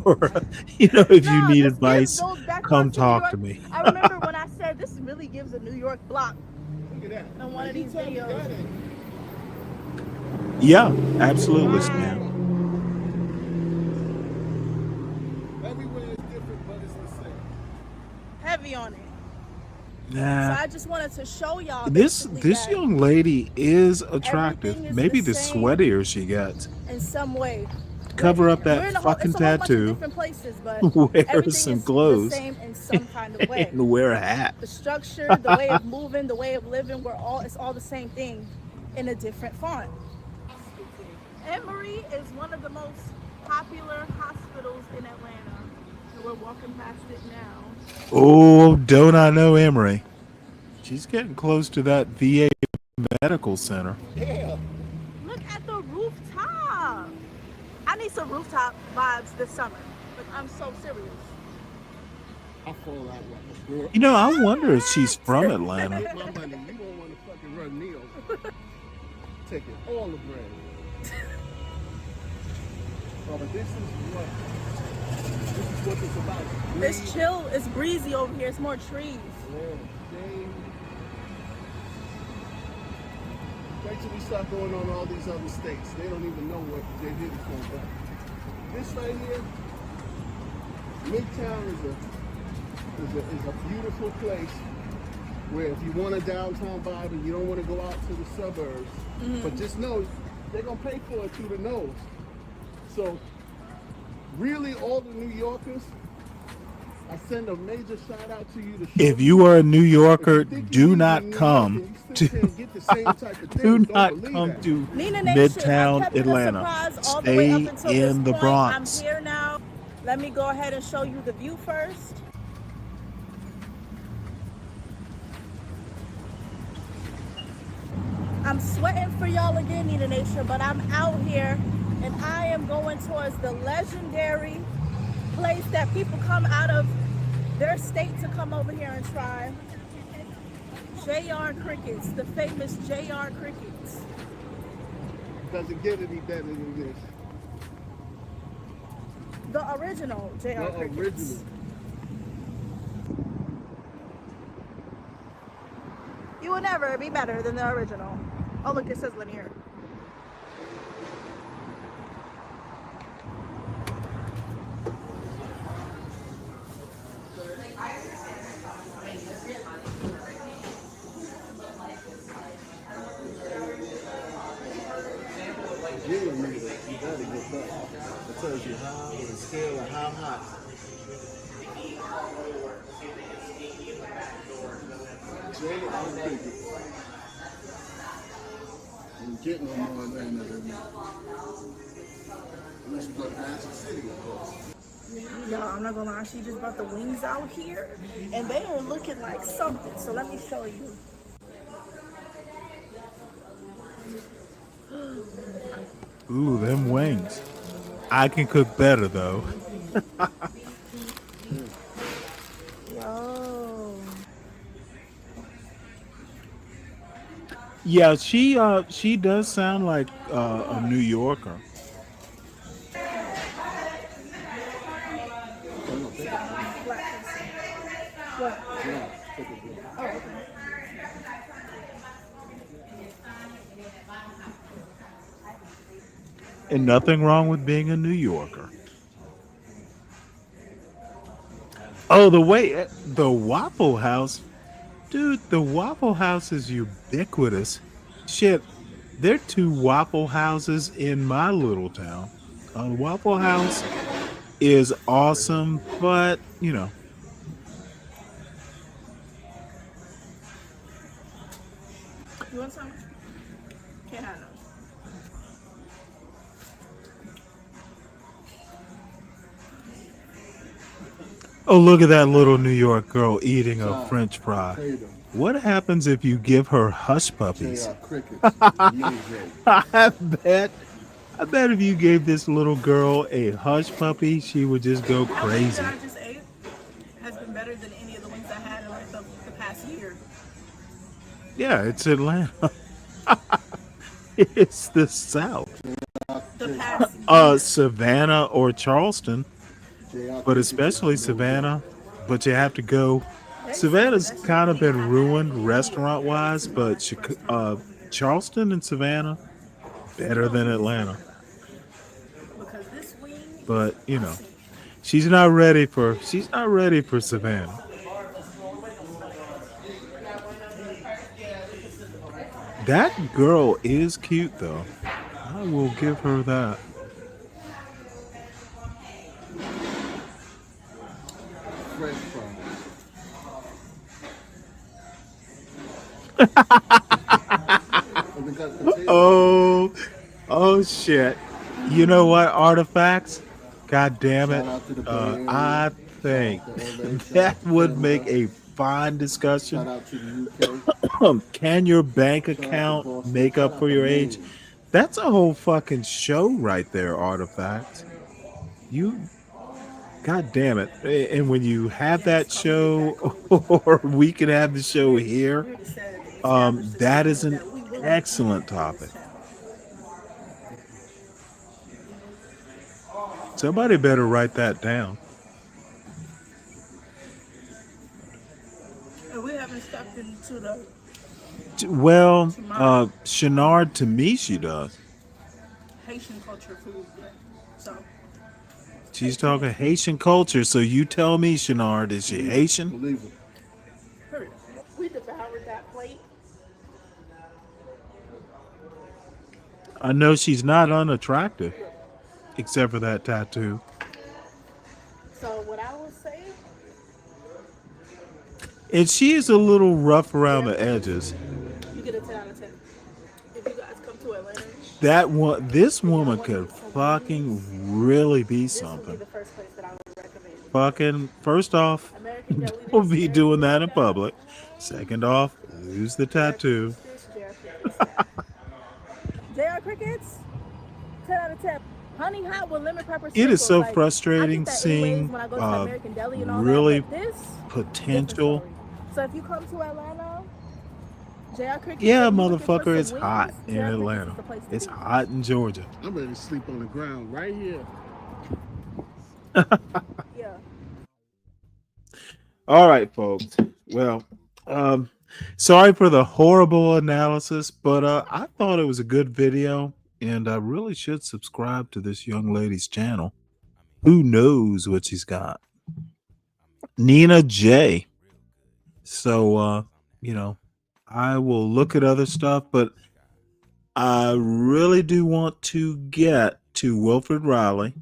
If you Nah, need this gives advice, those back come blocks to New talk York. to me. I remember when I said this really gives a New York block. Look at that. On one of these videos. Yeah, absolutely, Stan. Everywhere is different, but it's the same. Heavy on it. Nah. So I just wanted to show y'all This that young lady is attractive. everything is Maybe the the same sweatier she gets. in some way. Cover up We're that in fucking it's a whole bunch of tattoo. different places, but Wear everything some is clothes. the same in some kind of way. And wear a hat. The structure, the way of moving, the way of living, it's all the same thing in a different font. Emory is one of the most popular hospitals in Atlanta. And we're walking past it now. Oh, don't I know Emory? She's getting close to that VA medical center. Yeah. Look at the rooftop. I need some rooftop vibes this summer. Like, I'm so serious. I fall out like a girl. I wonder if she's from Atlanta. Get my money. You don't want to fucking run me over. Taking all the bread. Oh, but this is what it's about. It's chill. It's breezy over here. It's more trees. Wait till we start going on all these other states. They don't even know what they're here for. But this right here, Midtown is a beautiful place where if you want a downtown vibe and you don't want to go out to the suburbs, but just know they're gonna pay for it through the nose. So really, all the New Yorkers, I send a major shout out to you. If you are a New Yorker, do not come to Midtown Atlanta. Stay in the Bronx. I'm here now. Let me go ahead and show you the view first. I'm sweating for y'all again, Nina Nation, but I'm out here and I am going towards the legendary place that people come out of their state to come over here and try. JR Crickets, the famous JR Crickets. Doesn't get any better than this. The original JR Crickets. Original. You will never be better than the original. Oh, look, it says linear. You gotta get that. It tells you how, with a scale of how hot. I'm getting on more Atlanta than that. Unless we go to Magic City, of course. Y'all, I'm not gonna lie, she just brought the wings out here and they are looking like something. So let me show you. Ooh, them wings. I can cook better though. Yo. Yeah, she does sound like a New Yorker. What? Oh, okay. And nothing wrong with being a New Yorker. Oh, the Waffle House. Dude, the Waffle House is ubiquitous. Shit, there are 2 Waffle Houses in my little town. Waffle House is awesome, but, You want some? Can't have no. Oh, look at that little New York girl eating a French fry. What happens if you give her hush puppies? I bet if you gave this little girl a hush puppy, she would just go crazy. That I just ate has been better than any of the wings I had in like the past year. Yeah, it's Atlanta. It's the South. The past Savannah or Charleston, but especially Savannah. But you have to go. Savannah's kind of been ruined restaurant-wise, but Charleston and Savannah better than Atlanta. But you know, she's not ready for Savannah. That girl is cute though. I will give her that. Oh shit. You know what, Artifacts? God damn it. I think that would make a fine discussion. Can your bank account make up for your age? That's a whole fucking show right there, Artifacts. God damn it. And when you have that show, or we can have the show here, that is an excellent topic. Somebody better write that down. And we haven't stepped into the. Well, Shenard, to me, she does. Haitian culture food. So. She's talking Haitian culture, so you tell me, Shenard, is she Haitian? We devoured that plate. I know she's not unattractive, except for that tattoo. So what I will say. And she is a little rough around the edges. You get a 10 out of 10. If you guys come to Atlanta. This woman could fucking really be something. The first place that I would recommend. Fucking, first off, don't be doing that in public. Second off, lose the tattoo. JR Crickets, 10 out of 10. Honey hot with lemon pepper. It is so frustrating seeing really potential. So if you come to Atlanta, JR Crickets. Yeah, motherfucker, it's hot in Atlanta. It's hot in Georgia. I'm ready to sleep on the ground right here. Yeah. All right, folks. Well, sorry for the horrible analysis, but I thought it was a good video, and I really should subscribe to this young lady's channel. Who knows what she's got? Nina J. So, you know, I will look at other stuff, but I really do want to get to Wilfred Riley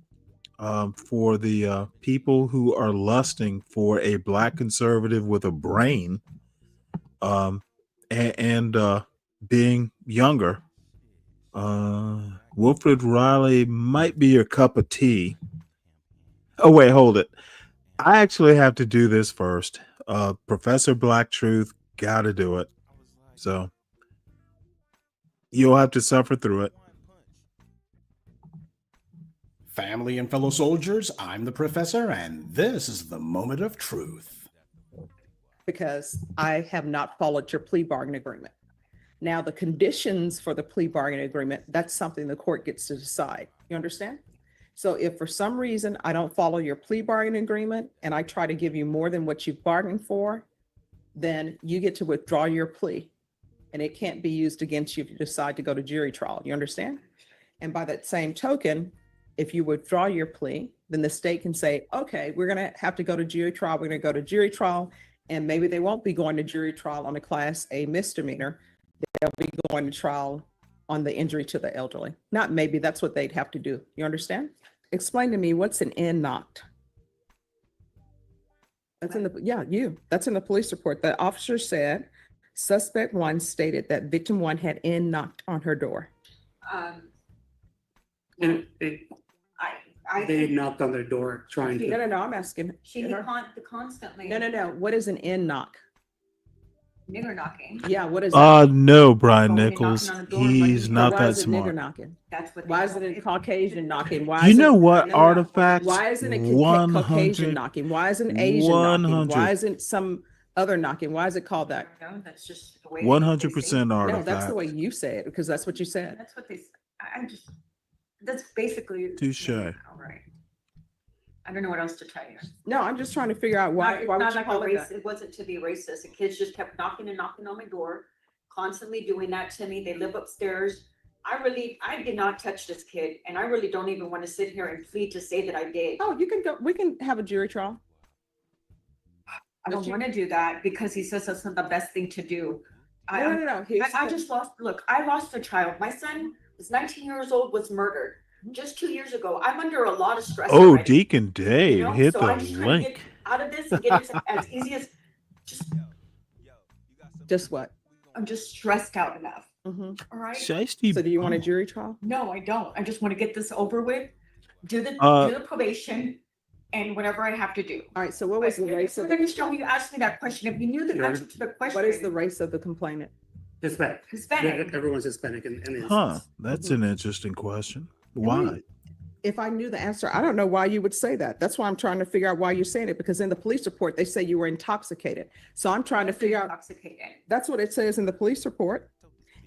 for the people who are lusting for a black conservative with a brain and being younger. Wilfred Riley might be your cup of tea. Oh, wait, hold it. I actually have to do this first. Professor Black Truth, got to do it. So you'll have to suffer through it. Family and fellow soldiers, I'm the professor, and this is the moment of truth. Because I have not followed your plea bargain agreement. Now, the conditions for the plea bargain agreement, that's something the court gets to decide. You understand? So if for some reason I don't follow your plea bargain agreement and I try to give you more than what you've bargained for, then you get to withdraw your plea. And it can't be used against you if you decide to go to jury trial. You understand? And by that same token, if you withdraw your plea, then the state can say, okay, we're going to have to go to jury trial. We're going to go to jury trial. And maybe they won't be going to jury trial on a Class A misdemeanor. They'll be going to trial on the injury to the elderly. Not maybe, that's what they'd have to do. You understand? Explain to me, what's an in not? That's in the, that's in the police report. The officer said Suspect 1 stated that victim 1 had knocked on her door. And they knocked on their door trying to. No, I'm asking. She constantly. No. What is an knock? Nigger knocking. Yeah, what is that? No, Brian Going and Nichols. knocking on the door, He's running. not Why that is it nigger smart. knocking? That's what. Why isn't it Caucasian knocking? Why You isn't- know what no. artifacts? Why isn't it 100 Caucasian knocking? Why isn't Asian knocking? 100 Why isn't some other knocking? Why is it called that? No, that's just the way. 100% No, artifacts. that's the way you say it because that's what you said. That's what they. I just. That's basically. Touche. All right. I don't know what else to tell you. No, I'm just trying to figure out why. It's Why would not you like call a it race. that? It wasn't to be racist. The kids just kept knocking and knocking on my door, constantly doing that to me. They live upstairs. I did not touch this kid, and I really don't even want to sit here and plead to say that I did. Oh, you can go. We can have a jury trial. I don't want to do that because he says that's not the best thing to do. No. I just lost. Look, I lost a child. My son was 19 years old, was murdered just 2 years ago. I'm under a lot of stress. Oh, already, Deacon Dave you know? hit So the I'm just trying to get link. out of this and get it as easy as. Just what? I'm just stressed out enough. Mm-hmm. All right. Shiesty So do you want a jury trial? No, I don't. I just want to get this over with. Do the probation and whatever I have to do. All right. So what was the race of? You asked me that question. If you knew the answer to the question. What is the race of the complainant? Hispanic. Hispanic. Everyone's Hispanic in the Huh. That's an interesting question. Why? If I knew the answer, I don't know why you would say that. That's why I'm trying to figure out why you're saying it, because in the police report, they say you were intoxicated. So I'm trying to figure out. Intoxicated. That's what it says in the police report.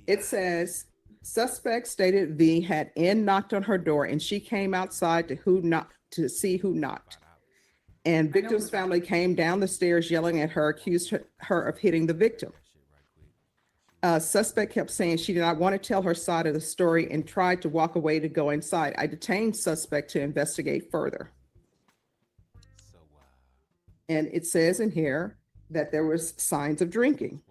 It says suspect stated V had knocked on her door and she came outside to see who knocked. And victim's family came down the stairs yelling at her, accused her of hitting the victim. Suspect kept saying she did not want to tell her side of the story and tried to walk away to go inside. I detained suspect to investigate further. And it says in here that there was signs of drinking.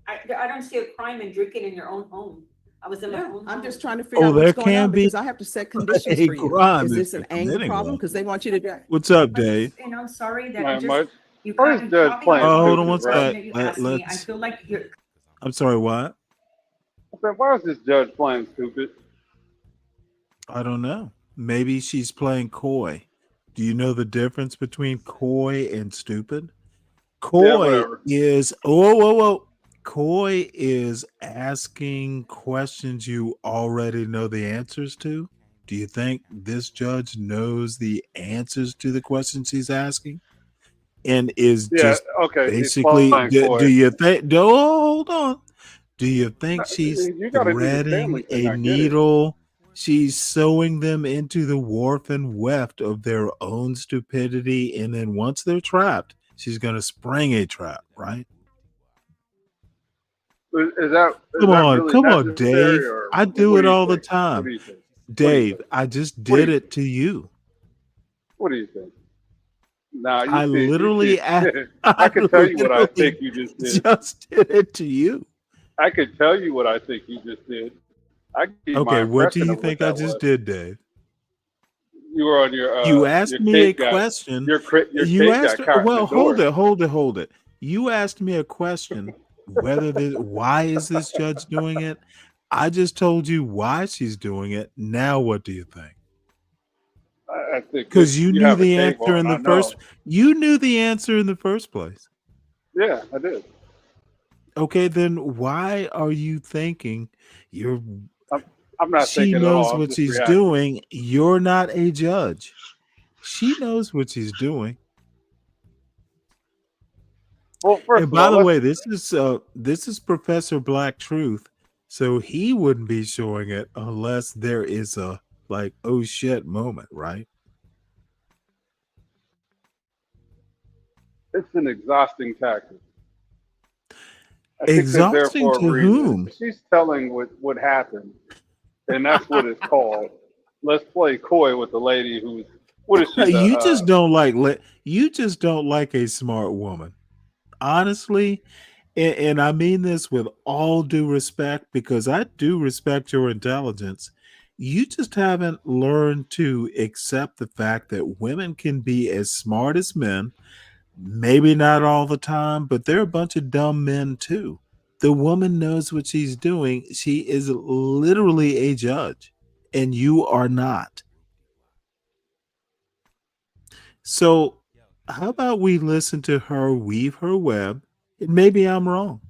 I don't see a crime in drinking in your own home. I was in my own home. I'm just trying to figure out there what's going can on be because I have to set conditions a for you. crime Is if this you're an anger committing problem? one. Because they want you to do. What's up, Dave? And I'm sorry that My- you my- just you first got judge playing hold on one stupid, right? sec. you asked me. I Let's. feel like you're. I'm sorry. What? I said, why is this judge playing stupid? I don't know. Maybe she's playing coy. Do you know the difference between coy and stupid? Coy whatever. is whoa. Coy is asking questions you already know the answers to. Do you think this judge knows the answers to the questions he's asking? And is Yeah, just okay. he's basically playing do coy. you think hold on. Do you think she's You gotta do the threading Stanley thing, I a get it. needle? She's sewing them into the warp and weft of their own stupidity, and then once they're trapped, she's going to spring a trap, right? Is that Come on, really come on, necessary, Dave. or I what do it you all the think? What time. do you think? Dave, I just What do did you it to you. What do you think? Nah, you I see, you literally see- a- I can tell you what I literally think you just did. just did it to you. I can tell you what I think you just did. I can give you my Okay, what do impression you of think what I that just was. did, Dave? You were on your. You asked your me a cake got- question. Your You cake asked. got caught in Well, the door. hold it. You asked me a question. Why is this judge doing it? I just told you why she's doing it. Now, what do you think? I think Because you knew have a the cake answer on, in I the know. first. You knew the answer in the first place. Yeah, I did. Okay, then why are you thinking you're? I'm not She thinking at knows all. I'm what just she's reacting. doing. You're not a judge. She knows what she's doing. Well, first And of by all, the let's- way, this is Professor Black Truth, so he wouldn't be showing it unless there is a like oh shit moment, right? it's an exhausting tactic. I think they're there Exhausting for a to reason. whom? She's telling what happened, and that's what it's called. Let's play coy with the lady who's. What is she? You just don't like you just don't like a smart woman, honestly. And I mean this with all due respect because I do respect your intelligence. You just haven't learned to accept the fact that women can be as smart as men. Maybe not all the time, but they're a bunch of dumb men too. The woman knows what she's doing. She is literally a judge, and you are not. So, how about we listen to her weave her web? And maybe I'm wrong,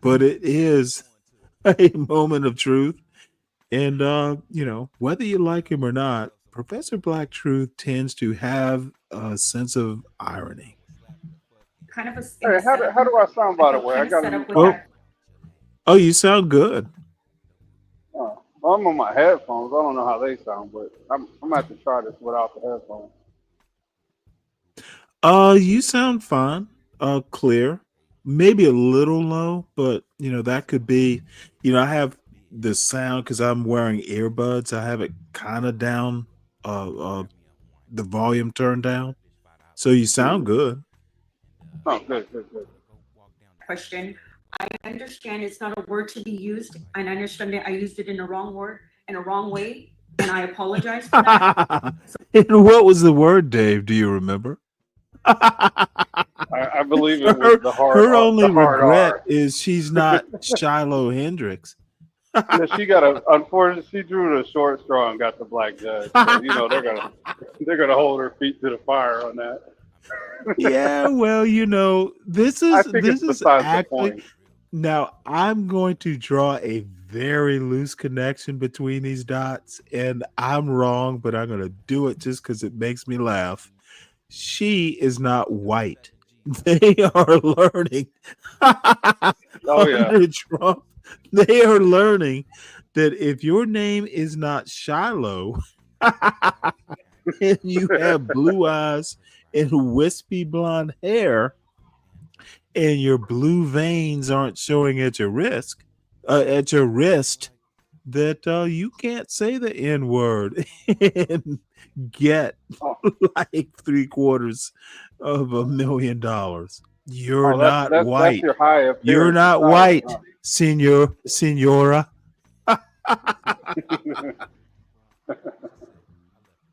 but it is a moment of truth. And, whether you like him or not, Professor Black Truth tends to have a sense of irony. Kind of a Hey, how do I sound, by the way? I got a new phone. Oh, you sound good. Well, I'm on my headphones. I don't know how they sound, but I'm gonna have to try this without the headphones. You sound fine. Clear. Maybe a little low, but that could be, I have the sound because I'm wearing earbuds. I have it kind of down, the volume turned down. So you sound good. Oh, good. Question. I understand it's not a word to be used, and I understand that I used it in the wrong word, in a wrong way, and I apologize for that. And what was the word, Dave? Do you remember? I believe it was the hard. Her only the hard regret R. is she's not Shiloh Hendrix. Yeah, she got unfortunately, she drew the short straw and got the black judge. So, they're gonna hold her feet to the fire on that. Yeah, well, this I is think this it's is besides the actually point. now I'm going to draw a very loose connection between these dots, and I'm wrong, but I'm gonna do it just because it makes me laugh. She is not white. They are learning Oh yeah. under Trump. They are learning that if your name is not Shiloh and you have blue eyes and wispy blonde hair and your blue veins aren't showing at your wrist, that you can't say the N word and get like $750,000. You're not that's white. your high appearance. You're not white, senora.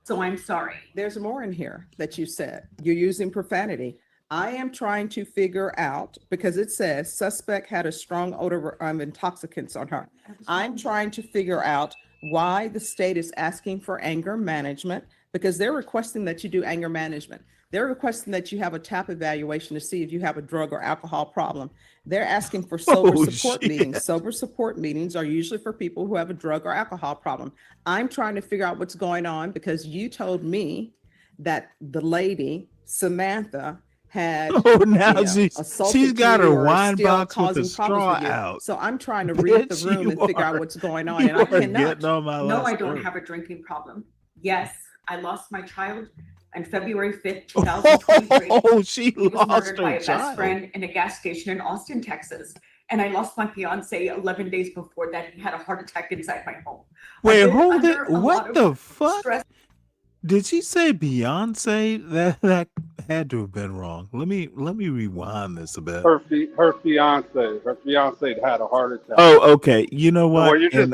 So I'm sorry. There's more in here that you said. You're using profanity. I am trying to figure out, because it says suspect had a strong odor of intoxicants on her. I'm trying to figure out why the state is asking for anger management, because they're requesting that you do anger management. They're requesting that you have a TAP evaluation to see if you have a drug or alcohol problem. They're asking for sober support meetings. Sober support meetings are usually for people who have a drug or alcohol problem. I'm trying to figure out what's going on because you told me that the lady, Samantha, had Now she's got her wine still box with the causing problems straw with you. out. So I'm trying to read the Bitch, room and figure out are- what's going on, you and I are cannot. getting on my No, last I don't nerve. have a drinking problem. Yes, I lost my child on February 5th, 2023. Oh, she He was lost murdered by her a best child. friend in a gas station in Austin, Texas. And I lost my fiance 11 days before that. He had a heart attack inside my home. Wait, I've been hold it. under a lot What of the fuck? stress. Did she say Beyonce? That had to have been wrong. Let me rewind this a bit. Her fiance had a heart attack. Oh, okay. You know So what? you just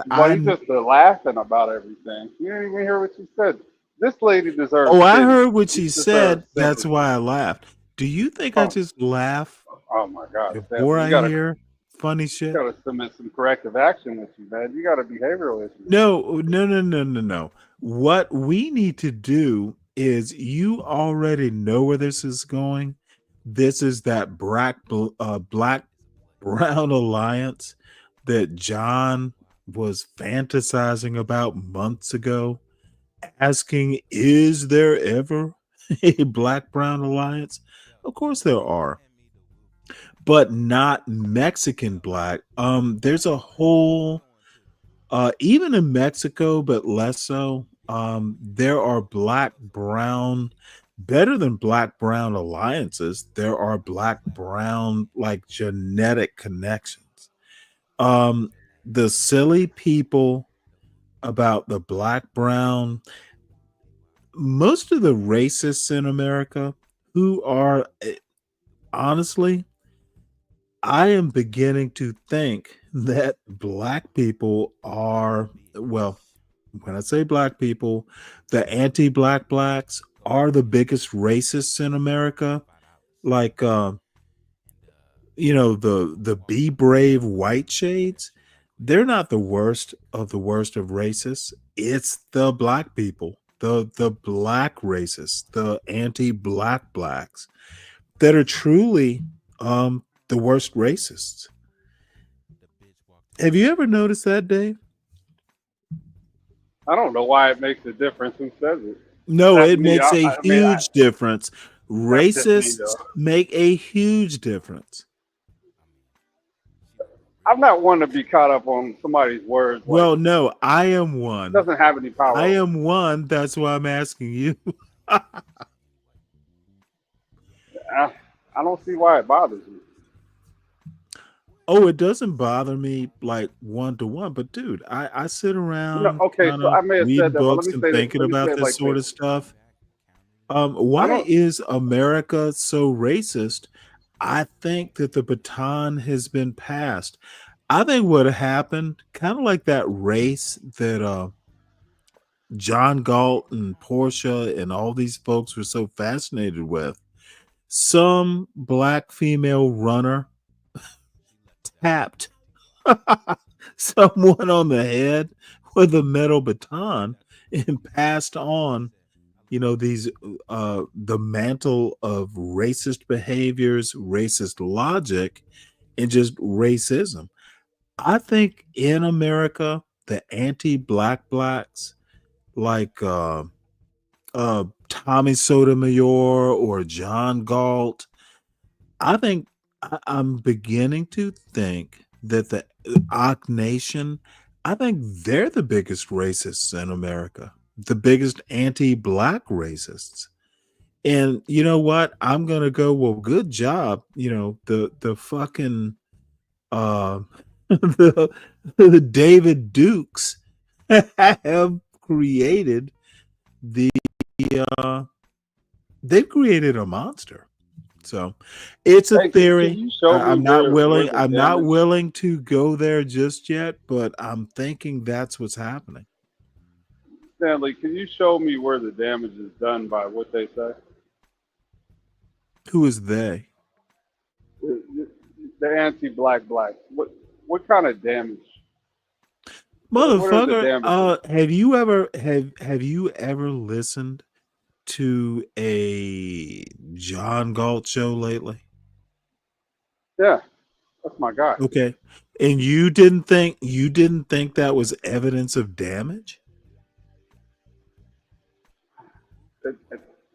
laughing about everything. You didn't even hear what she said. This lady deserves. Oh, I sympathy. heard what she deserves said. That's sympathy. why I laughed. Do you think I just laugh Oh my God! before You I gotta, hear funny shit? you gotta submit some corrective action with you, man. You got a behavioral issue. No. What we need to do is you already know where this is going. This is that black brown alliance that John was fantasizing about months ago, asking, is there ever a black brown alliance? Of course there are, but not Mexican black. There's a whole even in Mexico, but less so. There are black brown, better than black brown alliances. There are black brown like genetic connections. The silly people about the black brown, most of the racists in America who are honestly, I am beginning to think that black people are, well, when I say black people, the anti-black blacks are the biggest racists in America. Like the be brave white shades, they're not the worst of the worst of racists. It's the black people, the black racists, the anti-black blacks that are truly the worst racists. Have you ever noticed that, Dave? I don't know why it makes a difference who says it. No, That's it me. makes a huge difference. That's just me, Racists though. make a huge difference. I'm not one to be caught up on somebody's words. Like, Well, no, I am one. doesn't have any power. I am one. That's why I'm asking you. I don't see why it bothers me. Oh, it doesn't bother me like one to one, but dude, I sit around Okay, kind so of I may have reading said that, but let books me and say this. thinking Let me say about it this like sort of this. stuff. I Why don't. is America so racist? I think that the baton has been passed. I think what happened, kind of like that race that John Galt and Portia and all these folks were so fascinated with. Some black female runner tapped someone on the head with a metal baton and passed on, these the mantle of racist behaviors, racist logic, and just racism. I think in America, the anti-black blacks like Tommy Sotomayor or John Galt, I think I'm beginning to think that the Ak Nation, I think they're the biggest racists in America, the biggest anti-black racists. And you know what? I'm gonna go, well, good job. The fucking uh the, the David Dukes have created the uh they've created a monster. So it's a Hey, can theory. you show me I'm not where willing. the I'm not damage? willing to go there just yet, but I'm thinking that's what's happening. Stanley, can you show me where the damage is done by what they say? Who is they? The anti-black blacks. What kind of damage? What are the Motherfucker, damages? have you ever listened to a John Galt show lately? Yeah, that's my guy. Okay. And you didn't think that was evidence of damage?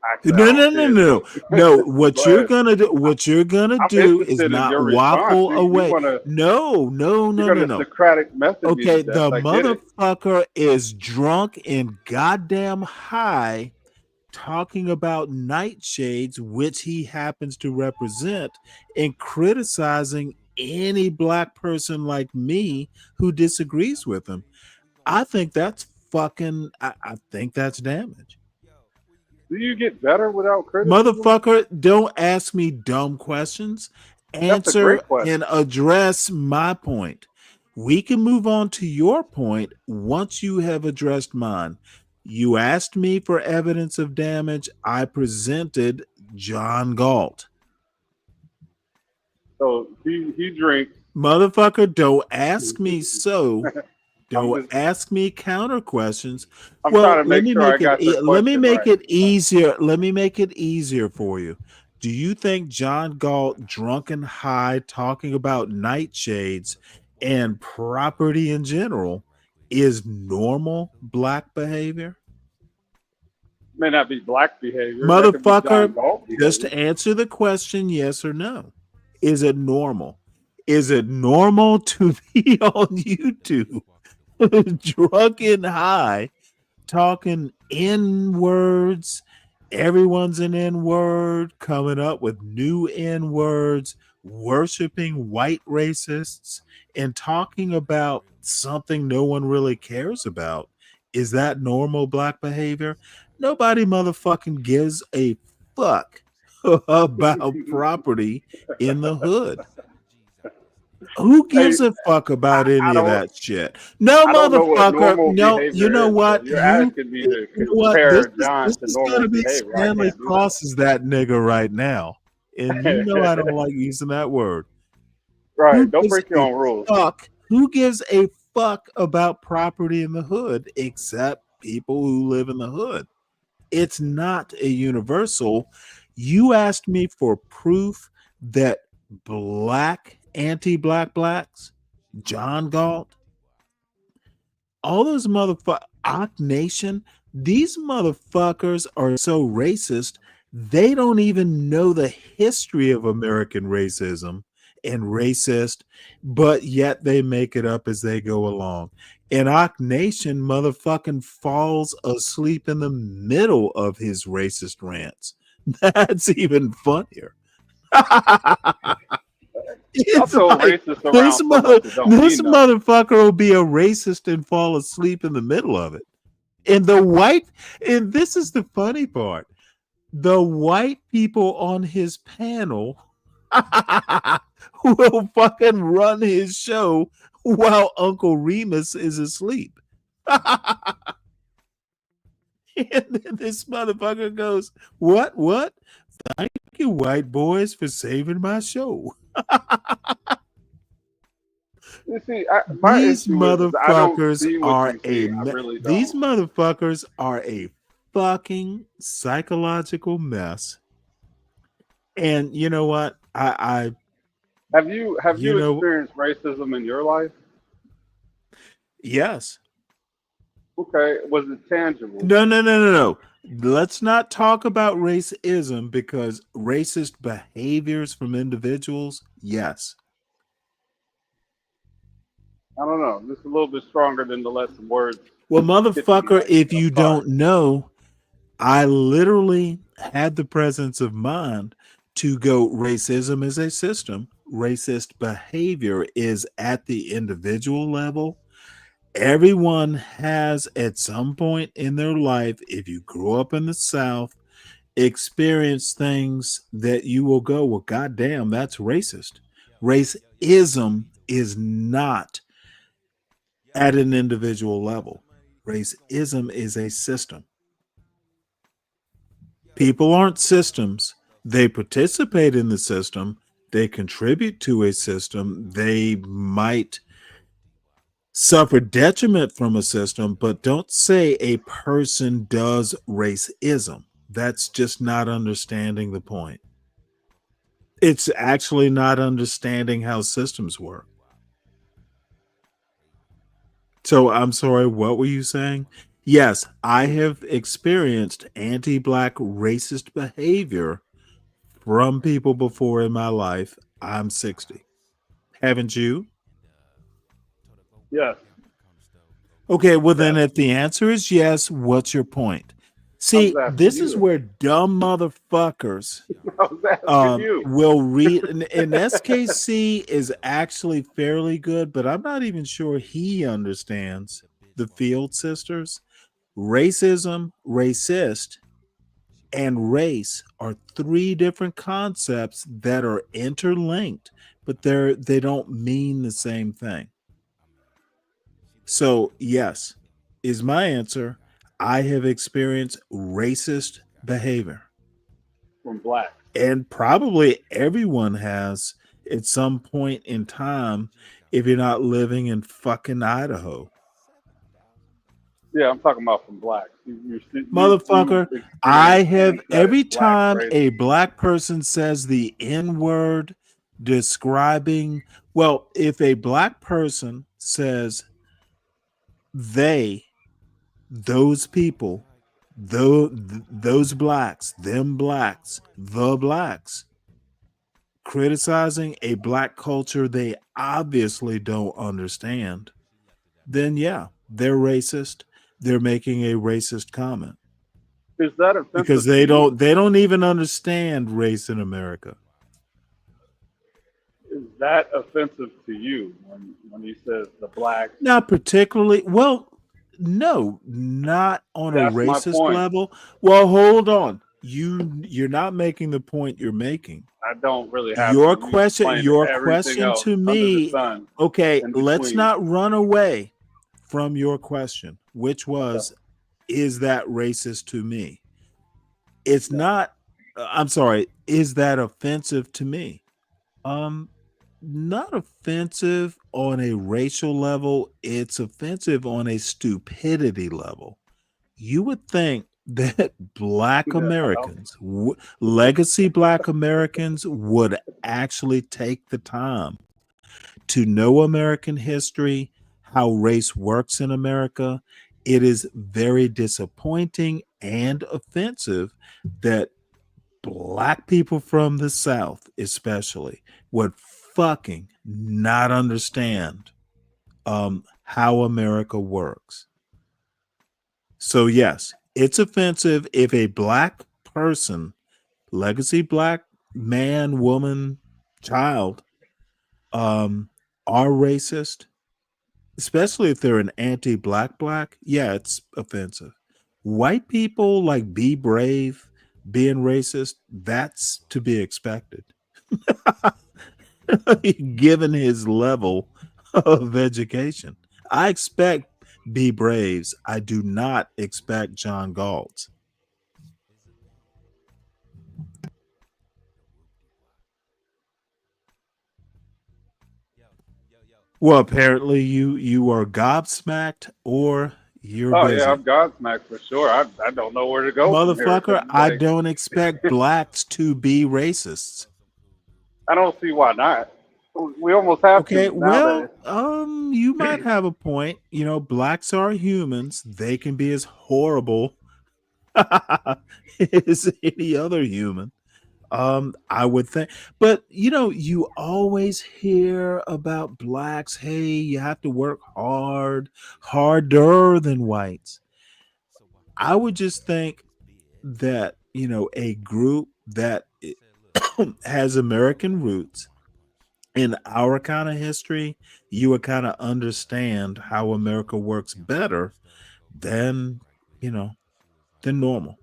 Actually, I No, don't no, see no, it. no, no. What Go you're ahead. gonna do, what you're gonna I'm do is interested in not your response. waffle You away. want to? No, no, no, You're no, going to no. Socratic method me to Okay, death. the I get it. motherfucker is drunk and goddamn high, talking about nightshades, which he happens to represent, and criticizing any black person like me who disagrees with him. I think that's fucking. I think that's damage. Do you get better without criticism? Motherfucker, don't ask me dumb questions. That's a Answer great question. and address my point. We can move on to your point once you have addressed mine. You asked me for evidence of damage. I presented John Galt. So he drinks. Motherfucker, don't ask me so. I'm Don't ask me counter questions. I'm Well, trying to let make me sure I make it got the let me question make right. it easier. Let me make it easier for you. Do you think John Galt, drunk and high, talking about nightshades and property in general, is normal black behavior? May not be black behavior. That could be John Motherfucker, Galt just behavior. answer the question, yes or no. Is it normal? Is it normal to be on YouTube drunk and high, talking N words? Everyone's an N word, coming up with new N words, worshiping white racists, and talking about something no one really cares about. Is that normal black behavior? Nobody motherfucking gives a fuck about property in the hood. Who gives a fuck about I any of don't. that shit? No, I don't know what motherfucker. normal No, you know behavior is. So what? you're asking me to You know what? compare John This to is normal gonna be behavior. I Stanley can't do crosses that nigga right now. And you know I don't that. like using that word. Right. Don't break your own rules. Who gives a fuck about property in the hood except people who live in the hood? It's not a universal. You asked me for proof that anti-black blacks, John Galt, all those motherfuckers, Ock Nation, these motherfuckers are so racist, they don't even know the history of American racism and racist, but yet they make it up as they go along. And Ock Nation motherfucking falls asleep in the middle of his racist rants. That's even funnier. It's like, this motherfucker will be a racist and fall asleep in the middle of it. And this is the funny part. The white people on his panel will fucking run his show while Uncle Remus is asleep. And then this motherfucker goes, What? Thank you, white boys, for saving my show. You see, These motherfuckers these motherfuckers are a fucking psychological mess. And you know what? Have you experienced racism in your life? Yes. Okay. Was it tangible? No. Let's not talk about racism, because racist behaviors from individuals, yes. I don't know. This is a little bit stronger than the lesson words. Well, motherfucker, if you don't know, I literally had the presence of mind to go, racism is a system. Racist behavior is at the individual level. Everyone has, at some point in their life, if you grew up in the South, experienced things that you will go, well, goddamn, that's racist. Racism is not at an individual level. Racism is a system. People aren't systems. They participate in the system. They contribute to a system. They might suffer detriment from a system, but don't say a person does racism. That's just not understanding the point. It's actually not understanding how systems work. So I'm sorry, what were you saying? Yes, I have experienced anti-black racist behavior from people before in my life. I'm 60. Haven't you? Yes. Okay, well then if the answer is yes, what's your point? See, this is where dumb motherfuckers will read. And SKC is actually fairly good, but I'm not even sure he understands the Field Sisters. Racism, racist, and race are three different concepts that are interlinked, but they don't mean the same thing. So, yes, is my answer. I have experienced racist behavior from black. And probably everyone has at some point in time if you're not living in fucking Idaho. Yeah, I'm talking about from blacks. Motherfucker, I have every time a black person says the N-word describing, well, if a black person says those people, those blacks, them blacks, the blacks, criticizing a black culture they obviously don't understand, then yeah, they're racist. They're making a racist comment. Is that offensive? Because they don't even understand race in America. Is that offensive to you when he says the black? Not particularly. Well, no, not on a racist level. Well, hold on. You're not making the point you're making. I don't really have your question to me. Okay, let's not run away from your question, which was, is that racist to me? It's not. I'm sorry. Is that offensive to me? not offensive on a racial level. It's offensive on a stupidity level. You would think that Black Americans, legacy Black Americans, would actually take the time to know American history, how race works in America. It is very disappointing and offensive that Black people from the South, especially, would fucking not understand how America works. So, yes, it's offensive if a Black person, legacy Black man, woman, child, are racist, especially if they're an anti-Black Black. Yeah, it's offensive. White people like Be Brave being racist, that's to be expected. Given his level of education, I expect Be Braves. I do not expect John Galt's. Well, apparently you are gobsmacked or you're busy. Yeah, I'm Godsmack for sure. I don't know where to go from here. Motherfucker, I don't expect blacks to be racists. I don't see why not. We almost have Okay, to well, nowadays. you might have a point. You know, blacks are humans. They can be as horrible as any other human. I would think, but you know, you always hear about blacks. Hey, you have to work hard, harder than whites. I would just think that, you know, a group that has American roots in our kind of history, you would kind of understand how America works better than, you know, than normal.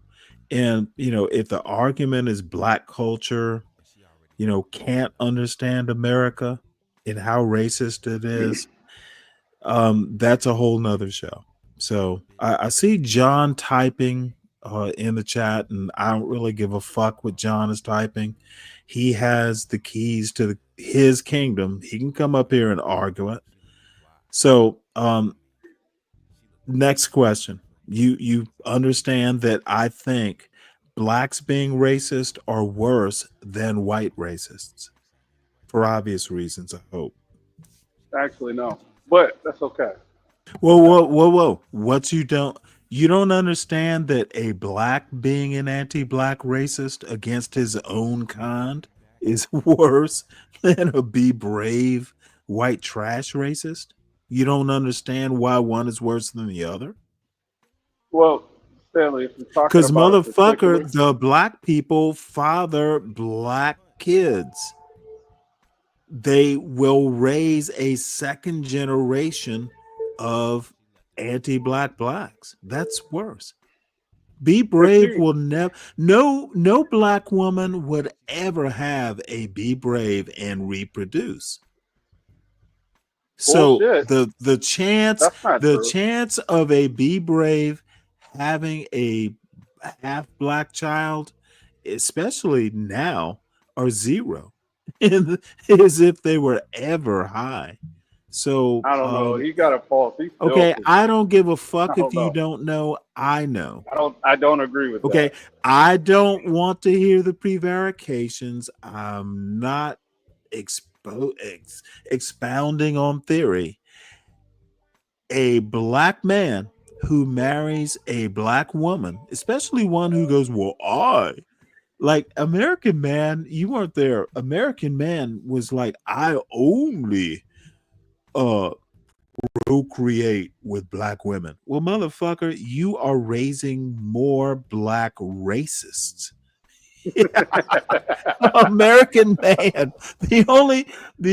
And, you know, if the argument is Black culture, you know, can't understand America and how racist it is, that's a whole nother show. So I see John typing in the chat, and I don't really give a fuck what John is typing. He has the keys to his kingdom. He can come up here and argue it. So next question. You understand that I think blacks being racist are worse than white racists for obvious reasons, I hope. Actually, no, but that's okay. Whoa. What you don't understand that a black being an anti-black racist against his own kind is worse than a Be Brave white trash racist? You don't understand why one is worse than the other? Well, Stanley, if you're talking Because about a motherfucker, particular, the black people father black kids. They will raise a second generation of anti-black blacks. That's worse. Be Brave will never, no black woman would ever have a Be Brave and reproduce. So bullshit. the chance That's not true. chance of a Be Brave having a half black child, especially now, are zero. As if they were ever high. So I don't know. He got a pulse. He's okay, filthy. I don't give a fuck I don't if you know. don't know. I know. I don't agree with Okay, that. I don't want to hear the prevarications. I'm not expounding on theory. A black man who marries a black woman, especially one who goes, well, like American Man, you weren't there. American Man was like, I only procreate with black women. Well, motherfucker, you are raising more black racists. American Man. The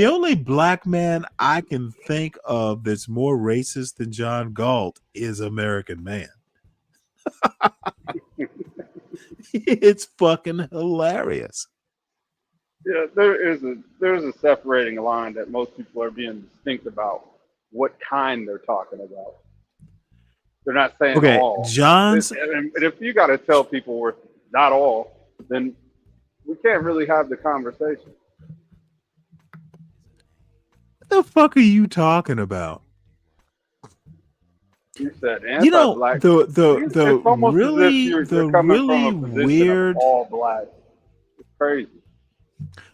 only black man I can think of that's more racist than John Galt is American Man. It's fucking hilarious. Yeah, there's a separating line that most people are being distinct about what kind they're talking about. They're not saying Okay, all. John's And if you got to tell people we're not all, then we can't really have the conversation. the fuck are you talking about? You said You know, anti-black. the It's almost as if really you're coming from a position of weird. all black. It's crazy.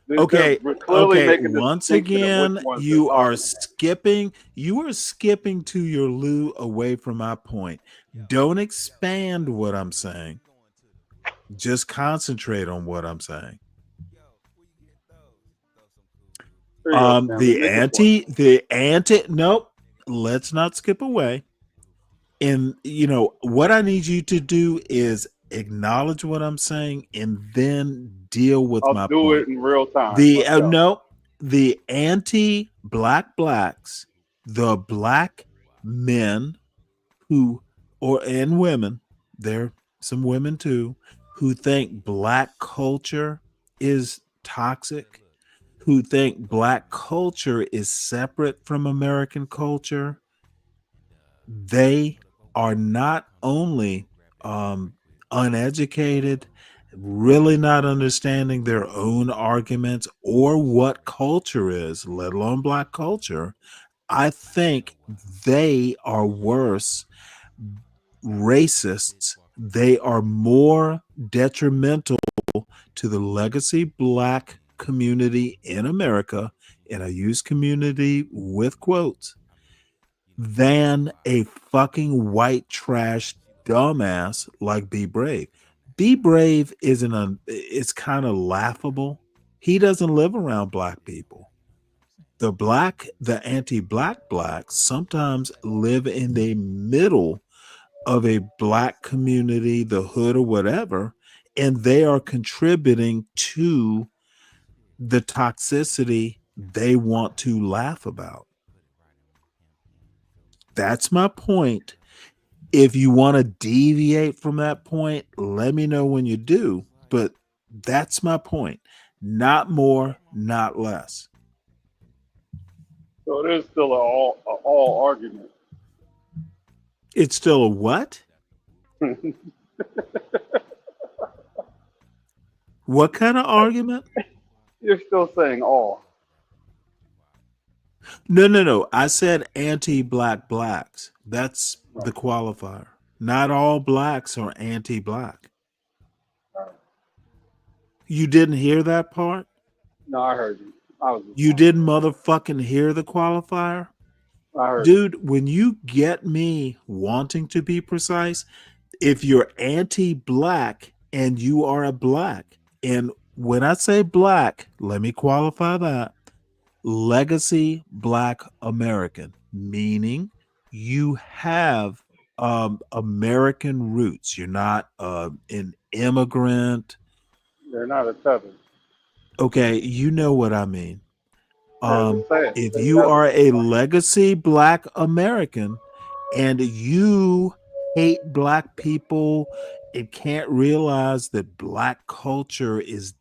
Okay, We're clearly okay. making the Once distinction of which again, ones they're you are talking about. skipping. You are skipping to your loo away from my point. Don't expand what I'm saying. Just concentrate on what I'm saying. There you go, Stanley. Make your point. Nope. Let's not skip away. And what I need you to do is acknowledge what I'm saying and then deal with I'll my do point. it in real time. Let's go. No, the anti-black blacks, the black men and women, there some women too, who think black culture is toxic, who think black culture is separate from American culture. They are not only uneducated, really not understanding their own arguments or what culture is, let alone black culture. I think they are worse racists. They are more detrimental to the legacy black community in America, and I use community with quotes, than a fucking white trash dumbass like Be Brave. Be Brave it's kind of laughable. He doesn't live around black people. The anti-black blacks sometimes live in the middle of a black community, the hood or whatever, and they are contributing to the toxicity they want to laugh about. That's my point. If you want to deviate from that point, let me know when you do. But that's my point. Not more, not less. So it is still a all argument. It's still a what? What kind of argument? You're still saying all. No. I said anti-black blacks. That's the qualifier. Not all blacks are anti-black. You didn't hear that part? No, I heard you. You didn't motherfucking hear the qualifier? I heard Dude, when you get me wanting to be precise, if you're anti-black and you are a black, and when I say black, let me qualify that, legacy black American, meaning you have American roots. You're not an immigrant. They're not a tether. Okay, you know what I mean. If Say you tether. are a legacy black American and you hate black people and can't realize that black culture is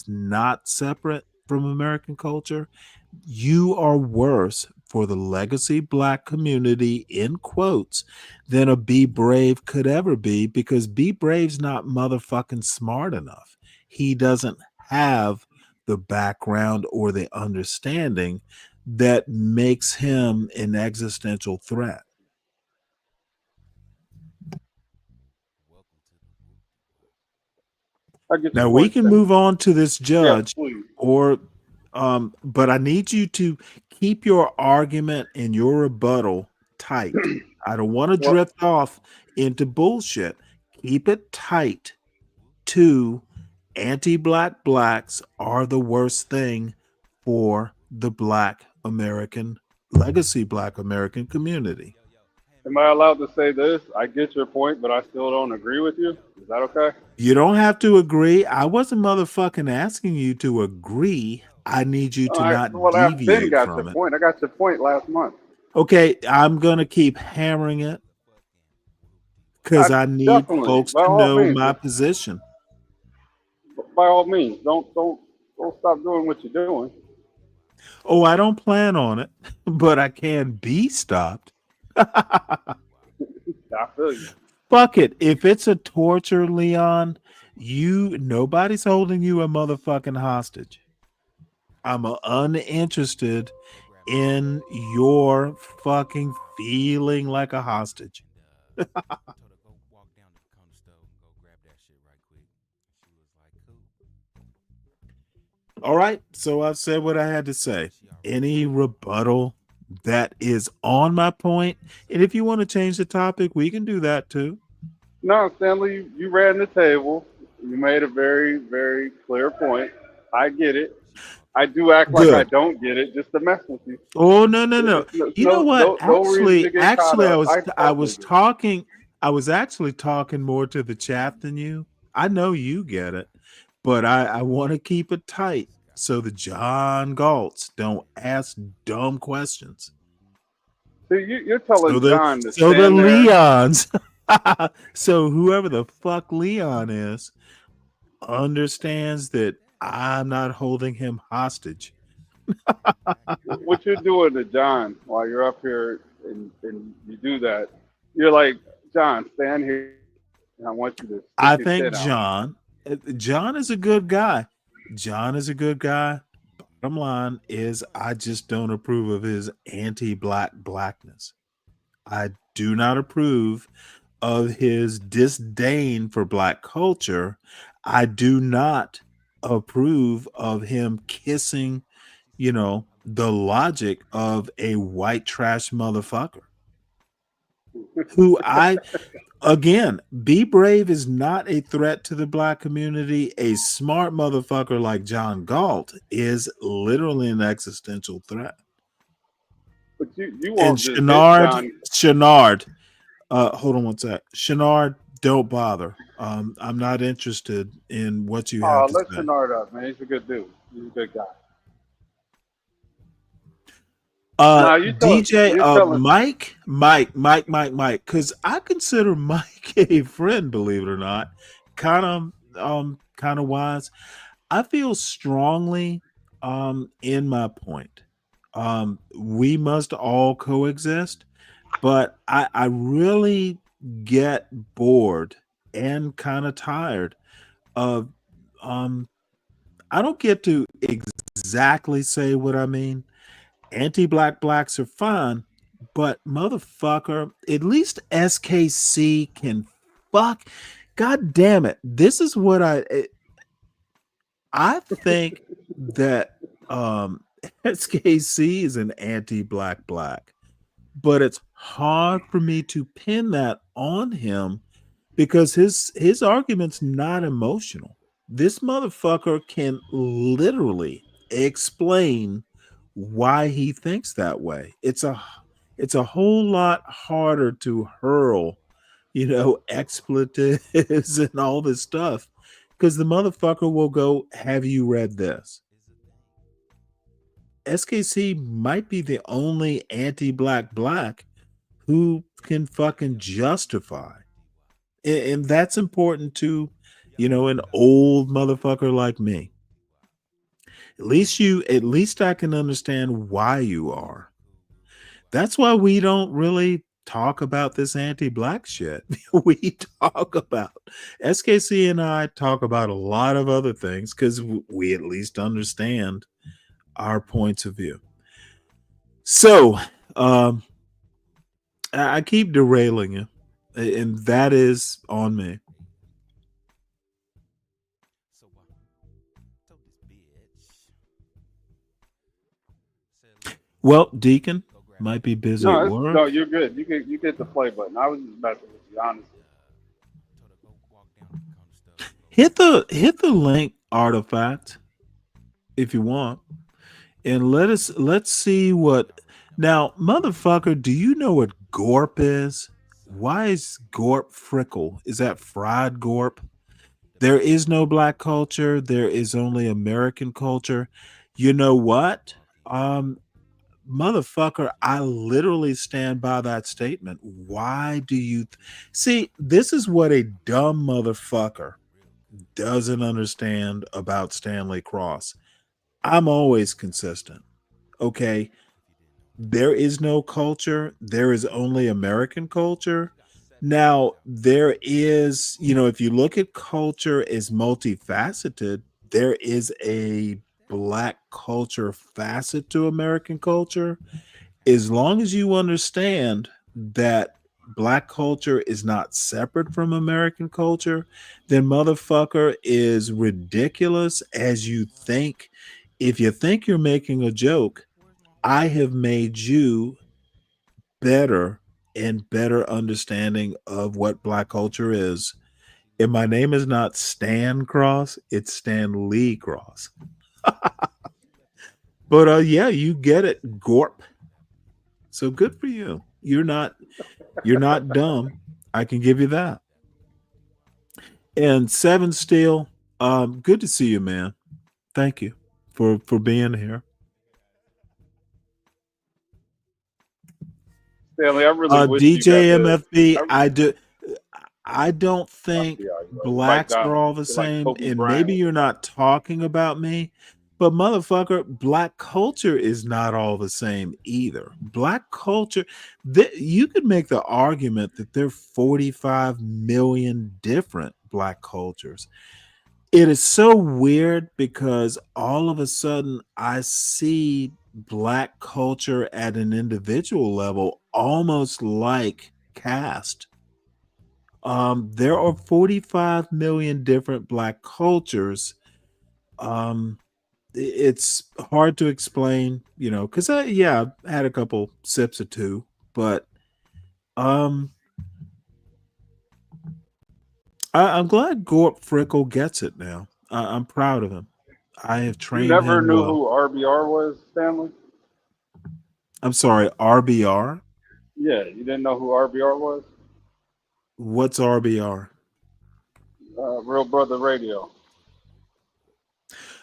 not separate from American culture, you are worse for the legacy black community, in quotes, than a Be Brave could ever be, because Be Brave's not motherfucking smart enough. He doesn't have the background or the understanding that makes him an existential threat. Now we can move on to this judge, but I need you to keep your argument and your rebuttal tight. I don't want to drift off into bullshit. Keep it tight to anti-black blacks are the worst thing for the black American, legacy black American community. Am I allowed to say this? I get your point, but I still don't agree with you. Is that okay? You don't have to agree. I wasn't motherfucking asking you to agree. I need you to not I've been deviate got from your it. point. I got your point last month. Okay, I'm going to keep hammering it because I need folks to know my position. By all means, don't stop doing what you're doing. Oh, I don't plan on it, but I can be stopped. I feel you. Fuck it. If it's a torture, Leon, nobody's holding you a motherfucking hostage. I'm uninterested in your fucking feeling like a hostage. Told her go walk down to the corner store and go grab that shit right quick. She was like, cool. All right, so I've said what I had to say. Any rebuttal that is on my point, and if you want to change the topic, we can do that too. No, Stanley, you ran the table. You made a very, very clear point. I get it. I do act like I Good. don't get it just to mess with you. Oh no. You know what? No reason to get caught Actually, up. I was talking. I was actually talking more to the chat than you. I know you get it, but I want to keep it tight so the John Galts don't ask dumb questions. So you're telling John to So the stand there. Leons, so whoever the fuck Leon is, understands that I'm not holding him hostage. What you're doing to John while you're up here and you do that, you're like, John, stand here, and I want you to stick I your think chin out. John is a good guy. John is a good guy. Bottom line is, I just don't approve of his blackness. I do not approve of his disdain for black culture. I do not approve of him kissing, the logic of a white trash motherfucker who again, Be Brave is not a threat to the black community. A smart motherfucker like John Galt is literally an existential threat. But you And won't just hit John. Shenard, hold on one sec. Shenard, don't bother. I'm not interested in what you have to Let say. Shenard up, man. He's a good dude. He's a good guy. DJ Mike, because I consider Mike a friend, believe it or not. Kind of wise. I feel strongly in my point. We must all coexist, but I really get bored and kind of tired of I don't get to exactly say what I mean. Anti-black blacks are fine, but motherfucker, at least SKC can fuck. God damn it. This is what I think that SKC is an anti-black, but it's hard for me to pin that on him because his argument's not emotional. This motherfucker can literally explain why he thinks that way. It's a whole lot harder to hurl, expletives and all this stuff because the motherfucker will go, have you read this? SKC might be the only anti-black who can fucking justify. And that's important to, an old motherfucker like me. At least I can understand why you are. That's why we don't really talk about this anti-black shit. We talk about SKC and I talk about a lot of other things because we at least understand our points of view. So I keep derailing you, and that is on me. Well, Deacon might be busy at work. No, you're good. You get the play button. I was just messing with you, honestly. Hit the link artifact if you want, and let's see what. Now, motherfucker, do you know what gorp is? Why is gorp frickle? Is that fried gorp? There is no black culture. There is only American culture. You know what? Motherfucker, I literally stand by that statement. Why do you see? This is what a dumb motherfucker doesn't understand about Stanley Cross. I'm always consistent. Okay. There is no culture. There is only American culture. Now, there is, if you look at culture as multifaceted, there is a Black culture facet to American culture, as long as you understand that Black culture is not separate from American culture, then motherfucker is ridiculous as you think. If you think you're making a joke, I have made you better and better understanding of what Black culture is. And my name is not Stan Cross, it's Stan Lee Cross. But yeah, you get it, Gorp. So good for you. You're not dumb. I can give you that. And Seven Steel, good to see you, man. Thank you for being here. Stanley, I really wish you got DJ to. MFB, I don't think Yeah, Mike blacks are Diamond, all the like same, Kobe and maybe Bryant. you're not talking about me, but motherfucker, Black culture is not all the same either. Black culture, you could make the argument that there are 45 million different Black cultures. It is so weird because all of a sudden I see Black culture at an individual level almost like caste. There are 45 million different Black cultures. It's hard to explain, because I had a couple sips or two, but um, I'm glad Gorp Frickle gets it now. I'm proud of him. I have You trained never him knew well. who RBR was, Stanley? I'm sorry, RBR? Yeah, you didn't know who RBR was? What's RBR? Real Brother Radio.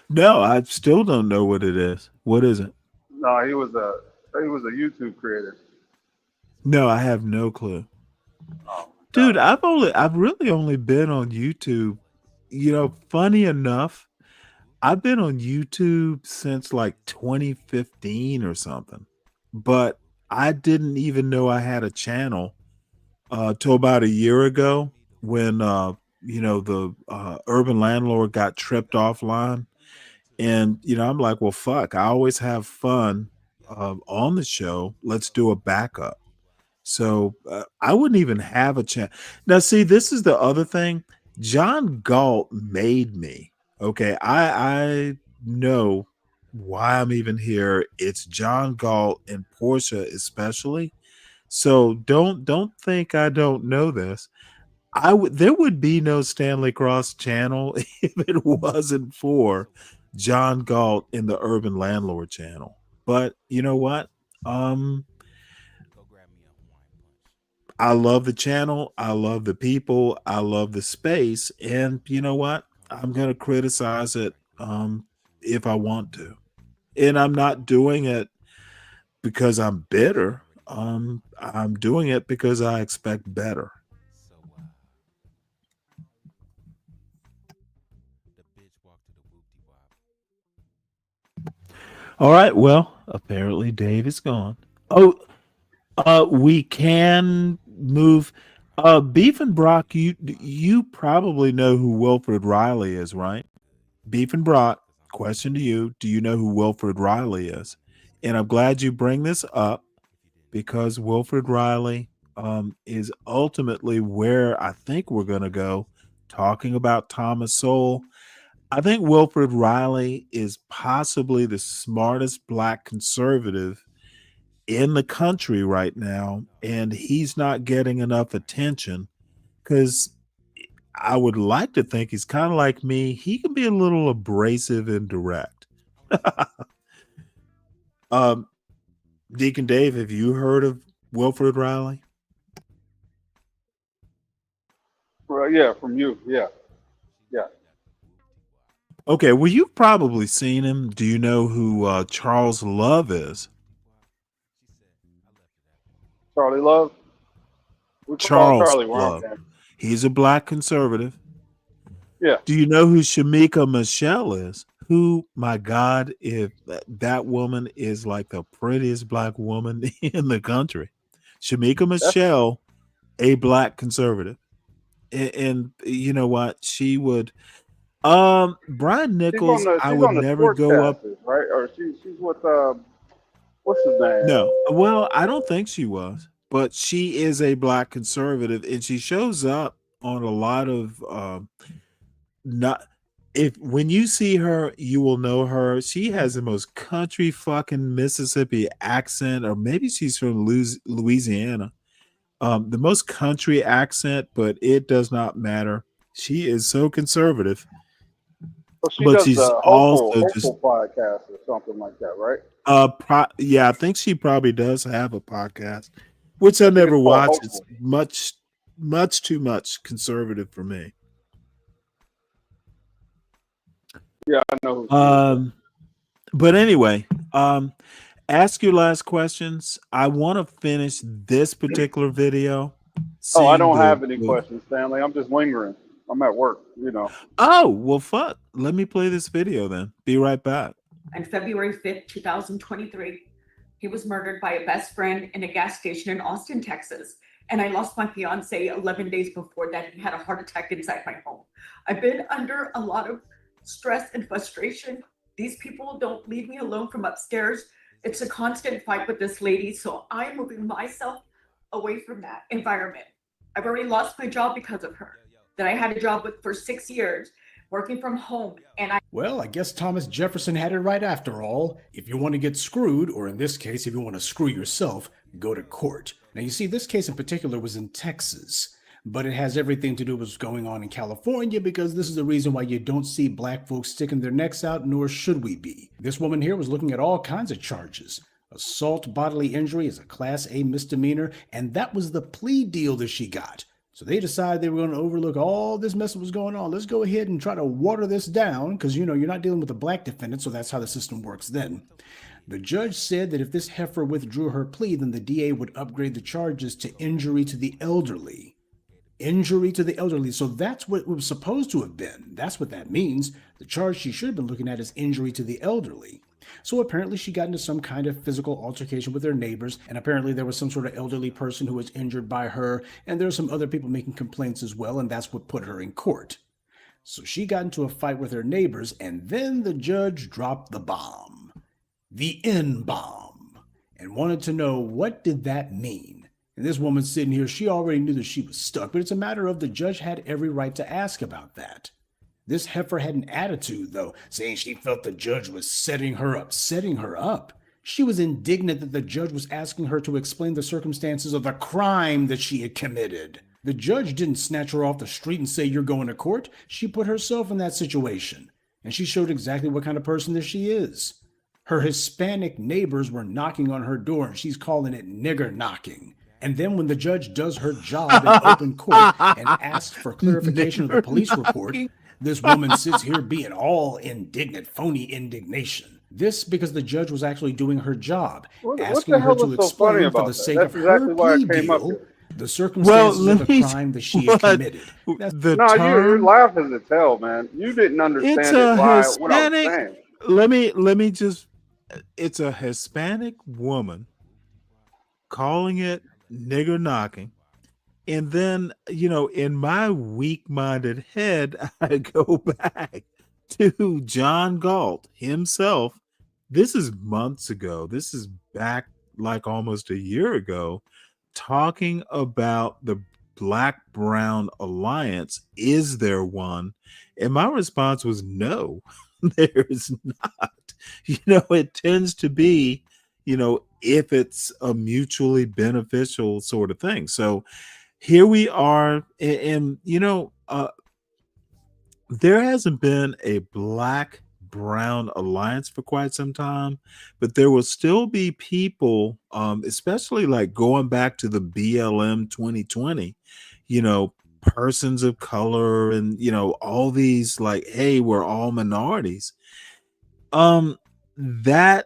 No, I still don't know what it is. What is it? No, he was a YouTube creator. No, I have no clue. Oh, Dude, I've really only been on YouTube. Funny enough, I've been on YouTube since like 2015 or something. But I didn't even know I had a channel till about a year ago when the urban landlord got tripped offline. And I'm like, well, fuck, I always have fun on the show. Let's do a backup. So I wouldn't even have a chance. Now, see, this is the other thing. John Galt made me. Okay, I know why I'm even here. It's John Galt and Portia especially. So don't think I don't know this. There would be no Stanley Cross channel if it wasn't for John Galt in the Urban Landlord channel. But you know what? I love the channel. I love the people. I love the space. And you know what? I'm going to criticize it if I want to. And I'm not doing it because I'm bitter. I'm doing it because I expect better. All right. Well, apparently Dave is gone. Oh, we can move. Beef and Brock, you probably know who Wilfred Riley is, right? Beef and Brock, question to you: do you know who Wilfred Riley is? And I'm glad you bring this up because Wilfred Riley is ultimately where I think we're going to go. Talking about Thomas Sowell, I think Wilfred Riley is possibly the smartest Black conservative in the country right now, and he's not getting enough attention because I would like to think he's kind of like me. He can be a little abrasive and direct. Deacon Dave, have you heard of Wilfred Riley? Well, yeah, from you. Yeah. Yeah. Okay, well, you've probably seen him. Do you know who Charles Love is? Charlie Love? We call Charles Charlie where I'm Love. from. He's a Black conservative. Yeah. Do you know who Shamika Michelle is? Who, my God, if that woman is like the prettiest Black woman in the country. Shamika Michelle, a Black conservative. And you know what? She would, Brian She's on Nichols, the I she's would on the never go up. Sportscasters, right? Or she's with what's his name? No, well, I don't think she was, but she is a black conservative, and she shows up on a lot of not. If when you see her, you will know her. She has the most country fucking Mississippi accent, or maybe she's from Louisiana. The most country accent, but it does not matter. She is so conservative, Well, she but does she's the also just hopeful podcast or something like that, right? yeah, I think she probably does have a podcast, which I I think never it's called watch. It's Hopeful. much too much conservative for me. Yeah, I know who she is. But anyway, ask your last questions. I want to finish this particular video. Oh, I Seeing don't have the any questions, Stanley. I'm just lingering. I'm at work, Oh, well, fuck. Let me play this video then. Be right back. On February 5th, 2023, he was murdered by a best friend in a gas station in Austin, Texas. And I lost my fiance 11 days before that. He had a heart attack inside my home. I've been under a lot of stress and frustration. These people don't leave me alone from upstairs. It's a constant fight with this lady. So I'm moving myself away from that environment. I've already lost my job because of her, that I had a job with for 6 years, working from home. And Well, I guess Thomas Jefferson had it right after all. If you want to get screwed, or in this case, if you want to screw yourself, go to court. Now, you see, this case in particular was in Texas, but it has everything to do with what's going on in California, because this is the reason why you don't see black folks sticking their necks out, nor should we be. This woman here was looking at all kinds of charges. Assault, bodily injury is a Class A misdemeanor, and that was the plea deal that she got. So they decided they were going to overlook all this mess that was going on. Let's go ahead and try to water this down, because, you're not dealing with a black defendant, so that's how the system works then. The judge said that if this heifer withdrew her plea, then the DA would upgrade the charges to injury to the elderly. Injury to the elderly. So that's what it was supposed to have been. That's what that means. The charge she should have been looking at is injury to the elderly. So apparently she got into some kind of physical altercation with her neighbors, and apparently there was some sort of elderly person who was injured by her, and there were some other people making complaints as well, and that's what put her in court. So she got into a fight with her neighbors, and then the judge dropped the bomb. The N-bomb. And wanted to know, what did that mean? And this woman sitting here, she already knew that she was stuck, but it's a matter of the judge had every right to ask about that. This heifer had an attitude, though, saying she felt the judge was setting her up. Setting her up? She was indignant that the judge was asking her to explain the circumstances of the crime that she had committed. The judge didn't snatch her off the street and say, "You're going to court." She put herself in that situation, and she showed exactly what kind of person that she is. Her Hispanic neighbors were knocking on her door, and she's calling it nigger knocking. And then when the judge does her job in open court and asks for clarification of the police report, this woman sits here being all indignant, phony indignation. This because the judge was actually doing her job, asking her to explain for the sake of her plea deal the circumstances of the crime that she had committed. You're laughing as hell, man. You didn't understand It's it a by what I was Hispanic. saying. Let me just. It's a Hispanic woman calling it nigger knocking. And then, in my weak-minded head, I go back to John Galt himself. This is months ago. This is back like almost a year ago, talking about the Black-Brown Alliance. Is there one? And my response was no, there is not. It tends to be, if it's a mutually beneficial sort of thing. So here we are, and there hasn't been a Black-Brown Alliance for quite some time, but there will still be people, especially like going back to the BLM 2020, persons of color, and all these like, hey, we're all minorities. That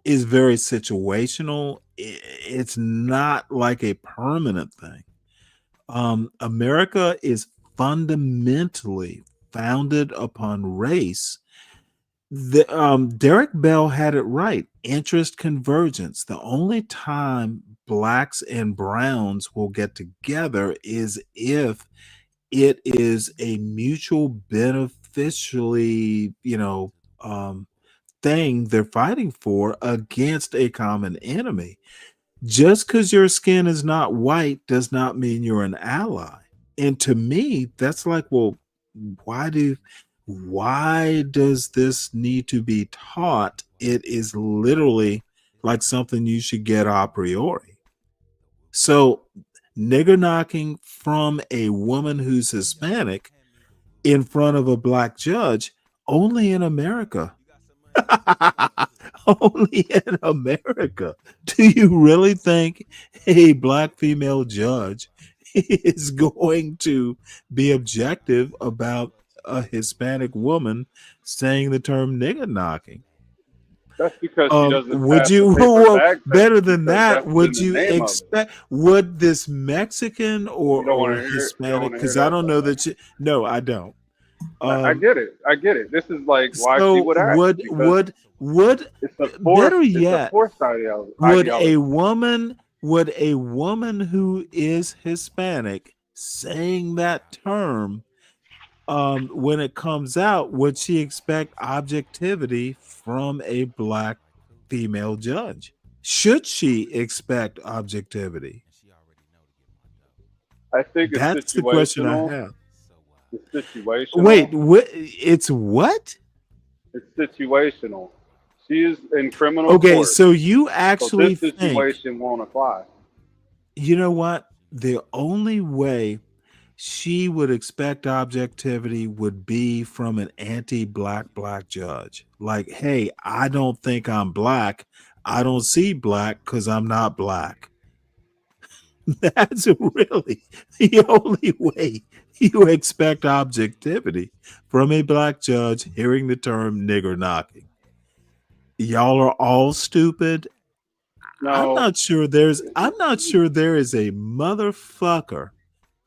is very situational. It's not like a permanent thing. America is fundamentally founded upon race. Derek Bell had it right. Interest convergence. The only time blacks and browns will get together is if it is a mutual beneficially, thing they're fighting for against a common enemy. Just because your skin is not white does not mean you're an ally. And to me, that's like, well, why does this need to be taught? It is literally like something you should get a priori. So nigger knocking from a woman who's Hispanic in front of a black judge only in America. Only in America. Do you really think a black female judge is going to be objective about a Hispanic woman saying the term nigger knocking? That's because she doesn't Would pass you, the paper well, bag test, better than because that, that's in would the you name of it. expect, would this Mexican You or, don't want or to hear it. You don't Hispanic, want to hear because I that don't stuff. know that you, no, I don't. I get it. I get it. This is like why she So would act, because would it's a forced, better it's a yet, forced ideology. would a woman who is Hispanic saying that term, when it comes out, would she expect objectivity from a black female judge? Should she expect objectivity? I think it's That's the question I situational. have. It's situational. Wait, it's what? It's situational. She is in criminal Okay, court. so you So actually this think, situation won't apply. you know what? The only way she would expect objectivity would be from an anti-black judge. Like, hey, I don't think I'm black. I don't see black because I'm not black. That's really the only way you expect objectivity from a black judge hearing the term nigger knocking. Y'all are all stupid. No, I'm not sure there is a motherfucker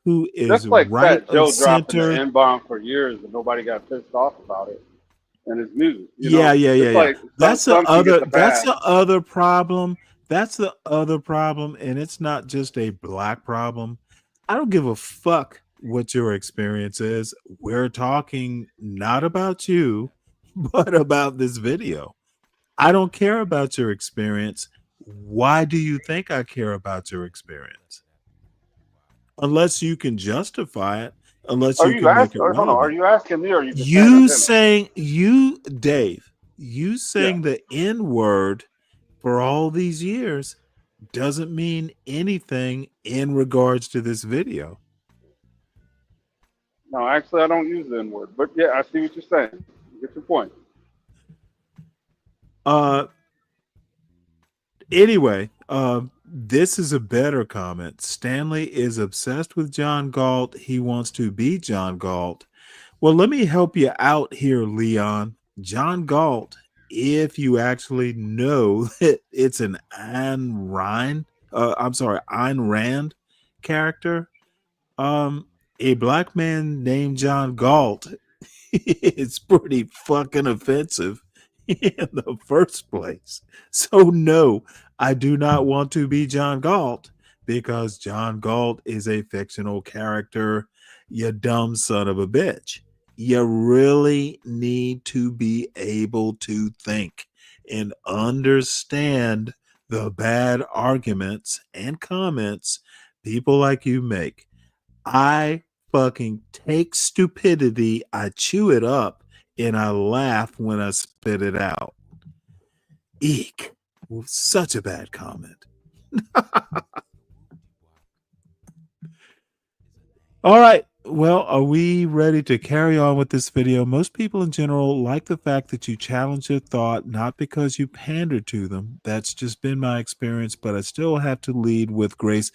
who is that's like right Fat of Joe dropping the center. N-bomb for years and nobody got pissed off about it. And his music, Yeah. It's like That's the some can get other. the That's pass. the other problem. That's the other problem, and it's not just a black problem. I don't give a fuck what your experience is. We're talking not about you, but about this video. I don't care about your experience. Why do you think I care about your experience? Unless you can justify it, unless Are you you can make asking? it Hold on. Are relevant. you asking me, or are you just You saying saying, Dave, you saying Yeah. the N word for all these years doesn't mean anything in regards to this video. No, actually, I don't use the N-word. But yeah, I see what you're saying. You get your point. Anyway, this is a better comment. Stanley is obsessed with John Galt. He wants to be John Galt. Well, let me help you out here, Leon. John Galt, if you actually know that it's an Ayn Rand character, a black man named John Galt is pretty fucking offensive in the first place. So no, I do not want to be John Galt because John Galt is a fictional character. You dumb son of a bitch. You really need to be able to think and understand the bad arguments and comments people like you make. I fucking take stupidity, I chew it up, and I laugh when I spit it out. Eek. Such a bad comment. All right. Well, are we ready to carry on with this video? Most people in general like the fact that you challenge their thought, not because you pander to them. That's just been my experience, but I still have to lead with grace.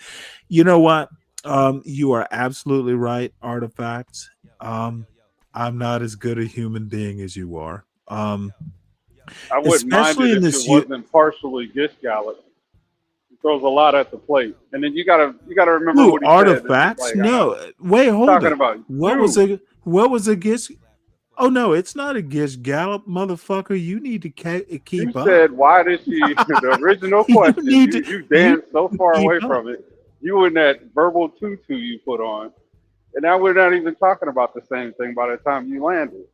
You know what? You are absolutely right, Artifacts. I'm not as good a human being as you are. I wouldn't mind Especially it in if this it wasn't partially Gish Gallop. He throws a lot at the plate, and then you gotta remember Ooh, what he Artifacts? said. It's like, No, wait, hold talking it. about What was a Gish? Oh no, it's not a Gish Gallop, motherfucker. You need to keep You up. said, why did she? The original question. You danced so far away from it. You in that verbal tutu you put on. And now we're not even talking about the same thing by the time you landed.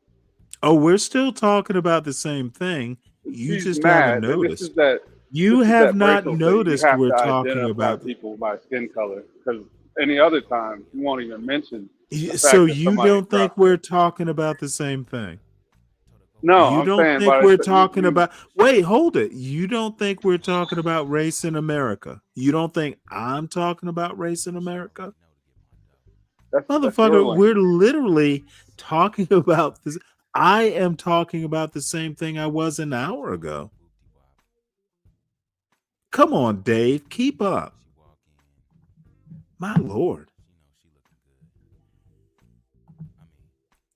Oh, we're still talking about the same thing. You She's just haven't mad, and this noticed. is that You this is have that not racial thing. You noticed have we're to talking identify about. people by skin color, because any other time you won't even mention the So fact that you somebody's don't think brown. we're talking about the same thing? No, You I'm don't saying think by we're the talking about. Wait, hold it. You don't think we're talking about race in America? You don't think I'm talking about race in America? that's your Motherfucker, we're lane. literally talking about this. I am talking about the same thing I was an hour ago. Come on, Dave, keep up. My lord.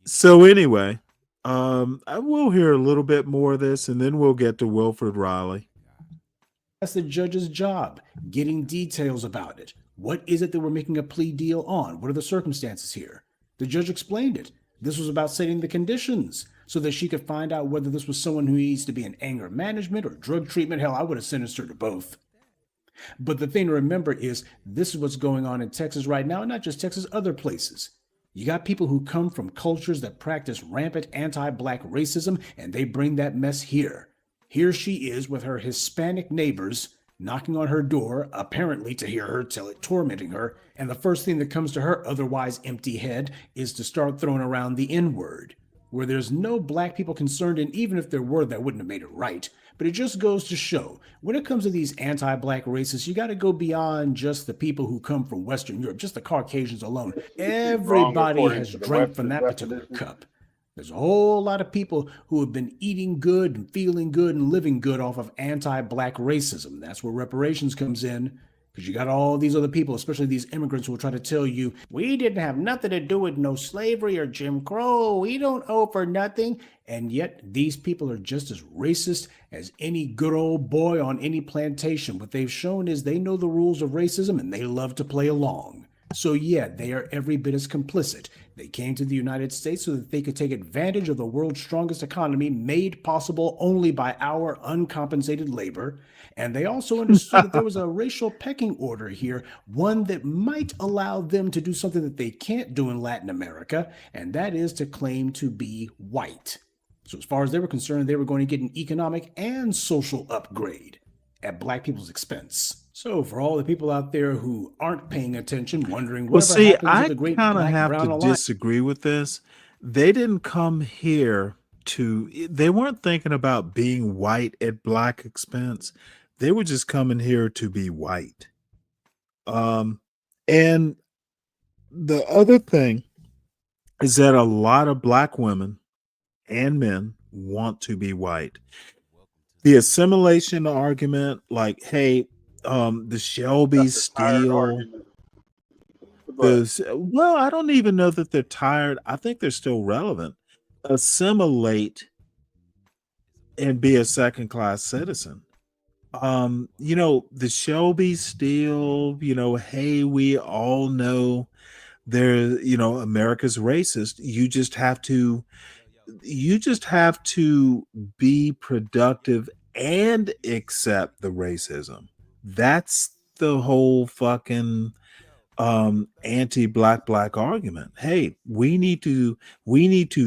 So anyway, I will hear a little bit more of this, and then we'll get to Wilfred Riley. That's the judge's job, getting details about it. What is it that we're making a plea deal on? What are the circumstances here? The judge explained it. This was about setting the conditions so that she could find out whether this was someone who needs to be in anger management or drug treatment. Hell, I would have sentenced her to both. But the thing to remember is this is what's going on in Texas right now, and not just Texas, other places. You got people who come from cultures that practice rampant anti-black racism, and they bring that mess here. Here she is with her Hispanic neighbors knocking on her door, apparently to hear her tell it, tormenting her, and the first thing that comes to her otherwise empty head is to start throwing around the N-word, where there's no black people concerned, and even if there were, that wouldn't have made it right. But it just goes to show, when it comes to these anti-black racists, you got to go beyond just the people who come from Western Europe, just the Caucasians alone. Wrong Everybody according has to the drank from Webster's that particular definition. cup. There's a whole lot of people who have been eating good and feeling good and living good off of anti-black racism. That's where reparations comes in, because you got all these other people, especially these immigrants, who will try to tell you, we didn't have nothing to do with no slavery or Jim Crow. We don't owe for nothing. And yet these people are just as racist as any good old boy on any plantation. What they've shown is they know the rules of racism and they love to play along. So yeah, they are every bit as complicit. They came to the United States so that they could take advantage of the world's strongest economy, made possible only by our uncompensated labor. And they also understood that there was a racial pecking order here, one that might allow them to do something that they can't do in Latin America, and that is to claim to be white. So as far as they were concerned, they were going to get an economic and social upgrade at black people's expense. So for all the people out there who aren't paying attention, wondering Well, whatever see, happens to I the great kind of black have to brown alliance. disagree with this. They didn't come here they weren't thinking about being white at black expense. They were just coming here to be white. And the other thing is that a lot of black women and men want to be white. The assimilation argument, like, hey, the Shelby That's a tired Steel, argument. But well, I don't even know that they're tired. I think they're still relevant. Assimilate and be a second class citizen. The Shelby Steel, hey, we all know they're, America's racist. You just have to be productive and accept the racism. That's the whole fucking anti-black argument. Hey, we need to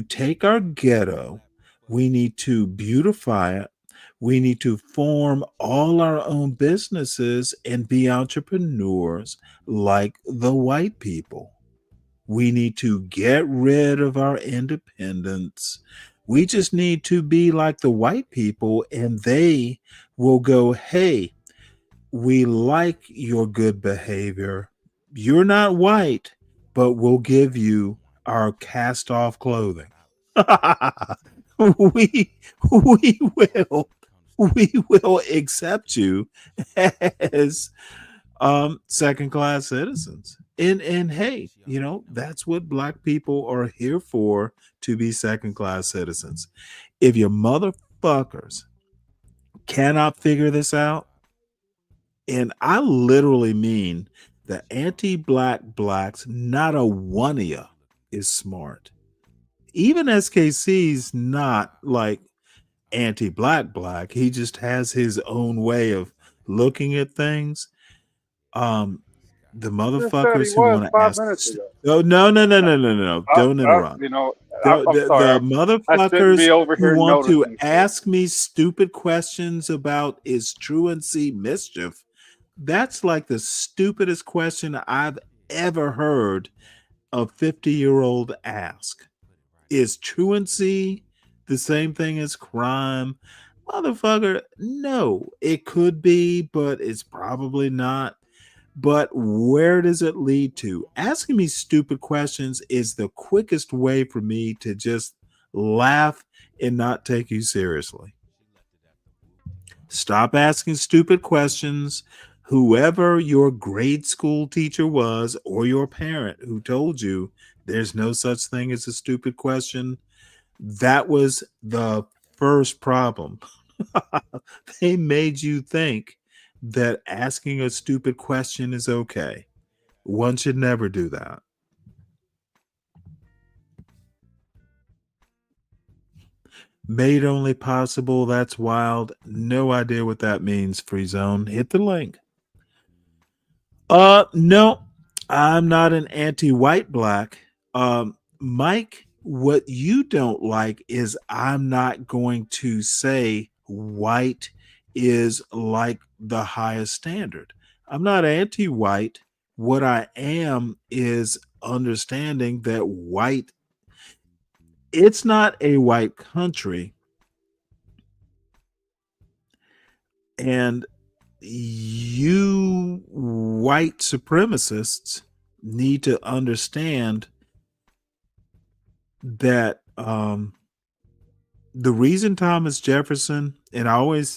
take our ghetto, we need to beautify it, we need to form all our own businesses and be entrepreneurs like the white people. We need to get rid of our independence. We just need to be like the white people, and they will go, hey, we like your good behavior. You're not white, but we'll give you our cast off clothing. we we will we will accept you as second class citizens. And hey, that's what black people are here for, to be second class citizens. If your motherfuckers cannot figure this out, and I literally mean the anti-black blacks, not a one of you is smart. Even SKC's not like anti-black. He just has his own way of looking at things. the Just said he motherfuckers who was want to 5 minutes ago. oh no, don't interrupt. You know, I'm The sorry. I shouldn't motherfuckers be over who here want to noticing shit. ask me stupid questions about is truancy mischief, that's like the stupidest question I've ever heard a 50-year-old ask. Is truancy the same thing as crime? Motherfucker, no. It could be, but it's probably not. But where does it lead to? Asking me stupid questions is the quickest way for me to just laugh and not take you seriously. Stop asking stupid questions. Whoever your grade school teacher was or your parent who told you there's no such thing as a stupid question, that was the first problem. They made you think that asking a stupid question is okay. One should never do that. Made only possible. That's wild. No idea what that means. Free zone. Hit the link. No, I'm not an anti-white black. Mike, what you don't like is I'm not going to say white is like the highest standard. I'm not anti-white. What I am is understanding that white, it's not a white country. And you white supremacists need to understand that the reason Thomas Jefferson, and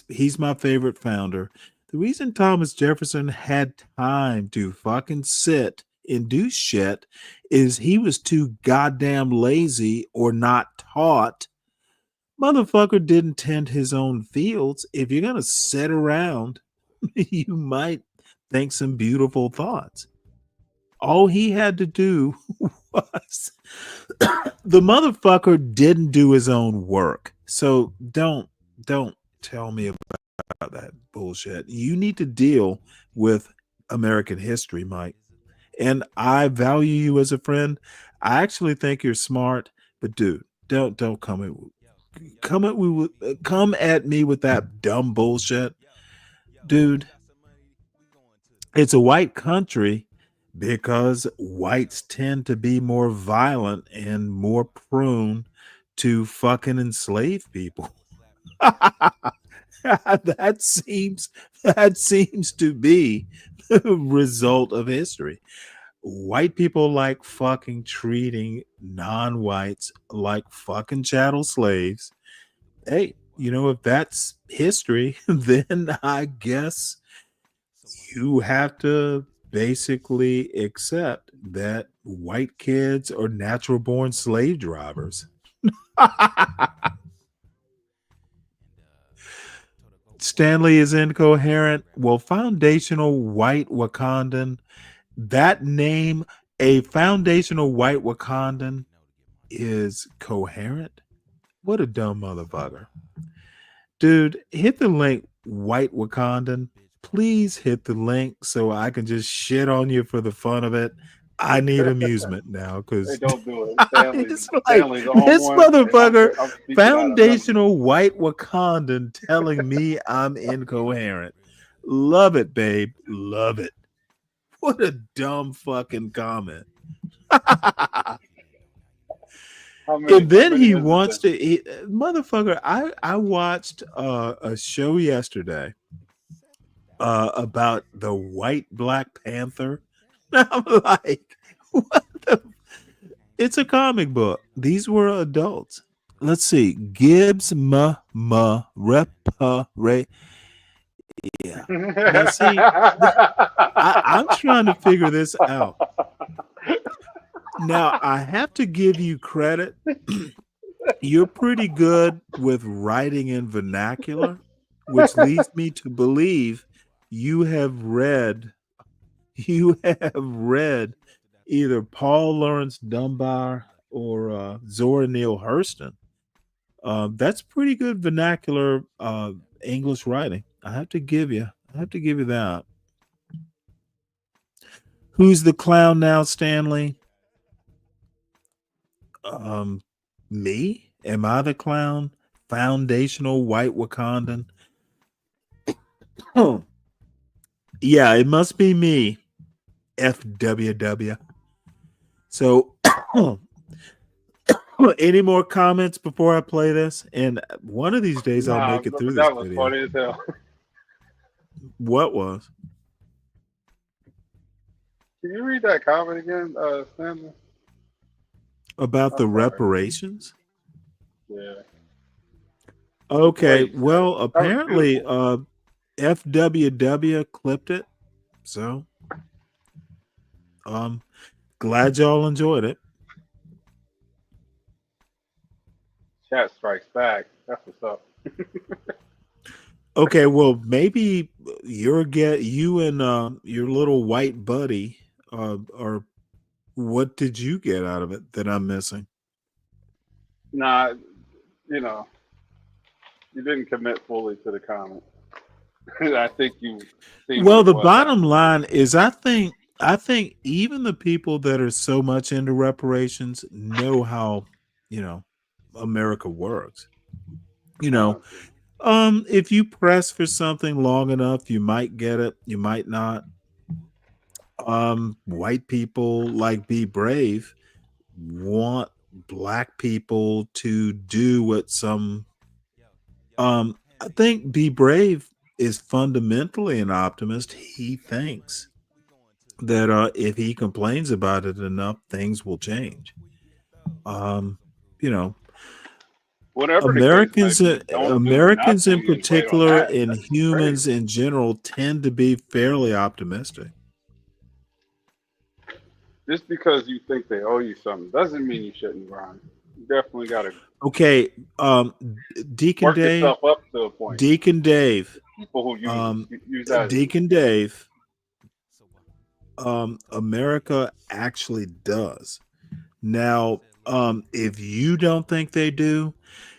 he's my favorite founder, the reason Thomas Jefferson had time to fucking sit and do shit is he was too goddamn lazy or not taught. Motherfucker didn't tend his own fields. If you're going to sit around, you might think some beautiful thoughts. All he had to do was the motherfucker didn't do his own work. So don't tell me about that bullshit. You need to deal with American history, Mike. And I value you as a friend. I actually think you're smart, but dude, don't come at me with that dumb bullshit. Dude, it's a white country because whites tend to be more violent and more prone to fucking enslave people. that seems to be the result of history. White people like fucking treating non-whites like fucking chattel slaves. Hey, if that's history, then I guess you have to basically accept that white kids are natural born slave drivers. Stanley is incoherent. Well, foundational white Wakandan, that name, a foundational white Wakandan is coherent. What a dumb motherfucker. Dude, hit the link, white Wakandan. Please hit the link so I can just shit on you for the fun of it. I need amusement now because Hey, don't do it. Stanley's the this one. motherfucker, I'm speaking out of foundational white Wakandan, telling me I'm incoherent. Love it, babe. Love it. What a dumb fucking comment. And then he wants to, motherfucker. I watched a show yesterday about the white Black Panther. I'm like, what the? It's a comic book. These were adults. Let's see. Gibbs repare. Yeah. Now see, I'm trying to figure this out. Now I have to give you credit. You're pretty good with writing in vernacular, which leads me to believe you have read either Paul Lawrence Dunbar or Zora Neale Hurston. That's pretty good vernacular English writing. I have to give you that. Who's the clown now, Stanley? Me? Am I the clown? Foundational white Wakandan? Oh, yeah, it must be me. FWW. So, any more comments before I play this? And one of these days I'll Nah, make it through but this that was video. funny as hell. What was? Can you read that comment again, Stanley? About the sorry. reparations? Yeah. Okay, Wait, well, that was apparently beautiful. FWW clipped it. So, glad y'all enjoyed it. Chat strikes back. That's what's up. Okay, well, maybe you and your little white buddy are. What did you get out of it that I'm missing? Nah, you know, you didn't commit fully to the comment. I think you see what Well, it the was. bottom line is I think even the people that are so much into reparations know how, America works. If you press for something long enough, you might get it, you might not. White people like Be Brave want black people to do what I think Be Brave is fundamentally an optimist. He thinks that if he complains about it enough, things will change. You know, Whatever the case may Americans, be, don't do Americans in nothing and wait on particular, that. and That's humans crazy. in general, tend to be fairly optimistic. Just because you think they owe you something doesn't mean you shouldn't grind. You definitely got to Okay, Deacon work Dave, yourself up to a point. Deacon Dave, People who use that. Deacon Dave, America actually does. Now, if you don't think they do,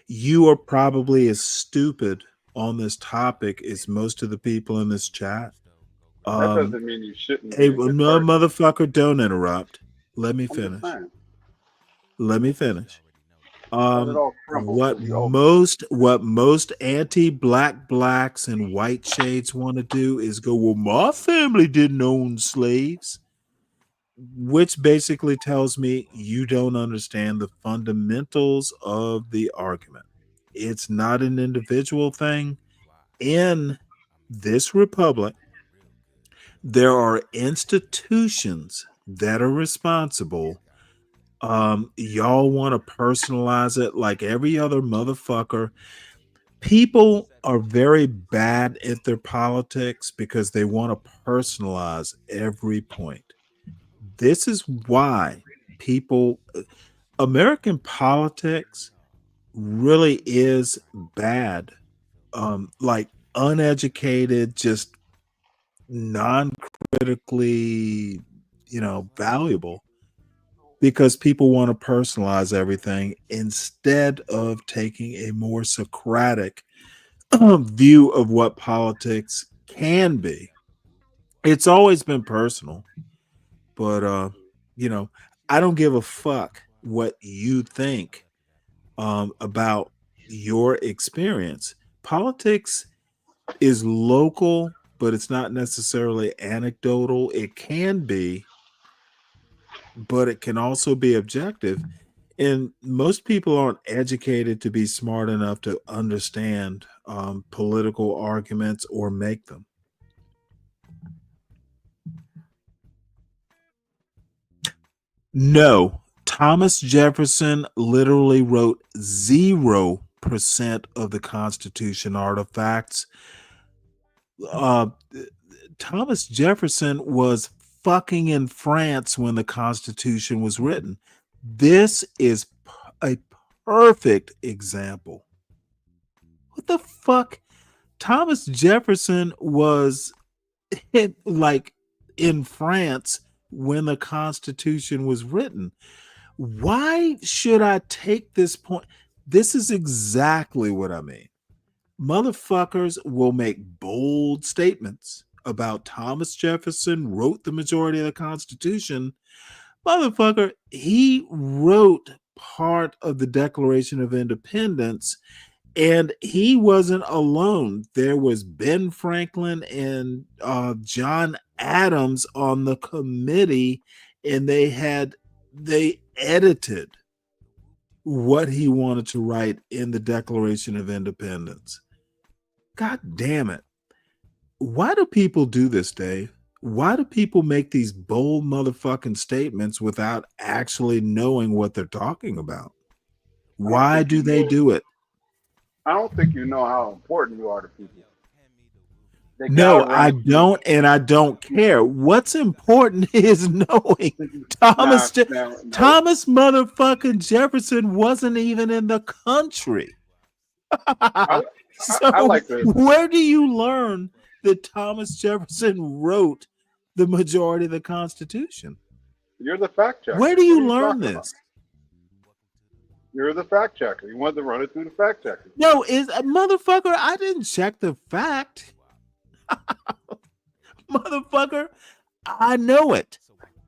you are probably as stupid on this topic as most of the people in this chat. That doesn't mean you shouldn't Hey, be a good no, person. motherfucker, don't interrupt. Let me I'm just finish. saying. Let me finish. Let it all crumble What to the ultimate. most anti-black blacks and white shades want to do is go, well, my family didn't own slaves, which basically tells me you don't understand the fundamentals of the argument. It's not an individual thing. In this republic, there are institutions that are responsible. Y'all want to personalize it like every other motherfucker. People are very bad at their politics because they want to personalize every point. This is why American politics really is bad. Like uneducated, just non-critically, valuable, because people want to personalize everything instead of taking a more Socratic view of what politics can be. It's always been personal, but I don't give a fuck what you think about your experience. Politics is local, but it's not necessarily anecdotal. It can be, but it can also be objective. And most people aren't educated to be smart enough to understand political arguments or make them. No, Thomas Jefferson literally wrote 0% of the Constitution artifacts. Thomas Jefferson was fucking in France when the Constitution was written. This is a perfect example. What the fuck? Thomas Jefferson was in France when the Constitution was written. Why should I take this point? This is exactly what I mean. Motherfuckers will make bold statements about Thomas Jefferson wrote the majority of the Constitution. Motherfucker, he wrote part of the Declaration of Independence, and he wasn't alone. There was Ben Franklin and John Adams on the committee, and they edited what he wanted to write in the Declaration of Independence. God damn it. Why do people do this, Dave? Why do people make these bold motherfucking statements without actually knowing what they're talking about? Why do they do it? I don't think you know how important you are to people. No, I don't, and I don't care. What's important is knowing Thomas motherfucking Jefferson wasn't even in the country. I like this. Where do you learn that Thomas Jefferson wrote the majority of the Constitution? You're the fact checker. Where do you learn this? You're the fact checker. You wanted to run it through the fact checker. No, motherfucker, I didn't check the fact. Motherfucker, I know it.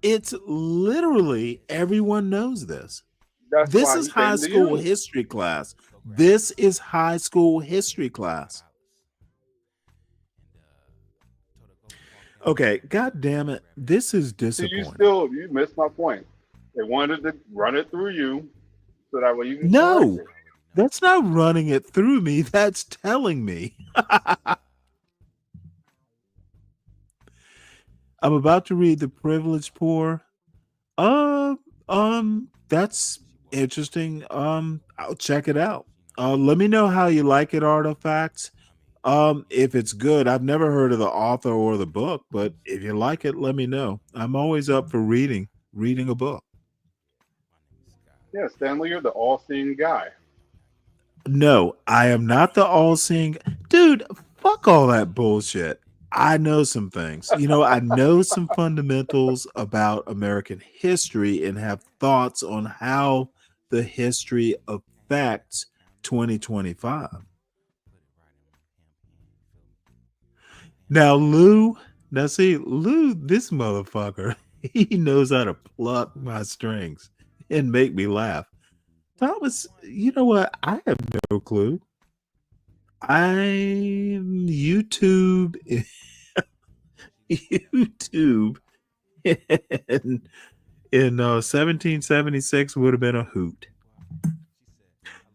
It's literally everyone knows this. This is high school history class. This is high school history class. Okay, god damn it. This is disappointing. You missed my point. They wanted to run it through you so that way you can No, that's not running it through me. That's telling me. I'm about to read The Privileged Poor. That's interesting. I'll check it out. Let me know how you like it, Artifacts. If it's good, I've never heard of the author or the book, but if you like it, let me know. I'm always up for reading a book. Yeah, Stanley, you're the all-seeing guy. No, I am not the all-seeing. Dude, fuck all that bullshit. I know some things. I know some fundamentals about American history and have thoughts on how the history affects 2025. Now, Lou, this motherfucker, he knows how to pluck my strings and make me laugh. Thomas, you know what? I have no clue. I'm YouTube in 1776 would have been a hoot.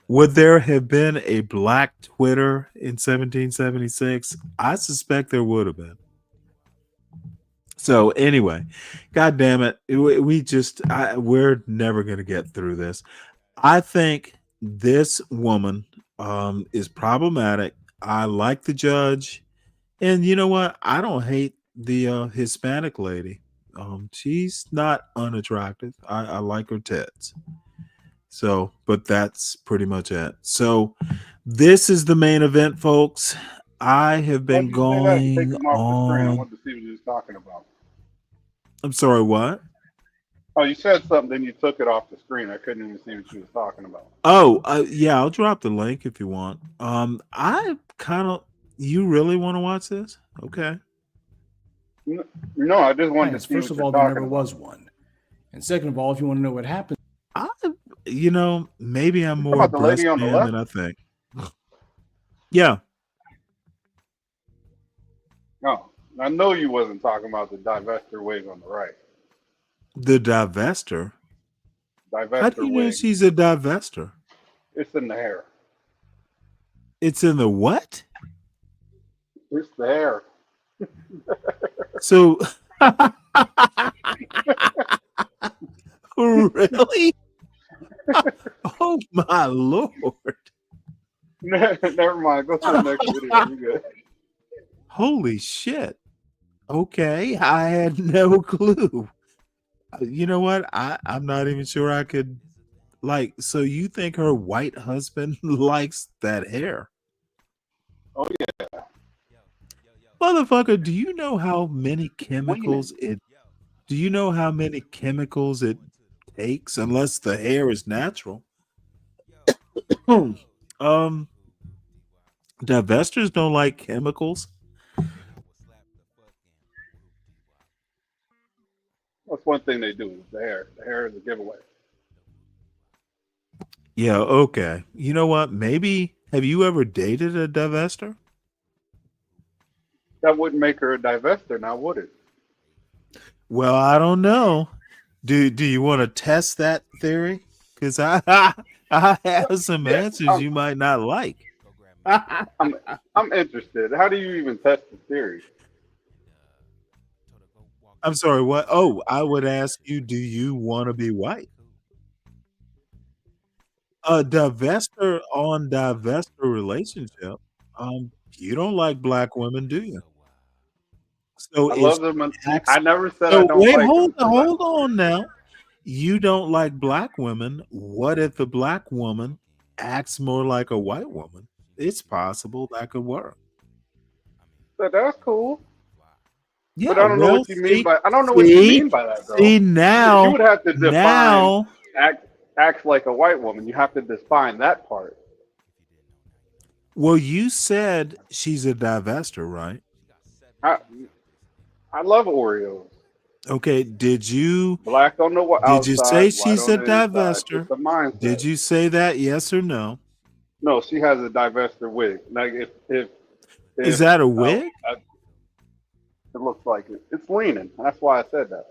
Would there have been a black Twitter in 1776? I suspect there would have been. So anyway, god damn it, we're never going to get through this. I think this woman is problematic. I like the judge, and you know what? I don't hate the Hispanic lady. She's not unattractive. I like her tits. So, but that's pretty much it. So, this is the main event, folks. I have been going on. I wanted to see what you was talking about. I'm sorry, what? Oh, you said something, then you took it off the screen. I couldn't even see what you was talking about. Oh, yeah, I'll drop the link if you want. You really want to watch this? Okay. No, I just wanted to see. First of all, there never was one. And second of all, if you want to know what happened, maybe I'm more breast man than I think. Yeah. No, I know you wasn't talking about the divester wig on the right. The divester? How do you know wig. She's a divester? It's in the hair. It's in the what? It's the hair. So, really? Oh my lord! Never mind. Go to the next video. You good? Holy shit! Okay, I had no clue. You know what? I'm not even sure I could. So you think her white husband likes that hair? Oh yeah. Motherfucker, do you know how many chemicals it takes unless the hair is natural? Divestors don't like chemicals. That's one thing they do. The hair. The hair is a giveaway. Yeah, okay. You know what? Maybe have you ever dated a divester? That wouldn't make her a divester, now would it? Well, I don't know. Do you want to test that theory? Because I I have some answers you might not like. I'm interested. How do you even test the theory? I'm sorry, what? Oh, I would ask you, do you want to be white? A divester on divester relationship. You don't like black women, do you? So I if love them. she acts, I never said I so don't wait, like them. hold on now. You don't like black women. What if the black woman acts more like a white woman? It's possible that could work. But that's cool. Yeah, But I don't know well, what you mean by. I don't know what you mean by that, though. see You would have to define now. acts like a white woman. You have to define that part. Well, you said she's a divester, right? I love Oreos. Okay, did you Black on the did you say outside, white she's on a the inside. divester? It's a mindset. Did you say that? Yes or no? No, she has a divester wig. Like if Is that a wig? It looks like it. It's leaning. That's why I said that.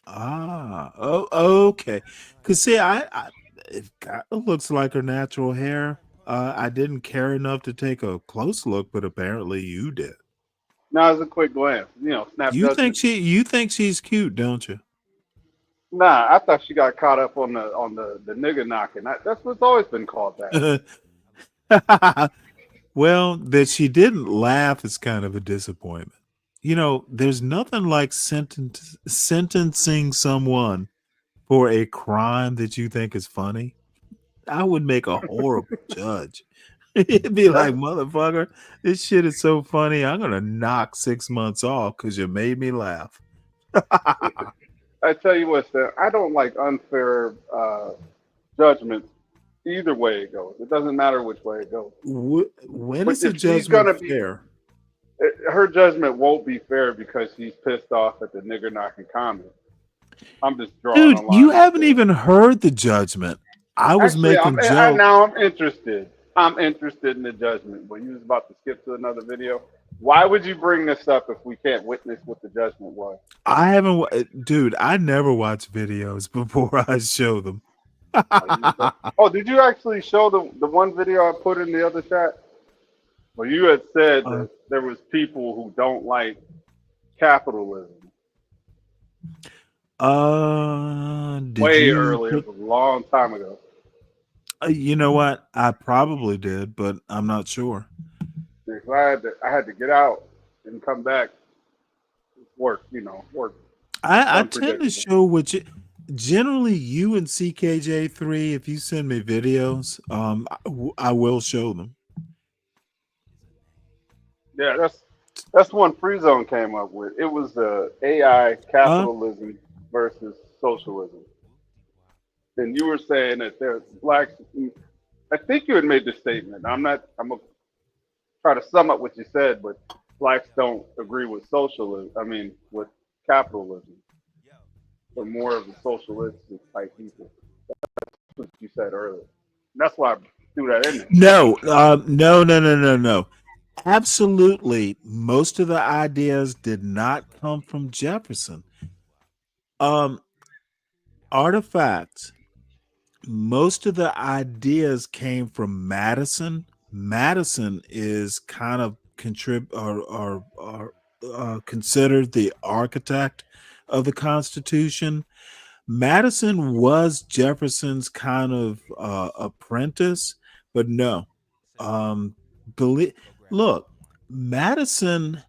Ah, oh, okay. Cause see, it looks like her natural hair. I didn't care enough to take a close look, but apparently you did. Now, as a quick glance, snap You judgment. think she's cute, don't you? Nah, I thought she got caught up on the nigga knocking. That's what's always been called that. Well, that she didn't laugh is kind of a disappointment. There's nothing like sentencing someone for a crime that you think is funny. I would make a horrible judge. It'd be like, motherfucker, this shit is so funny. I'm going to knock 6 months off because you made me laugh. I tell you what, Stan, I don't like unfair judgments either way it goes. It doesn't matter which way it goes. When is the judgment fair? Her judgment won't be fair because she's pissed off at the nigger knocking comment. I'm just drawing a Dude, line. you haven't even heard the judgment. I was making jokes. Now I'm interested. I'm interested in the judgment. But you was about to skip to another video. Why would you bring this up if we can't witness what the judgment was? I haven't, dude. I never watch videos before I show them. Oh, did you actually show the one video I put in the other chat? Well, you had said that there was people who don't like capitalism. Way earlier, a long time ago. You know what? I probably did, but I'm not sure. I had to get out and come back. Work. I tend to show what you. Generally, you and CKJ3, if you send me videos, I will show them. Yeah, that's one Free Zone came up with. It was the AI capitalism versus socialism. And you were saying that there's blacks. I think you had made the statement. I'm gonna try to sum up what you said, but blacks don't agree with socialism. I mean, with capitalism. They're more of a socialistic type people. That's what you said earlier. That's why I threw that in there. No. Absolutely, most of the ideas did not come from Jefferson. Artifacts. Most of the ideas came from Madison. Madison is kind of considered the architect of the Constitution. Madison was Jefferson's kind of apprentice, but no. Look, Madison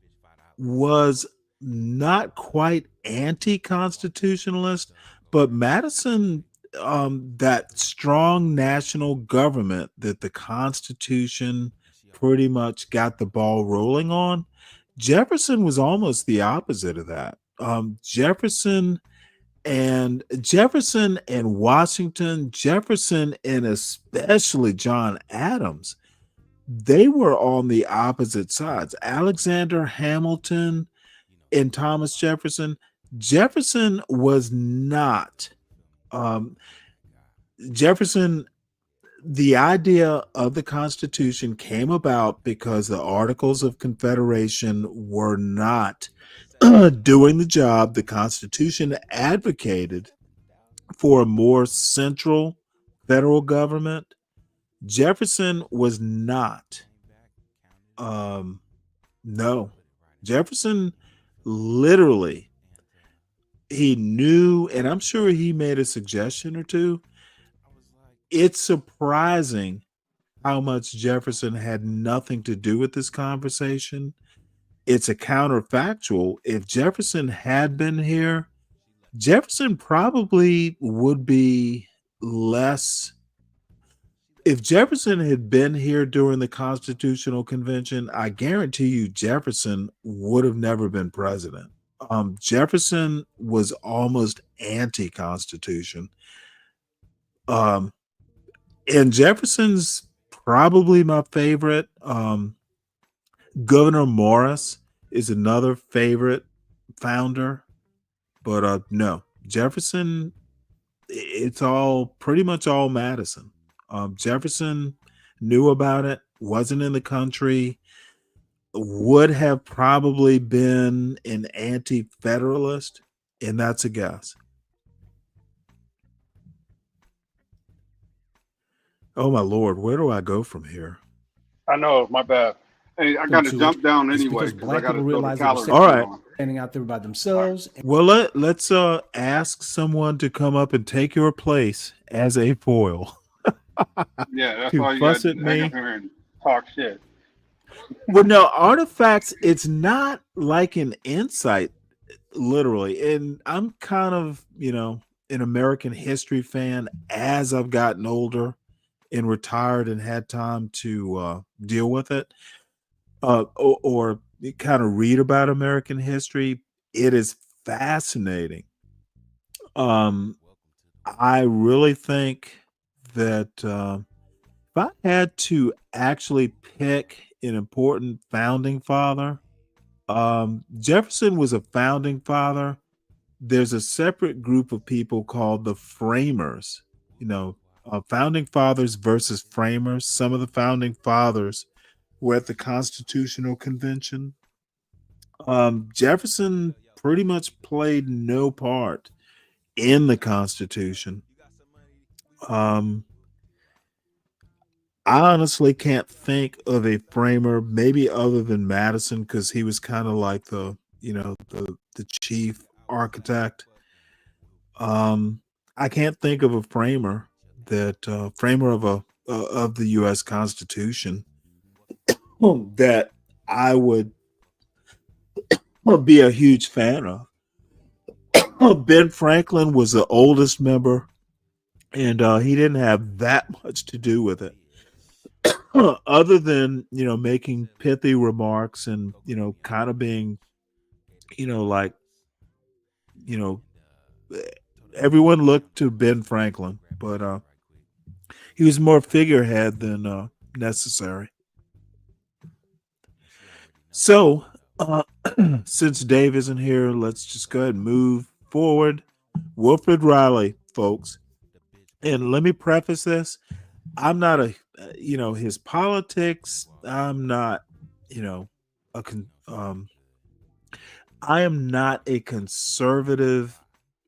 was not quite anti-constitutionalist, but Madison, that strong national government that the Constitution pretty much got the ball rolling on, Jefferson was almost the opposite of that. Jefferson and Washington, Jefferson and especially John Adams, they were on the opposite sides. Alexander Hamilton and Thomas Jefferson, Jefferson was not. Jefferson, the idea of the Constitution came about because the Articles of Confederation were not doing the job. The Constitution advocated for a more central federal government. Jefferson was not. No. Jefferson literally, he knew, and I'm sure he made a suggestion or two. It's surprising how much Jefferson had nothing to do with this conversation. It's a counterfactual. If Jefferson had been here, Jefferson probably would be less. If Jefferson had been here during the Constitutional Convention, I guarantee you Jefferson would have never been president. Jefferson was almost anti-Constitution. And Jefferson's probably my favorite. Gouverneur Morris is another favorite founder. But no, Jefferson, it's all pretty much all Madison. Jefferson knew about it, wasn't in the country, would have probably been an anti-federalist, and that's a guess. Oh my Lord, where do I go from here? I know, my bad. Hey, I got to jump down It's anyway because because I black got to people throw the realize they were calories. All right. standing out there by themselves. Well, let's ask someone to come up and take your place as a foil. Yeah, that's To all you got fuss to at do. Hang me. up here and talk shit. Well, no, artifacts, it's not like an insight, literally. And I'm kind of, an American history fan as I've gotten older and retired and had time to deal with it, or kind of read about American history. It is fascinating. I really think that if I had to actually pick an important founding father, Jefferson was a founding father. There's a separate group of people called the framers, founding fathers versus framers. Some of the founding fathers were at the Constitutional Convention. Jefferson pretty much played no part in the Constitution. I honestly can't think of a framer, maybe other than Madison, because he was kind of like the chief architect. I can't think of a framer of the U.S. Constitution that I would be a huge fan of. Ben Franklin was the oldest member, and he didn't have that much to do with it. Other than making pithy remarks and kind of being like everyone looked to Ben Franklin, but he was more figurehead than necessary. So since Dave isn't here, let's just go ahead and move forward. Wilfred Riley, folks, and let me preface this: I'm not his politics. I'm not, I am not a conservative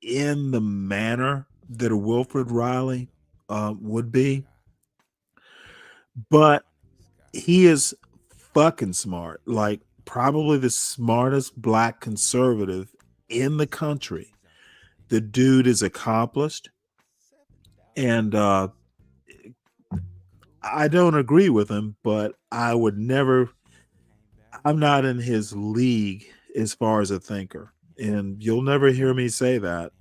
in the manner that a Wilfred Riley would be, but he is fucking smart. Like probably the smartest black conservative in the country. The dude is accomplished, and I don't agree with him, but I would never. I'm not in his league as far as a thinker, and you'll never hear me say that.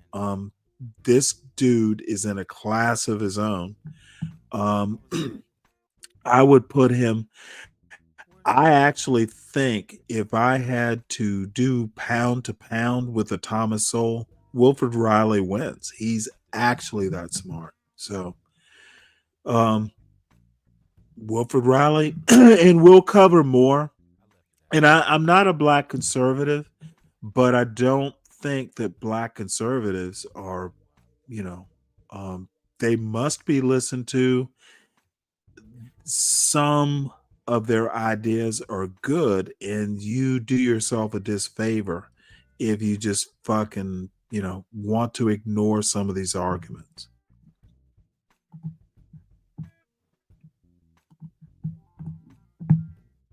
This dude is in a class of his own. I would put him. I actually think if I had to do pound to pound with a Thomas Sowell, Wilfred Riley wins. He's actually that smart. So, Wilfred Riley, and we'll cover more. And I'm not a black conservative, but I don't think that Black conservatives are, you know, they must be listened to. Some of their ideas are good, and you do yourself a disfavor if you just fucking, want to ignore some of these arguments.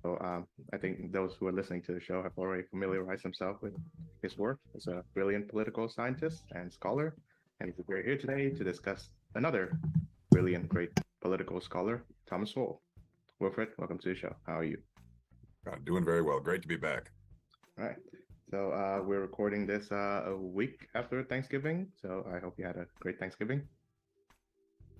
So I think those who are listening to the show have already familiarized themselves with his work as a brilliant political scientist and scholar. And we're here today to discuss another brilliant, great political scholar, Thomas Sowell. Wilfred, welcome to the show. How are you? Doing very well. Great to be back. All right. So we're recording this a week after Thanksgiving. So I hope you had a great Thanksgiving.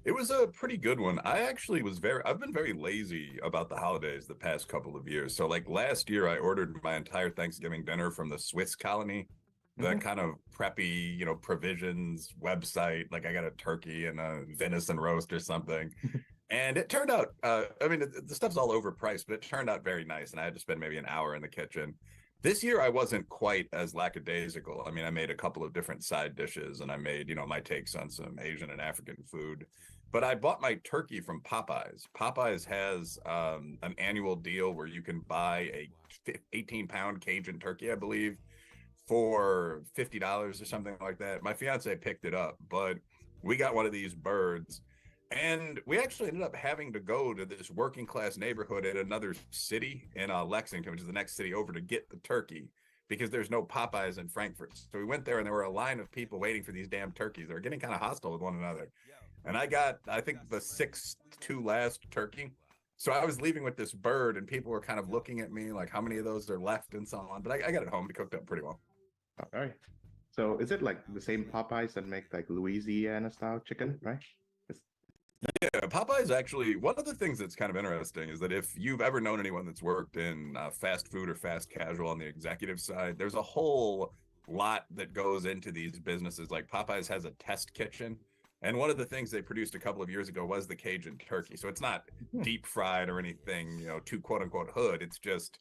It was a pretty good one. I've been very lazy about the holidays the past couple of years. So like last year, I ordered my entire Thanksgiving dinner from the Swiss Colony, that kind of preppy, provisions website. Like I got a turkey and a venison roast or something. And it turned out, the stuff's all overpriced, but it turned out very nice. And I had to spend maybe an hour in the kitchen. This year, I wasn't quite as lackadaisical. I mean, I made a couple of different side dishes, and I made, my takes on some Asian and African food. But I bought my turkey from Popeyes. Popeyes has an annual deal where you can buy a 18-pound Cajun turkey, I believe, for $50 or something like that. My fiance picked it up, but we got one of these birds. And we actually ended up having to go to this working class neighborhood in another city in Lexington, which is the next city over, to get the turkey because there's no Popeyes in Frankfurt. So we went there and there were a line of people waiting for these damn turkeys. They were getting kind of hostile with one another. And I got, I think, the 6th to last turkey. So I was leaving with this bird and people were kind of looking at me like, how many of those are left and so on. But I got it home. It cooked up pretty well. All right. So is it like the same Popeyes that make like Louisiana style chicken, right? Yeah, Popeyes actually, one of the things that's kind of interesting is that if you've ever known anyone that's worked in fast food or fast casual on the executive side, there's a whole lot that goes into these businesses. Like Popeyes has a test kitchen. And one of the things they produced a couple of years ago was the Cajun turkey. So it's not deep fried or anything, too quote unquote hood. It's just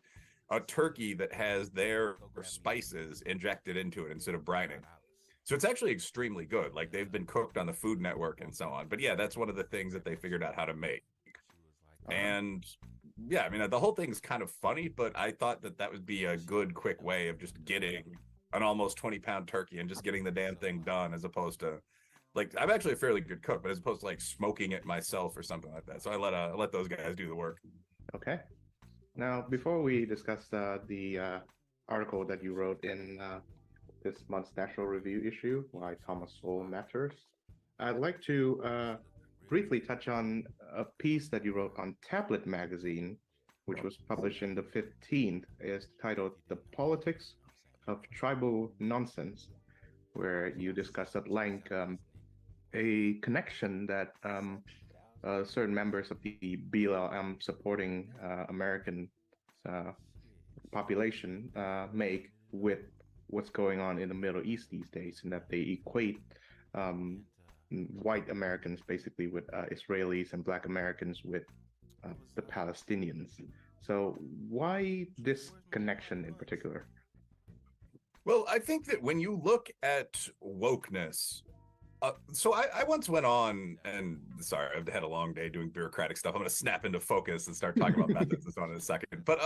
a turkey that has their spices injected into it instead of brining. So it's actually extremely good. Like they've been cooked on the Food Network and so on. But yeah, that's one of the things that they figured out how to make. And yeah, I mean, the whole thing's kind of funny, but I thought that would be a good, quick way of just getting an almost 20-pound turkey and just getting the damn thing done, as opposed to, like, I'm actually a fairly good cook, but as opposed to like smoking it myself or something like that. So I let those guys do the work. Okay. Now, before we discuss the article that you wrote in this month's National Review issue, Why Thomas Sowell Matters, I'd like to briefly touch on a piece that you wrote on Tablet Magazine, which was published in the 15th. It's titled The Politics of Tribal Nonsense, where you discuss at length a connection that certain members of the BLM supporting American population make with what's going on in the Middle East these days, and that they equate white Americans basically with Israelis and Black Americans with the Palestinians. So why this connection in particular? Well, I think that when you look at wokeness, so I once went on, and sorry, I've had a long day doing bureaucratic stuff. I'm going to snap into focus and start talking about methods and so on in a second. But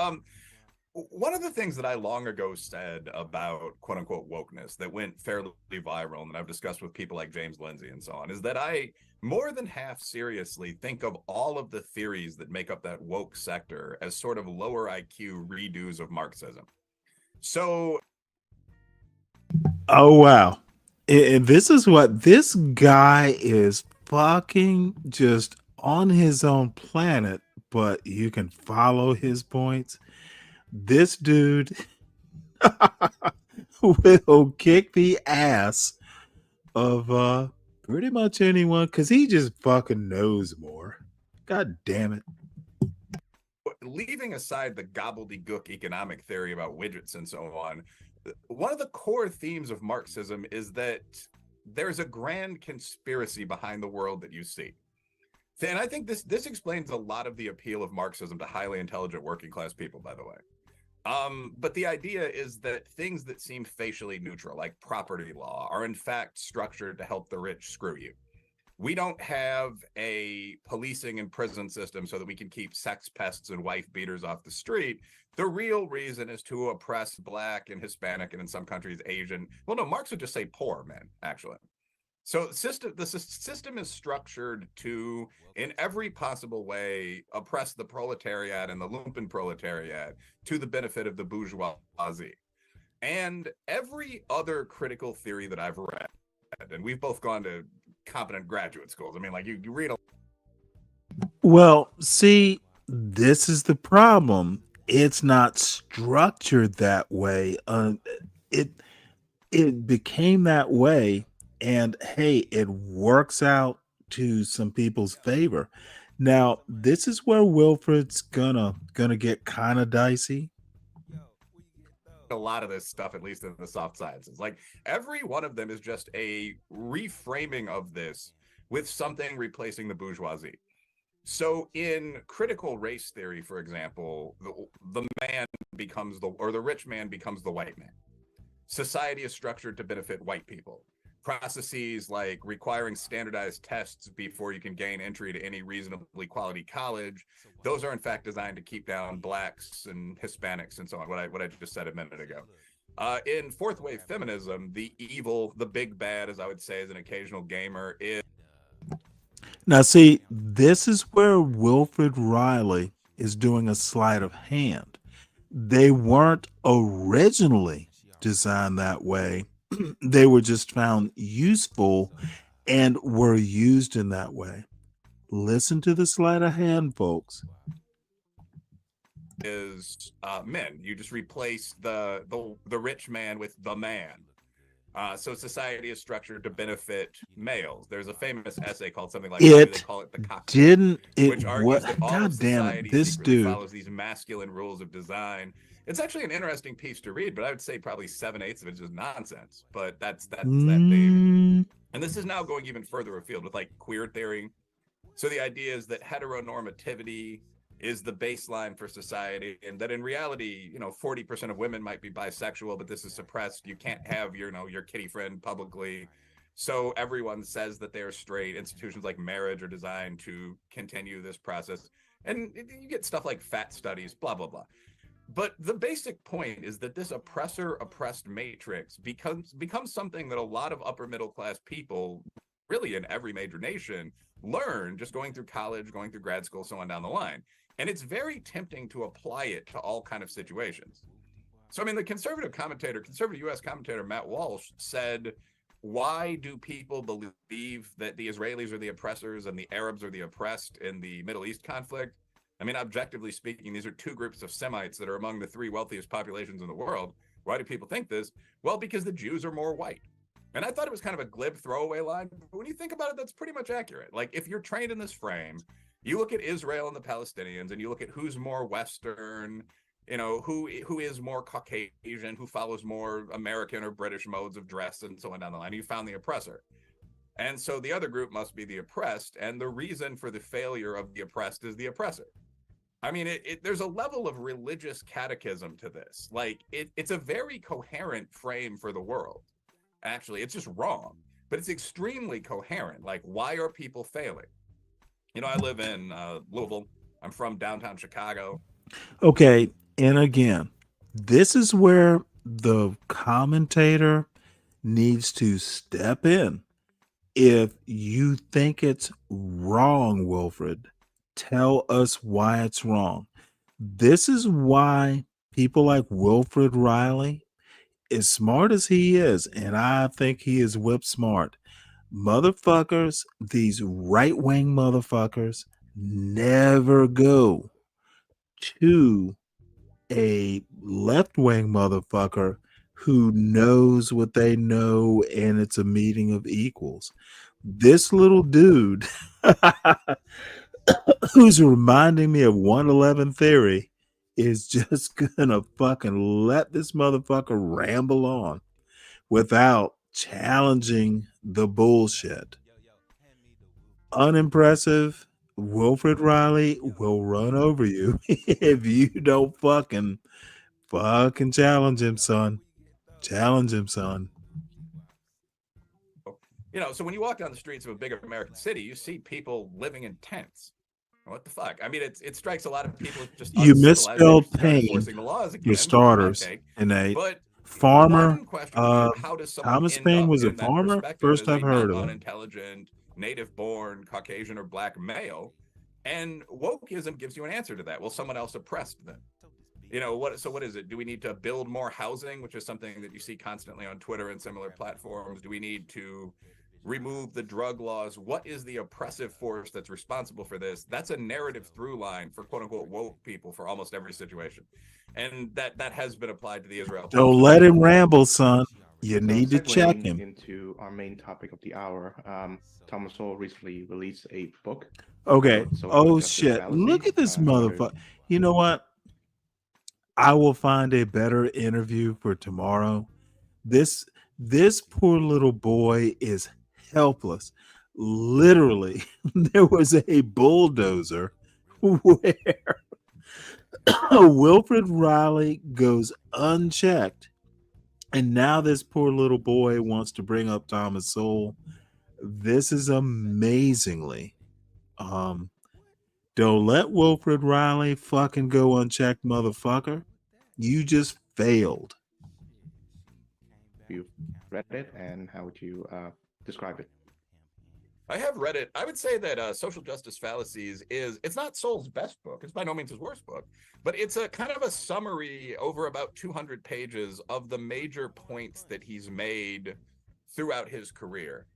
one of the things that I long ago said about quote unquote wokeness that went fairly viral, and I've discussed with people like James Lindsay and so on, is that I more than half seriously think of all of the theories that make up that woke sector as sort of lower IQ redos of Marxism. So, oh wow. And this is what this guy is fucking just on his own planet, but you can follow his points. This dude will kick the ass of pretty much anyone because he just fucking knows more. God damn it. Leaving aside the gobbledygook economic theory about widgets and so on, one of the core themes of Marxism is that there's a grand conspiracy behind the world that you see. And I think this explains a lot of the appeal of Marxism to highly intelligent working class people, by the way. But the idea is that things that seem facially neutral, like property law, are in fact structured to help the rich screw you. We don't have a policing and prison system so that we can keep sex pests and wife beaters off the street. The real reason is to oppress Black and Hispanic, and in some countries, Asian. Well, no, Marx would just say poor men, actually. So the system is structured to, in every possible way, oppress the proletariat and the lumpen proletariat to the benefit of the bourgeoisie. And every other critical theory that I've read, and we've both gone to competent graduate schools. I mean, like you read a Well, see, this is the problem. It's not structured that way. It it became that way, and hey, it works out to some people's favor. Now, this is where Wilfred's gonna get kind of dicey. lot of this stuff, at least in the soft sciences. Like every one of them is just a reframing of this with something replacing the bourgeoisie. So in critical race theory, for example, the man becomes the rich man becomes the white man. Society is structured to benefit white people. Processes like requiring standardized tests before you can gain entry to any reasonably quality college, those are in fact designed to keep down Blacks and Hispanics and so on, what I just said a minute ago. In fourth wave feminism, the evil, the big bad, as I would say as an occasional gamer, is Now, see, this is where Wilfred Riley is doing a sleight of hand. They weren't originally designed that way. They were just found useful and were used in that way. Listen to the sleight of hand, folks. Men. You just replace the rich man with the man. So society is structured to benefit males. There's a famous essay called something like they call it the cockpit, Didn't it which argues what that all God of damn society it, this secretly dude. follows these masculine rules of design. It's actually an interesting piece to read, but I would say probably 7/8 of it is just nonsense. But that's that theme. And this is now going even further afield with like queer theory. So the idea is that heteronormativity is the baseline for society, and that in reality, 40% of women might be bisexual, but this is suppressed. You can't have your kitty friend publicly. So everyone says that they're straight. Institutions like marriage are designed to continue this process. And you get stuff like fat studies, blah, blah, blah. But the basic point is that this oppressor-oppressed matrix becomes something that a lot of upper middle class people, really in every major nation, learn just going through college, going through grad school, so on down the line. And it's very tempting to apply it to all kind of situations. So, I mean, the conservative U.S. commentator Matt Walsh said, why do people believe that the Israelis are the oppressors and the Arabs are the oppressed in the Middle East conflict? I mean, objectively speaking, these are two groups of Semites that are among the three wealthiest populations in the world. Why do people think this? Well, because the Jews are more white. And I thought it was kind of a glib throwaway line, but when you think about it, that's pretty much accurate. Like, if you're trained in this frame, you look at Israel and the Palestinians, and you look at who's more Western, who is more Caucasian, who follows more American or British modes of dress, and so on down the line. You found the oppressor. And so the other group must be the oppressed, and the reason for the failure of the oppressed is the oppressor. I mean, there's a level of religious catechism to this. Like, it's a very coherent frame for the world. Actually, it's just wrong, but it's extremely coherent. Like, why are people failing? I live in Louisville. I'm from downtown Chicago. Okay, and again, this is where the commentator needs to step in. If you think it's wrong, Wilfred, tell us why it's wrong. This is why people like Wilfred Riley, as smart as he is, and I think he is whip smart, motherfuckers, these right-wing motherfuckers never go to a left-wing motherfucker who knows what they know, and it's a meeting of equals. This little dude who's reminding me of 111 Theory is just gonna fucking let this motherfucker ramble on without challenging the bullshit. Unimpressive. Wilfred Riley will run over you if you don't fucking Fucking challenge him, son. Challenge him, son. So when you walk down the streets of a big American city, you see people living in tents. What the fuck? I mean, it strikes a lot of people as just You uncivilized. They misspelled start pain enforcing the laws again, for which is my starters, take. Innate. But Farmer, one question would be, how does someone Thomas end Paine up was a in that farmer? perspective First as I've a heard of him. non-unintelligent, native-born, Caucasian or black male? And wokeism gives you an answer to that. Well, someone else oppressed them. What is it? Do we need to build more housing, which is something that you see constantly on Twitter and similar platforms? Do we need to remove the drug laws? What is the oppressive force that's responsible for this? That's a narrative through line for quote unquote woke people for almost every situation. And that has been applied to the Israel. Don't let him ramble, son. You need to segueing check him. Into our main topic of the hour, Thomas Sowell recently released a book. Okay. Social Oh justice shit. fallacies. Look at this motherfucker. You know what? I will find a better interview for tomorrow. This poor little boy is helpless. Literally, there was a bulldozer where Wilfred Riley goes unchecked. And now this poor little boy wants to bring up Thomas Sowell. This is amazingly. Don't let Wilfred Riley fucking go unchecked, motherfucker. You just failed. You've read it, and how would you describe it? I have read it. I would say that Social Justice Fallacies it's not Sowell's best book. It's by no means his worst book, but it's a kind of a summary over about 200 pages of the major points that he's made throughout his career.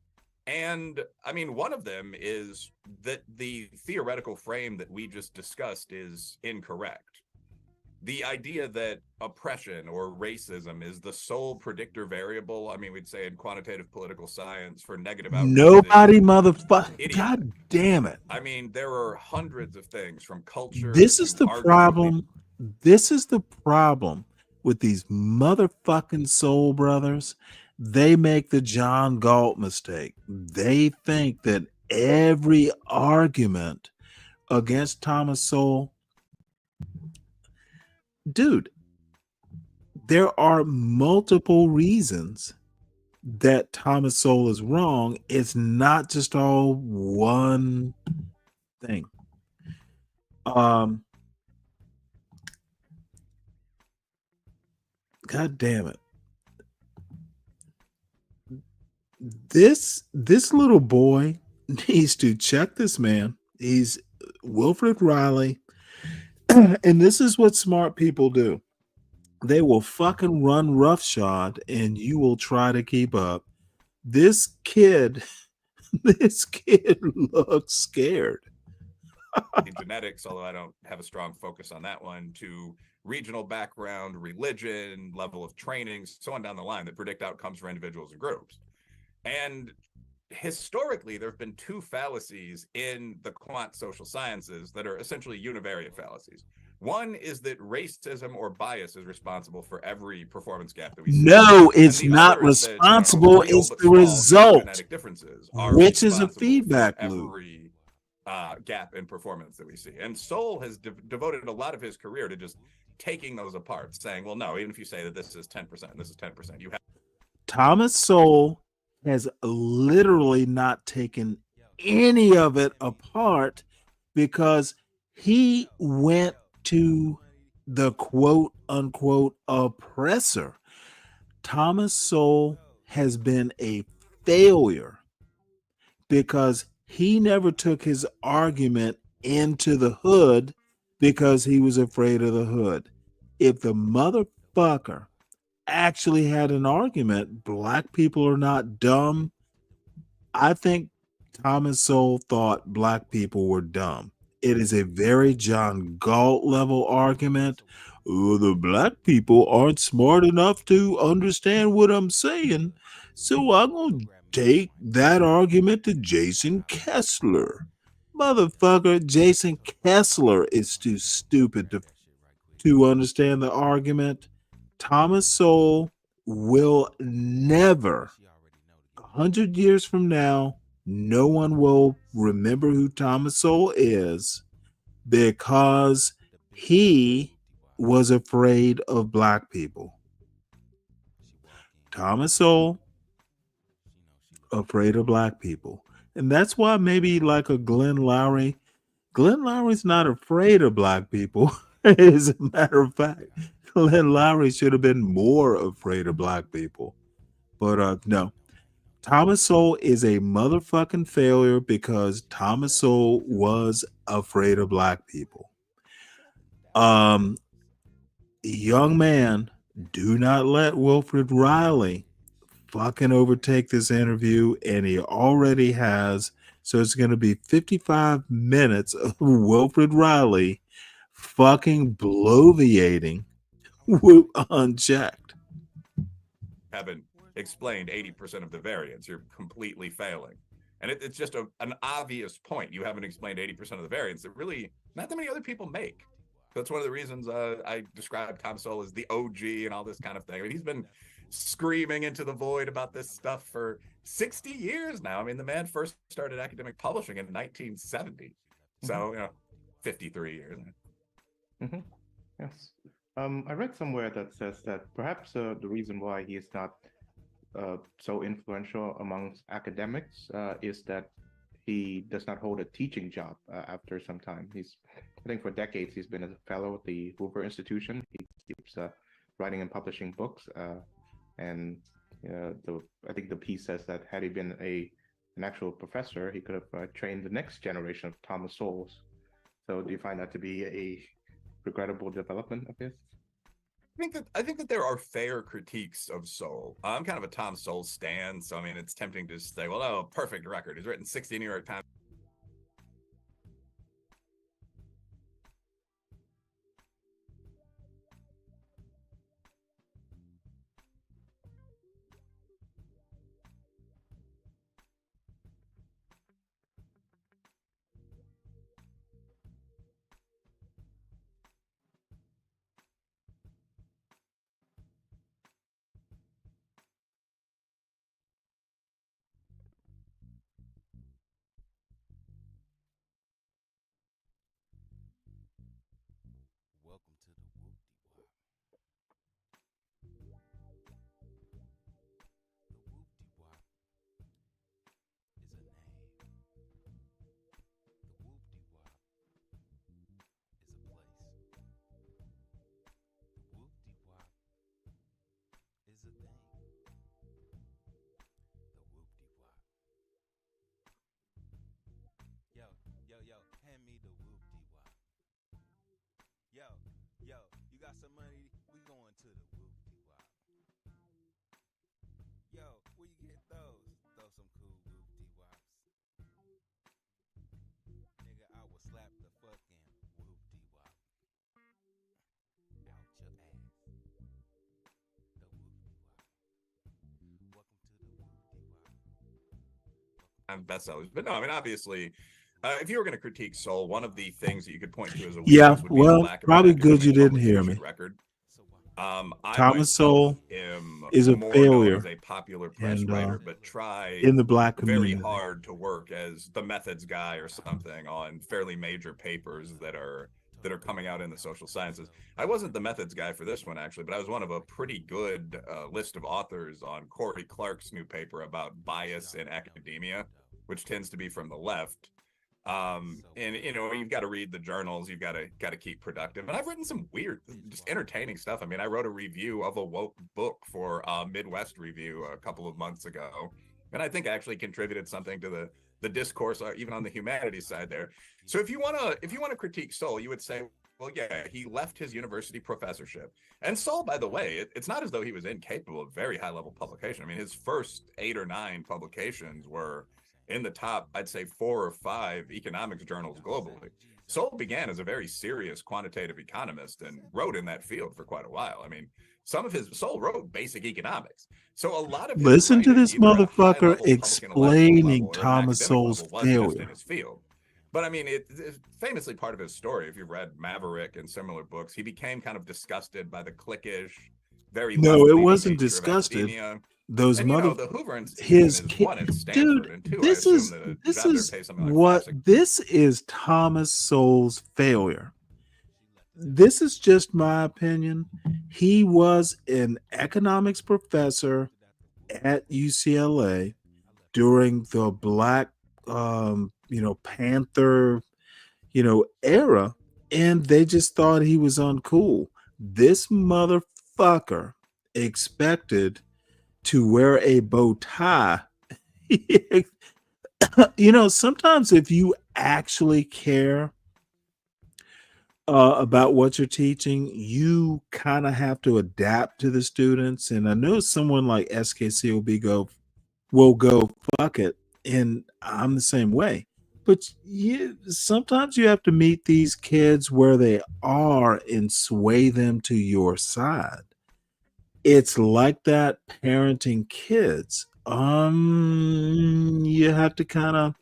And I mean, one of them is that the theoretical frame that we just discussed is incorrect. The idea that oppression or racism is the sole predictor variable, I mean, we'd say in quantitative political science for negative outcomes. Nobody, motherfucker. God damn it. I mean, there are hundreds of things from culture. This is the problem. This is the problem with these motherfucking soul brothers. They make the John Galt mistake. They think that every argument against Thomas Sowell, dude, there are multiple reasons that Thomas Sowell is wrong. It's not just all one thing. God damn it. This little boy needs to check this man. He's Wilfred Riley. And this is what smart people do. They will fucking run roughshod and you will try to keep up. This kid looks scared. In genetics, although I don't have a strong focus on that one, to regional background, religion, level of training, so on down the line that predict outcomes for individuals and groups. And historically, there have been two fallacies in the quant social sciences that are essentially univariate fallacies. One is that racism or bias is responsible for every performance gap that we see. No, it's not responsible. It's the result, which is a feedback loop. Every gap in performance that we see. And Sowell has devoted a lot of his career to just taking those apart, saying, well, no, even if you say that this is 10%, this is 10%, you have. Thomas Sowell has literally not taken any of it apart because he went to the quote unquote oppressor. Thomas Sowell has been a failure because he never took his argument into the hood because he was afraid of the hood. If the motherfucker actually had an argument, black people are not dumb, I think Thomas Sowell thought black people were dumb. It is a very John Galt level argument. Oh, the black people aren't smart enough to understand what I'm saying, so I'm going to take that argument to Jason Kessler. Motherfucker, Jason Kessler is too stupid to understand the argument. Thomas Sowell will never, 100 years from now, no one will remember who Thomas Sowell is because he was afraid of black people. Thomas Sowell, afraid of black people. And that's why maybe like a Glenn Lowry's not afraid of black people. As a matter of fact, Glenn Lowry should have been more afraid of black people. But no. Thomas Sowell is a motherfucking failure because Thomas Sowell was afraid of black people. Young man, do not let Wilfred Riley fucking overtake this interview, and he already has. So it's going to be 55 minutes of Wilfred Riley fucking bloviating unchecked. Haven't explained 80% of the variance. You're completely failing. And it's just an obvious point. You haven't explained 80% of the variance that really not that many other people make. That's one of the reasons I described Tom Sowell as the OG and all this kind of thing. I mean, he's been screaming into the void about this stuff for 60 years now. I mean, the man first started academic publishing in 1970. So, 53 years. Mm-hmm. Yes. I read somewhere that says that perhaps the reason why he is not so influential amongst academics is that he does not hold a teaching job after some time. I think for decades, he's been a fellow at the Hoover Institution. He keeps writing and publishing books. And I think the piece says that had he been an actual professor, he could have trained the next generation of Thomas Sowells. So do you find that to be a regrettable development of his? I think that there are fair critiques of Sowell. I'm kind of a Tom Sowell stan, so I mean, it's tempting to say, well, oh, perfect record. He's written 60 New York Times. Welcome to the Whoop-de-Wop. The Whoop-de-Wop is a name. The Whoop-de-Wop is a place. The Whoop-de-Wop is a thing. The Whoop-de-Wop. Yo, hand me the Whoop-de-Wop. Yo, you got some money? We going to the Whoop-de-Wop. Yo, where you get those? Throw some cool Whoop-de-Wops. Nigga, I will slap the fucking Whoop-de-Wop out your ass. The Whoop-de-Wop. Welcome to the Whoop-de-Wop. And bestsellers. But no, I mean, obviously, if you were going to critique Sowell, one of the things that you could point to as a weakness would be the lack of probably an good you academic didn't hear publication me. record. Thomas Sowell is a more failure known as a popular press and, writer, but try in the black very community. hard to work as the methods guy or something on fairly major papers that are coming out in the social sciences. I wasn't the methods guy for this one actually, but I was one of a pretty good list of authors on Corey Clark's new paper about bias in academia, which tends to be from the left. And you've got to read the journals, you've got to keep productive. And I've written some weird, just entertaining stuff. I mean, I wrote a review of a woke book for Midwest Review a couple of months ago, and I think actually contributed something to the discourse, even on the humanities side there. So if you want to critique Sowell, you would say, well, yeah, he left his university professorship. And Sowell, by the way, it's not as though he was incapable of very high level publication. I mean, his first 8 or 9 publications were in the top, I'd say 4 or 5 economics journals globally. Sowell began as a very serious quantitative economist and wrote in that field for quite a while. I mean, Sowell wrote basic economics. So a lot of his Listen to writing, this either at a high motherfucker level, explaining level, or an Thomas academic Sowell's level, wasn't just in failure. his field. But I mean, it's famously part of his story. If you've read Maverick and similar books, he became kind of disgusted by the cliquish, very No, it left-leaning wasn't nature of disgusted. academia. Those And mother the Hoover Institution his is kid, one at Stanford, dude. and 2, This I is assume that a this job there is pays something like what $5-6. this is Thomas Sowell's failure. this is just my opinion. He was an economics professor at UCLA during the Black, Panther, era, and they just thought he was uncool. This motherfucker expected to wear a bow tie. Sometimes if you actually care about what you're teaching, you kind of have to adapt to the students. And I know someone like SKC will go fuck it, and I'm the same way. But sometimes you have to meet these kids where they are and sway them to your side. It's like that parenting kids. You have to kind of,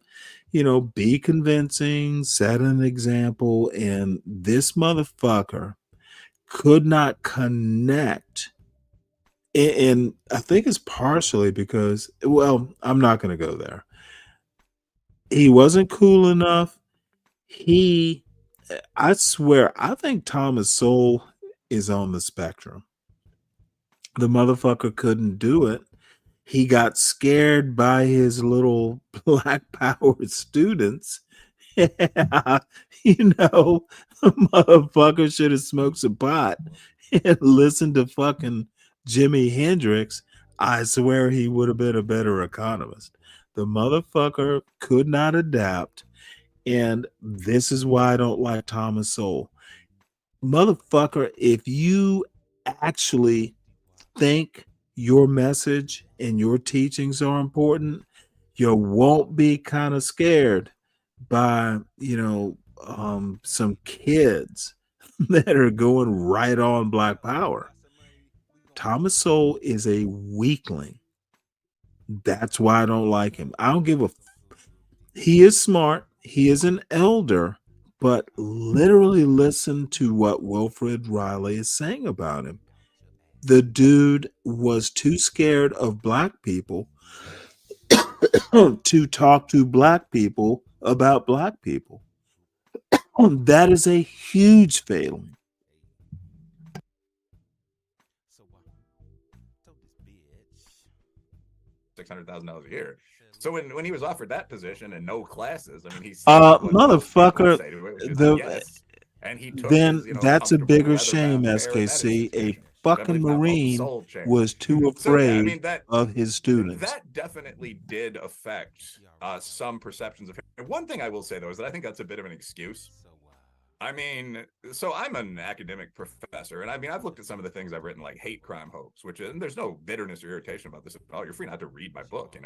be convincing, set an example, and this motherfucker could not connect. And I think it's partially because, well, I'm not going to go there. He wasn't cool enough. I swear, I think Thomas Sowell is on the spectrum. The motherfucker couldn't do it. He got scared by his little Black Power students. The motherfucker should have smoked some pot and listened to fucking Jimi Hendrix. I swear he would have been a better economist. The motherfucker could not adapt. And this is why I don't like Thomas Sowell. Motherfucker, if you actually think your message and your teachings are important, you won't be kind of scared by some kids that are going right on Black Power. Thomas Sowell is a weakling. That's why I don't like him. I don't give a he is smart, he is an elder, but literally listen to what Wilfred Riley is saying about him. The dude was too scared of Black people to talk to Black people about Black people. That is a huge failing. $600,000 a year. So when he was offered that position and no classes, I mean, he's motherfucker, yes. And he took then his, that's a bigger shame, leather-bound chair in that SKC. A institution. fucking Definitely not called the Marine Soul chair. was too So yeah, I afraid mean of his students. that definitely did affect some perceptions of him. And one thing I will say though is that I think that's a bit of an excuse. I mean, so I'm an academic professor, and I mean, I've looked at some of the things I've written, like Hate Crime Hoax, which is, and there's no bitterness or irritation about this at all. You're free not to read my book,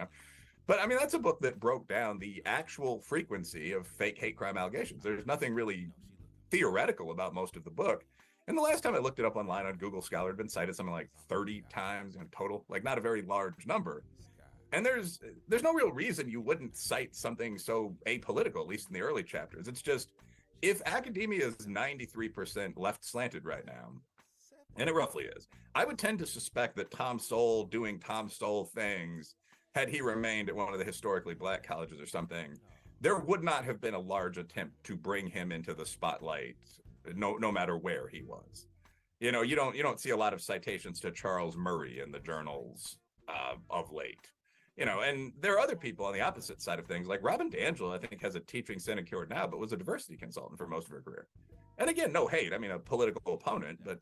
But I mean, that's a book that broke down the actual frequency of fake hate crime allegations. There's nothing really theoretical about most of the book. And the last time I looked it up online on Google Scholar, it had been cited something like 30 times in total, like not a very large number. And there's no real reason you wouldn't cite something so apolitical, at least in the early chapters. It's just, if academia is 93% left slanted right now, and it roughly is, I would tend to suspect that Tom Sowell doing Tom Sowell things, had he remained at one of the historically Black colleges or something, there would not have been a large attempt to bring him into the spotlight, no matter where he was. You don't see a lot of citations to Charles Murray in the journals of late. And there are other people on the opposite side of things, like Robin DiAngelo, I think, has a teaching sinecure now, but was a diversity consultant for most of her career. And again, no hate. I mean, a political opponent, but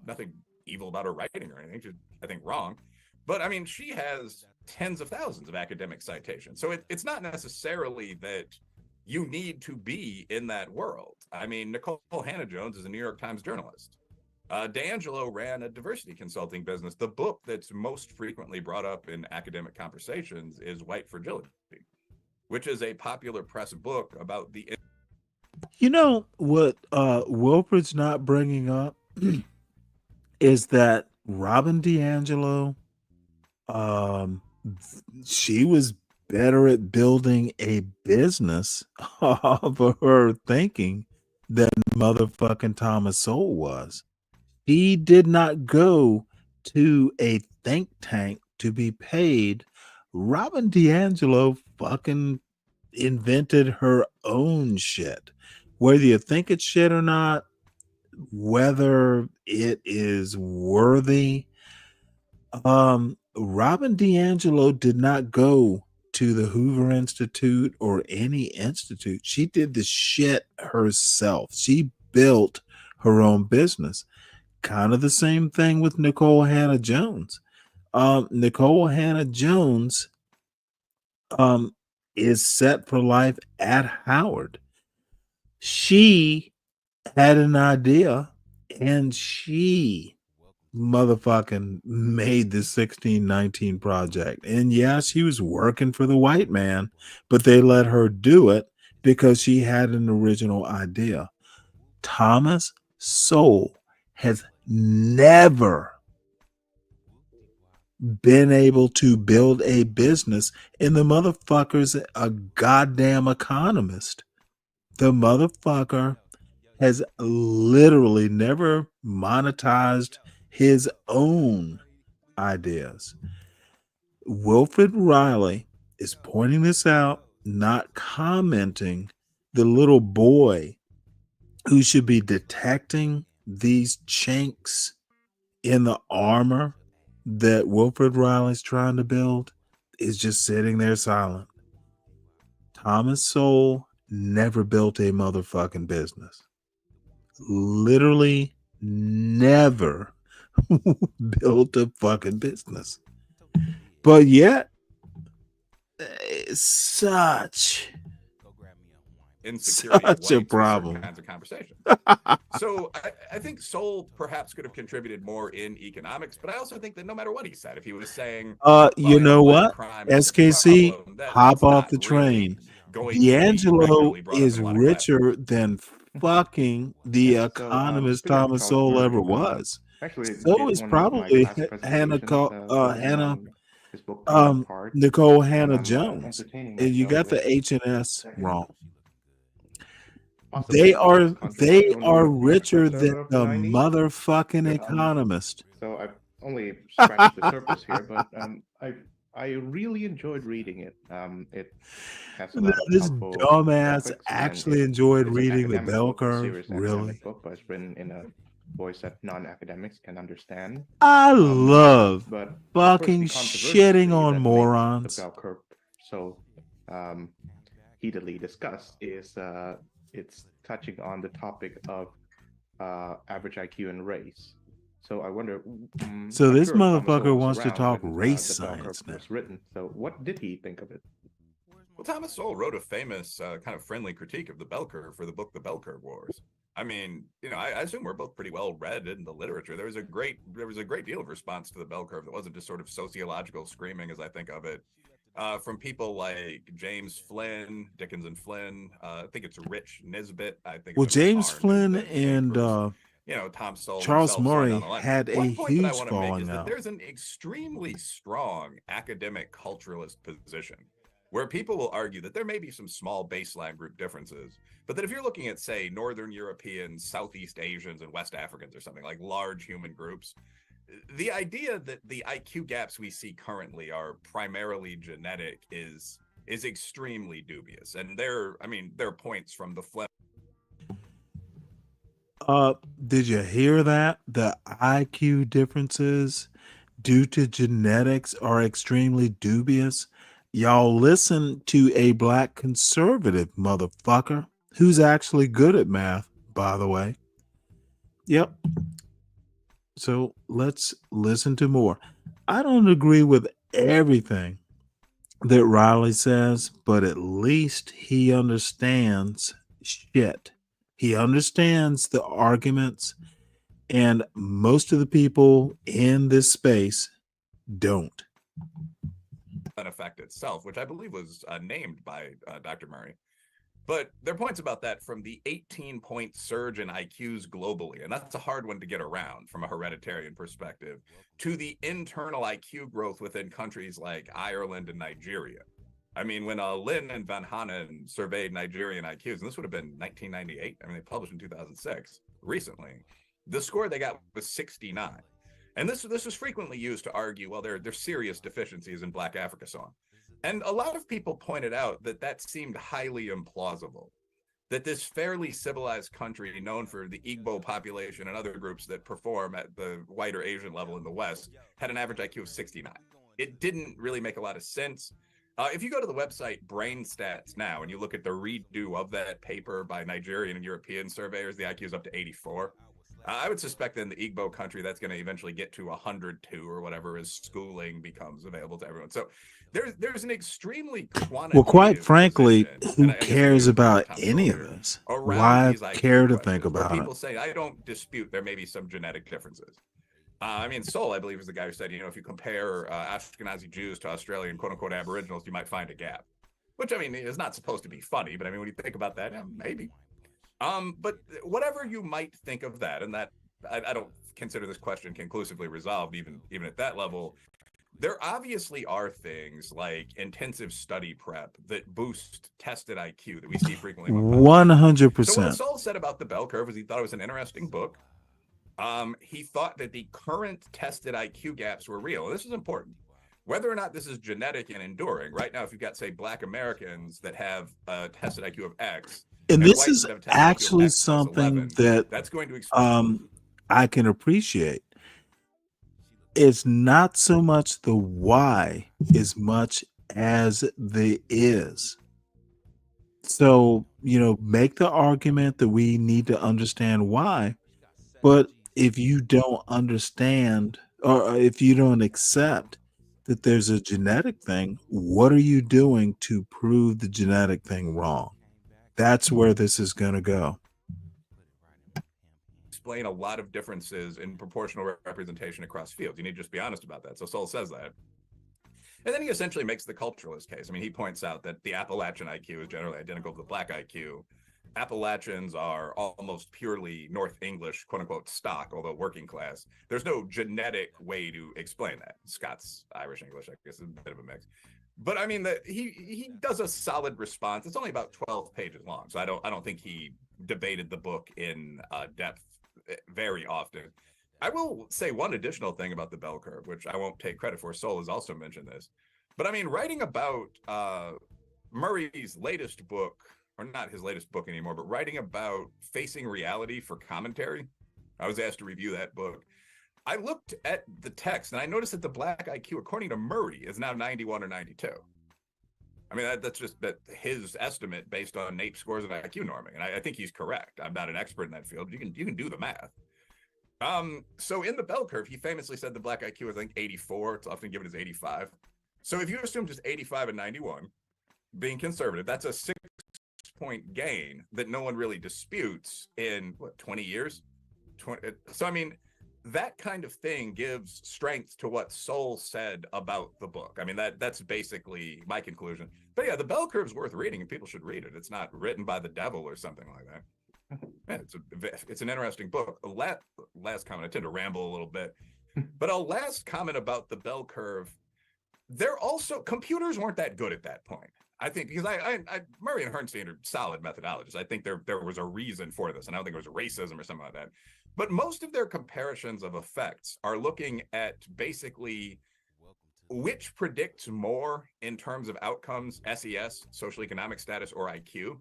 nothing evil about her writing or anything. She's, I think, wrong. But I mean, she has tens of thousands of academic citations. So it's not necessarily that you need to be in that world. I mean, Nicole Hannah-Jones is a New York Times journalist. DiAngelo ran a diversity consulting business. The book that's most frequently brought up in academic conversations is White Fragility, which is a popular press book about the... You know what Wilfred's not bringing up is that Robin DiAngelo, she was better at building a business off of her thinking than motherfucking Thomas Sowell was. He did not go to a think tank to be paid. Robin DiAngelo fucking invented her own shit. Whether you think it's shit or not, whether it is worthy. Robin DiAngelo did not go to the Hoover Institute or any institute. She did the shit herself. She built her own business. Kind of the same thing with Nicole Hannah Jones. Nicole Hannah Jones is set for life at Howard. She had an idea and she motherfucking made the 1619 project. And yeah, she was working for the white man, but they let her do it because she had an original idea. Thomas Sowell has never been able to build a business, and the motherfucker's a goddamn economist. The motherfucker has literally never monetized his own ideas. Wilfred Riley is pointing this out, not commenting. The little boy who should be detecting these chinks in the armor that Wilfred Riley's trying to build is just sitting there silent. Thomas Sowell never built a motherfucking business. Literally never built a fucking business. But yet, such insecurity such a of whites with certain problem. kinds of conversations. So I think Sol perhaps could have contributed more in economics, but I also think that no matter what he said, if he was saying, You know what? crime is the SKC, problem, hop that's off not the really train. going to be D'Angelo regularly brought up is in a lot of classes. richer than fucking the economist speaking of Thomas Charles Sowell Murray, ever was. actually So did is one of my probably class Hannah, presentations focusing Hannah, on his book Being Apart, Nicole and Hannah I'm Jones. entertaining And you myself got the with H and S wrong. possibly They the are most controversial New York richer professor than of the the 90s. motherfucking economist. So I've only scratched the surface here, but I really enjoyed reading it. It has a lot of This helpful dumbass topics, and actually enjoyed it's an reading the academic bell book, a curve. serious Really? academic book, but it's written in a voice that non-academics can understand. I love But of course, fucking the shitting controversy on that morons. makes the bell curve so heatedly discussed is it's touching on the topic of average IQ and race. So I wonder. So I'm this sure Thomas motherfucker Sowell was wants to around talk when, race the bell science curve now. was written. So what did he think of it? Well, Thomas Sowell wrote a famous kind of friendly critique of the bell curve for the book The Bell Curve Wars. I mean, I assume we're both pretty well read in the literature. There was a great deal of response to the bell curve that wasn't just sort of sociological screaming, as I think of it, from people like James Flynn, Dickens and Flynn. I think it's Rich Nisbet. I think Well, of him as James R. Flynn Nisbet, and Tom Sowell Charles himself, so on down Murray the line. had a One point that I huge want to make falling is that out. there's an extremely strong academic culturalist position where people will argue that there may be some small baseline group differences, but that if you're looking at, say, Northern Europeans, Southeast Asians, and West Africans or something like large human groups, the idea that the IQ gaps we see currently are primarily genetic is extremely dubious. And there are points from the Flem. Did you hear that? The IQ differences due to genetics are extremely dubious. Y'all listen to a black conservative motherfucker who's actually good at math, by the way. Yep. So let's listen to more. I don't agree with everything that Riley says, but at least he understands shit. He understands the arguments, and most of the people in this space don't. Effect itself, which I believe was named by Dr. Murray. But there are points about that from the 18-point surge in IQs globally, and that's a hard one to get around from a hereditarian perspective, to the internal IQ growth within countries like Ireland and Nigeria. I mean, when Lynn and Van Hanen surveyed Nigerian IQs, and this would have been 1998, I mean, they published in 2006, recently, the score they got was 69. And this is frequently used to argue, well, there are serious deficiencies in Black Africa, so on. And a lot of people pointed out that seemed highly implausible. that this fairly civilized country known for the Igbo population and other groups that perform at the white or Asian level in the West had an average IQ of 69. It didn't really make a lot of sense. If you go to the website Brain Stats now and you look at the redo of that paper by Nigerian and European surveyors, the IQ is up to 84. I would suspect that in the Igbo country, that's going to eventually get to 102 or whatever as schooling becomes available to everyone. So there's an extremely quantitative Well, quite frankly, position, who and I guess cares we about Tom any of earlier, this? around Why these IQ care to questions, think where about it? people say, I don't dispute there may be some genetic differences. I mean, Sol, I believe, is the guy who said, if you compare Ashkenazi Jews to Australian quote-unquote Aboriginals, you might find a gap. Which, I mean, is not supposed to be funny, but I mean, when you think about that, yeah, maybe. But whatever you might think of that, and that I don't consider this question conclusively resolved, even at that level. There obviously are things like intensive study prep that boost tested IQ that we see frequently. 100%. So what Sol said about the bell curve is he thought it was an interesting book. He thought that the current tested IQ gaps were real. This is important. Whether or not this is genetic and enduring, right now, if you've got, say, Black Americans that have a tested IQ of X, And this whites is that have a tested IQ of actually X plus something 11, that that's going to explain. I can appreciate. It's not so much the why as much as the is. So, make the argument that we need to understand why. But if you don't understand, or if you don't accept that there's a genetic thing, what are you doing to prove the genetic thing wrong? That's where this is going to go. Explain a lot of differences in proportional representation across fields. You need to just be honest about that. So Sol says that. And then he essentially makes the culturalist case. I mean, he points out that the Appalachian IQ is generally identical to the Black IQ. Appalachians are almost purely North English, quote unquote, stock, although working class. There's no genetic way to explain that. Scots, Irish, English, I guess, is a bit of a mix. But I mean, he does a solid response. It's only about 12 pages long, so I don't think he debated the book in depth very often. I will say one additional thing about the bell curve, which I won't take credit for. Sol has also mentioned this, but I mean, writing about Murray's latest book, or not his latest book anymore, but writing about facing reality for commentary. I was asked to review that book. I looked at the text and I noticed that the Black IQ, according to Murray, is now 91 or 92. I mean, that's just that his estimate based on NAEP scores and IQ norming. And I think he's correct. I'm not an expert in that field. You can do the math. So in the bell curve, he famously said the Black IQ is, I think, 84. It's often given as 85. So if you assume just 85 and 91, being conservative, that's a 6-point gain that no one really disputes in, 20 years? So, I mean, that kind of thing gives strength to what Sol said about the book. I mean, that's basically my conclusion. But yeah, the bell curve's worth reading, and people should read it. It's not written by the devil or something like that. Yeah, it's an interesting book. Last comment, I tend to ramble a little bit, but a last comment about the bell curve. They're also, computers weren't that good at that point. I think because Murray and Herrnstein are solid methodologists. I think there was a reason for this, and I don't think it was racism or something like that. But most of their comparisons of effects are looking at basically which predicts more in terms of outcomes, SES, social economic status, or IQ,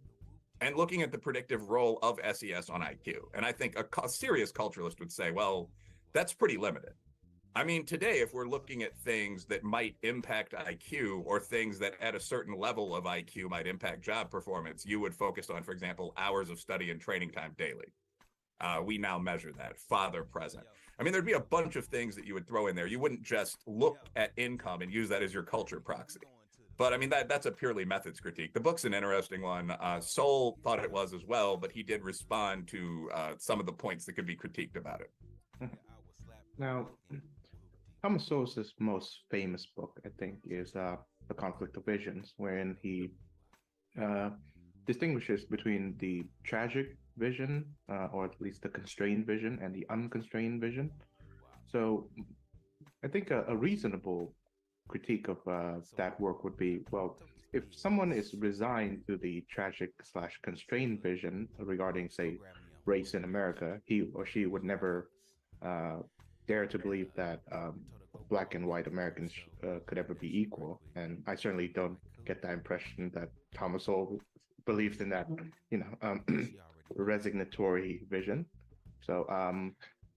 and looking at the predictive role of SES on IQ. And I think a serious culturalist would say, well, that's pretty limited. I mean, today, if we're looking at things that might impact IQ or things that at a certain level of IQ might impact job performance, you would focus on, for example, hours of study and training time daily. We now measure that, father present. I mean, there'd be a bunch of things that you would throw in there. You wouldn't just look at income and use that as your culture proxy. But I mean, that's a purely methods critique. The book's an interesting one. Sol thought it was as well, but he did respond to some of the points that could be critiqued about it. Now, Thomas Sowell's most famous book, I think, is The Conflict of Visions, wherein he distinguishes between the tragic vision, or at least the constrained vision, and the unconstrained vision. So I think a reasonable critique of that work would be, well, if someone is resigned to the tragic/constrained vision regarding, say, race in America, he or she would never dare to believe that Black and white Americans could ever be equal. And I certainly don't get that impression that Thomas Sowell believes in that, resignatory vision. So,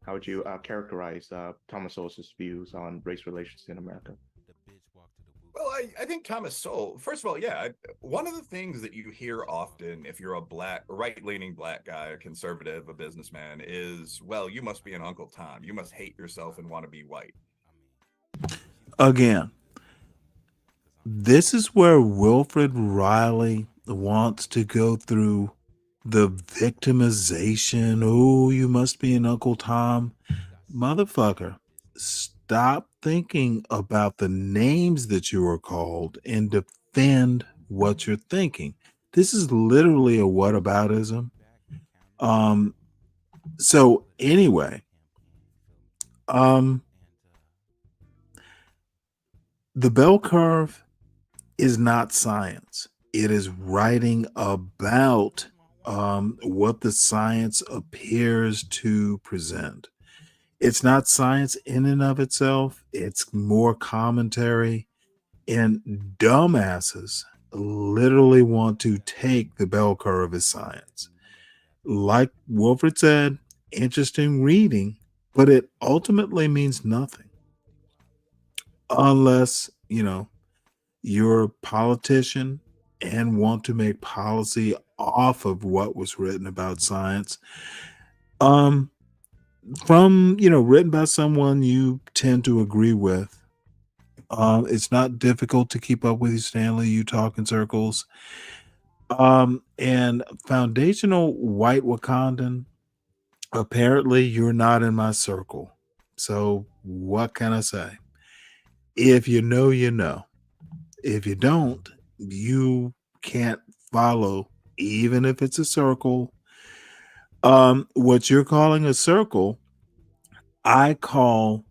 how would you characterize Thomas Sowell's views on race relations in America? Well, I think Thomas Sowell, first of all, yeah, one of the things that you hear often if you're a right-leaning black guy, a conservative, a businessman, is, well, you must be an Uncle Tom. You must hate yourself and want to be white. Again, this is where Wilfred Riley wants to go through the victimization. Oh, you must be an Uncle Tom. Motherfucker, stop thinking about the names that you are called and defend what you're thinking. This is literally a whataboutism. So anyway, the bell curve is not science. It is writing about what the science appears to present. It's not science in and of itself. It's more commentary. And dumbasses literally want to take the bell curve as science. Like Wilfred said, interesting reading, but it ultimately means nothing. Unless, you're a politician and want to make policy off of what was written about science. From written by someone you tend to agree with. It's not difficult to keep up with you, Stanley. You talk in circles. And foundational white Wakandan, apparently you're not in my circle. So what can I say? If you know, you know. If you don't, you can't follow, even if it's a circle. What you're calling a circle, I call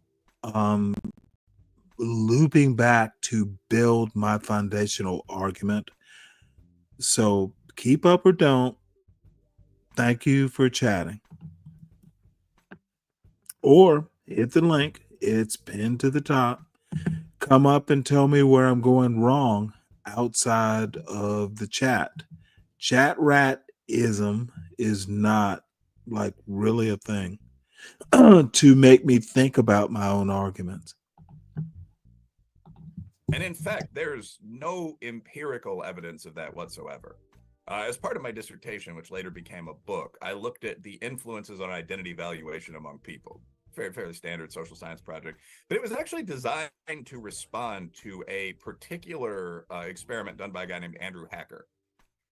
looping back to build my foundational argument. So keep up or don't. Thank you for chatting. Or hit the link. It's pinned to the top. Come up and tell me where I'm going wrong outside of the chat. Chat ratism is not like really a thing to make me think about my own arguments. And in fact, there's no empirical evidence of that whatsoever. As part of my dissertation, which later became a book, I looked at the influences on identity valuation among people. Fairly standard social science project, but it was actually designed to respond to a particular experiment done by a guy named Andrew Hacker.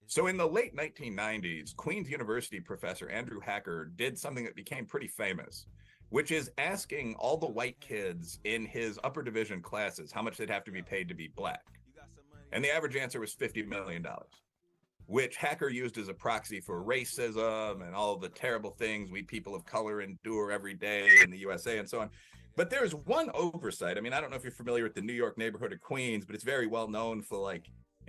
So in the late 1990s, Queen's University professor Andrew Hacker did something that became pretty famous, which is asking all the white kids in his upper division classes how much they'd have to be paid to be black. And the average answer was $50 million, which Hacker used as a proxy for racism and all the terrible things we people of color endure every day in the USA and so on. But there's one oversight. I mean, I don't know if you're familiar with the New York neighborhood of Queens, but it's very well known for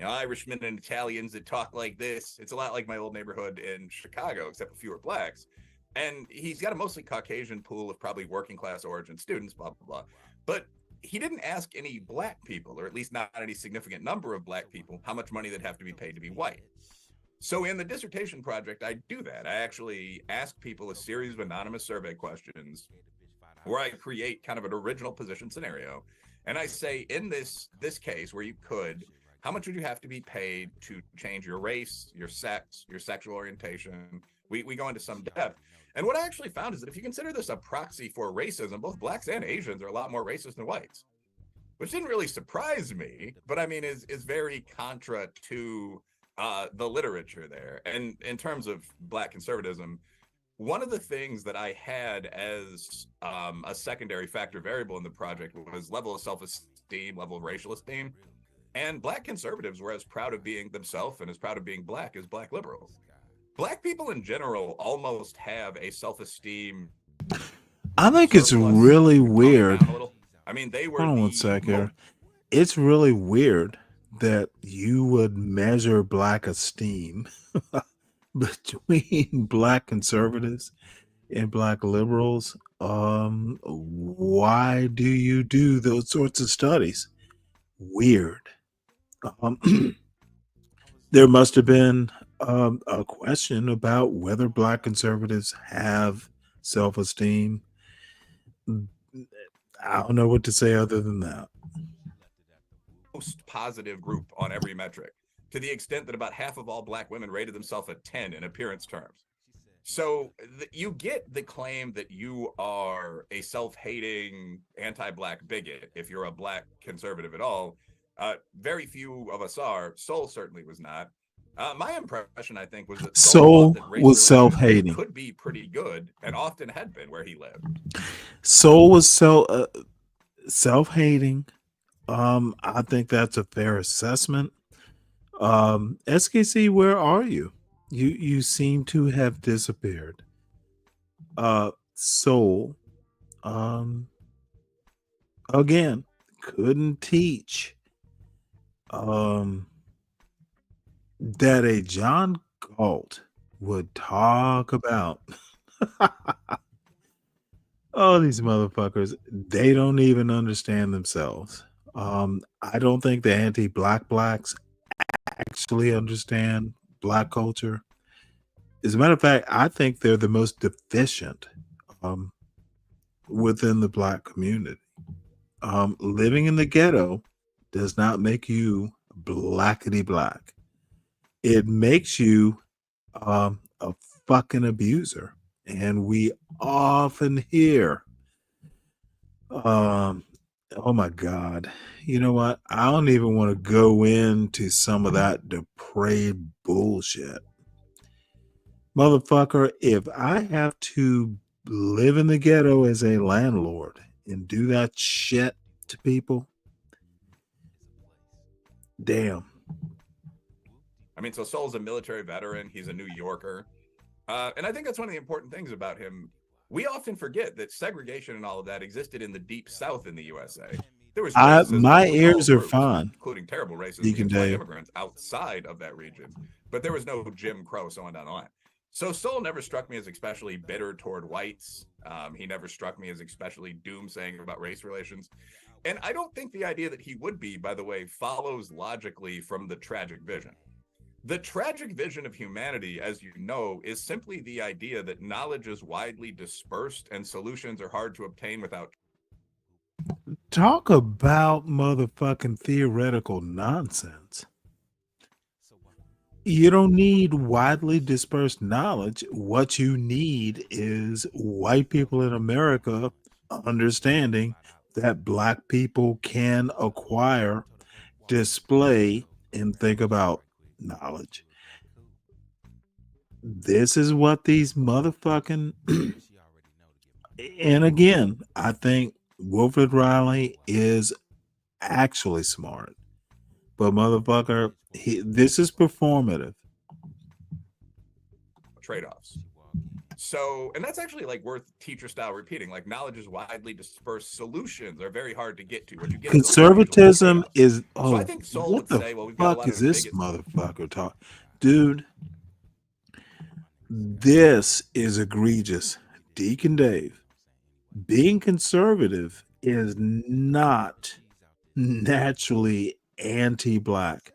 Irishmen and Italians that talk like this. It's a lot like my old neighborhood in Chicago, except with fewer blacks. And he's got a mostly Caucasian pool of probably working class origin students, blah, blah, blah. But he didn't ask any black people, or at least not any significant number of black people, how much money they'd have to be paid to be white. So in the dissertation project, I do that. I actually ask people a series of anonymous survey questions where I create kind of an original position scenario. And I say, in this case where you could, how much would you have to be paid to change your race, your sex, your sexual orientation? We go into some depth. And what I actually found is that if you consider this a proxy for racism, both blacks and Asians are a lot more racist than whites, which didn't really surprise me, but I mean is very contra to the literature there. And in terms of black conservatism, one of the things that I had as a secondary factor variable in the project was level of self-esteem, level of racial esteem. And black conservatives were as proud of being themselves and as proud of being black as black liberals. Black people in general almost have a self-esteem. I think it's really weird. I mean, they were. Hold on one sec here. It's really weird that you would measure black esteem between black conservatives and black liberals. Why do you do those sorts of studies? Weird. There must have been a question about whether black conservatives have self-esteem. I don't know what to say other than that. Most positive group on every metric, to the extent that about half of all black women rated themselves a 10 in appearance terms. So you get the claim that you are a self-hating anti-black bigot if you're a black conservative at all. Very few of us are. Soul certainly was not. My impression, I think, was that Soul thought that race was relations self-hating. could be pretty good, and often had been where he lived. Soul was self-hating. I think that's a fair assessment. SKC, where are you? You seem to have disappeared. Soul, again, couldn't teach that a John Galt would talk about. Oh, these motherfuckers, they don't even understand themselves. I don't think the anti-black blacks actually understand black culture. As a matter of fact, I think they're the most deficient within the black community. Living in the ghetto does not make you blackety black. It makes you a fucking abuser. And we often hear, oh my God, you know what? I don't even want to go into some of that depraved bullshit. Motherfucker, if I have to live in the ghetto as a landlord and do that shit to people, damn. I mean, so Soul's a military veteran. He's a New Yorker. And I think that's one of the important things about him. We often forget that segregation and all of that existed in the deep South in the USA. There was racism My among ears all are groups, fine. including terrible racism Deacon against white Dave. immigrants outside of that region. But there was no Jim Crow, so on down the line. So Soul never struck me as especially bitter toward whites. He never struck me as especially doomsaying about race relations. And I don't think the idea that he would be, by the way, follows logically from the tragic vision. The tragic vision of humanity, as you know, is simply the idea that knowledge is widely dispersed and solutions are hard to obtain without. Talk about motherfucking theoretical nonsense. You don't need widely dispersed knowledge. What you need is white people in America understanding that black people can acquire, display, and think about knowledge. This is what these motherfucking and again, I think Wilfred Riley is actually smart. But motherfucker, this is performative. Trade-offs. So, and that's actually like worth teacher style repeating. Like knowledge is widely dispersed. Solutions are very hard to get to. What you get Conservatism is so I think Soul what would the say, well, we've got a fuck lot is of this bigots. motherfucker talk? Dude, this is egregious. Deacon Dave, being conservative is not naturally anti-black.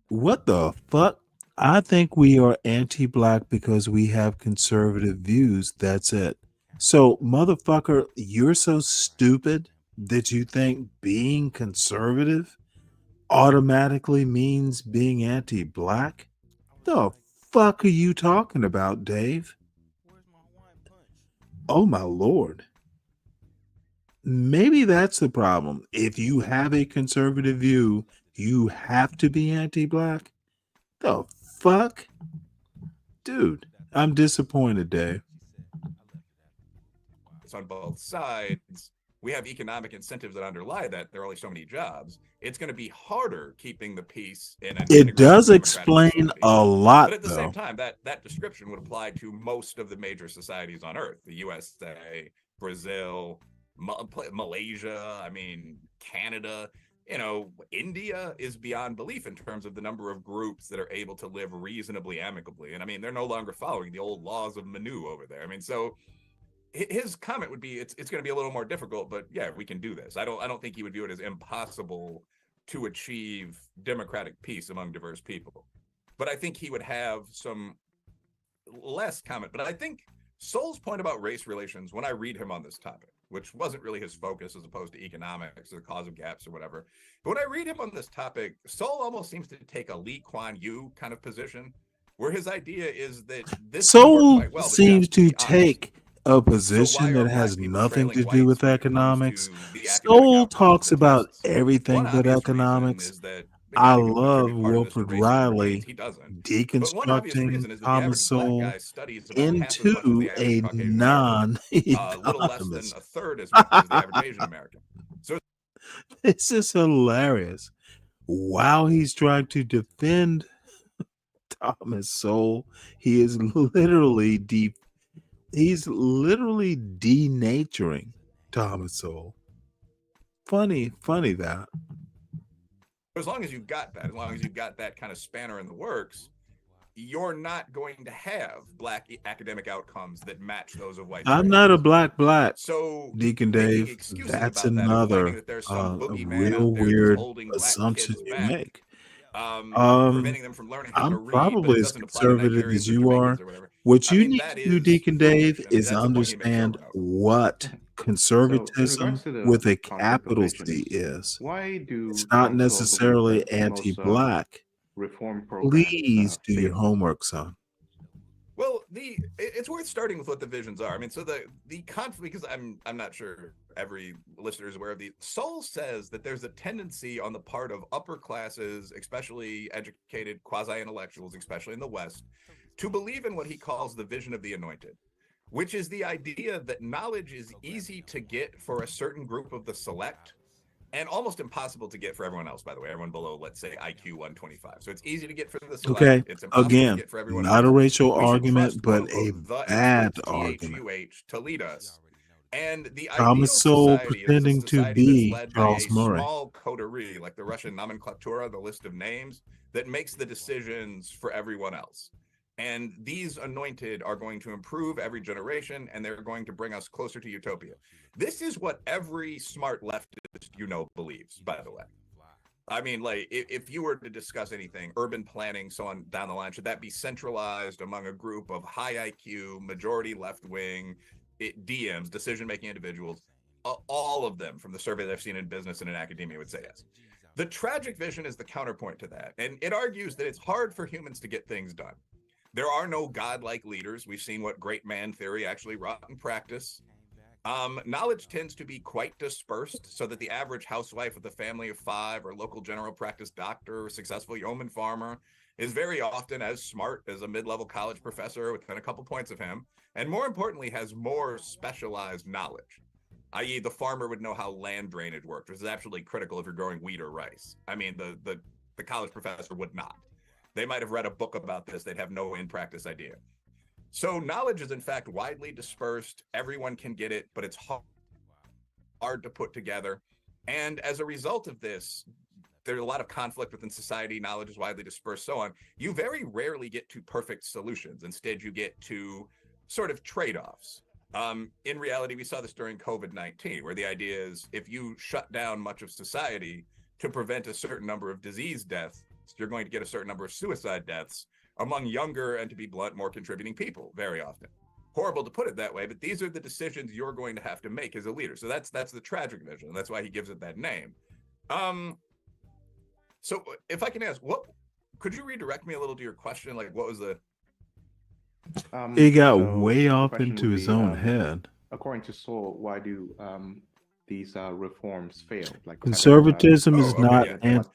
What the fuck? I think we are anti-black because we have conservative views. That's it. So, motherfucker, you're so stupid that you think being conservative automatically means being anti-black? The fuck are you talking about, Dave? Oh my lord. Maybe that's the problem. If you have a conservative view, you have to be anti-black? The fuck? Dude, I'm disappointed, Dave. It's on both sides. We have economic incentives that underlie that. There are only so many jobs. It's going to be harder keeping the peace in an It does integrated democratic explain society. a lot, But at the though. same time, that description would apply to most of the major societies on Earth: the USA, Brazil, Malaysia. I mean, Canada. You know, India is beyond belief in terms of the number of groups that are able to live reasonably amicably. And I mean, they're no longer following the old laws of Manu over there. I mean, so his comment would be, it's going to be a little more difficult, but yeah, we can do this. I don't think he would view it as impossible to achieve democratic peace among diverse people. but I think he would have some less comment. But I think Sol's point about race relations, when I read him on this topic, which wasn't really his focus as opposed to economics or the cause of gaps or whatever, but when I read him on this topic, Sol almost seems to take a Lee Kuan Yew kind of position, where his idea is that this can work Sol quite well, but you seems have to to be honest. take a So why position are that has black people nothing to trailing do whites with when it comes economics. to the academic Sol outcomes of talks the about tests? everything One but obvious reason economics. is that, I again, he could love attribute part of this to Wilfred racism in Wayne's. Riley He doesn't. But one obvious deconstructing reason is that the Thomas average black Sowell guy studies about half as much as into the average a Caucasian American, a little less than non-economist. a third as much as the average Asian American. So This is hilarious. While he's trying to defend Thomas Sowell, he is literally he's literally denaturing Thomas Sowell. Funny that. as long as you've got that, as long as you've got that kind of spanner in the works, you're not going to have black academic outcomes that match those of white. I'm not a black. So Deacon making Dave, excuses that's about that and claiming another that there's some a boogeyman real out there that's weird holding black assumption kids you back, make. preventing them from learning how to I'm read, but it probably as doesn't apply to conservative Nigerians as or you Jamaicans are. or whatever. What I you mean, need that to do, is Deacon Dave, foolish. I mean, is that's the point you make understand children of. what So, in conservatism regards to the with a conflict of capital C visions, is. why do It's not Thomas Sowell believe necessarily that most anti-black. reform programs Please do your fail? homework, son. Well, it's worth starting with what the visions are. I mean, so the conflict, because I'm not sure every listener is aware of the Sol says that there's a tendency on the part of upper classes, especially educated quasi-intellectuals, especially in the West, to believe in what he calls the vision of the anointed, which is the idea that knowledge is easy to get for a certain group of the select and almost impossible to get for everyone else, by the way, everyone below, let's say, IQ 125. So it's easy to get for the select. Okay, It's impossible to again, get for everyone not else. a racial We should argument, trust, but quote, a unquote, the bad experts, argument. THUH, to lead us. And the Thomas ideal Sowell society is a pretending to society that's be led by Charles a Murray. small coterie, like the Russian nomenclatura, the list of names, that makes the decisions for everyone else. And these anointed are going to improve every generation, and they're going to bring us closer to utopia. This is what every smart leftist believes, by the way. I mean, like, if you were to discuss anything, urban planning, so on down the line, should that be centralized among a group of high IQ, majority left-wing DMs, decision-making individuals? All of them, from the survey that I've seen in business and in academia, would say yes. The tragic vision is the counterpoint to that, and it argues that it's hard for humans to get things done. There are no godlike leaders. We've seen what great man theory actually wrought in practice. Knowledge tends to be quite dispersed, so that the average housewife with a family of 5 or local general practice doctor or successful yeoman farmer is very often as smart as a mid-level college professor within a couple points of him, and more importantly, has more specialized knowledge, i.e. the farmer would know how land drainage worked, which is absolutely critical if you're growing wheat or rice. I mean, the college professor would not. They might have read a book about this. They'd have no in-practice idea. So knowledge is, in fact, widely dispersed. Everyone can get it, but it's hard to put together. And as a result of this, there's a lot of conflict within society. Knowledge is widely dispersed, so on. You very rarely get to perfect solutions. Instead, you get to sort of trade-offs. In reality, we saw this during COVID-19, where the idea is if you shut down much of society to prevent a certain number of disease deaths, you're going to get a certain number of suicide deaths among younger and, to be blunt, more contributing people very often. Horrible to put it that way, but these are the decisions you're going to have to make as a leader. So that's the tragic vision. That's why he gives it that name. So if I can ask, could you redirect me a little to your question? Like, what was the... He got So way the off question into would his be, own head. according to Sol, why do these reforms fail? Like Conservatism is not what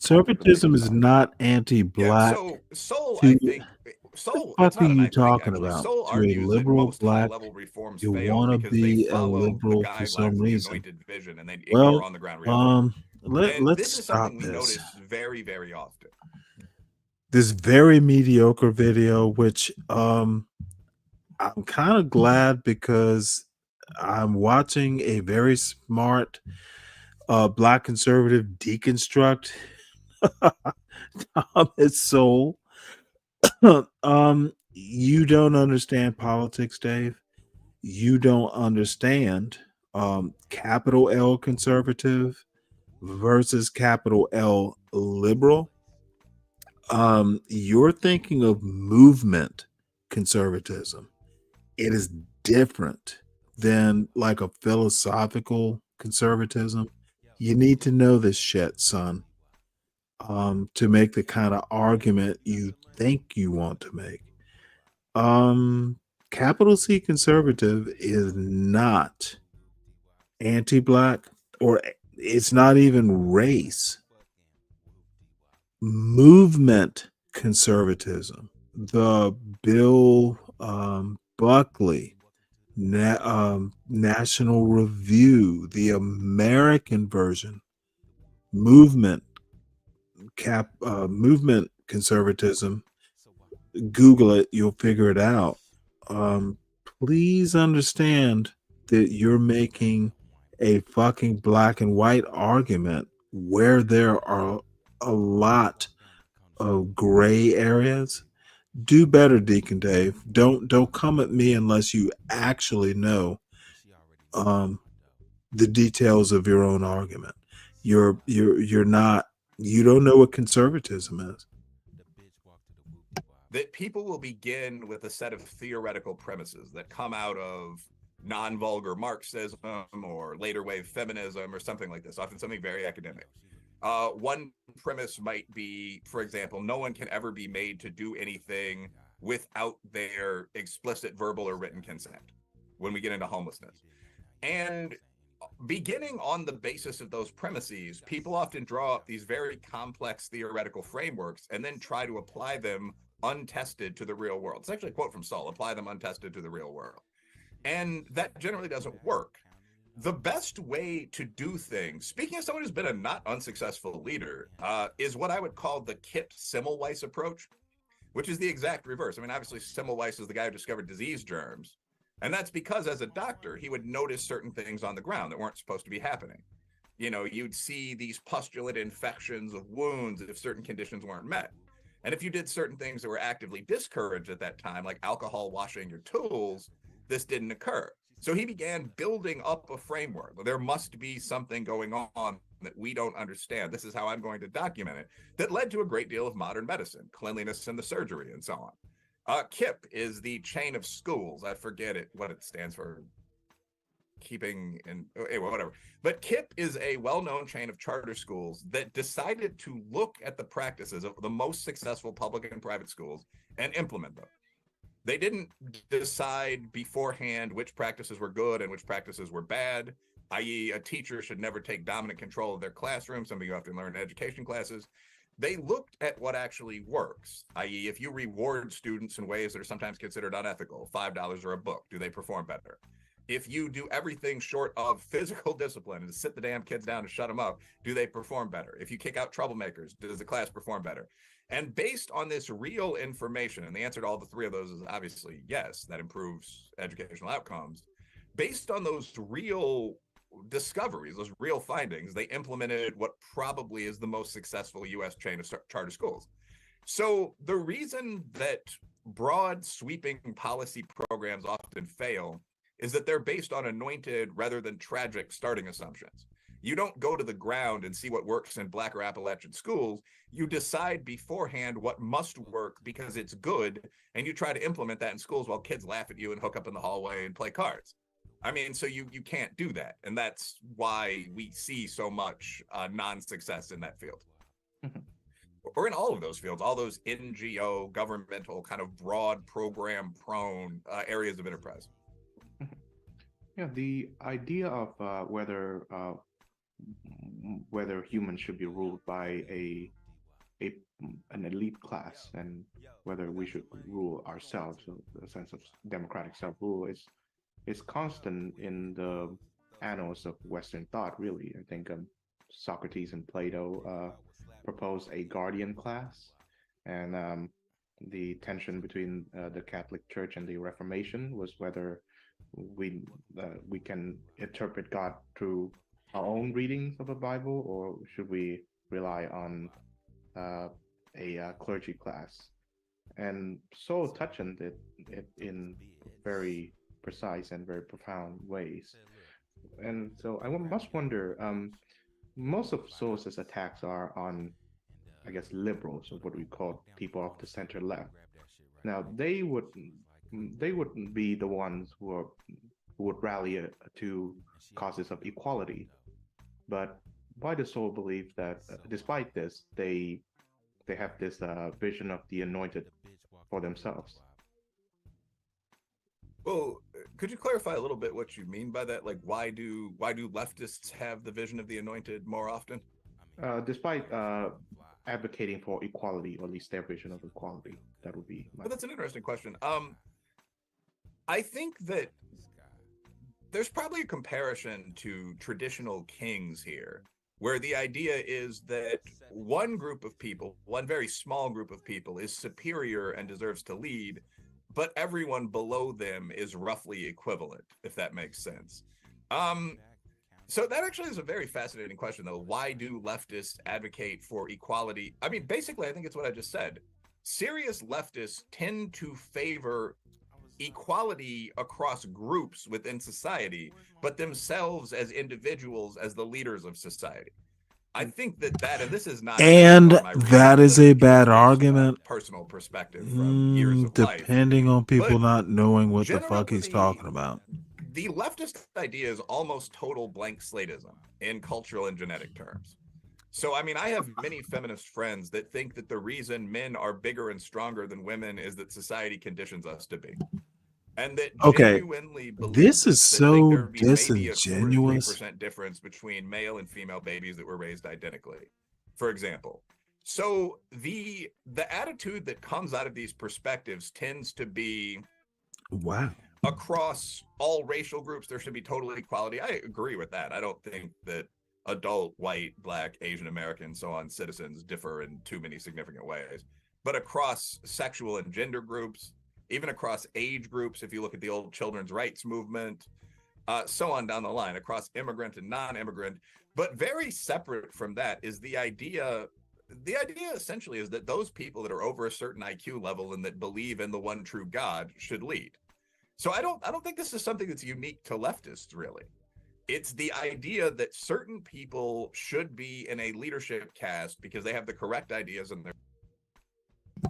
conservatism is not anti-black. Yeah, so Sol, To- I think, Sol, What it's not are an you I think, talking actually. about? Sol To a argues that liberal most black, high-level reforms you fail want to because they be a follow the liberal for guidelines some of the reason. anointed vision and they ignore Well, on-the-ground reality. And let's this is stop something we this. notice very, very often. This very mediocre video, which I'm kind of glad because I'm watching a very smart black conservative deconstruct Thomas Sowell. You don't understand politics, Dave. You don't understand capital L conservative versus capital L liberal. You're thinking of movement conservatism. It is different than like a philosophical conservatism. You need to know this shit, son, to make the kind of argument you think you want to make. Capital C conservative is not anti-black, or it's not even race. Movement conservatism, the Bill Buckley National Review, the American version, movement conservatism. Google it, you'll figure it out. Please understand that you're making a fucking black and white argument where there are a lot of gray areas. Do better, Deacon Dave. Don't come at me unless you actually know the details of your own argument. You're not, you don't know what conservatism is. That people will begin with a set of theoretical premises that come out of non-vulgar Marxism or later wave feminism or something like this, often something very academic. One premise might be, for example, no one can ever be made to do anything without their explicit verbal or written consent when we get into homelessness. And beginning on the basis of those premises, people often draw up these very complex theoretical frameworks and then try to apply them untested to the real world. It's actually a quote from Saul: apply them untested to the real world. And that generally doesn't work. The best way to do things, speaking of someone who's been a not unsuccessful leader, is what I would call the Kip Semmelweis approach, which is the exact reverse. I mean, obviously, Semmelweis is the guy who discovered disease germs. And that's because as a doctor, he would notice certain things on the ground that weren't supposed to be happening. You know, you'd see these pustulate infections of wounds if certain conditions weren't met. And if you did certain things that were actively discouraged at that time, like alcohol washing your tools, this didn't occur. So he began building up a framework. There must be something going on that we don't understand. This is how I'm going to document it. That led to a great deal of modern medicine, cleanliness in the surgery, and so on. KIP is the chain of schools. I forget what it stands for. Keeping in whatever. But KIP is a well-known chain of charter schools that decided to look at the practices of the most successful public and private schools and implement them. They didn't decide beforehand which practices were good and which practices were bad, i.e. a teacher should never take dominant control of their classroom, something you often learn in education classes. They looked at what actually works, i.e. if you reward students in ways that are sometimes considered unethical, $5 or a book, do they perform better? If you do everything short of physical discipline and sit the damn kids down and shut them up, do they perform better? If you kick out troublemakers, does the class perform better? And based on this real information, and the answer to all the three of those is obviously yes, that improves educational outcomes. Based on those real discoveries, those real findings, they implemented what probably is the most successful U.S. chain of charter schools. So the reason that broad sweeping policy programs often fail is that they're based on anointed rather than tragic starting assumptions. You don't go to the ground and see what works in Black or Appalachian schools. You decide beforehand what must work because it's good, and you try to implement that in schools while kids laugh at you and hook up in the hallway and play cards. I mean, so you can't do that. And that's why we see so much non-success in that field. Or in all of those fields, all those NGO, governmental, kind of broad program prone areas of enterprise. Yeah, the idea of whether humans should be ruled by an elite class and whether we should rule ourselves, so the sense of democratic self-rule is constant in the annals of Western thought, really. I think Socrates and Plato proposed a guardian class, and the tension between the Catholic Church and the Reformation was whether we can interpret God through our own readings of the Bible, or should we rely on a clergy class? And so touching it in very precise and very profound ways. And so I must wonder, most of Soros' attacks are on I guess, liberals, or what we call people of the center left. Now, they wouldn't be the ones who would rally to causes of equality. But why does Soul believe that, despite this, they have this vision of the anointed for themselves? Well, could you clarify a little bit what you mean by that? Like, why do leftists have the vision of the anointed more often? Despite advocating for equality, or at least their vision of equality, that would be. Well, that's an interesting question. I think that there's probably a comparison to traditional kings here, where the idea is that one group of people, one very small group of people, is superior and deserves to lead, but everyone below them is roughly equivalent, if that makes sense. So that actually is a very fascinating question, though. Why do leftists advocate for equality? I mean, basically, I think it's what I just said. Serious leftists tend to favor equality across groups within society, but themselves as individuals as the leaders of society. I think that, and this is not, and that is a bad argument. Personal perspective from years of life, depending on people but not knowing what the fuck he's talking about. The leftist idea is almost total blank slatism in cultural and genetic terms. So, I mean, I have many feminist friends that think that the reason men are bigger and stronger than women is that society conditions us to be. And that genuinely believe this is so maybe a 2 or disingenuous. 3% difference between male and female babies that were raised identically, for example. So the attitude that comes out of these perspectives tends to be, wow, across all racial groups, there should be total equality. I agree with that. I don't think that adult, white, Black, Asian American, so on, citizens differ in too many significant ways. But across sexual and gender groups, even across age groups, if you look at the old children's rights movement, so on down the line, across immigrant and non-immigrant. But very separate from that is the idea essentially is that those people that are over a certain IQ level and that believe in the one true God should lead. So I don't think this is something that's unique to leftists, really. It's the idea that certain people should be in a leadership caste because they have the correct ideas and they're.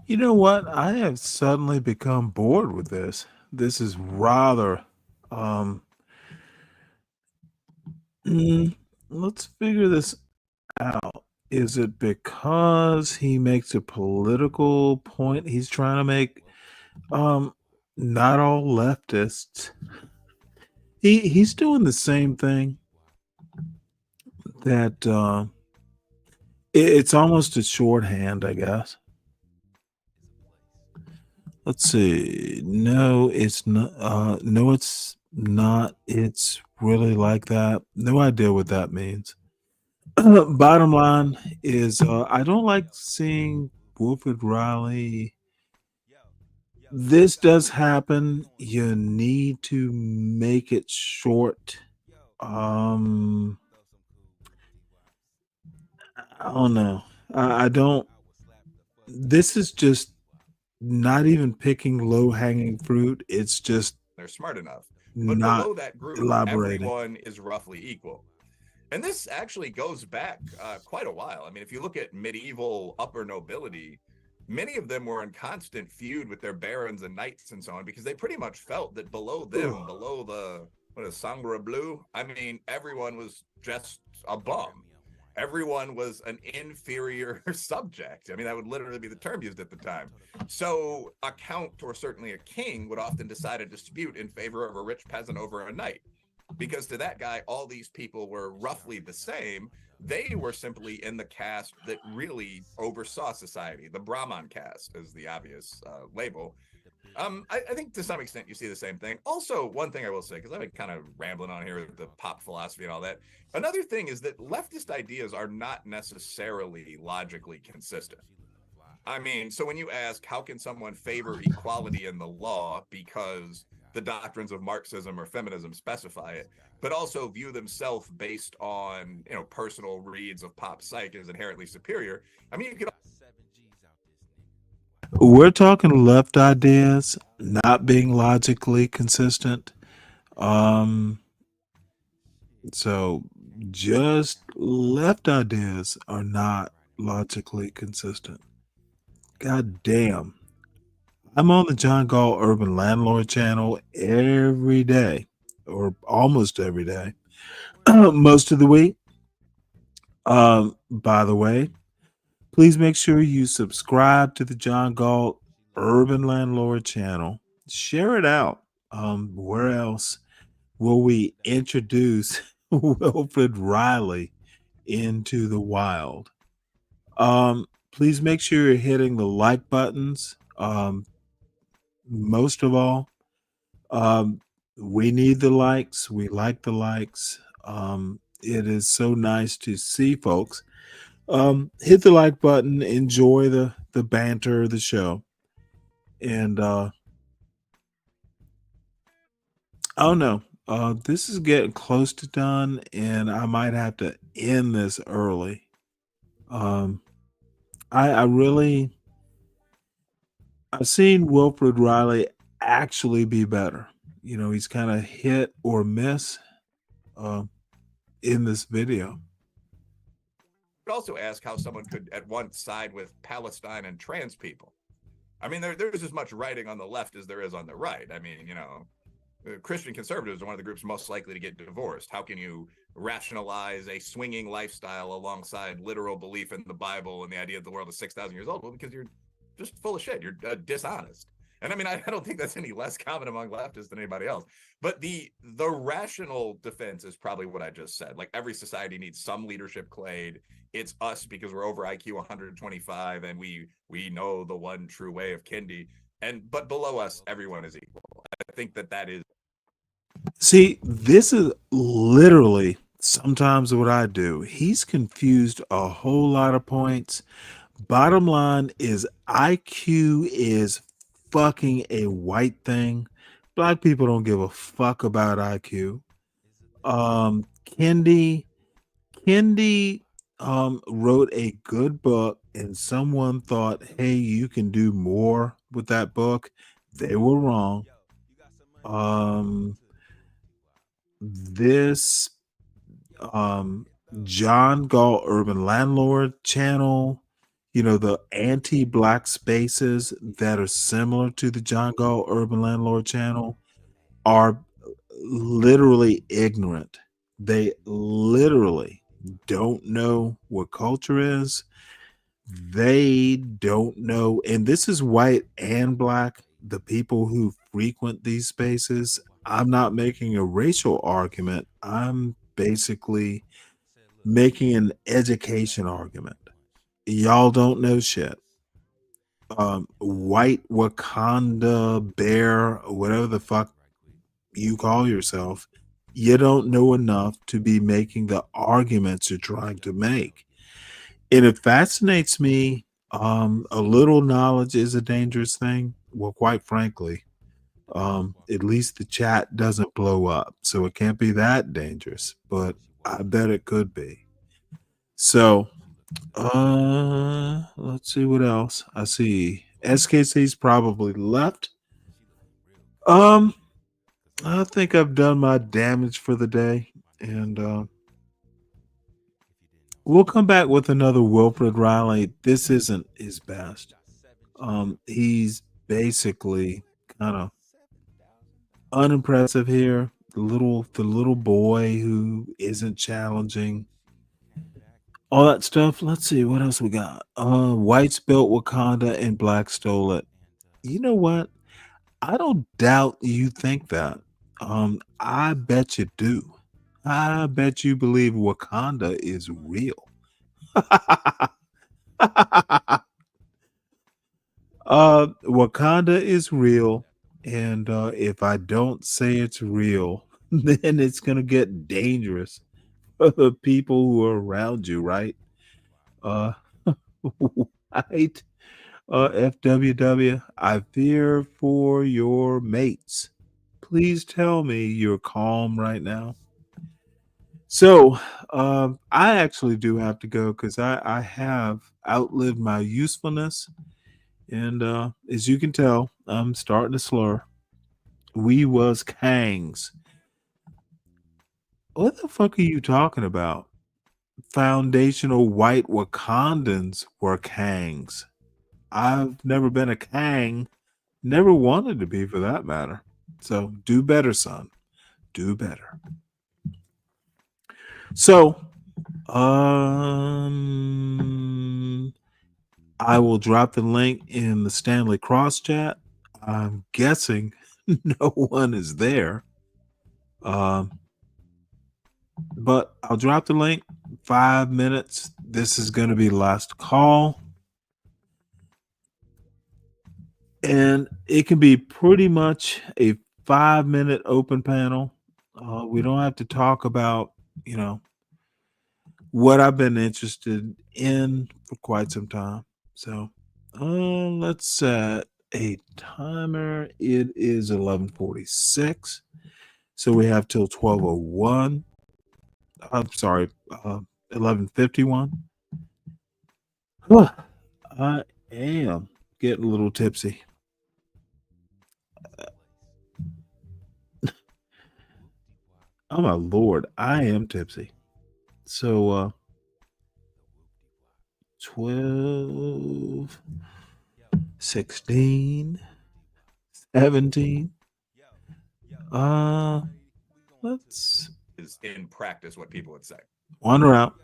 You know what? I have suddenly become bored with this. This is rather let's figure this out. Is it because he makes a political point he's trying to make? Not all leftists. He's doing the same thing that it's almost a shorthand, I guess. Let's see. No, it's not. No, it's not. It's really like that. No idea what that means. Bottom line is, I don't like seeing Wilfred Riley. This does happen. You need to make it short. I don't know. I don't. This is just not even picking low-hanging fruit. It's just They're smart enough. But not below that group, elaborating. everyone is roughly equal. And this actually goes back quite a while. I mean, if you look at medieval upper nobility, many of them were in constant feud with their barons and knights and so on, because they pretty much felt that below them, below the, what is Sangre Bleu? I mean, everyone was just a bum. Everyone was an inferior subject. I mean, that would literally be the term used at the time. So a count, or certainly a king, would often decide a dispute in favor of a rich peasant over a knight. Because to that guy, all these people were roughly the same. They were simply in the caste that really oversaw society. The Brahman caste is the obvious label. I think to some extent you see the same thing. Also, one thing I will say, because I've been kind of rambling on here with the pop philosophy and all that. Another thing is that leftist ideas are not necessarily logically consistent. I mean, so when you ask, how can someone favor equality in the law because the doctrines of Marxism or feminism specify it, but also view themselves based on, personal reads of pop psych as inherently superior? I mean, you could. We're talking left ideas not being logically consistent. So just left ideas are not logically consistent. God damn. I'm on the John Gall Urban Landlord channel every day, or almost every day, most of the week. By the way, please make sure you subscribe to the John Gall Urban Landlord channel. Share it out. Where else will we introduce Wilfred Riley into the wild? Please make sure you're hitting the like buttons. Most of all, we need the likes. We like the likes. It is so nice to see folks. Hit the like button, enjoy the banter of the show. And I don't know. This is getting close to done, and I might have to end this early. I've seen Wilfred Riley actually be better. You know, he's kind of hit or miss in this video. Could also ask how someone could at once side with Palestine and trans people. I mean, there's as much writing on the left as there is on the right. I mean, you know, Christian conservatives are one of the groups most likely to get divorced. How can you rationalize a swinging lifestyle alongside literal belief in the Bible and the idea that the world is 6,000 years old? Well, because you're just full of shit. You're dishonest. And I mean, I don't think that's any less common among leftists than anybody else. But the rational defense is probably what I just said. Like, every society needs some leadership clade. It's us because we're over IQ 125 and we know the one true way of Kendi. But below us, everyone is equal. I think that is. See, this is literally sometimes what I do. He's confused a whole lot of points. Bottom line is IQ is fucking a white thing. Black people don't give a fuck about IQ. Kendi wrote a good book, and someone thought, hey, you can do more with that book. They were wrong. This John Gall Urban Landlord channel, you know, the anti-black spaces that are similar to the John Gall Urban Landlord channel are literally ignorant. They literally don't know what culture is. They don't know, and this is white and black, the people who frequent these spaces. I'm not making a racial argument. I'm basically making an education argument. Y'all don't know shit. White Wakanda bear, whatever the fuck you call yourself, you don't know enough to be making the arguments you're trying to make. And it fascinates me. A little knowledge is a dangerous thing. Well, quite frankly, at least the chat doesn't blow up, so it can't be that dangerous, but I bet it could be. So, let's see what else. I see SKC's probably left. I think I've done my damage for the day, and we'll come back with another Wilfred Riley. This isn't his best. He's basically kind of unimpressive here. The little boy who isn't challenging. All that stuff. Let's see what else we got. Whites built Wakanda and black stole it. You know what? I don't doubt you think that. I bet you do. I bet you believe Wakanda is real. Wakanda is real, and if I don't say it's real, then it's gonna get dangerous for the people who are around you, right? Right. FWW, I fear for your mates. Please tell me you're calm right now. So, I actually do have to go because I have outlived my usefulness. And as you can tell, I'm starting to slur. We was Kangs. What the fuck are you talking about? foundational white Wakandans were Kangs. I've never been a Kang, never wanted to be for that matter. So do better, son. Do better. So, I will drop the link in the Stanley Cross chat. I'm guessing no one is there. But I'll drop the link. 5 minutes. This is going to be last call. And it can be pretty much a 5-minute open panel. We don't have to talk about, what I've been interested in for quite some time. So let's set a timer. It is 11:46. So we have till 12:01. I'm sorry, 11:51. I am getting a little tipsy. Oh my lord, I am tipsy. So 12, 16, 17. Let's Is in practice what people would say. wander out.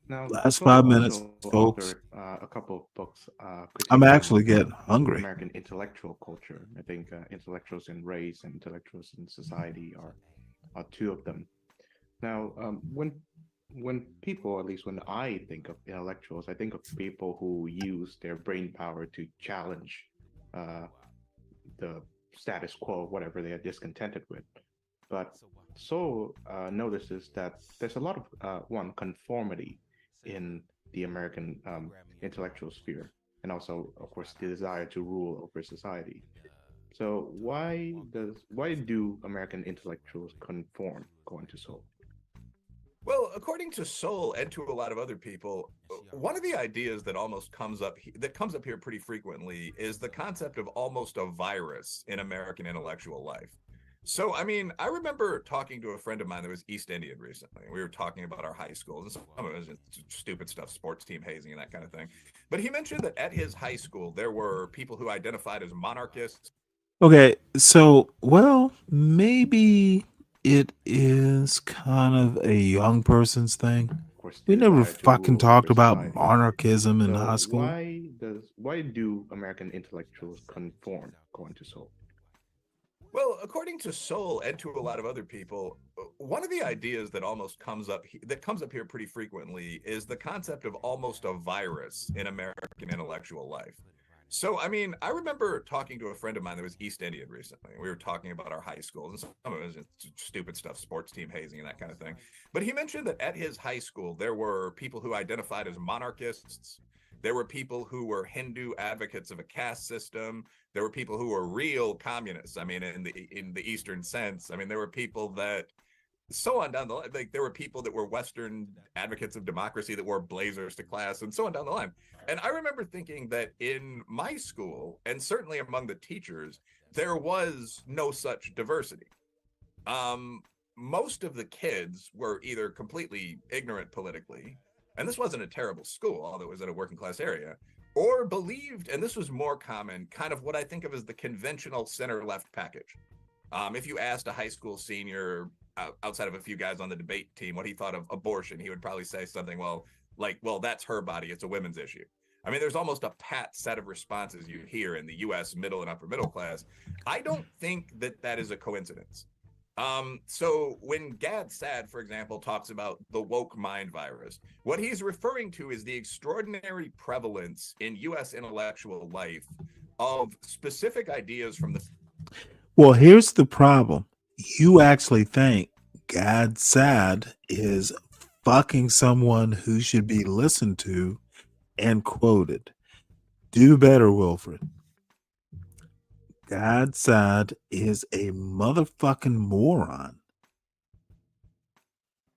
Now, Last Solo 5 minutes, also folks. authored a couple of books. I'm critiquing actually getting hungry. American intellectual culture. I think intellectuals in race and intellectuals in society are two of them. Now, when people, at least when I think of intellectuals, I think of people who use their brain power to challenge the status quo, whatever they are discontented with. But notices that there's a lot of conformity in the American intellectual sphere, and also, of course, the desire to rule over society. So why do American intellectuals conform, according to Soul? Well, according to Soul and to a lot of other people, one of the ideas that comes up here pretty frequently is the concept of almost a virus in American intellectual life. So, I mean, I remember talking to a friend of mine that was East Indian recently. We were talking about our high schools, and some of it was just stupid stuff, sports team hazing and that kind of thing. But he mentioned that at his high school, there were people who identified as monarchists. Okay, so maybe it is kind of a young person's thing. Of course, We the never desire to fucking rule talked over about society. monarchism in So high school. why do American intellectuals conform, according to Soul? Well, according to Soul and to a lot of other people, one of the ideas that comes up here pretty frequently is the concept of almost a virus in American intellectual life. So, I mean, I remember talking to a friend of mine that was East Indian recently. We were talking about our high schools, and some of it was just stupid stuff, sports team hazing and that kind of thing. But he mentioned that at his high school, there were people who identified as monarchists. There were people who were Hindu advocates of a caste system. There were people who were real communists. I mean, in the Eastern sense. I mean, there were people that so on down the line. Like there were people that were Western advocates of democracy that wore blazers to class, and so on down the line. And I remember thinking that in my school, and certainly among the teachers, there was no such diversity. Most of the kids were either completely ignorant politically, and this wasn't a terrible school, although it was in a working class area, or believed, and this was more common, kind of what I think of as the conventional center left package. If you asked a high school senior, outside of a few guys on the debate team, what he thought of abortion, he would probably say something, well, that's her body, it's a women's issue. I mean, there's almost a pat set of responses you hear in the US middle and upper middle class. I don't think that is a coincidence. So when Gad Saad, for example, talks about the woke mind virus, what he's referring to is the extraordinary prevalence in US intellectual life of specific ideas from the... Well, here's the problem. You actually think Gad Saad is fucking someone who should be listened to and quoted. Do better, Wilfred. Gad Saad is a motherfucking moron.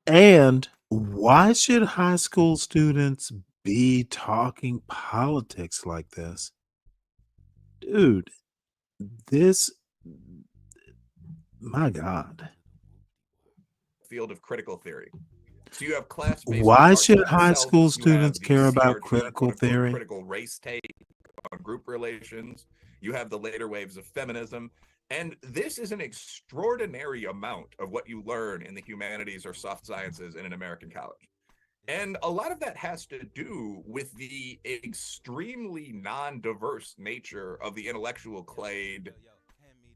And why should high school students be talking politics like this? Dude, my God. field of critical theory. So you have class-based Why remarks should about high self. school You have students the care about CRT, critical quote unquote, theory? critical race take on group relations. You have the later waves of feminism. And this is an extraordinary amount of what you learn in the humanities or soft sciences in an American college. And a lot of that has to do with the extremely non-diverse nature of the intellectual clade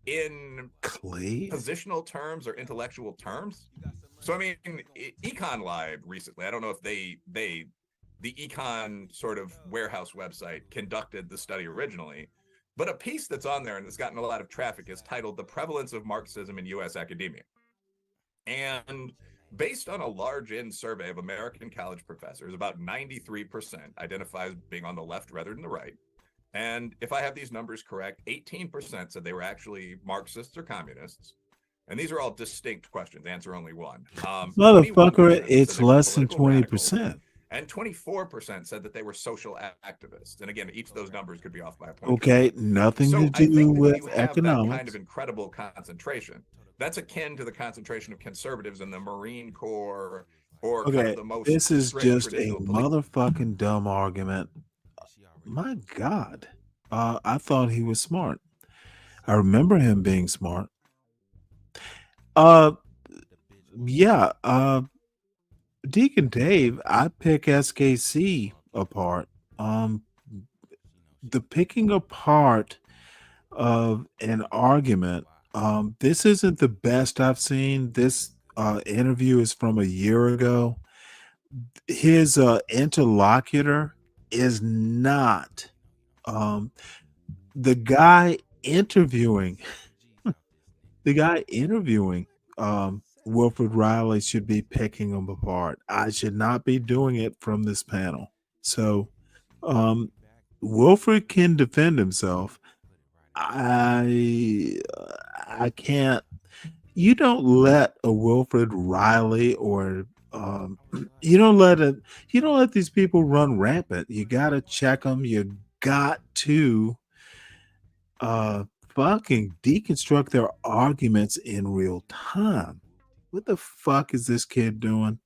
in positional terms or intellectual terms. So I mean, Econ Live recently, I don't know if the Econ sort of warehouse website conducted the study originally, but a piece that's on there and that's gotten a lot of traffic is titled "The Prevalence of Marxism in U.S. Academia." And based on a large survey of American college professors, about 93% identify as being on the left rather than the right. And if I have these numbers correct, 18% said they were actually Marxists or communists. And these are all distinct questions. Answer only one. Motherfucker, it's less than 20%. And 24% said that they were social activists. And again, each of those numbers could be off by a point. Okay, nothing So to I think do that with you have that kind economics. of incredible concentration. That's akin to the concentration of conservatives in the Marine Corps or kind Okay, of the most this is strict just a traditional police. motherfucking dumb argument. My God. I thought he was smart. I remember him being smart. Yeah, Deacon Dave, I pick SKC apart. The picking apart of an argument, this isn't the best I've seen. This interview is from a year ago. His interlocutor is not the guy interviewing Wilfred Riley should be picking them apart. I should not be doing it from this panel. So Wilfred can defend himself. I can't. You don't let a Wilfred Riley or you don't let these people run rampant. You got to check them. You got to fucking deconstruct their arguments in real time. What the fuck is this kid doing?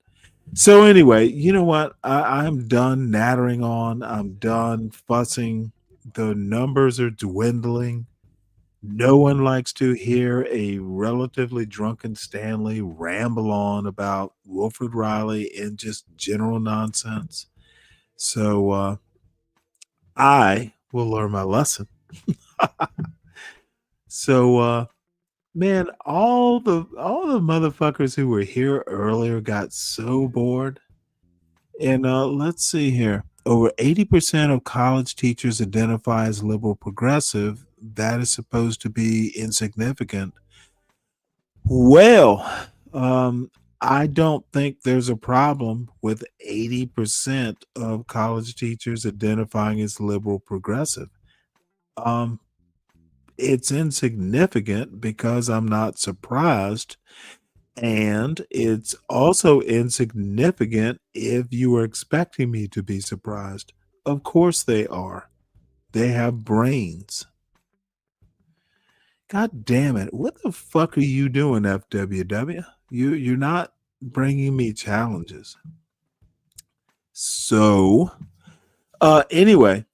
So anyway, you know what? I'm done nattering on. I'm done fussing. The numbers are dwindling. No one likes to hear a relatively drunken Stanley ramble on about Wilfred Riley and just general nonsense. So I will learn my lesson. So man, all the motherfuckers who were here earlier got so bored. And let's see here. Over 80% of college teachers identify as liberal progressive. That is supposed to be insignificant. Well, I don't think there's a problem with 80% of college teachers identifying as liberal progressive. It's insignificant because I'm not surprised. And it's also insignificant if you are expecting me to be surprised. Of course they are. They have brains. God damn it. What the fuck are you doing, FWW? You're not bringing me challenges. So, anyway,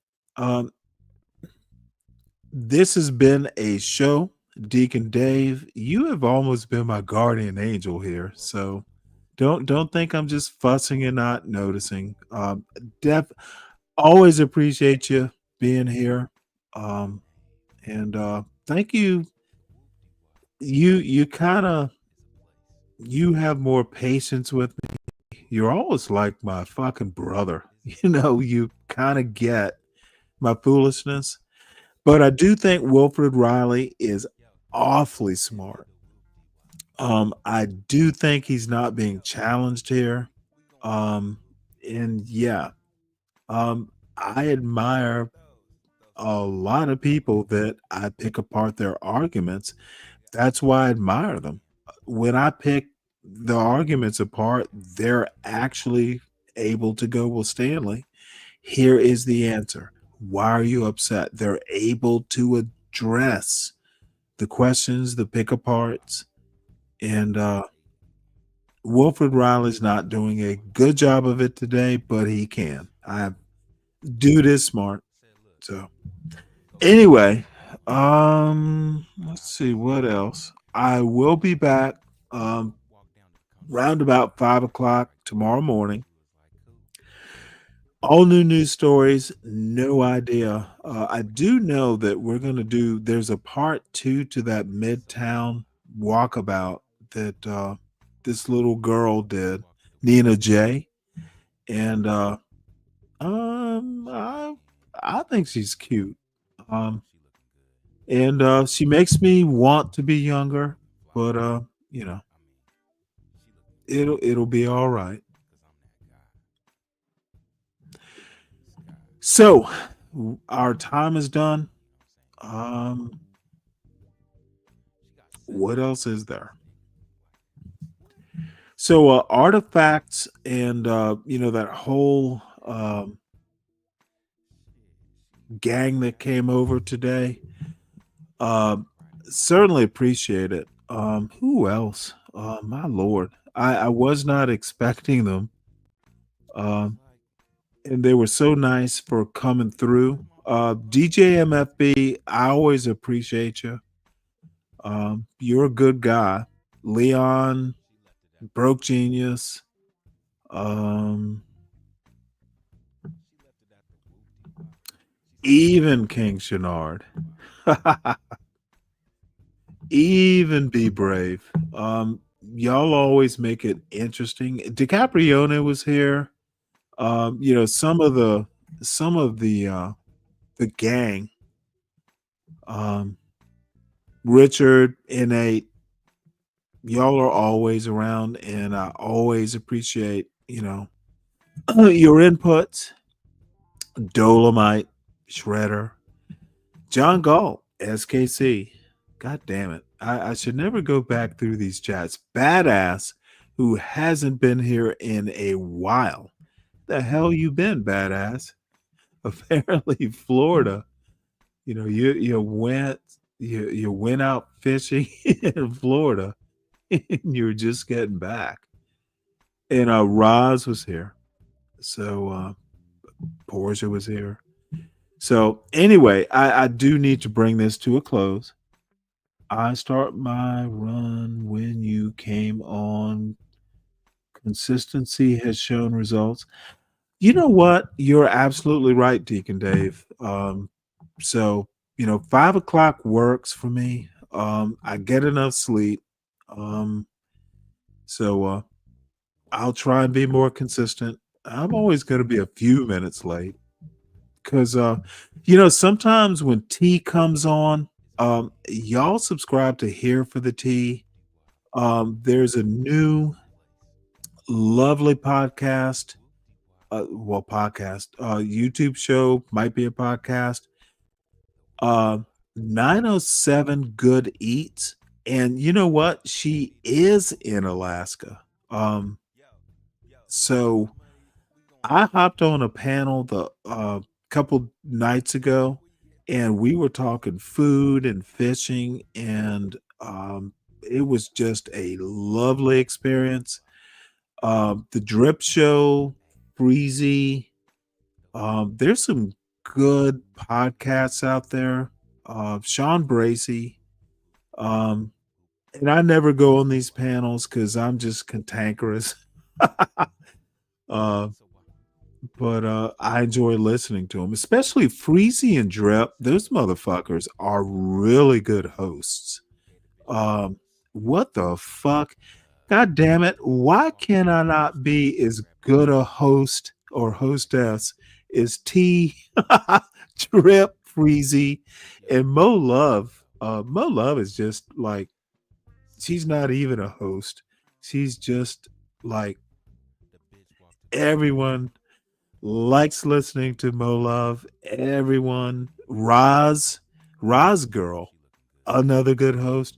this has been a show. Deacon Dave, you have almost been my guardian angel here. So don't think I'm just fussing and not noticing. Always appreciate you being here. And thank you. You have more patience with me. You're always like my fucking brother. You kind of get my foolishness. But I do think Wilfred Riley is awfully smart. I do think he's not being challenged here. And yeah, I admire a lot of people that I pick apart their arguments. That's why I admire them. When I pick the arguments apart, they're actually able to go, well, Stanley, here is the answer. Why are you upset? They're able to address the questions, the pick aparts, and Wilfred Riley's not doing a good job of it today, but he can. Dude is smart. So anyway, let's see what else. I will be back round about 5 o'clock tomorrow morning. All new news stories, no idea. I do know that we're going to there's a part 2 to that Midtown walkabout that this little girl did, Nina J. And I think she's cute. And she makes me want to be younger, but you know, it'll be all right. So our time is done. What else is there? So artifacts and that whole gang that came over today. Certainly appreciate it. Who else? My lord, I was not expecting them. And they were so nice for coming through. DJ MFB, I always appreciate you. You're a good guy. Leon, Broke Genius. Even King Shenard. Even Be Brave. Y'all always make it interesting. DiCaprione was here. Some of the gang. Richard, Innate, y'all are always around, and I always appreciate your inputs. Dolomite, Shredder, John Galt, SKC. God damn it. I should never go back through these chats. Badass, who hasn't been here in a while. The hell you been, Badass? Apparently Florida. You went out fishing in Florida and you're just getting back. And Roz was here. So Portia was here. So anyway, I do need to bring this to a close. I start my run when you came on. Consistency has shown results. You know what? You're absolutely right, Deacon Dave. So 5 o'clock works for me. I get enough sleep. So I'll try and be more consistent. I'm always going to be a few minutes late because sometimes when tea comes on, y'all subscribe to Here for the Tea. There's a new lovely podcast. YouTube show, might be a podcast. 907 Good Eats. And you know what? She is in Alaska. So I hopped on a panel the couple nights ago, and we were talking food and fishing, and it was just a lovely experience. The Drip Show, Breezy. There's some good podcasts out there. Sean Bracey. And I never go on these panels because I'm just cantankerous. But I enjoy listening to them, especially Freezy and Drip. Those motherfuckers are really good hosts. What the fuck? God damn it. Why can I not be as good a host or hostess as T, Drip, Freezy, and Mo Love? Mo Love is just like, she's not even a host. She's just like, everyone likes listening to Mo Love. Everyone, Roz Girl, another good host.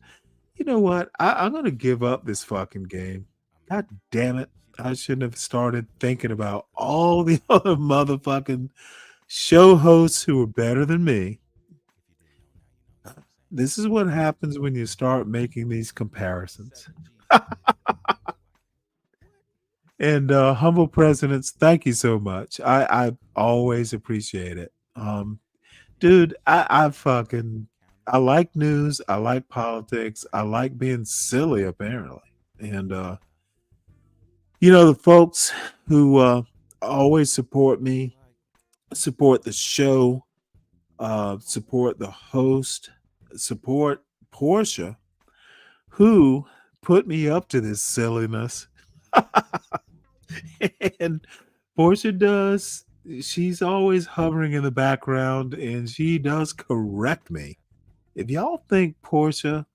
You know what? I'm going to give up this fucking game. God damn it. I shouldn't have started thinking about all the other motherfucking show hosts who are better than me. This is what happens when you start making these comparisons. And humble presidents, thank you so much. I always appreciate it. Dude, I like news. I like politics. I like being silly, apparently. And the folks who always support me, support the show, support the host, support Portia, who put me up to this silliness. And Portia does. She's always hovering in the background, and she does correct me. If y'all think Portia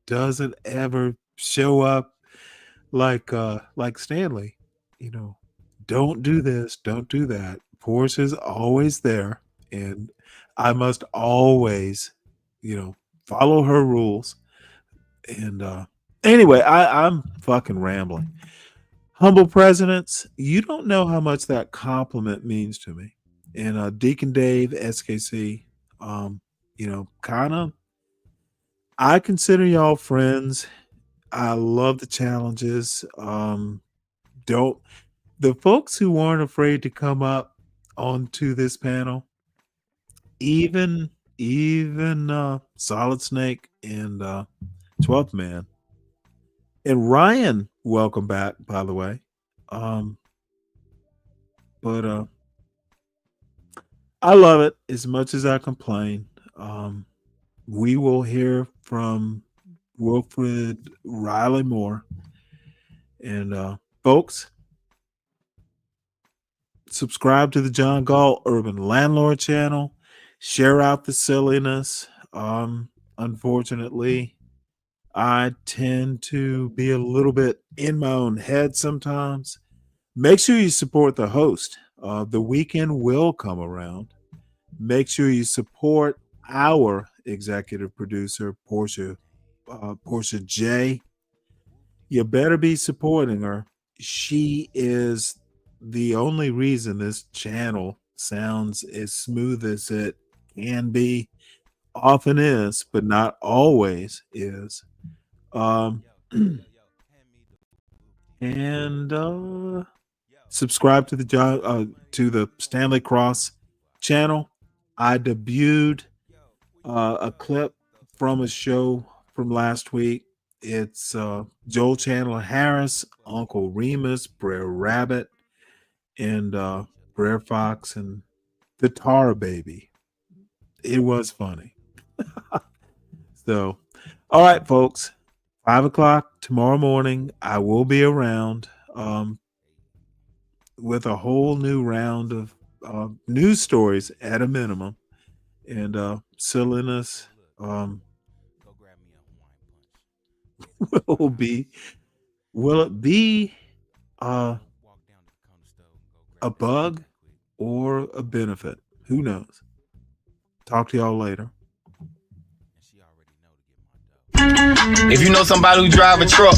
doesn't ever show up like Stanley, don't do this, don't do that. Portia's always there, and I must always, follow her rules. And anyway, I'm fucking rambling. Humble presidents, you don't know how much that compliment means to me. And Deacon Dave, SKC, kind of, I consider y'all friends. I love the challenges. The folks who weren't afraid to come up onto this panel, even Solid Snake and 12th Man. And Ryan, welcome back, by the way. But I love it as much as I complain. We will hear from Wilfred Riley Moore. And folks, subscribe to the John Gall Urban Landlord channel. Share out the silliness. Unfortunately, I tend to be a little bit in my own head sometimes. Make sure you support the host. The weekend will come around. Make sure you support our executive producer, Portia J. You better be supporting her. She is the only reason this channel sounds as smooth as it can be. Often is, but not always is. And subscribe to the Stanley Cross channel. I debuted a clip from a show from last week. It's Joel Chandler Harris, Uncle Remus, Brer Rabbit, and Brer Fox, and the Tar Baby. It was funny. So, all right, folks. 5:00 tomorrow morning, I will be around with a whole new round of news stories at a minimum, and silliness will it be a bug or a benefit? Who knows? Talk to y'all later. If you know somebody who drive a truck,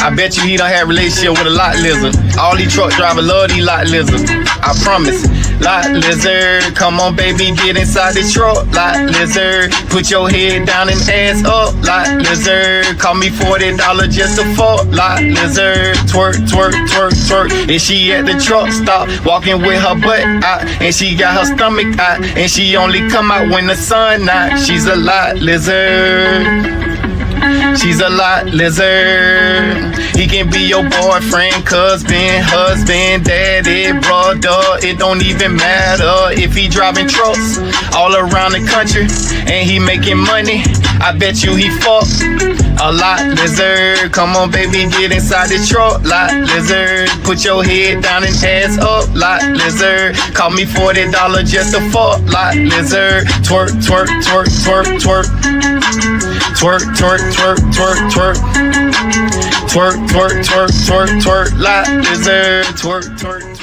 I bet you he done had a relationship with a lot lizard. All these truck drivers love these lot lizards. I promise. Lot lizard, come on baby, get inside the truck. Lot lizard, put your head down and ass up. Lot lizard, call me $40 just to fuck. Lot lizard, twerk, twerk, twerk, twerk. And she at the truck stop, walking with her butt out, and she got her stomach out, and she only come out when the sun out. She's a lot lizard. She's a lot lizard. He can be your boyfriend, cousin, husband, daddy, brother. It don't even matter if he driving trucks all around the country and he making money. I bet you he fuck a lot lizard. Come on, baby, get inside the truck. Lot lizard. Put your head down and ass up. Lot lizard. Call me $40 just to fuck. Lot lizard. Twerk, twerk, twerk, twerk, twerk. Twerk, twerk, twerk, twerk, twerk. Twerk, twerk, twerk, twerk, twerk. Lot lizard. Twerk, twerk, twerk.